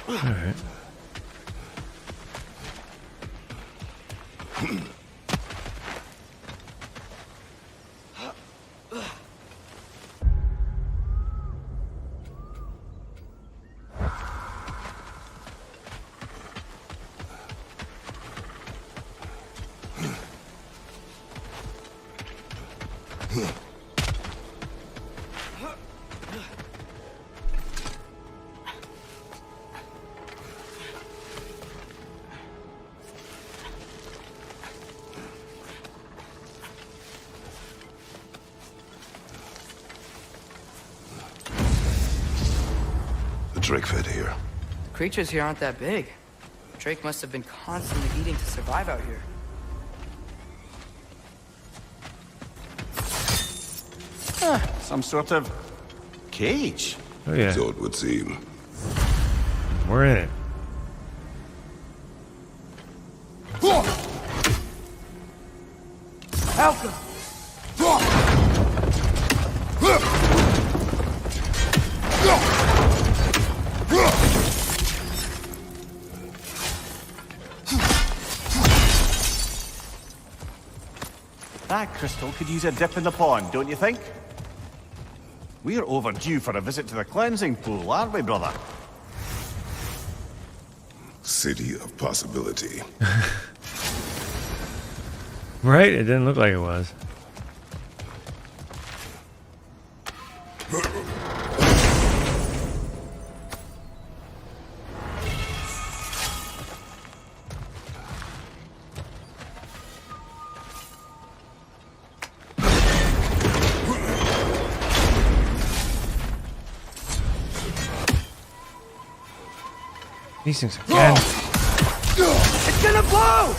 All right. Drake fed here. The creatures here aren't that big. Drake must have been constantly eating to survive out here. Some sort of cage. Oh yeah. So it would seem. We're in it. Helga! That crystal could use a dip in the pond, don't you think? We're overdue for a visit to the cleansing pool, aren't we, brother? City of possibility. Right? It didn't look like it was. These things again. It's gonna blow!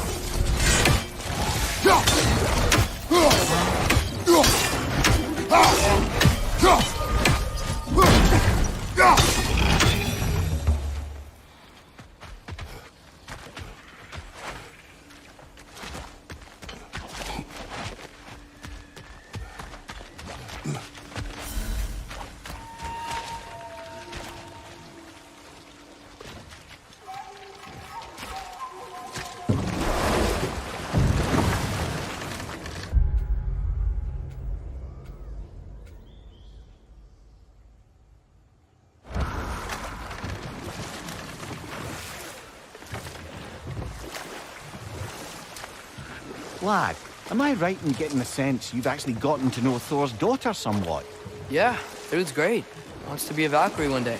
Lad, am I right in getting the sense you've actually gotten to know Thor's daughter somewhat? Yeah, dude's great. Wants to be a Valkyrie one day.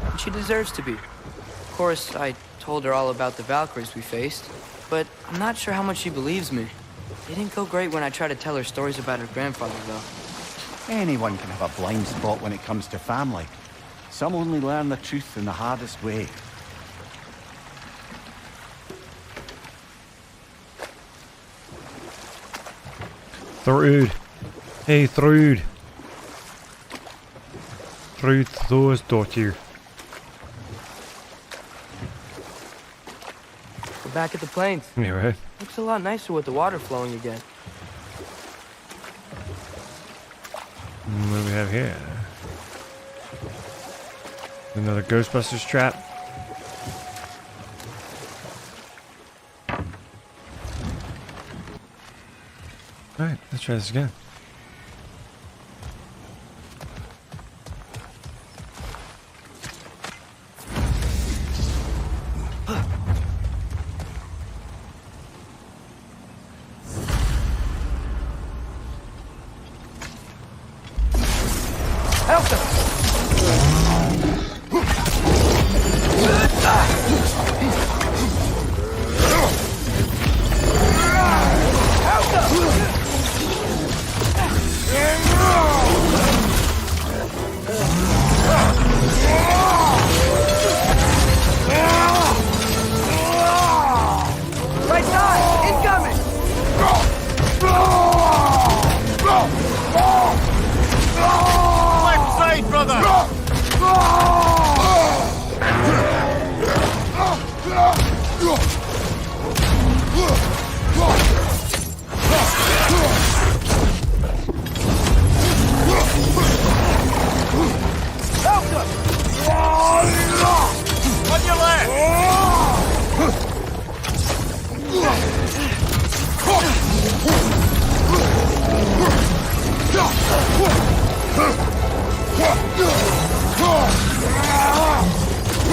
And she deserves to be. Of course, I told her all about the Valkyries we faced, but I'm not sure how much she believes me. It didn't go great when I tried to tell her stories about her grandfather, though. Anyone can have a blind spot when it comes to family. Some only learn the truth in the hardest way. Thrud. Hey, Thrud. Thrud Thor's daughter. We're back at the plains. Yeah, right. Looks a lot nicer with the water flowing again. What do we have here? Another Ghostbusters trap. Alright, let's try this again.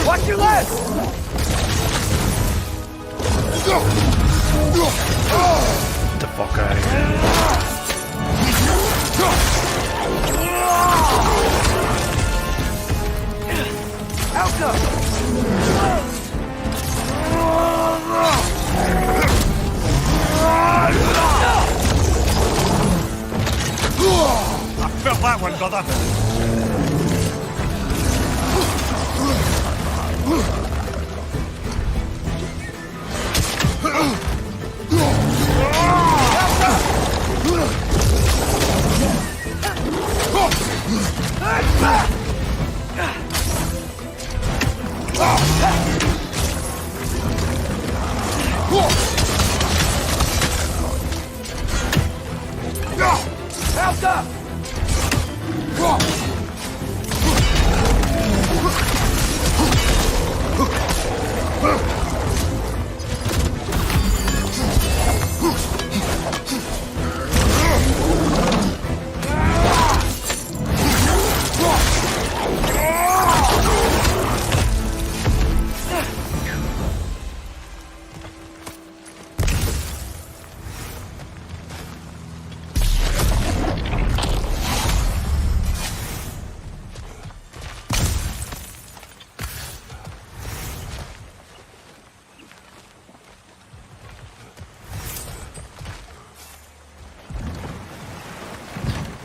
Watch your left! Get the fuck out of here. I felt that one, brother.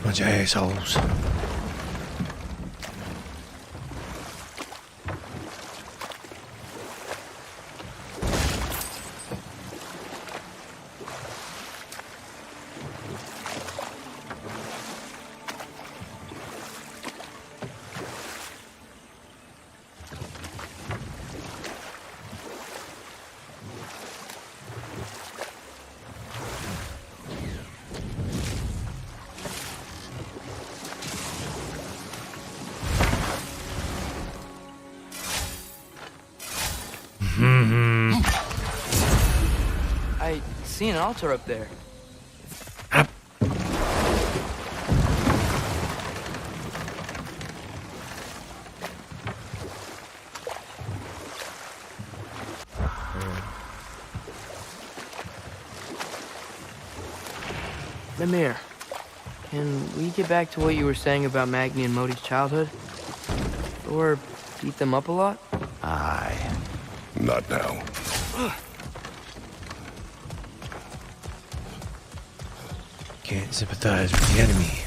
Bunch of assholes. I see an altar up there. Mimir, can we get back to what you were saying about Magni and Modi's childhood? Or beat them up a lot? Aye. Not now. Can't sympathize with the enemy.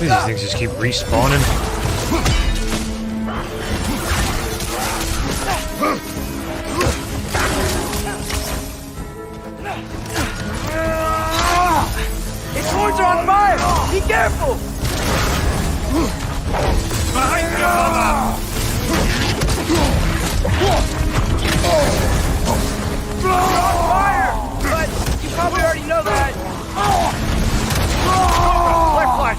These things just keep respawning. Its horns are on fire! Be careful! Behind you, brother! They're on fire! But you probably already know that. Left leg!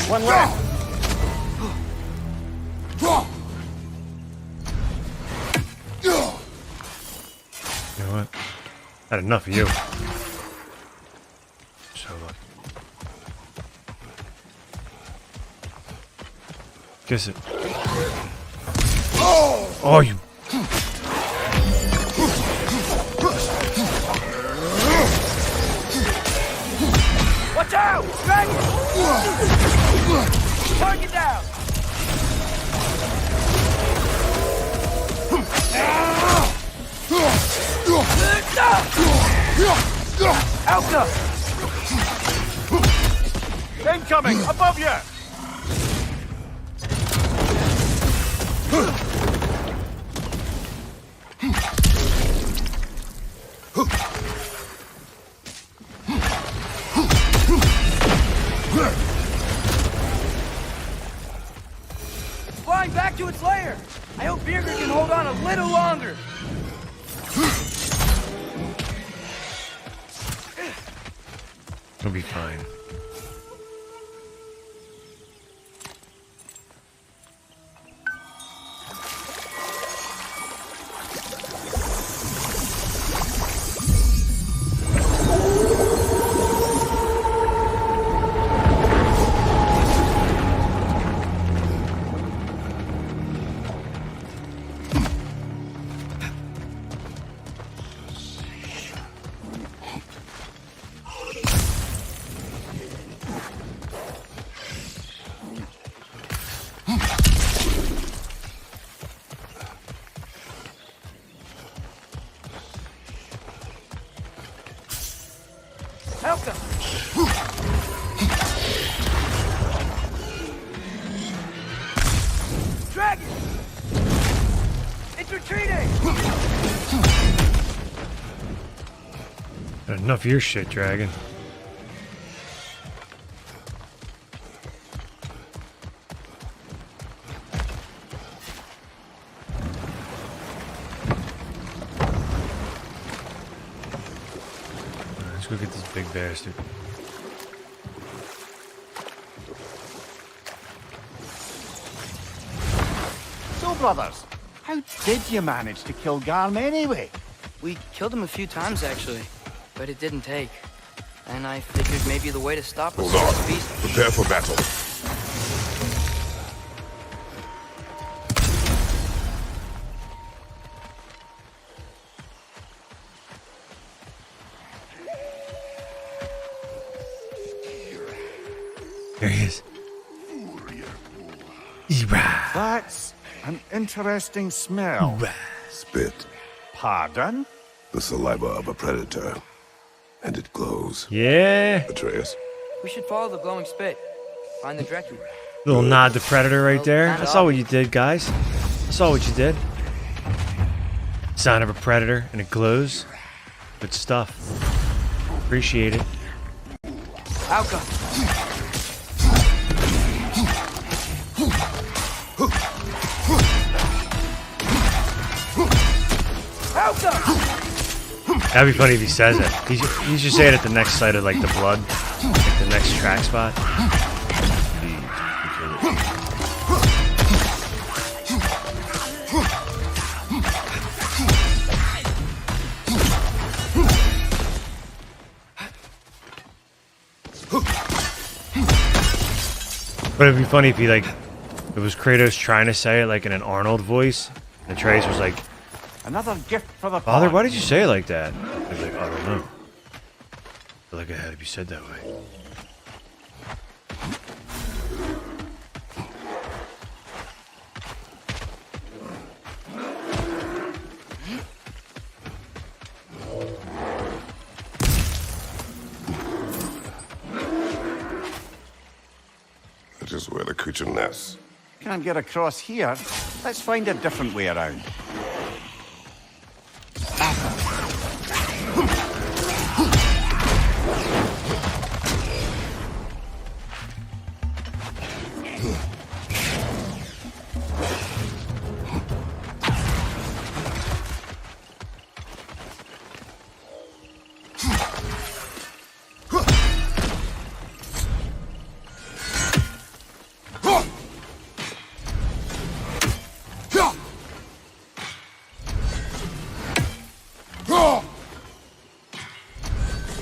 One left! You know what? Had enough of you. So, kiss it. Oh, you. Watch out! Dragon! Target down! Alka! Incoming! Above you! Flying back to its lair! I hope Birgir can hold on a little longer! It'll be fine. Alka! Dragon! It's retreating! Had enough of your shit, dragon. Let's go get this big bastard. So, brothers, how did you manage to kill Garm anyway? We killed him a few times, actually, but it didn't take. And I figured maybe the way to stop us Hold was on. to be... Prepare for battle. There he is. That's an interesting smell. Spit. Pardon? The saliva of a predator. And it glows. Yeah. Atreus. We should follow the glowing spit. Find the Dreki. Little nod to Predator right there. I saw what you did, guys. I saw what you did. Sign of a Predator, and it glows. Good stuff. Appreciate it. Alka. That'd be funny if he says it. He should say it at the next site of like the blood, like the next track spot. But it'd be funny if he like, it was Kratos trying to say it like in an Arnold voice, and Atreus was like, Another gift for the Father, why did you say it like that? I was like, I don't know. I feel like it had to be said that way. That is where the creature nests. Can't get across here. Let's find a different way around.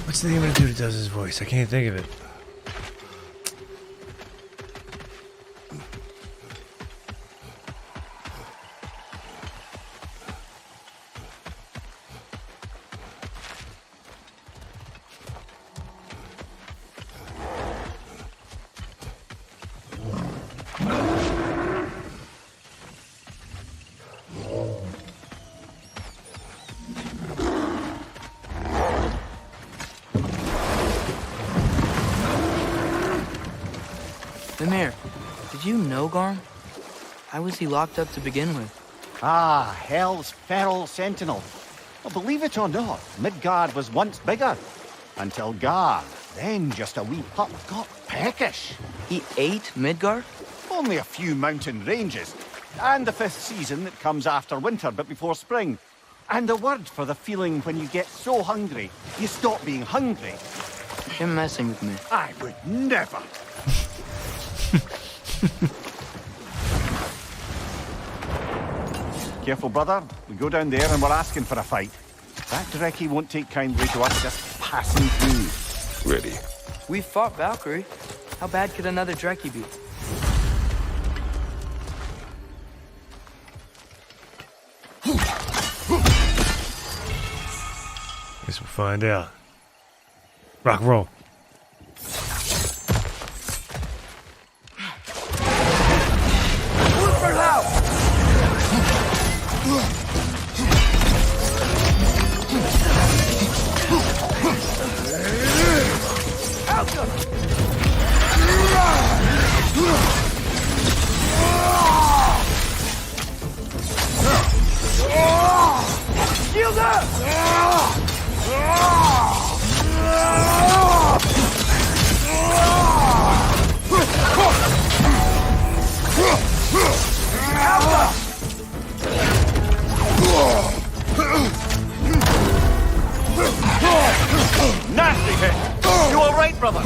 What's the name of the dude that does his voice? I can't think of it. Mimir, did you know Garm? How was he locked up to begin with? Ah, Hell's feral sentinel. Well, believe it or not, Midgard was once bigger. Until Garm, then just a wee pup, got peckish. He ate Midgard? Only a few mountain ranges. And the 5th season that comes after winter but before spring. And a word for the feeling when you get so hungry, you stop being hungry. You're messing with me. I would never. Careful, brother. We go down there and we're asking for a fight. That Drekkie won't take kindly to us just passing through. Ready. We fought Valkyrie. How bad could another Drekkie be? Guess we'll find out. Rock and roll. Shield up! Nasty hit! You all right, brother?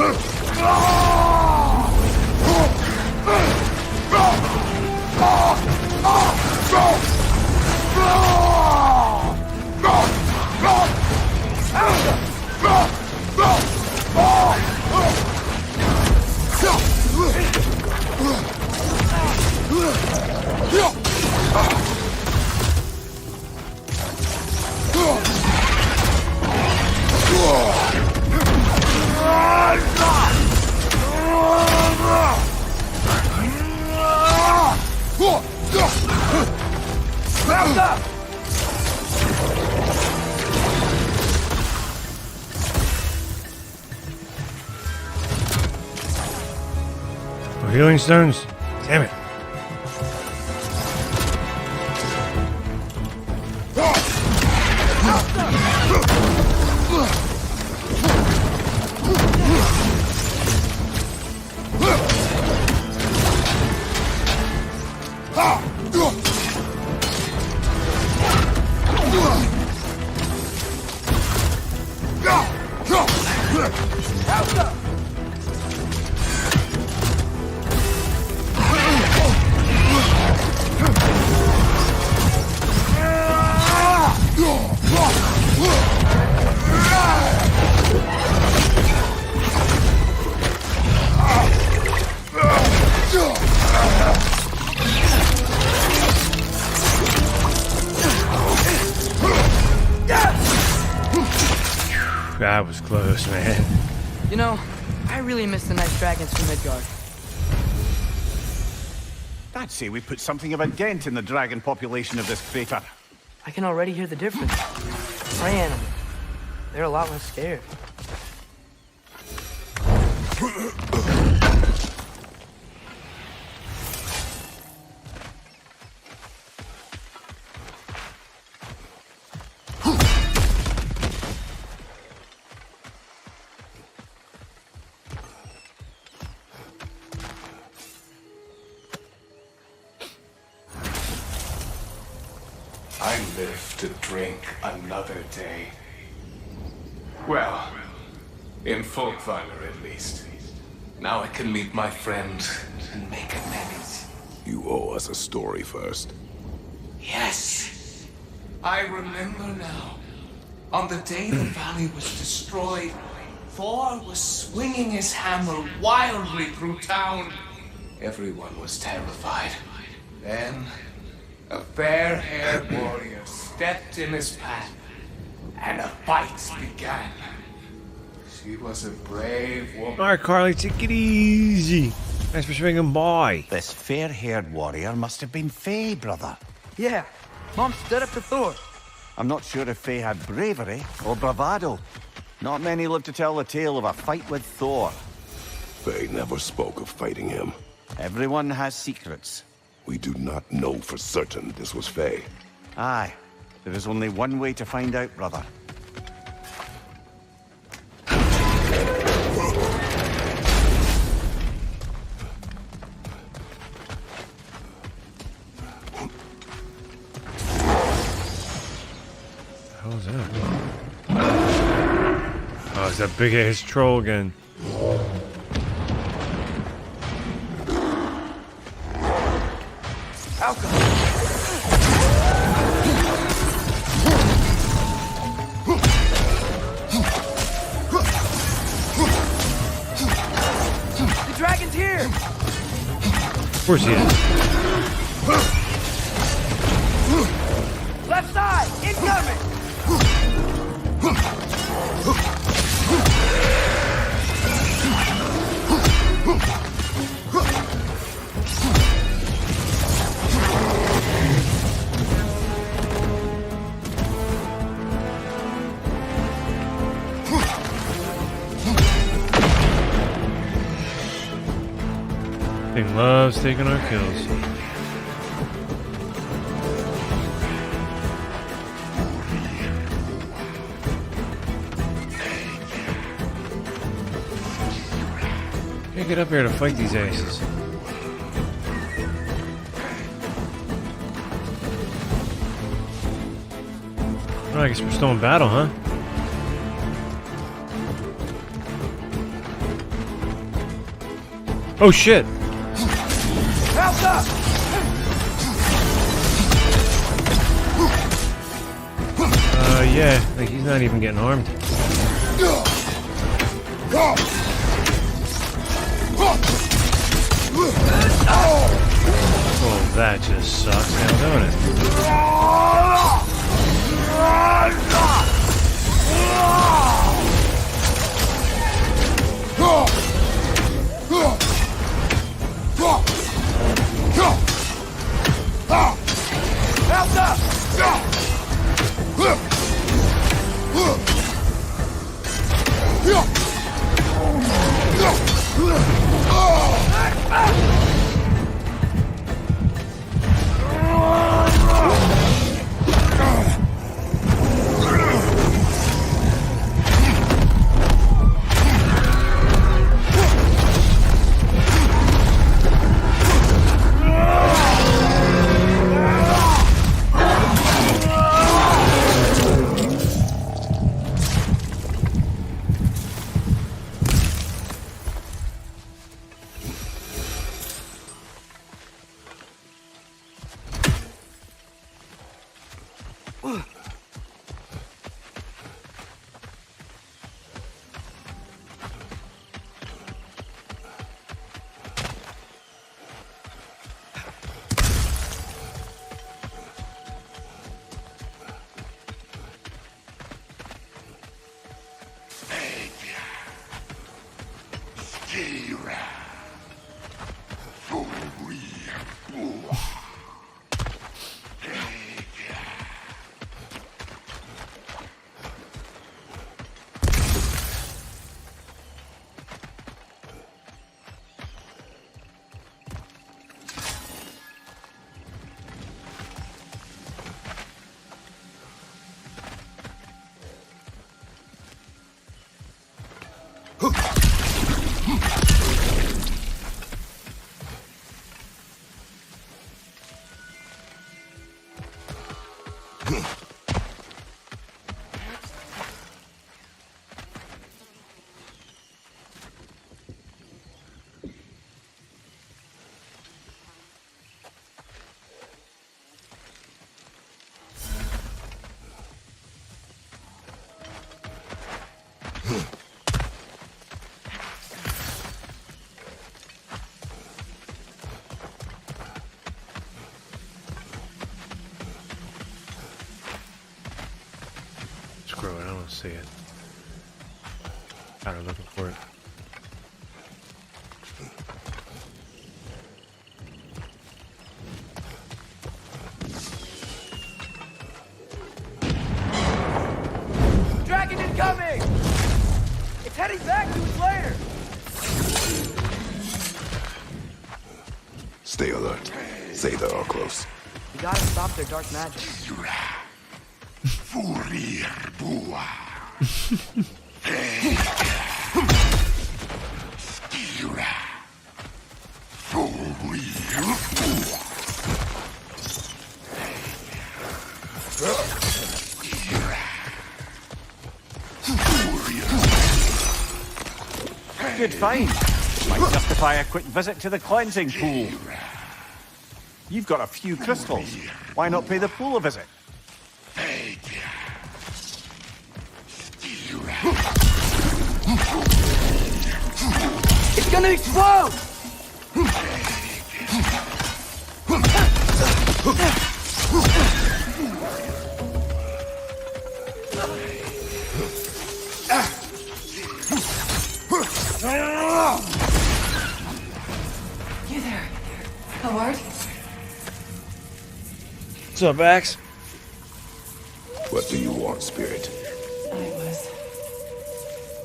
healing stones? Damn it. That was close, man. You know, I really miss the night dragons from Midgard. I'd say we put something of a dent in the dragon population of this crater. I can already hear the difference. Prey animals. They're a lot less scared. I live to drink another day. Well, in folk valor at least. Now I can meet my friend and make amends. You owe us a story first. Yes, I remember now. On the day the valley was destroyed, Thor was swinging his hammer wildly through town. Everyone was terrified. Then, a fair-haired warrior stepped in his path, and a fight began. She was a brave woman. Alright, Carly, take it easy. Thanks for swinging by. This fair-haired warrior must have been Faye, brother. Yeah, Mom stood up to Thor. I'm not sure if Faye had bravery or bravado. Not many live to tell the tale of a fight with Thor. Faye never spoke of fighting him. Everyone has secrets. We do not know for certain this was Faye. Aye. There is only one way to find out, brother. How's that? Oh, it's that big ass troll again. Alcohol. The dragon's here. Of course he is. Left side, incoming. Thing loves taking our kills. Can't get up here to fight these asses. Well, I guess we're still in battle, huh? Oh shit! Yeah, like he's not even getting harmed. Oh, that just sucks now, don't it? Screw it, I don't see it. Kind of looking for it. Dragon incoming! It's heading back to its lair! Stay alert. Say they're all close. We gotta stop their dark magic. Good find. Might justify a quick visit to the cleansing pool. You've got a few crystals. Why not pay the pool a visit? It's gonna explode! You there, Howard? What's up, Axe? What do you want, Spirit?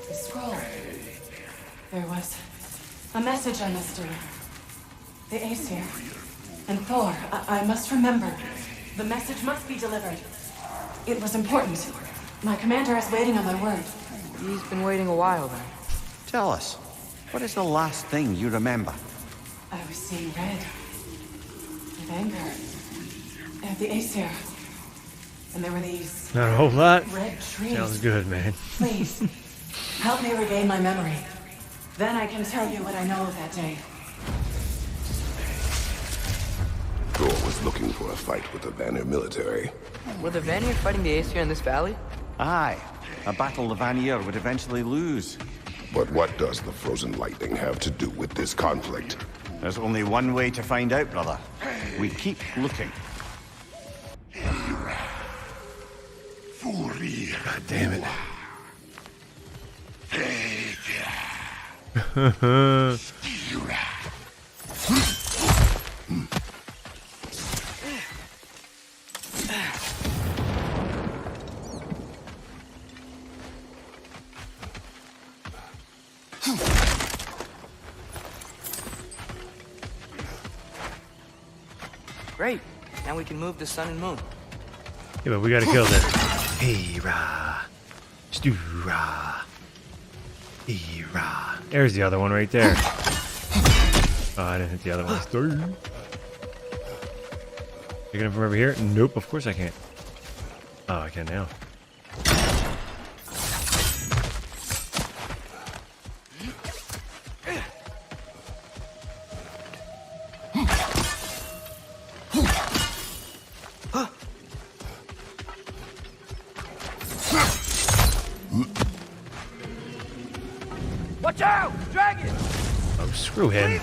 The scroll. There was a message I must do. The Aesir and Thor. I must remember. The message must be delivered. It was important. My commander is waiting on my word. He's been waiting a while then. Tell us, what is the last thing you remember? I was seeing red. With anger. At the Aesir. And there were these... Not a whole lot. Red trees. Sounds good, man. Please, help me regain my memory. Then I can tell you what I know of that day. Thor was looking for a fight with the Vanir military. Were the Vanir fighting the Aesir in this valley? Aye. A battle the Vanir would eventually lose. But what does the frozen lightning have to do with this conflict? There's only one way to find out, brother. We keep looking. God damn it. Great. Now we can move the sun and moon. Yeah, but we gotta kill them. Hey-rah. Stu-rah. Hey-rah. There's the other one right there. Oh, I didn't hit the other one. Picking up from over here? Nope, of course I can't. Oh, I can now. Watch out! Dragon! Oh, screw him.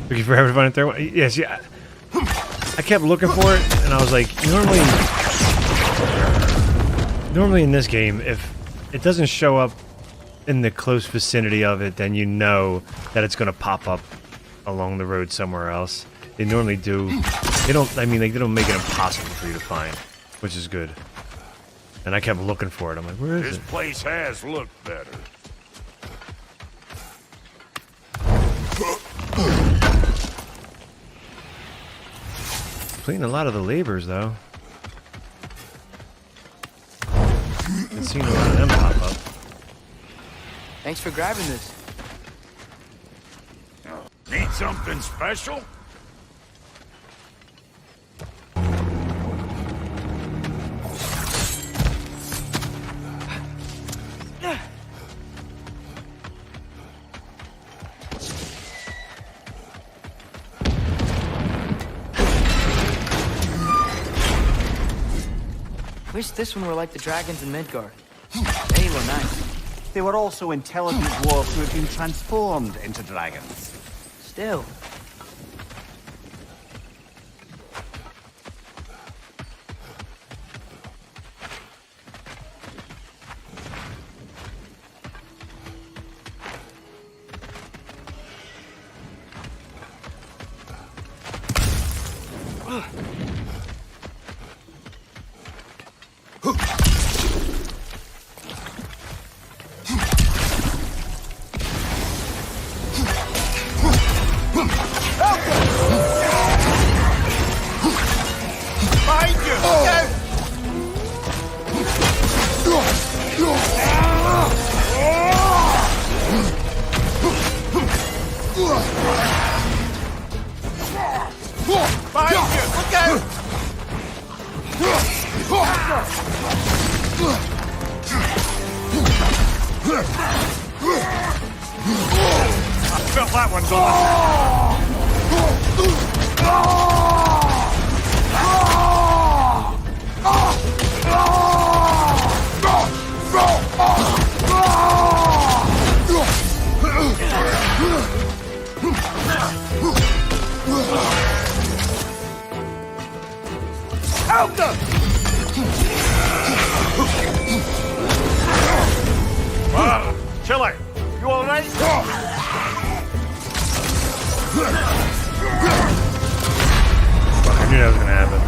Looking for everyone out there? Yes, yeah. I kept looking for it, and I was like, normally in this game, if it doesn't show up in the close vicinity of it, then you know that it's going to pop up along the road somewhere else. They normally do. They don't make it impossible for you to find, which is good. And I kept looking for it. I'm like, where is This it? place has looked better. Cleaning a lot of the labors, though. Been seeing a lot of them pop up. Thanks for grabbing this. Need something special? Wish this one were like the dragons in Midgard. They were nice. They were also intelligent dwarves who had been transformed into dragons. Still. Chiller, you alright? I knew that was gonna happen.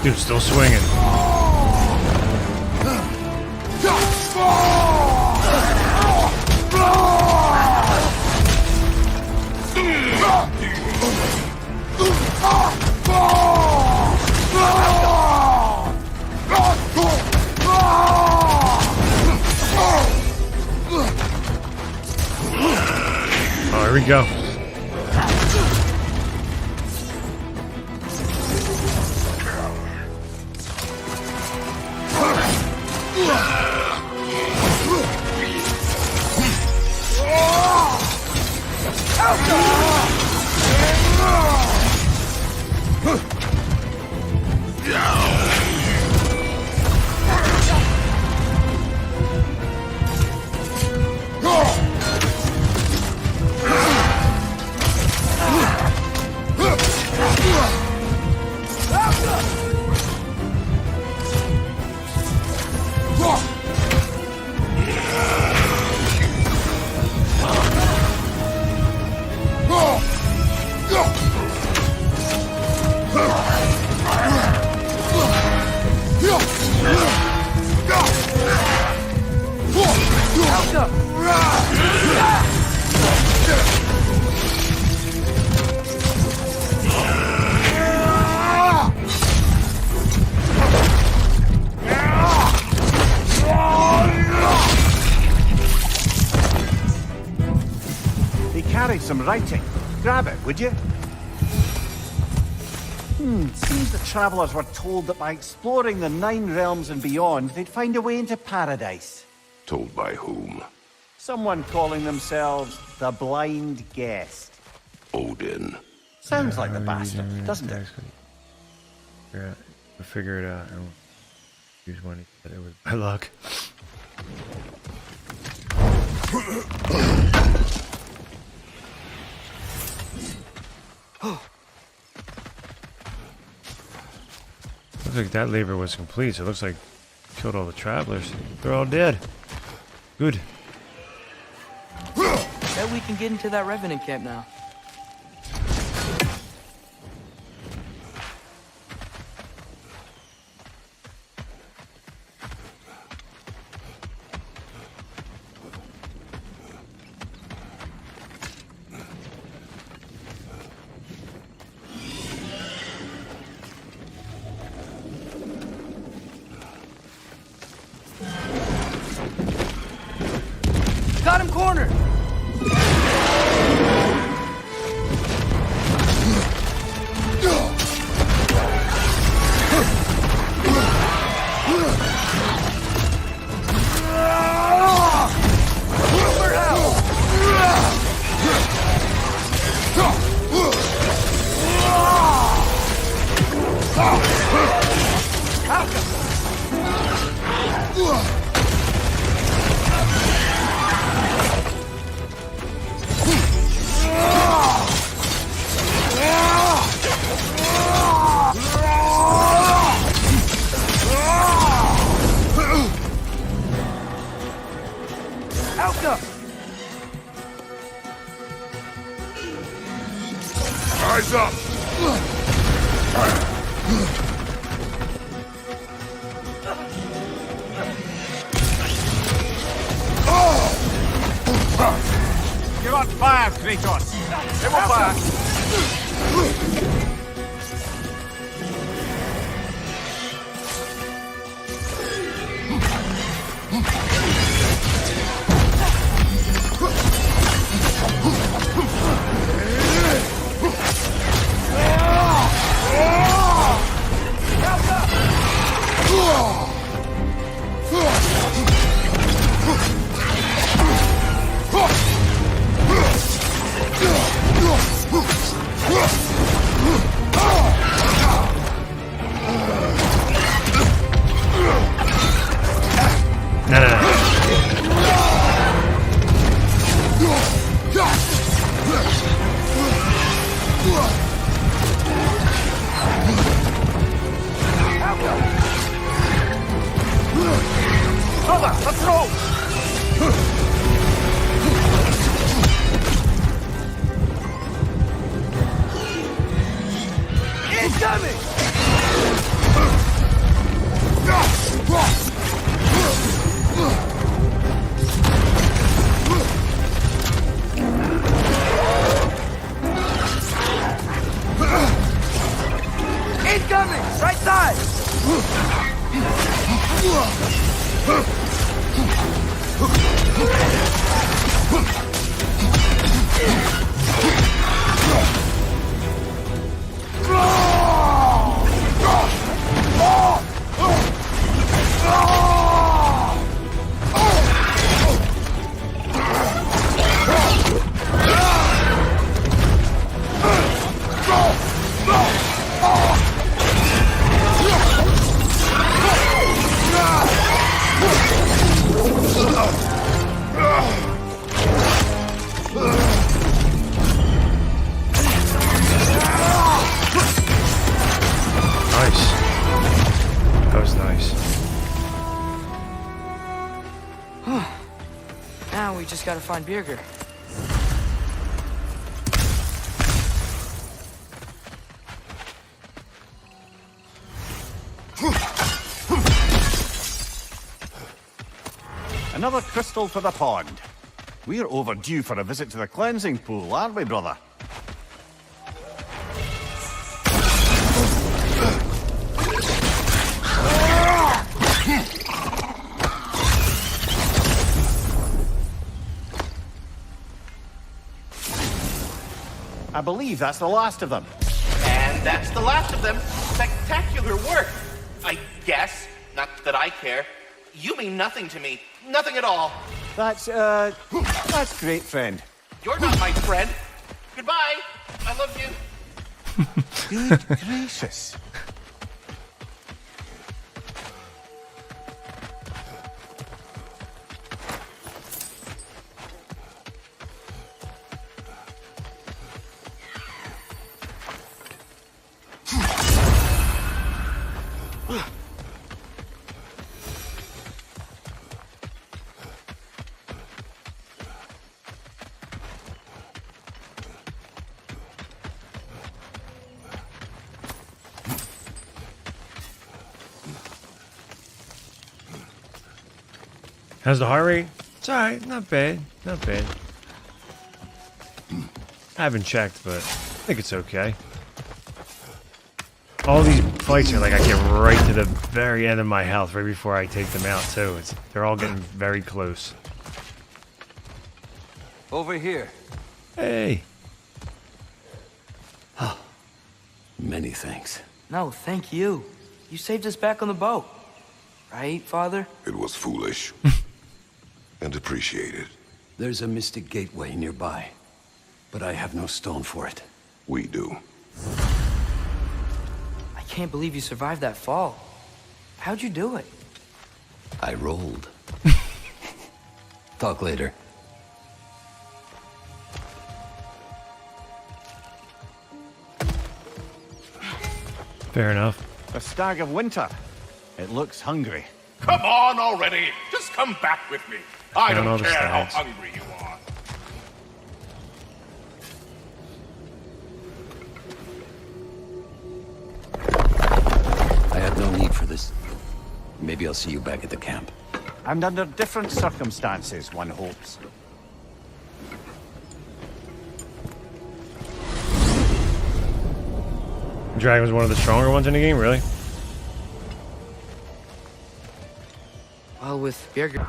Dude, still swinging. Oh, here we go. writing. Grab it, would you? Seems the travelers were told that by exploring the 9 realms and beyond, they'd find a way into paradise. Told by whom? Someone calling themselves the Blind Guest. Odin. Sounds like the bastard, doesn't it? Yeah, we'll figure it out. I won't use money, but it was my luck. Looks like that labor was complete, so it looks like killed all the travelers. They're all dead. Good. Bet we can get into that Revenant camp now. Got him cornered! Eyes up! You're on fire, Kratos! It will fire! Let's roll! Incoming! Incoming! Right side! Just gotta find Birgir. Another crystal for the pond. We're overdue for a visit to the cleansing pool, aren't we, brother? I believe that's the last of them. And that's the last of them. Spectacular work. I guess. Not that I care. You mean nothing to me. Nothing at all. That's great, friend. You're not my friend. Goodbye. I love you. Good gracious. How's the heart rate? It's alright, not bad, not bad. I haven't checked, but I think it's okay. All these fights are like I get right to the very end of my health right before I take them out too. They're all getting very close. Over here. Hey. Many thanks. No, thank you. You saved us back on the boat. Right, Father? It was foolish. And appreciated. There's a mystic gateway nearby, but I have no stone for it. We do. I can't believe you survived that fall. How'd you do it? I rolled. Talk later. Fair enough. A stag of winter. It looks hungry. Come on already. Just come back with me. I Count all don't the care how stags. hungry you are. I have no need for this. Maybe I'll see you back at the camp. And under different circumstances, one hopes. Dragon's one of the stronger ones in the game, really? Well, with Birgir...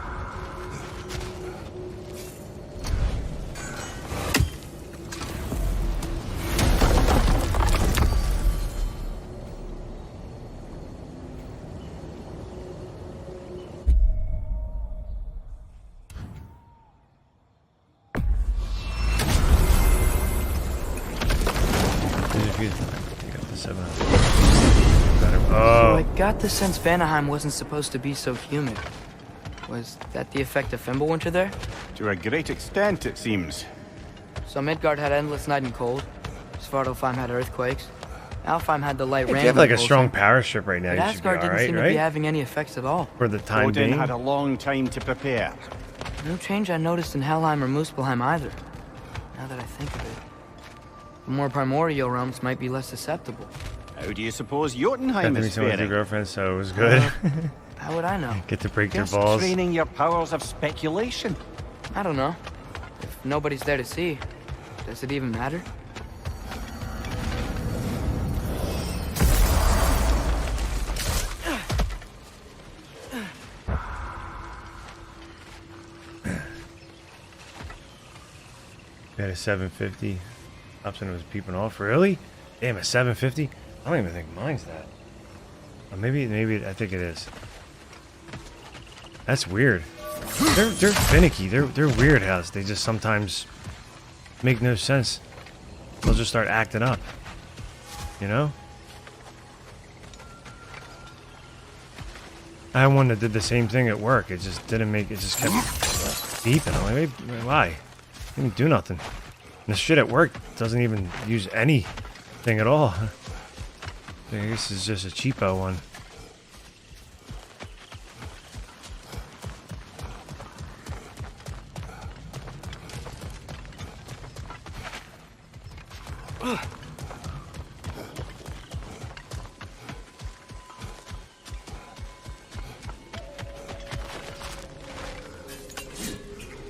Oh. So I got the sense Vanaheim wasn't supposed to be so humid. Was that the effect of Fimbulwinter there? To a great extent, it seems. So Midgard had endless night and cold. Svartalfheim had earthquakes. Alfheim had the light rain. If you have like a and strong pulsing. power strip right now, But you should be Asgard didn't alright, seem to right? be having any effects at all. For the time Odin being. had a long time to prepare. No change I noticed in Helheim or Muspelheim either. Now that I think of it. The more primordial realms might be less susceptible. How do you suppose Got Jotunheim to be is someone with your faring? girlfriend, so it was good. How would I know? Get to break their Just balls. training your powers of speculation. I don't know. If nobody's there to see, does it even matter? We had a 750. Upson was peeping off. Really? Damn, a 750? I don't even think mine's that. Or maybe I think it is. That's weird. They're finicky. They're weird how they just sometimes make no sense. They'll just start acting up. You know? I had one that did the same thing at work. It just didn't make. It just kept beeping. I'm like, why? Didn't do nothing. And the shit at work doesn't even use anything at all. I guess it's just a cheapo one.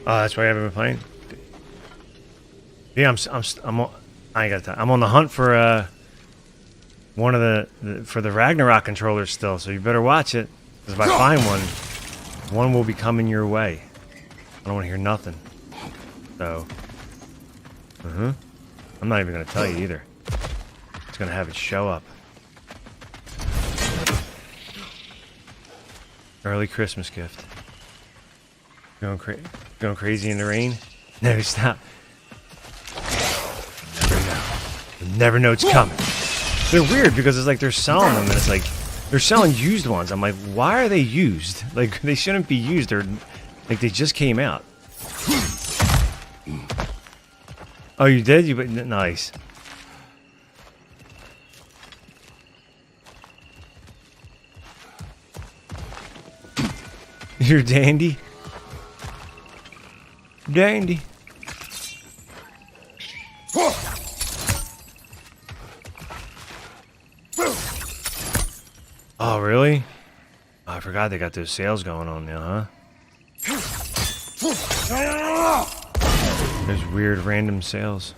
Oh, that's why I haven't been playing. Yeah, I ain't got time. I'm on the hunt for one of the Ragnarok controllers still, so you better watch it. Because if I find one will be coming your way. I don't want to hear nothing. So, I'm not even going to tell you either. It's going to have it show up. Early Christmas gift. Going crazy in the rain? No, stop. Never know. You never know it's coming. They're weird because it's like they're selling them and it's like they're selling used ones. I'm like, why are they used? Like they shouldn't be used. They're like they just came out. Oh, you did? You nice. You're dandy. Dandy. Oh, really? Oh, I forgot they got those sales going on now, huh? There's weird random sales.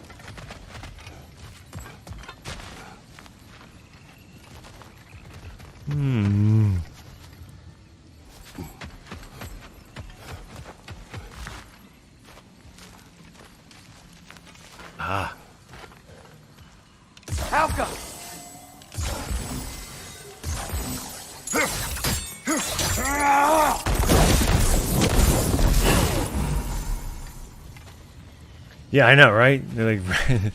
Ah. Alka! Yeah, I know, right? They're like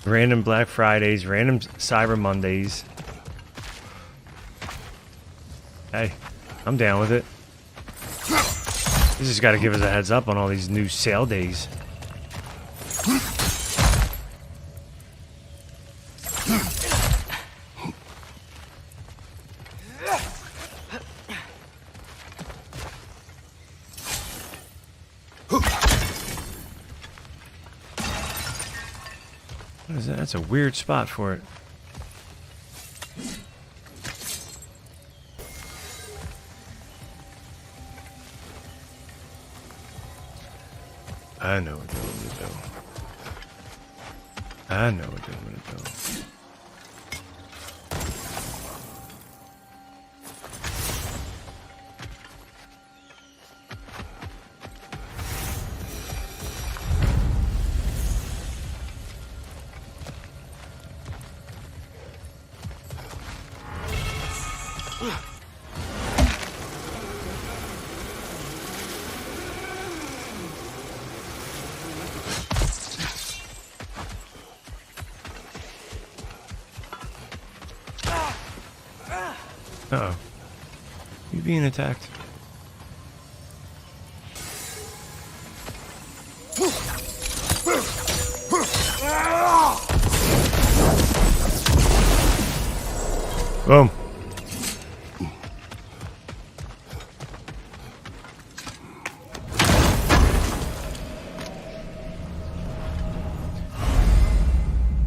random Black Fridays, random Cyber Mondays. Hey, I'm down with it. You just got to give us a heads up on all these new sale days. What is that? That's a weird spot for it. I know what I'm gonna do. I know what I'm gonna do. Uh-oh. You being attacked. Boom.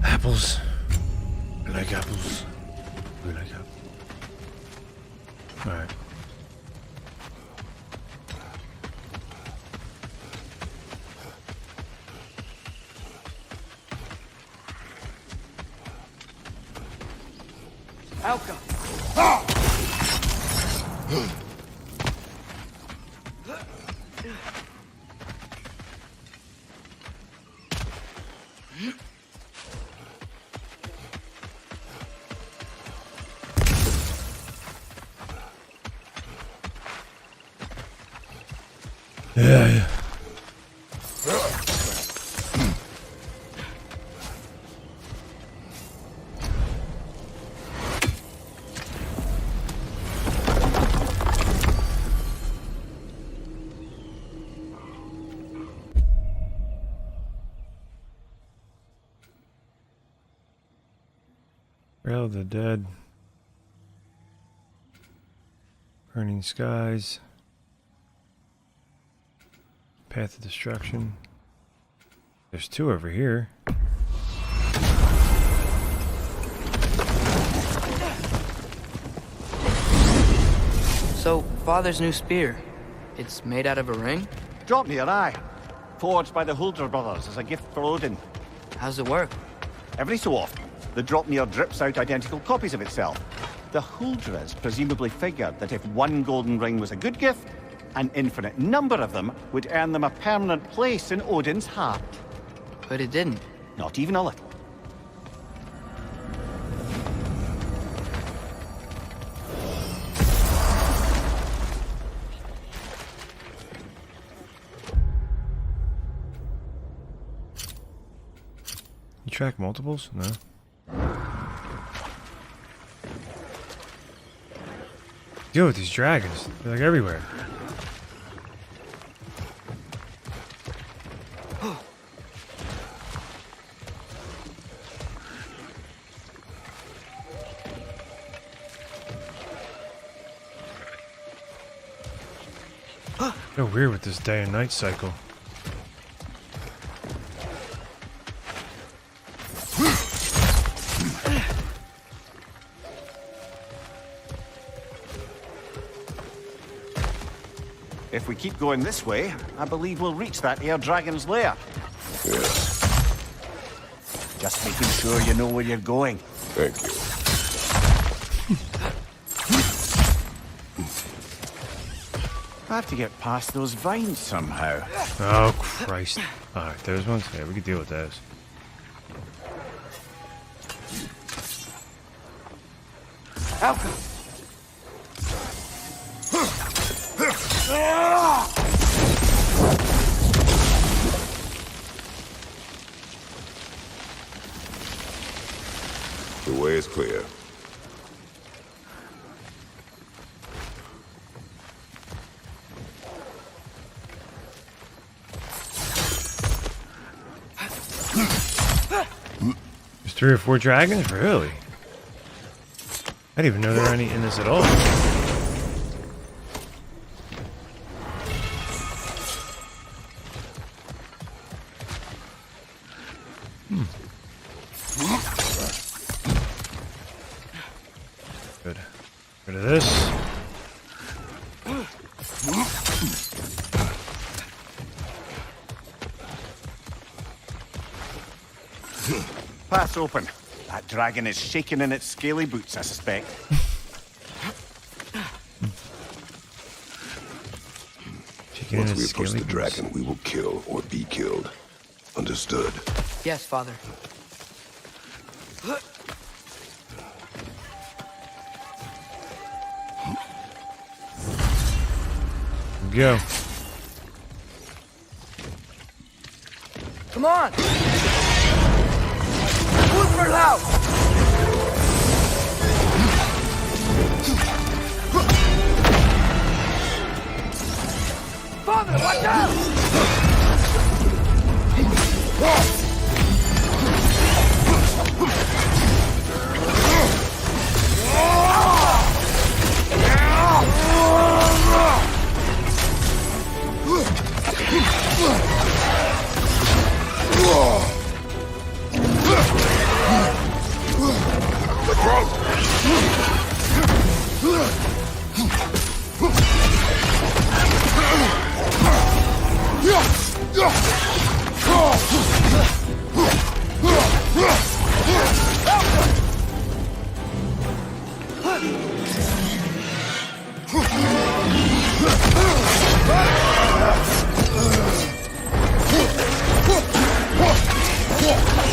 Apples. I like apples. We like apples. All right. Alka! Yeah. Rail of the Dead. Burning Skies. Path of Destruction. There's two over here. So, Father's new spear, it's made out of a ring? Drop me your eye. Forged by the Huldra brothers as a gift for Odin. How's it work? Every so often, the Dropnir drips out identical copies of itself. The Huldras presumably figured that if one golden ring was a good gift, an infinite number of them would earn them a permanent place in Odin's heart. But it didn't. Not even a little. track multiples? No. Deal with these dragons. They're like everywhere. So weird with this day and night cycle. If we keep going this way, I believe we'll reach that air dragon's lair. Yes. Just making sure you know where you're going. Thank you. I have to get past those vines somehow. Oh, Christ. Alright, there's ones. Yeah, we can deal with those. Alka! The way is clear. There's 3 or 4 dragons? Really? I didn't even know there were any in this at all. Good. Rid of this. Path open. That dragon is shaking in its scaly boots, I suspect. Once we approach the dragon, we will kill or be killed. Understood? Yes, Father. Go. Come on! Move for loud! Father, watch out!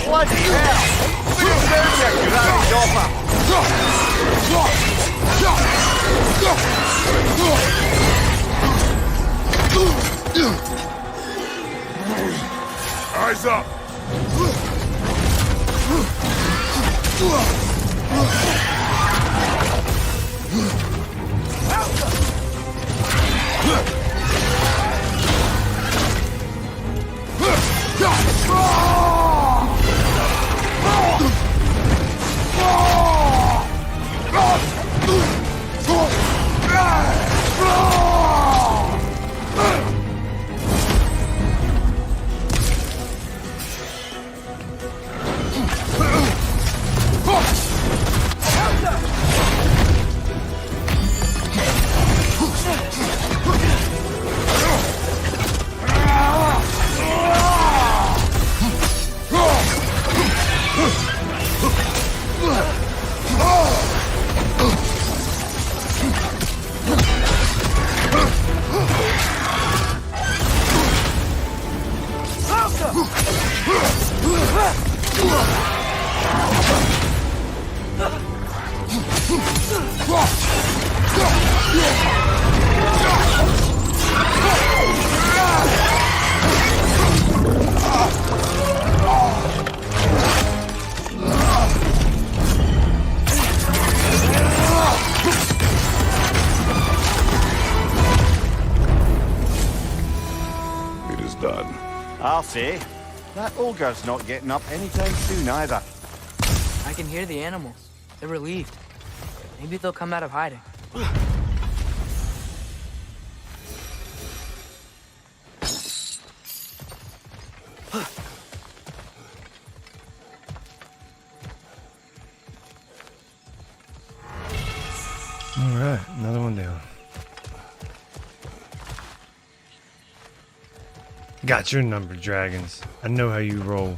Bloody hell! Look at Bergir, you rowdy dopper! Eyes up! I'll say. That ogre's not getting up anytime soon either. I can hear the animals. They're relieved. Maybe they'll come out of hiding. Alright, another one down. Got your number, dragons. I know how you roll.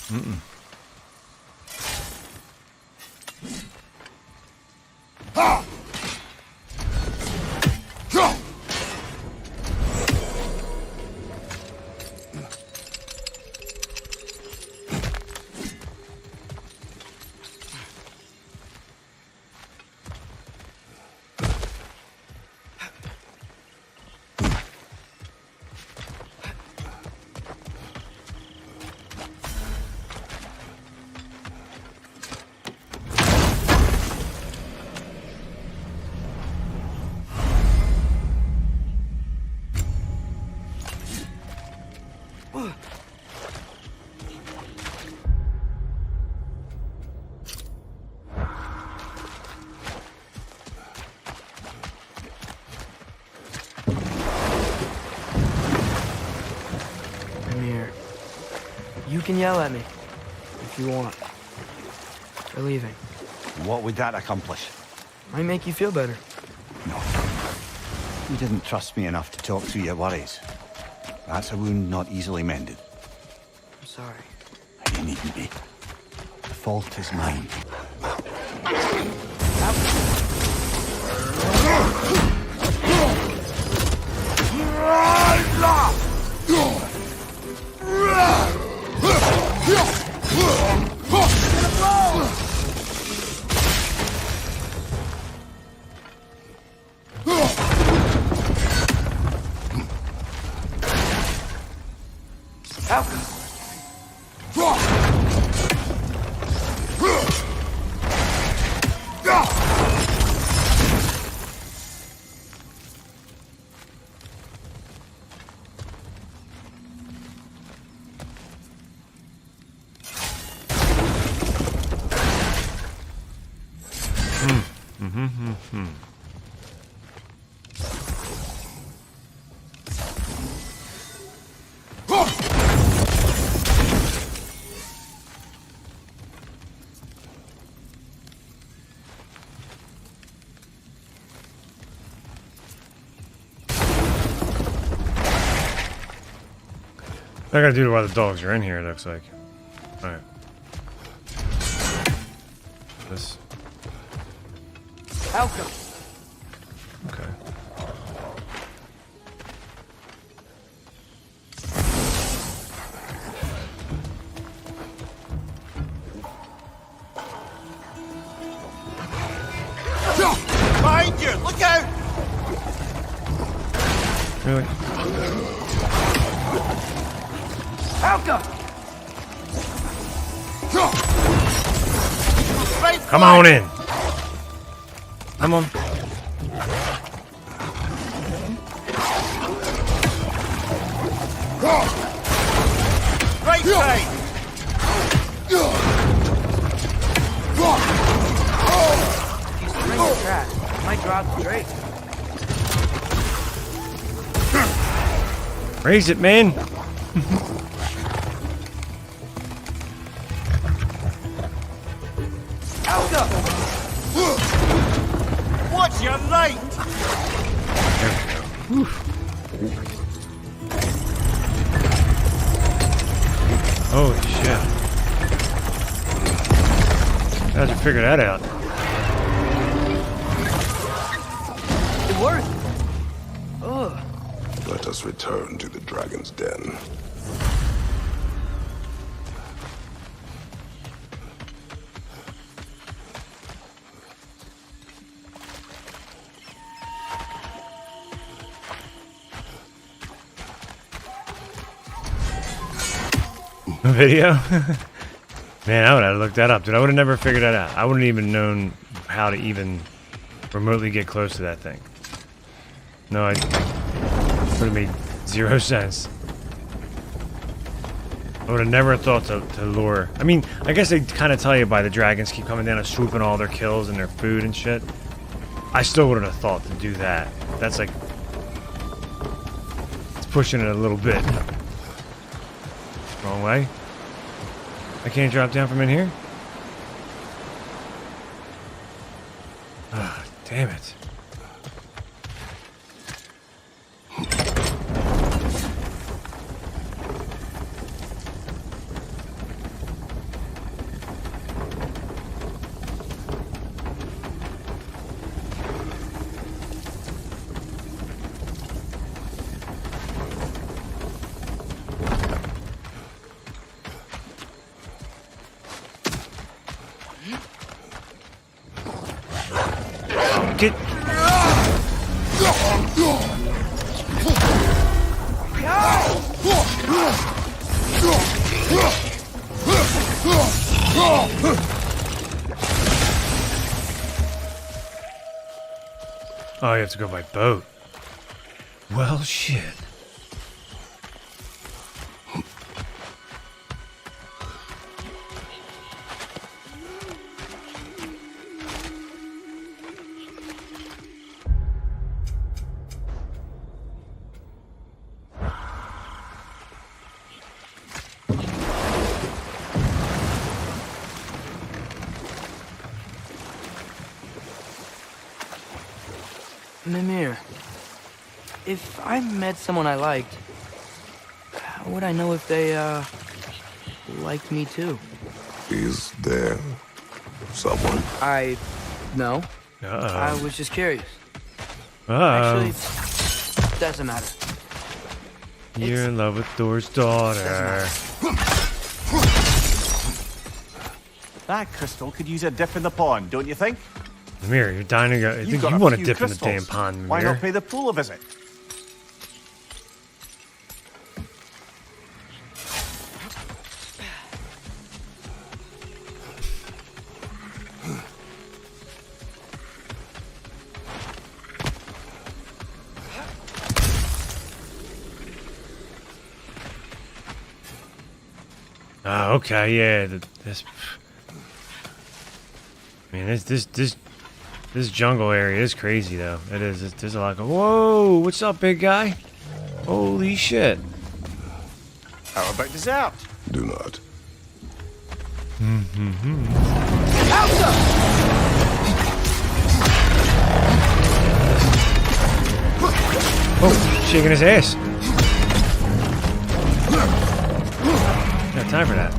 Mm-mm. You can yell at me if you want. For leaving. What would that accomplish? Might make you feel better. No. You didn't trust me enough to talk through your worries. That's a wound not easily mended. I'm sorry. You needn't be. The fault is mine. I gotta do it while the dogs are in here, it looks like. Alright. This. Outcome. Okay. Behind you! Look out! Really? Outcome! Come on in. Come on. Right side! He's string is trash. He might drop straight. Raise it, man. Watch your light! There we go. Holy shit. How'd you figure that out? It worked. Ugh. Let us return to the dragon's den. Video? Man, I would have looked that up, dude. I would have never figured that out. I wouldn't even known how to even remotely get close to that thing. No, it would have made 0 sense. I would have never thought to lure. I mean, I guess they kind of tell you by the dragons keep coming down and swooping all their kills and their food and shit. I still wouldn't have thought to do that. That's like... It's pushing it a little bit. Wrong way. I can't drop down from in here? Ah, damn it. Get... Oh, you have to go by boat. Well, shit. Mimir, if I met someone I liked, how would I know if they, liked me too? Is there someone? No. Uh-oh. I was just curious. Uh-oh. Actually, doesn't matter. You're in love with Thor's daughter. That crystal could use a dip in the pond, don't you think? Mimir, you're dying to go. I think you want to dip in the damn pond, Mimir. Why not pay the pool a visit? Oh, okay, yeah. This. I mean, this jungle area is crazy, though. It is. There's a lot of... Whoa! What's up, big guy? Holy shit. How about dessert? Do not. Oh, shaking his ass. Got time for that.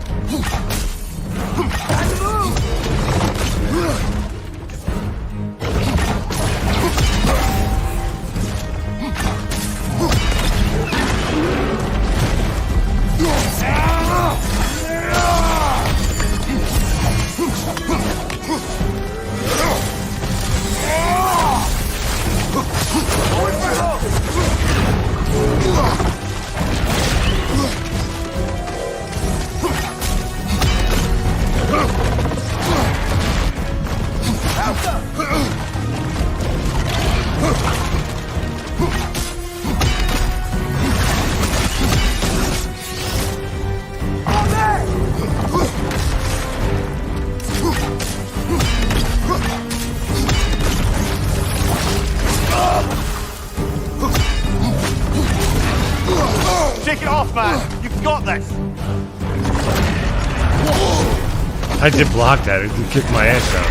Shake it off, man! You've got this! I did block that. It kicked my ass out.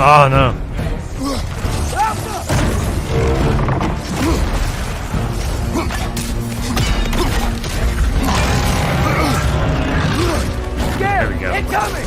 Oh, no. There we go. Incoming!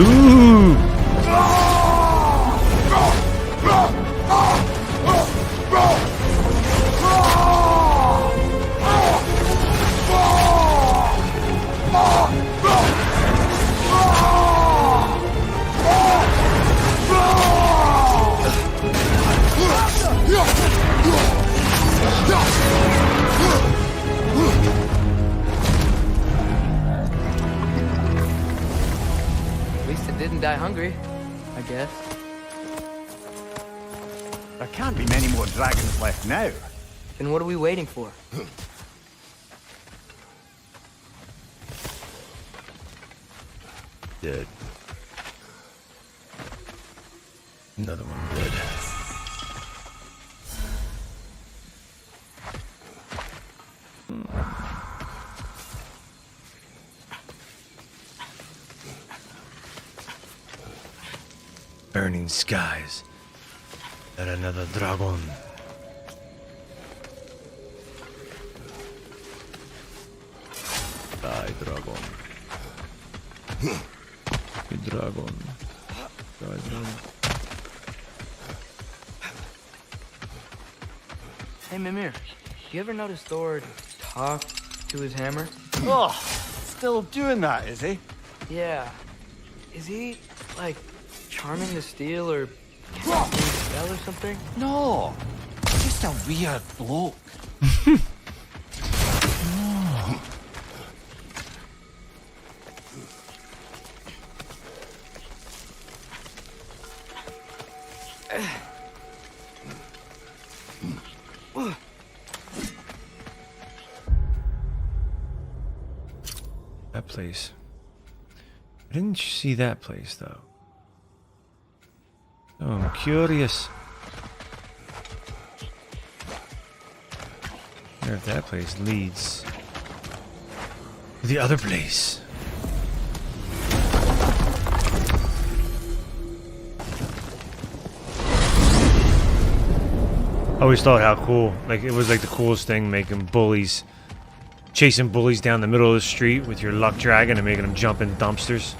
Ooh! At least it didn't die hungry, I guess. There can't be many more dragons left now. Then what are we waiting for? Dead. Another one dead. Burning skies and another dragon. Die, dragon. The dragon. Dragon. Hey, Mimir, you ever notice Thor talk to his hammer? Oh, still doing that, is he? Yeah. Is he, like, charming the steel or casting a spell or something? No, just a weird bloke. That place. I didn't see that place though. Oh, I'm curious. I wonder if that place leads to the other place. I always thought how cool, like it was like the coolest thing, making bullies, chasing bullies down the middle of the street with your luck dragon and making them jump in dumpsters.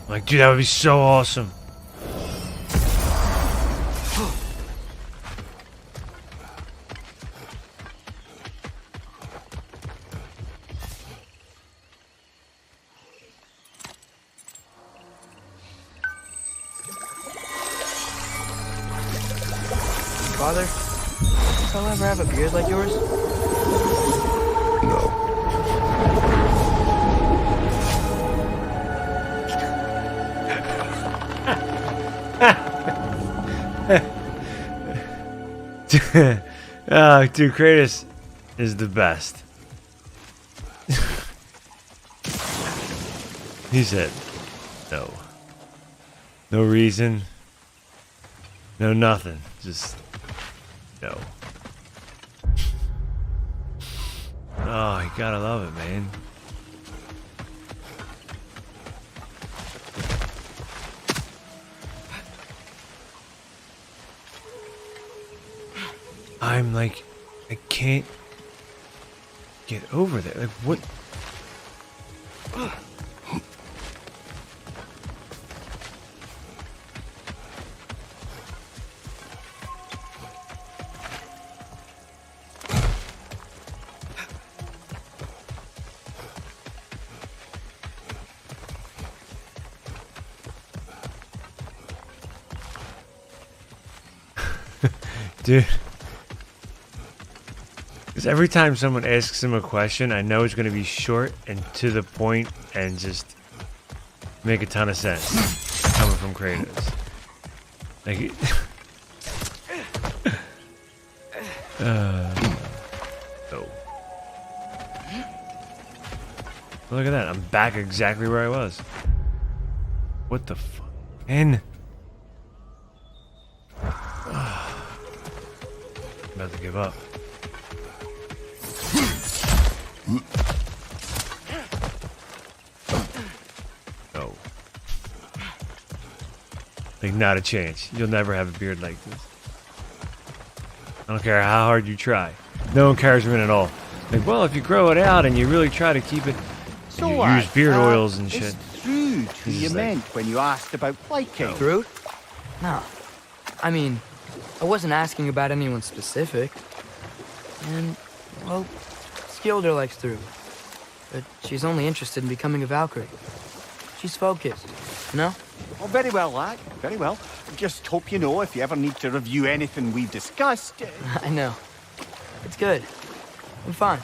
Like, dude, that would be so awesome. Father, does I'll ever have a beard like yours? Oh, dude, Kratos is the best. He said, no. No reason. No nothing. Just, no. Oh, you gotta love it, man. I'm like, I can't get over there. Like, what? Dude. Because every time someone asks him a question, I know it's going to be short and to the point and just make a ton of sense coming from Kratos. Like, no. Look at that. I'm back exactly where I was. What the fuck? And I'm about to give up. No. Like, not a chance. You'll never have a beard like this. I don't care how hard you try. No encouragement at all. Like, well, if you grow it out and you really try to keep it, So you what? use beard oils and It's shit. true. Thrud who you meant when you asked about Quaking? Thrud? No. I mean, I wasn't asking about anyone specific. And, well, Skilder likes Thrud. But she's only interested in becoming a Valkyrie. She's focused, you know? Oh, very well, lad. Very well. Just hope you know if you ever need to review anything we've discussed. I know. It's good. I'm fine.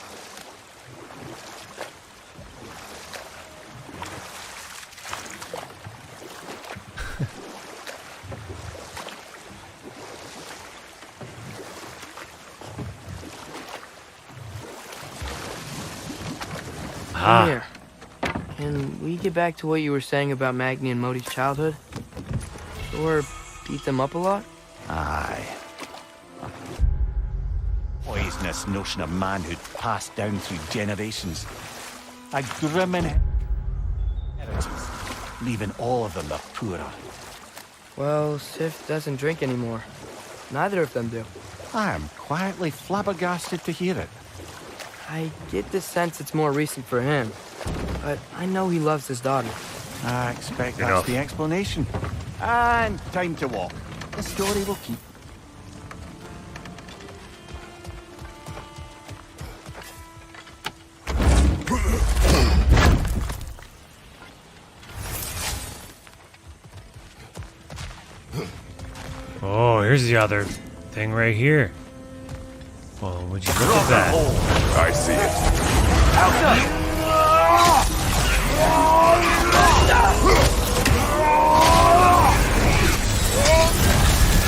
Come here. Can we get back to what you were saying about Magni and Modi's childhood? Or beat them up a lot? Aye. Poisonous notion of manhood passed down through generations. A grim inheritance, leaving all of them the poorer. Well, Sif doesn't drink anymore. Neither of them do. I am quietly flabbergasted to hear it. I get the sense it's more recent for him, but I know he loves his daughter. I expect that's the explanation. And time to walk. The story will keep. Oh, here's the other thing right here. Well, would you look at that? I see it.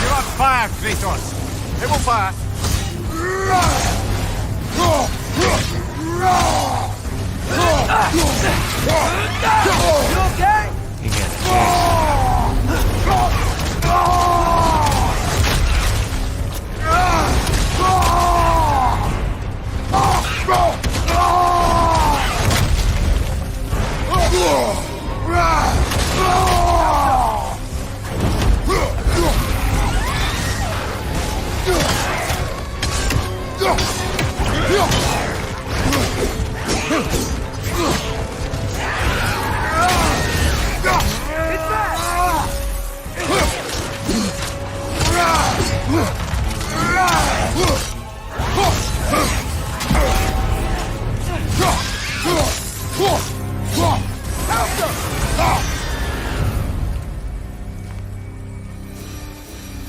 You're on fire, Kratos. It will fire. You okay? You get it.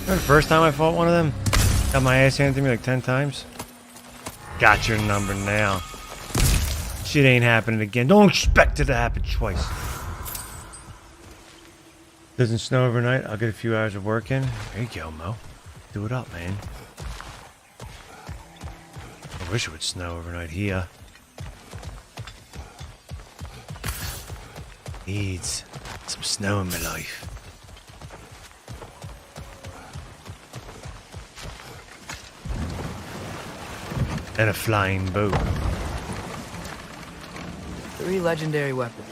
Remember the first time I fought one of them? Got my ass handed to me like 10 times? Got your number now. Shit ain't happening again. Don't expect it to happen twice. Doesn't snow overnight. I'll get a few hours of work in. There you go, Mo. Do it up, man. I wish it would snow overnight here. Needs some snow in my life. And a flying boat. 3 legendary weapons.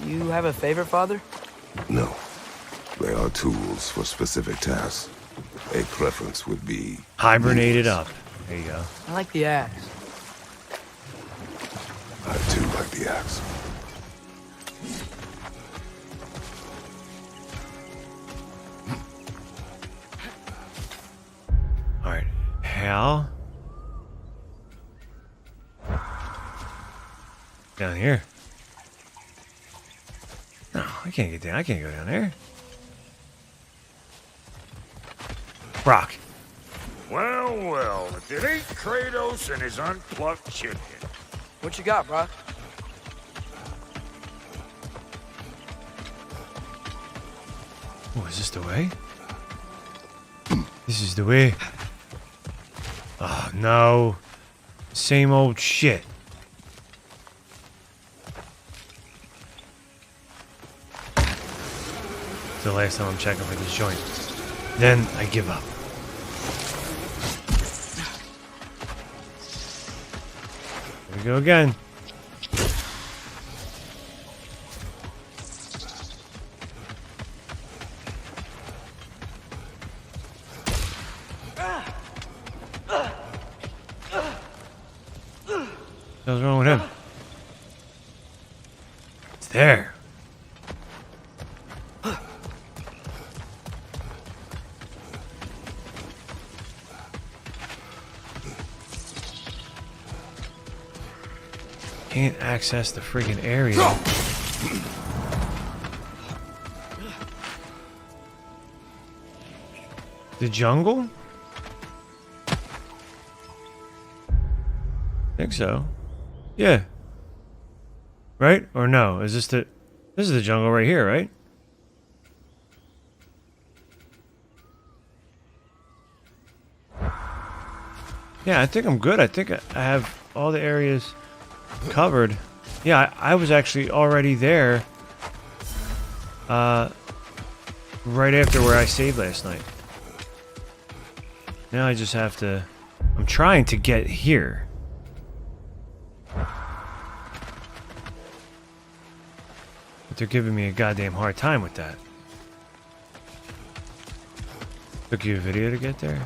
You have a favorite, Father? No. They are tools for specific tasks. A preference would be... Hibernated up. There you go. I like the axe. I too like the axe. Alright. How? Down here. No, I can't get down. I can't go down there. Brock. Well, well, if it ain't Kratos and his unplucked chicken. What you got, Brock? Oh, is this the way? This is the way. Oh, no. Same old shit. It's the last time I'm checking for this joint. Then I give up. Here we go again. What's wrong with him? It's there. Can't access the friggin' area. The jungle? Think so. Yeah. Right? Or no? Is this the... This is the jungle right here, right? Yeah, I think I'm good. I think I have all the areas covered. Yeah, I was actually already there. Right after where I saved last night. Now I just have to... I'm trying to get here. But they're giving me a goddamn hard time with that. Took you a video to get there?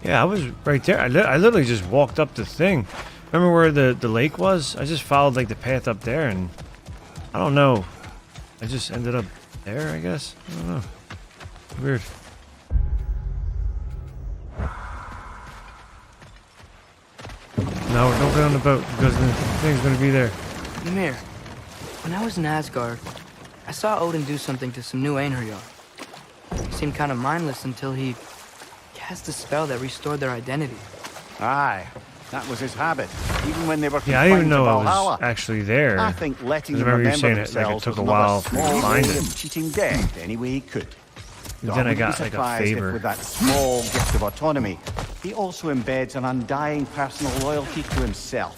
Yeah, I was right there. I literally just walked up the thing. Remember where the lake was? I just followed like the path up there and... I don't know. I just ended up there, I guess? I don't know. Weird. No, don't get on the boat because the thing's gonna be there. Ymir, when I was in Asgard, I saw Odin do something to some new Einherjar. He seemed kind of mindless until he cast a spell that restored their identity. Aye, that was his habit, even when they were Yeah, I didn't even know I Valhalla. was actually there. I think letting I them remember you remember saying it like it themselves took a was while another for me to small find way it. of cheating death any way he could. Then I wouldn't got be like a surprised if favor. with that small gift of autonomy, he also embeds an undying personal loyalty to himself.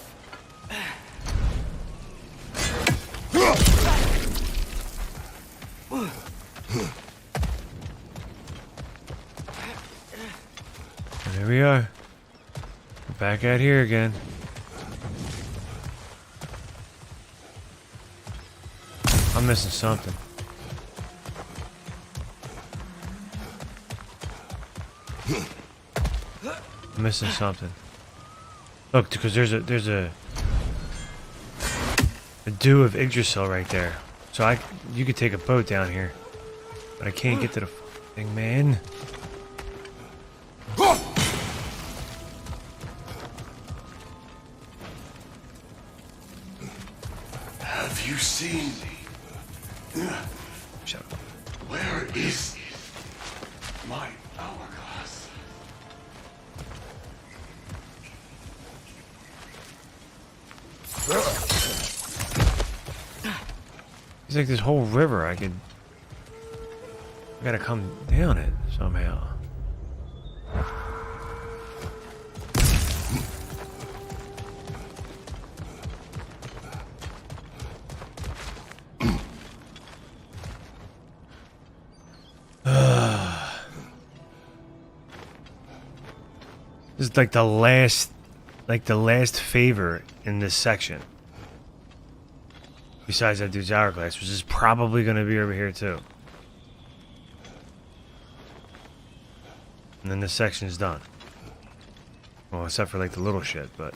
And here we are. We're back out here again. I'm missing something. I'm missing something. Look, because there's a dew of Yggdrasil right there. So you could take a boat down here, but I can't get to the thing, man. Have you seen? Shut up. Where is my hourglass? It's like this whole river. I gotta come down it somehow. This is like the last favor in this section. Besides that dude's hourglass, which is probably going to be over here too. And then this section's done. Well, except for like the little shit, but...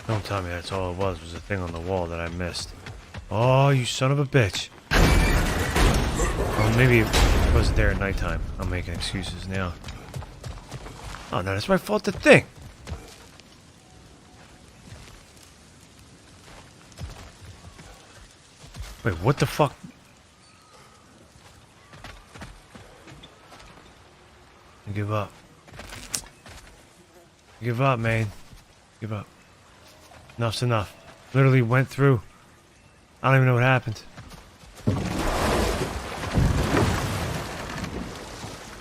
Don't tell me that's all it was a thing on the wall that I missed. Oh, you son of a bitch. Well, maybe it wasn't there at nighttime. I'm making excuses now. Oh, no, that's my fault to think. Wait, what the fuck? I give up. Give up, man. Give up. Enough's enough. Literally went through. I don't even know what happened.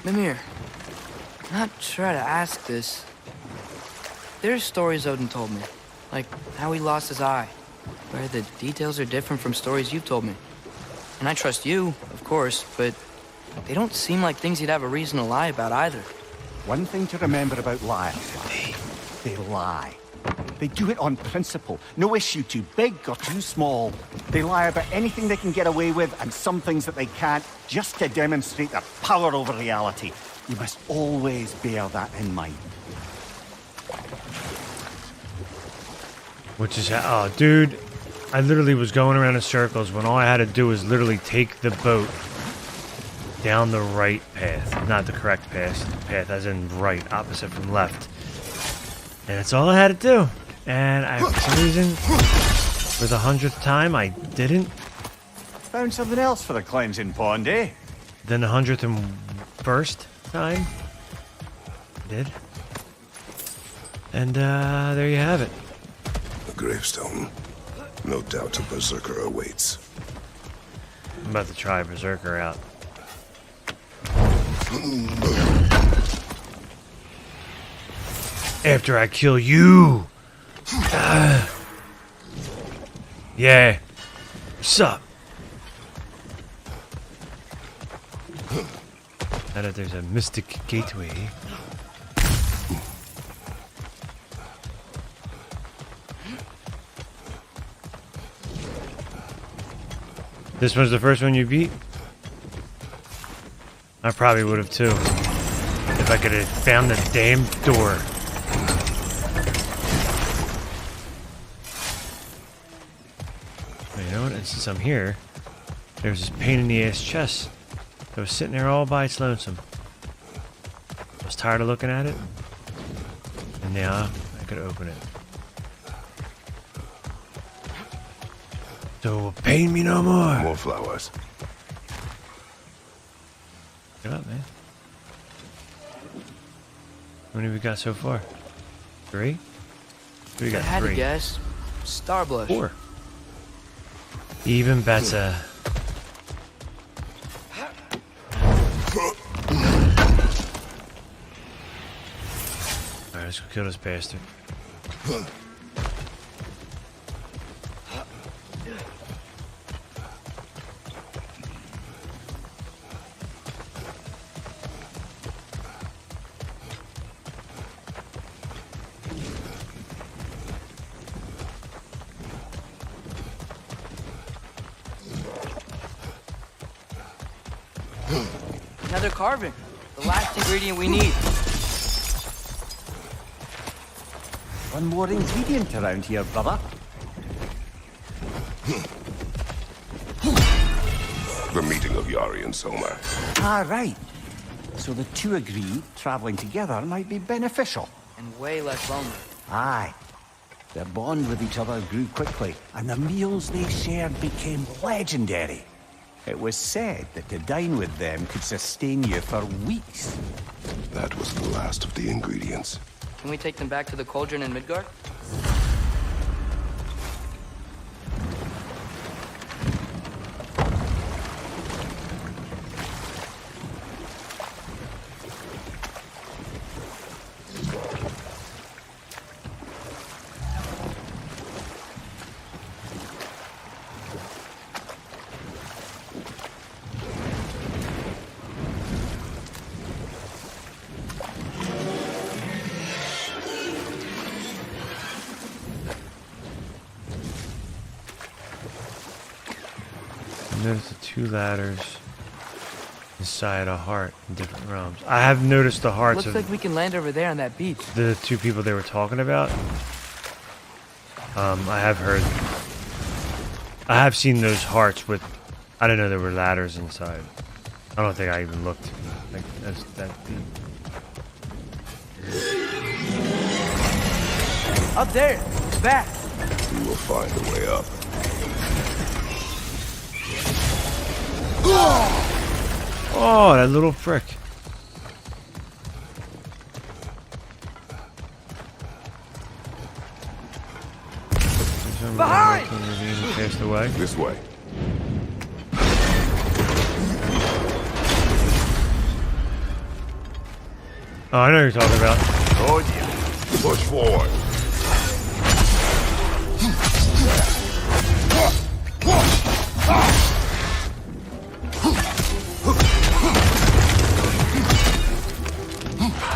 Mimir, not try to ask this. There's stories Odin told me, like how he lost his eye, where the details are different from stories you've told me. And I trust you, of course, but they don't seem like things you'd have a reason to lie about either. One thing to remember about liars, they lie. They do it on principle. No issue too big or too small. They lie about anything they can get away with and some things that they can't, just to demonstrate their power over reality. You must always bear that in mind. Which is, oh, dude, I literally was going around in circles when all I had to do was literally take the boat down the right path. Not the correct path as in right, opposite from left. And that's all I had to do. And for some reason, for the 100th time, I didn't. Found something else for the cleansing pond, eh? Then the 101st time, I did. And there you have it. A gravestone. No doubt a berserker awaits. I'm about to try Berserker out. After I kill you! Yeah. What's up? Now that there's a mystic gateway. This was the first one you beat? I probably would have too. If I could have found the damn door. You know what? And since I'm here, there's this pain in the ass chest that was sitting there all by its lonesome. I was tired of looking at it, and now I could open it. So pain me no more. More flowers. Get up, man. How many we got so far? 3? We got I had 3. to guess. Starblush. 4. Even better. Alright, let's go kill this bastard. Another carving. The last ingredient we need. One more ingredient around here, brother. The meeting of Yari and Soma. Ah, right. So the two agreed traveling together might be beneficial. And way less lonely. Aye. Their bond with each other grew quickly, and the meals they shared became legendary. It was said that to dine with them could sustain you for weeks. That was the last of the ingredients. Can we take them back to the cauldron in Midgard? Notice the 2 ladders inside a heart in different realms. I have noticed the hearts Looks like we can land over there on that beach. The 2 people they were talking about. I have seen those hearts with. I didn't know there were ladders inside. I don't think I even looked. Like that's that deep. Up there, back. We will find a way up. Oh, that little prick. Behind! Passed away. This way. Oh, I know what you're talking about. Oh yeah. Push forward.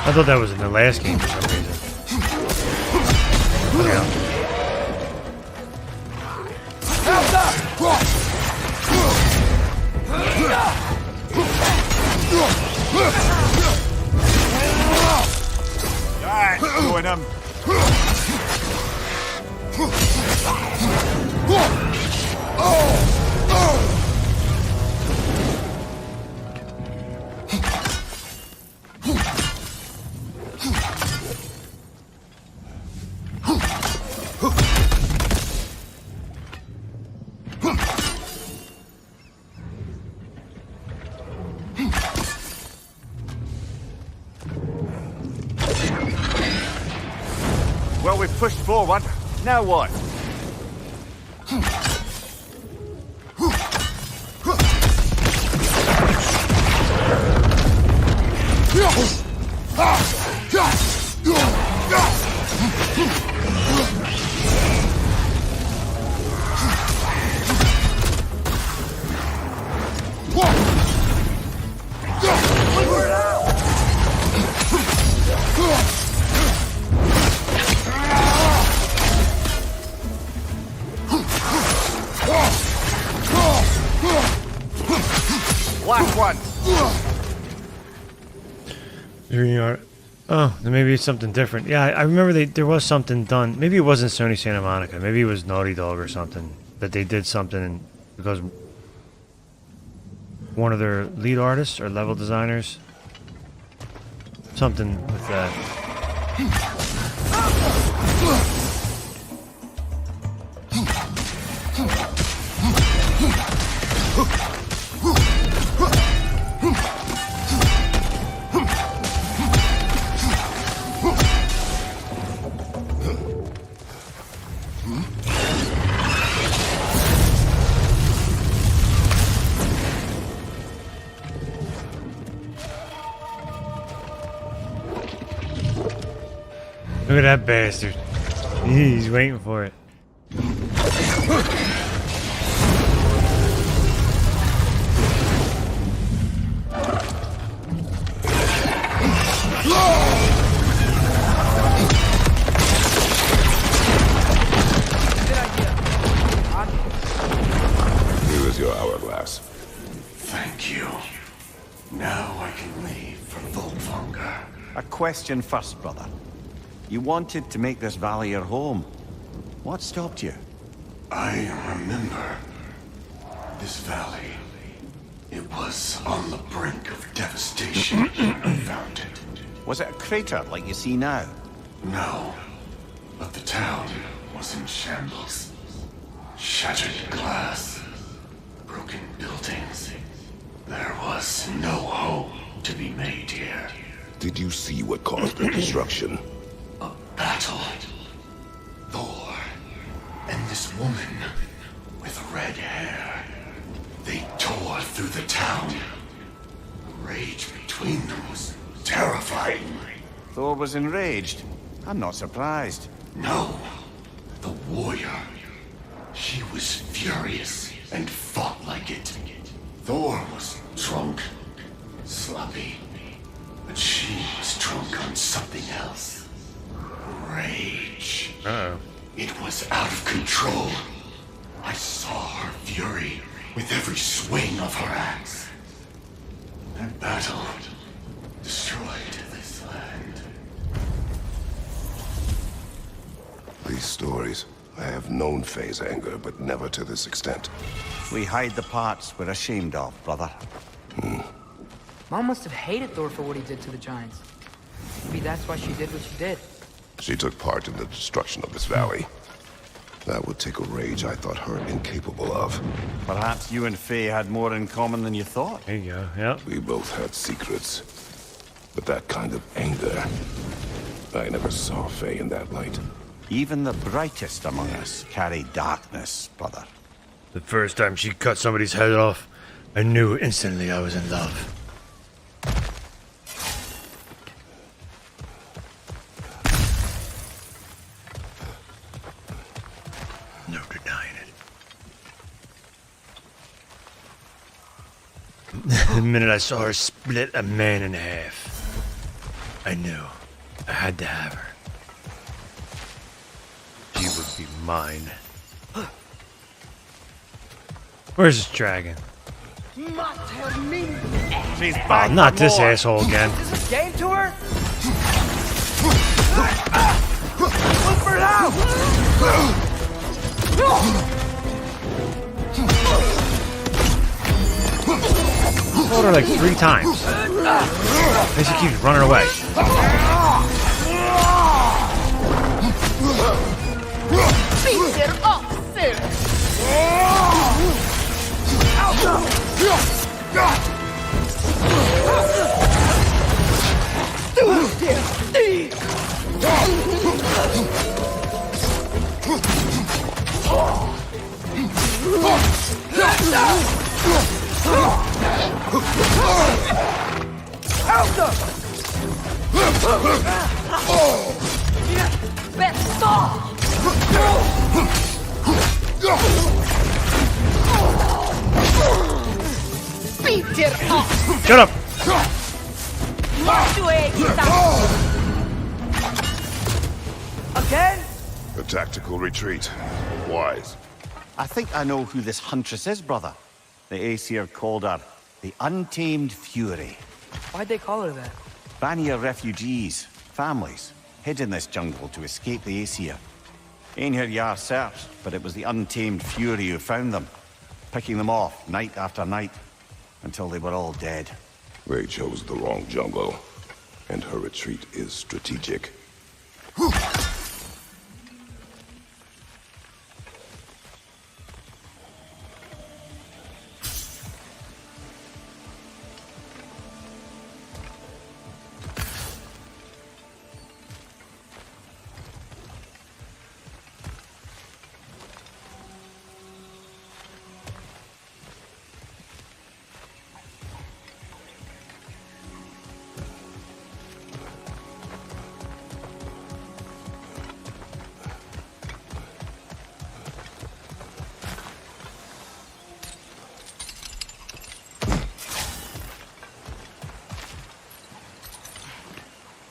I thought that was in the last game for some reason. Alright, doing him. Well, we've pushed forward. Now what? Last one. Here you are. Oh, then maybe it's something different. Yeah, I remember there was something done. Maybe it wasn't Sony Santa Monica. Maybe it was Naughty Dog or something. That they did something because one of their lead artists or level designers. Something with that. Look at that bastard. He's waiting for it. Here is your hourglass. Thank you. Now I can leave for Voltvanger. A question first, brother. You wanted to make this valley your home. What stopped you? I remember this valley. It was on the brink of devastation when I found it. Was it a crater like you see now? No, but the town was in shambles. Shattered glass, broken buildings. There was no hope to be made here. Did you see what caused the destruction? A battle. Thor and this woman with red hair. They tore through the town. The rage between them was terrifying. Thor was enraged. I'm not surprised. No, the warrior. She was furious and fought like it. Thor was drunk, sloppy, but she was drunk on something else. Rage. Uh-oh. It was out of control. I saw her fury with every swing of her axe. That battle destroyed this land. These stories. I have known Faye's anger, but never to this extent. We hide the parts we're ashamed of, brother. Mom must have hated Thor for what he did to the giants. Maybe that's why she did what she did. She took part in the destruction of this valley. That would take a rage I thought her incapable of. Perhaps you and Faye had more in common than you thought. There you go, yep. We both had secrets. But that kind of anger... I never saw Faye in that light. Even the brightest among us carry darkness, brother. The first time she cut somebody's head off, I knew instantly I was in love. No denying it. The minute I saw her split a man in half, I knew I had to have her. mine. Where's this dragon? She's Oh, back not for this more. asshole again. Is this a game to her? Look for it out! Told her like 3 times. And she keeps running away. Beat it up, sir! Best stop! Beat it up! Shut up! Again? A tactical retreat. Wise. I think I know who this huntress is, brother. The Aesir called her the Untamed Fury. Why'd they call her that? Vanir refugees, families, hid in this jungle to escape the Aesir. Einhir Yar searched, but it was the Untamed Fury who found them, picking them off night after night, until they were all dead. They chose the wrong jungle, and her retreat is strategic.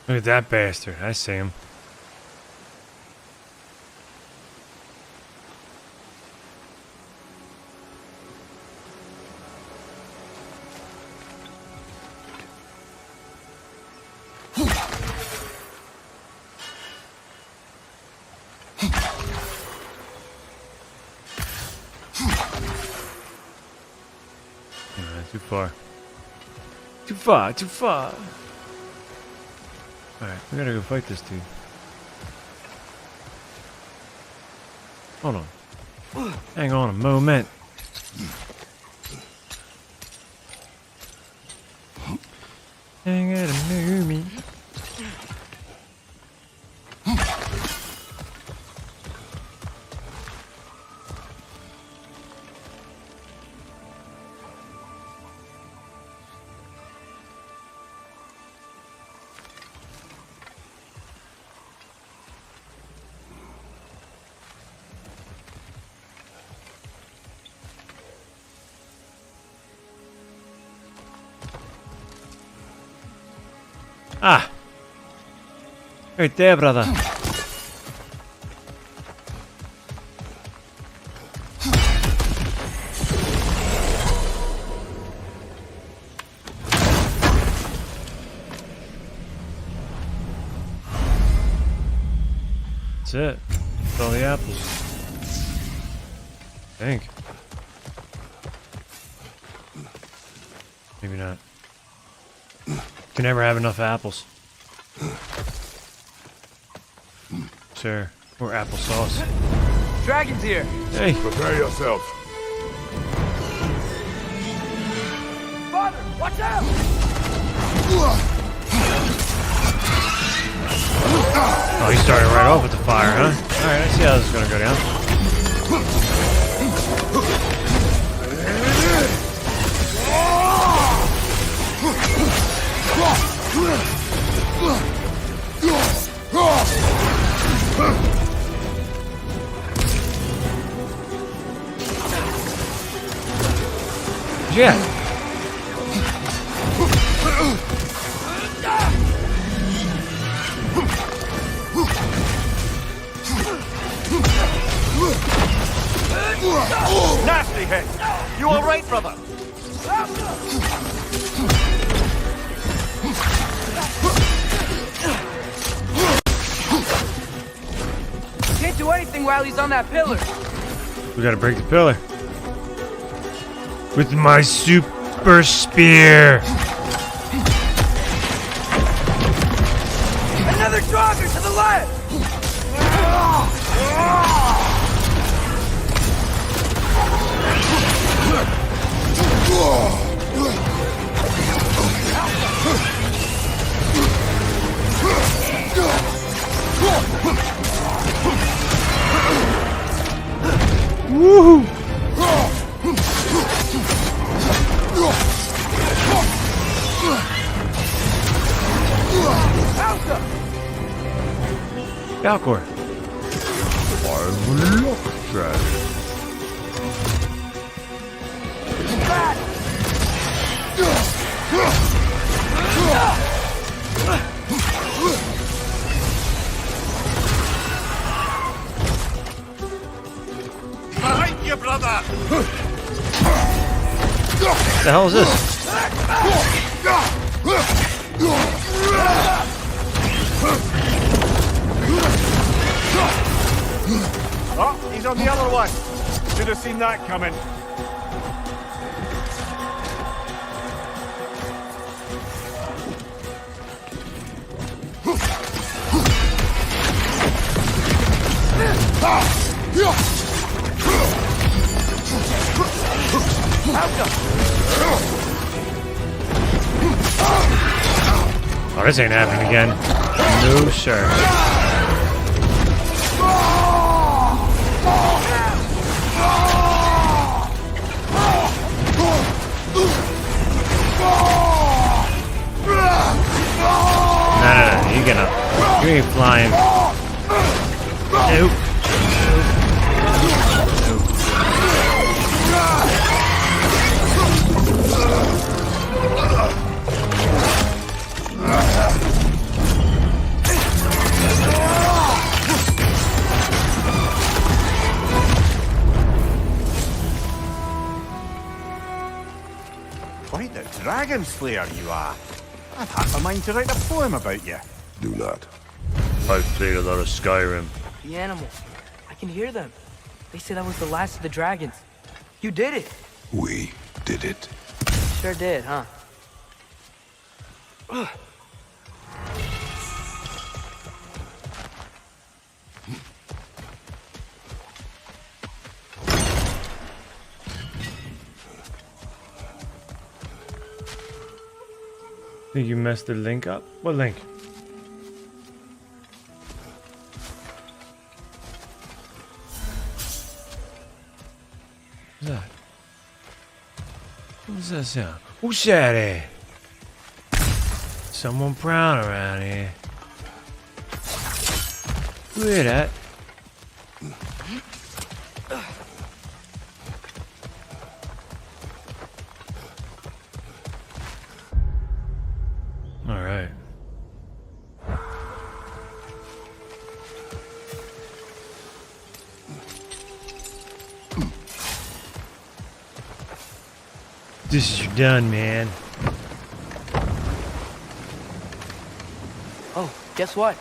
Look at that bastard. I see him. Too far. Too far, too far. Alright, we gotta go fight this dude. Hold on. Hang on a moment. Hang on a moment. Ah! Right there, brother. That's it. That's all the apples. I think. Maybe not. Can never have enough apples. Sure. Or applesauce. Dragon's here. Hey. Prepare yourself. Father, watch out! Oh, he started right off with the fire, huh? Alright, let's see how this is gonna go down. Yeah. You all right, brother? Can't do anything while he's on that pillar. We gotta break the pillar. With my super spear. Another Draugr to the left! Woohoo! Valcor. Behind you, brother! What the hell is this? Oh, he's on the other one. Should have seen that coming. Oh, this ain't happening again. No, sir. No, you ain't flying. Nope. Quite the dragon slayer you are. I've had my mind to write a poem about you. Do not. I've played a lot of Skyrim. The animals. I can hear them. They said I was the last of the dragons. You did it. We did it. Sure did, huh? Think you messed the link up? What link? What's that? What's that sound? Who's that there? Someone brown around here. Who hear that? All right. This is done, man. Oh, guess what?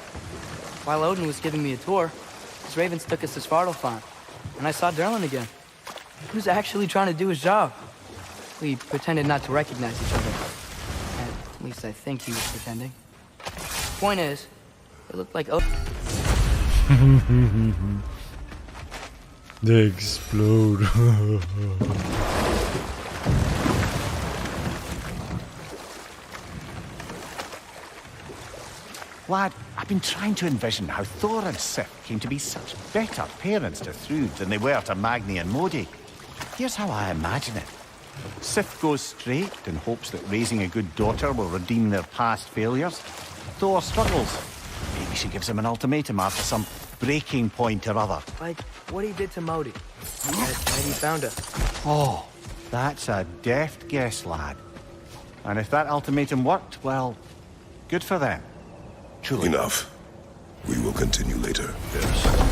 While Odin was giving me a tour, his ravens took us to Svartalfheim, and I saw Durlin again. He was actually trying to do his job. We pretended not to recognize each other. At least I think he was pretending. Point is, it looked like Odin. They explode. Lad, I've been trying to envision how Thor and Sif came to be such better parents to Thrud than they were to Magni and Modi. Here's how I imagine it. Sif goes straight in hopes that raising a good daughter will redeem their past failures. Thor struggles. Maybe she gives him an ultimatum after some breaking point or other. Like what he did to Modi. That he found her. Oh, that's a deft guess, lad. And if that ultimatum worked, well, good for them. Truly. Enough. We will continue later. Yes.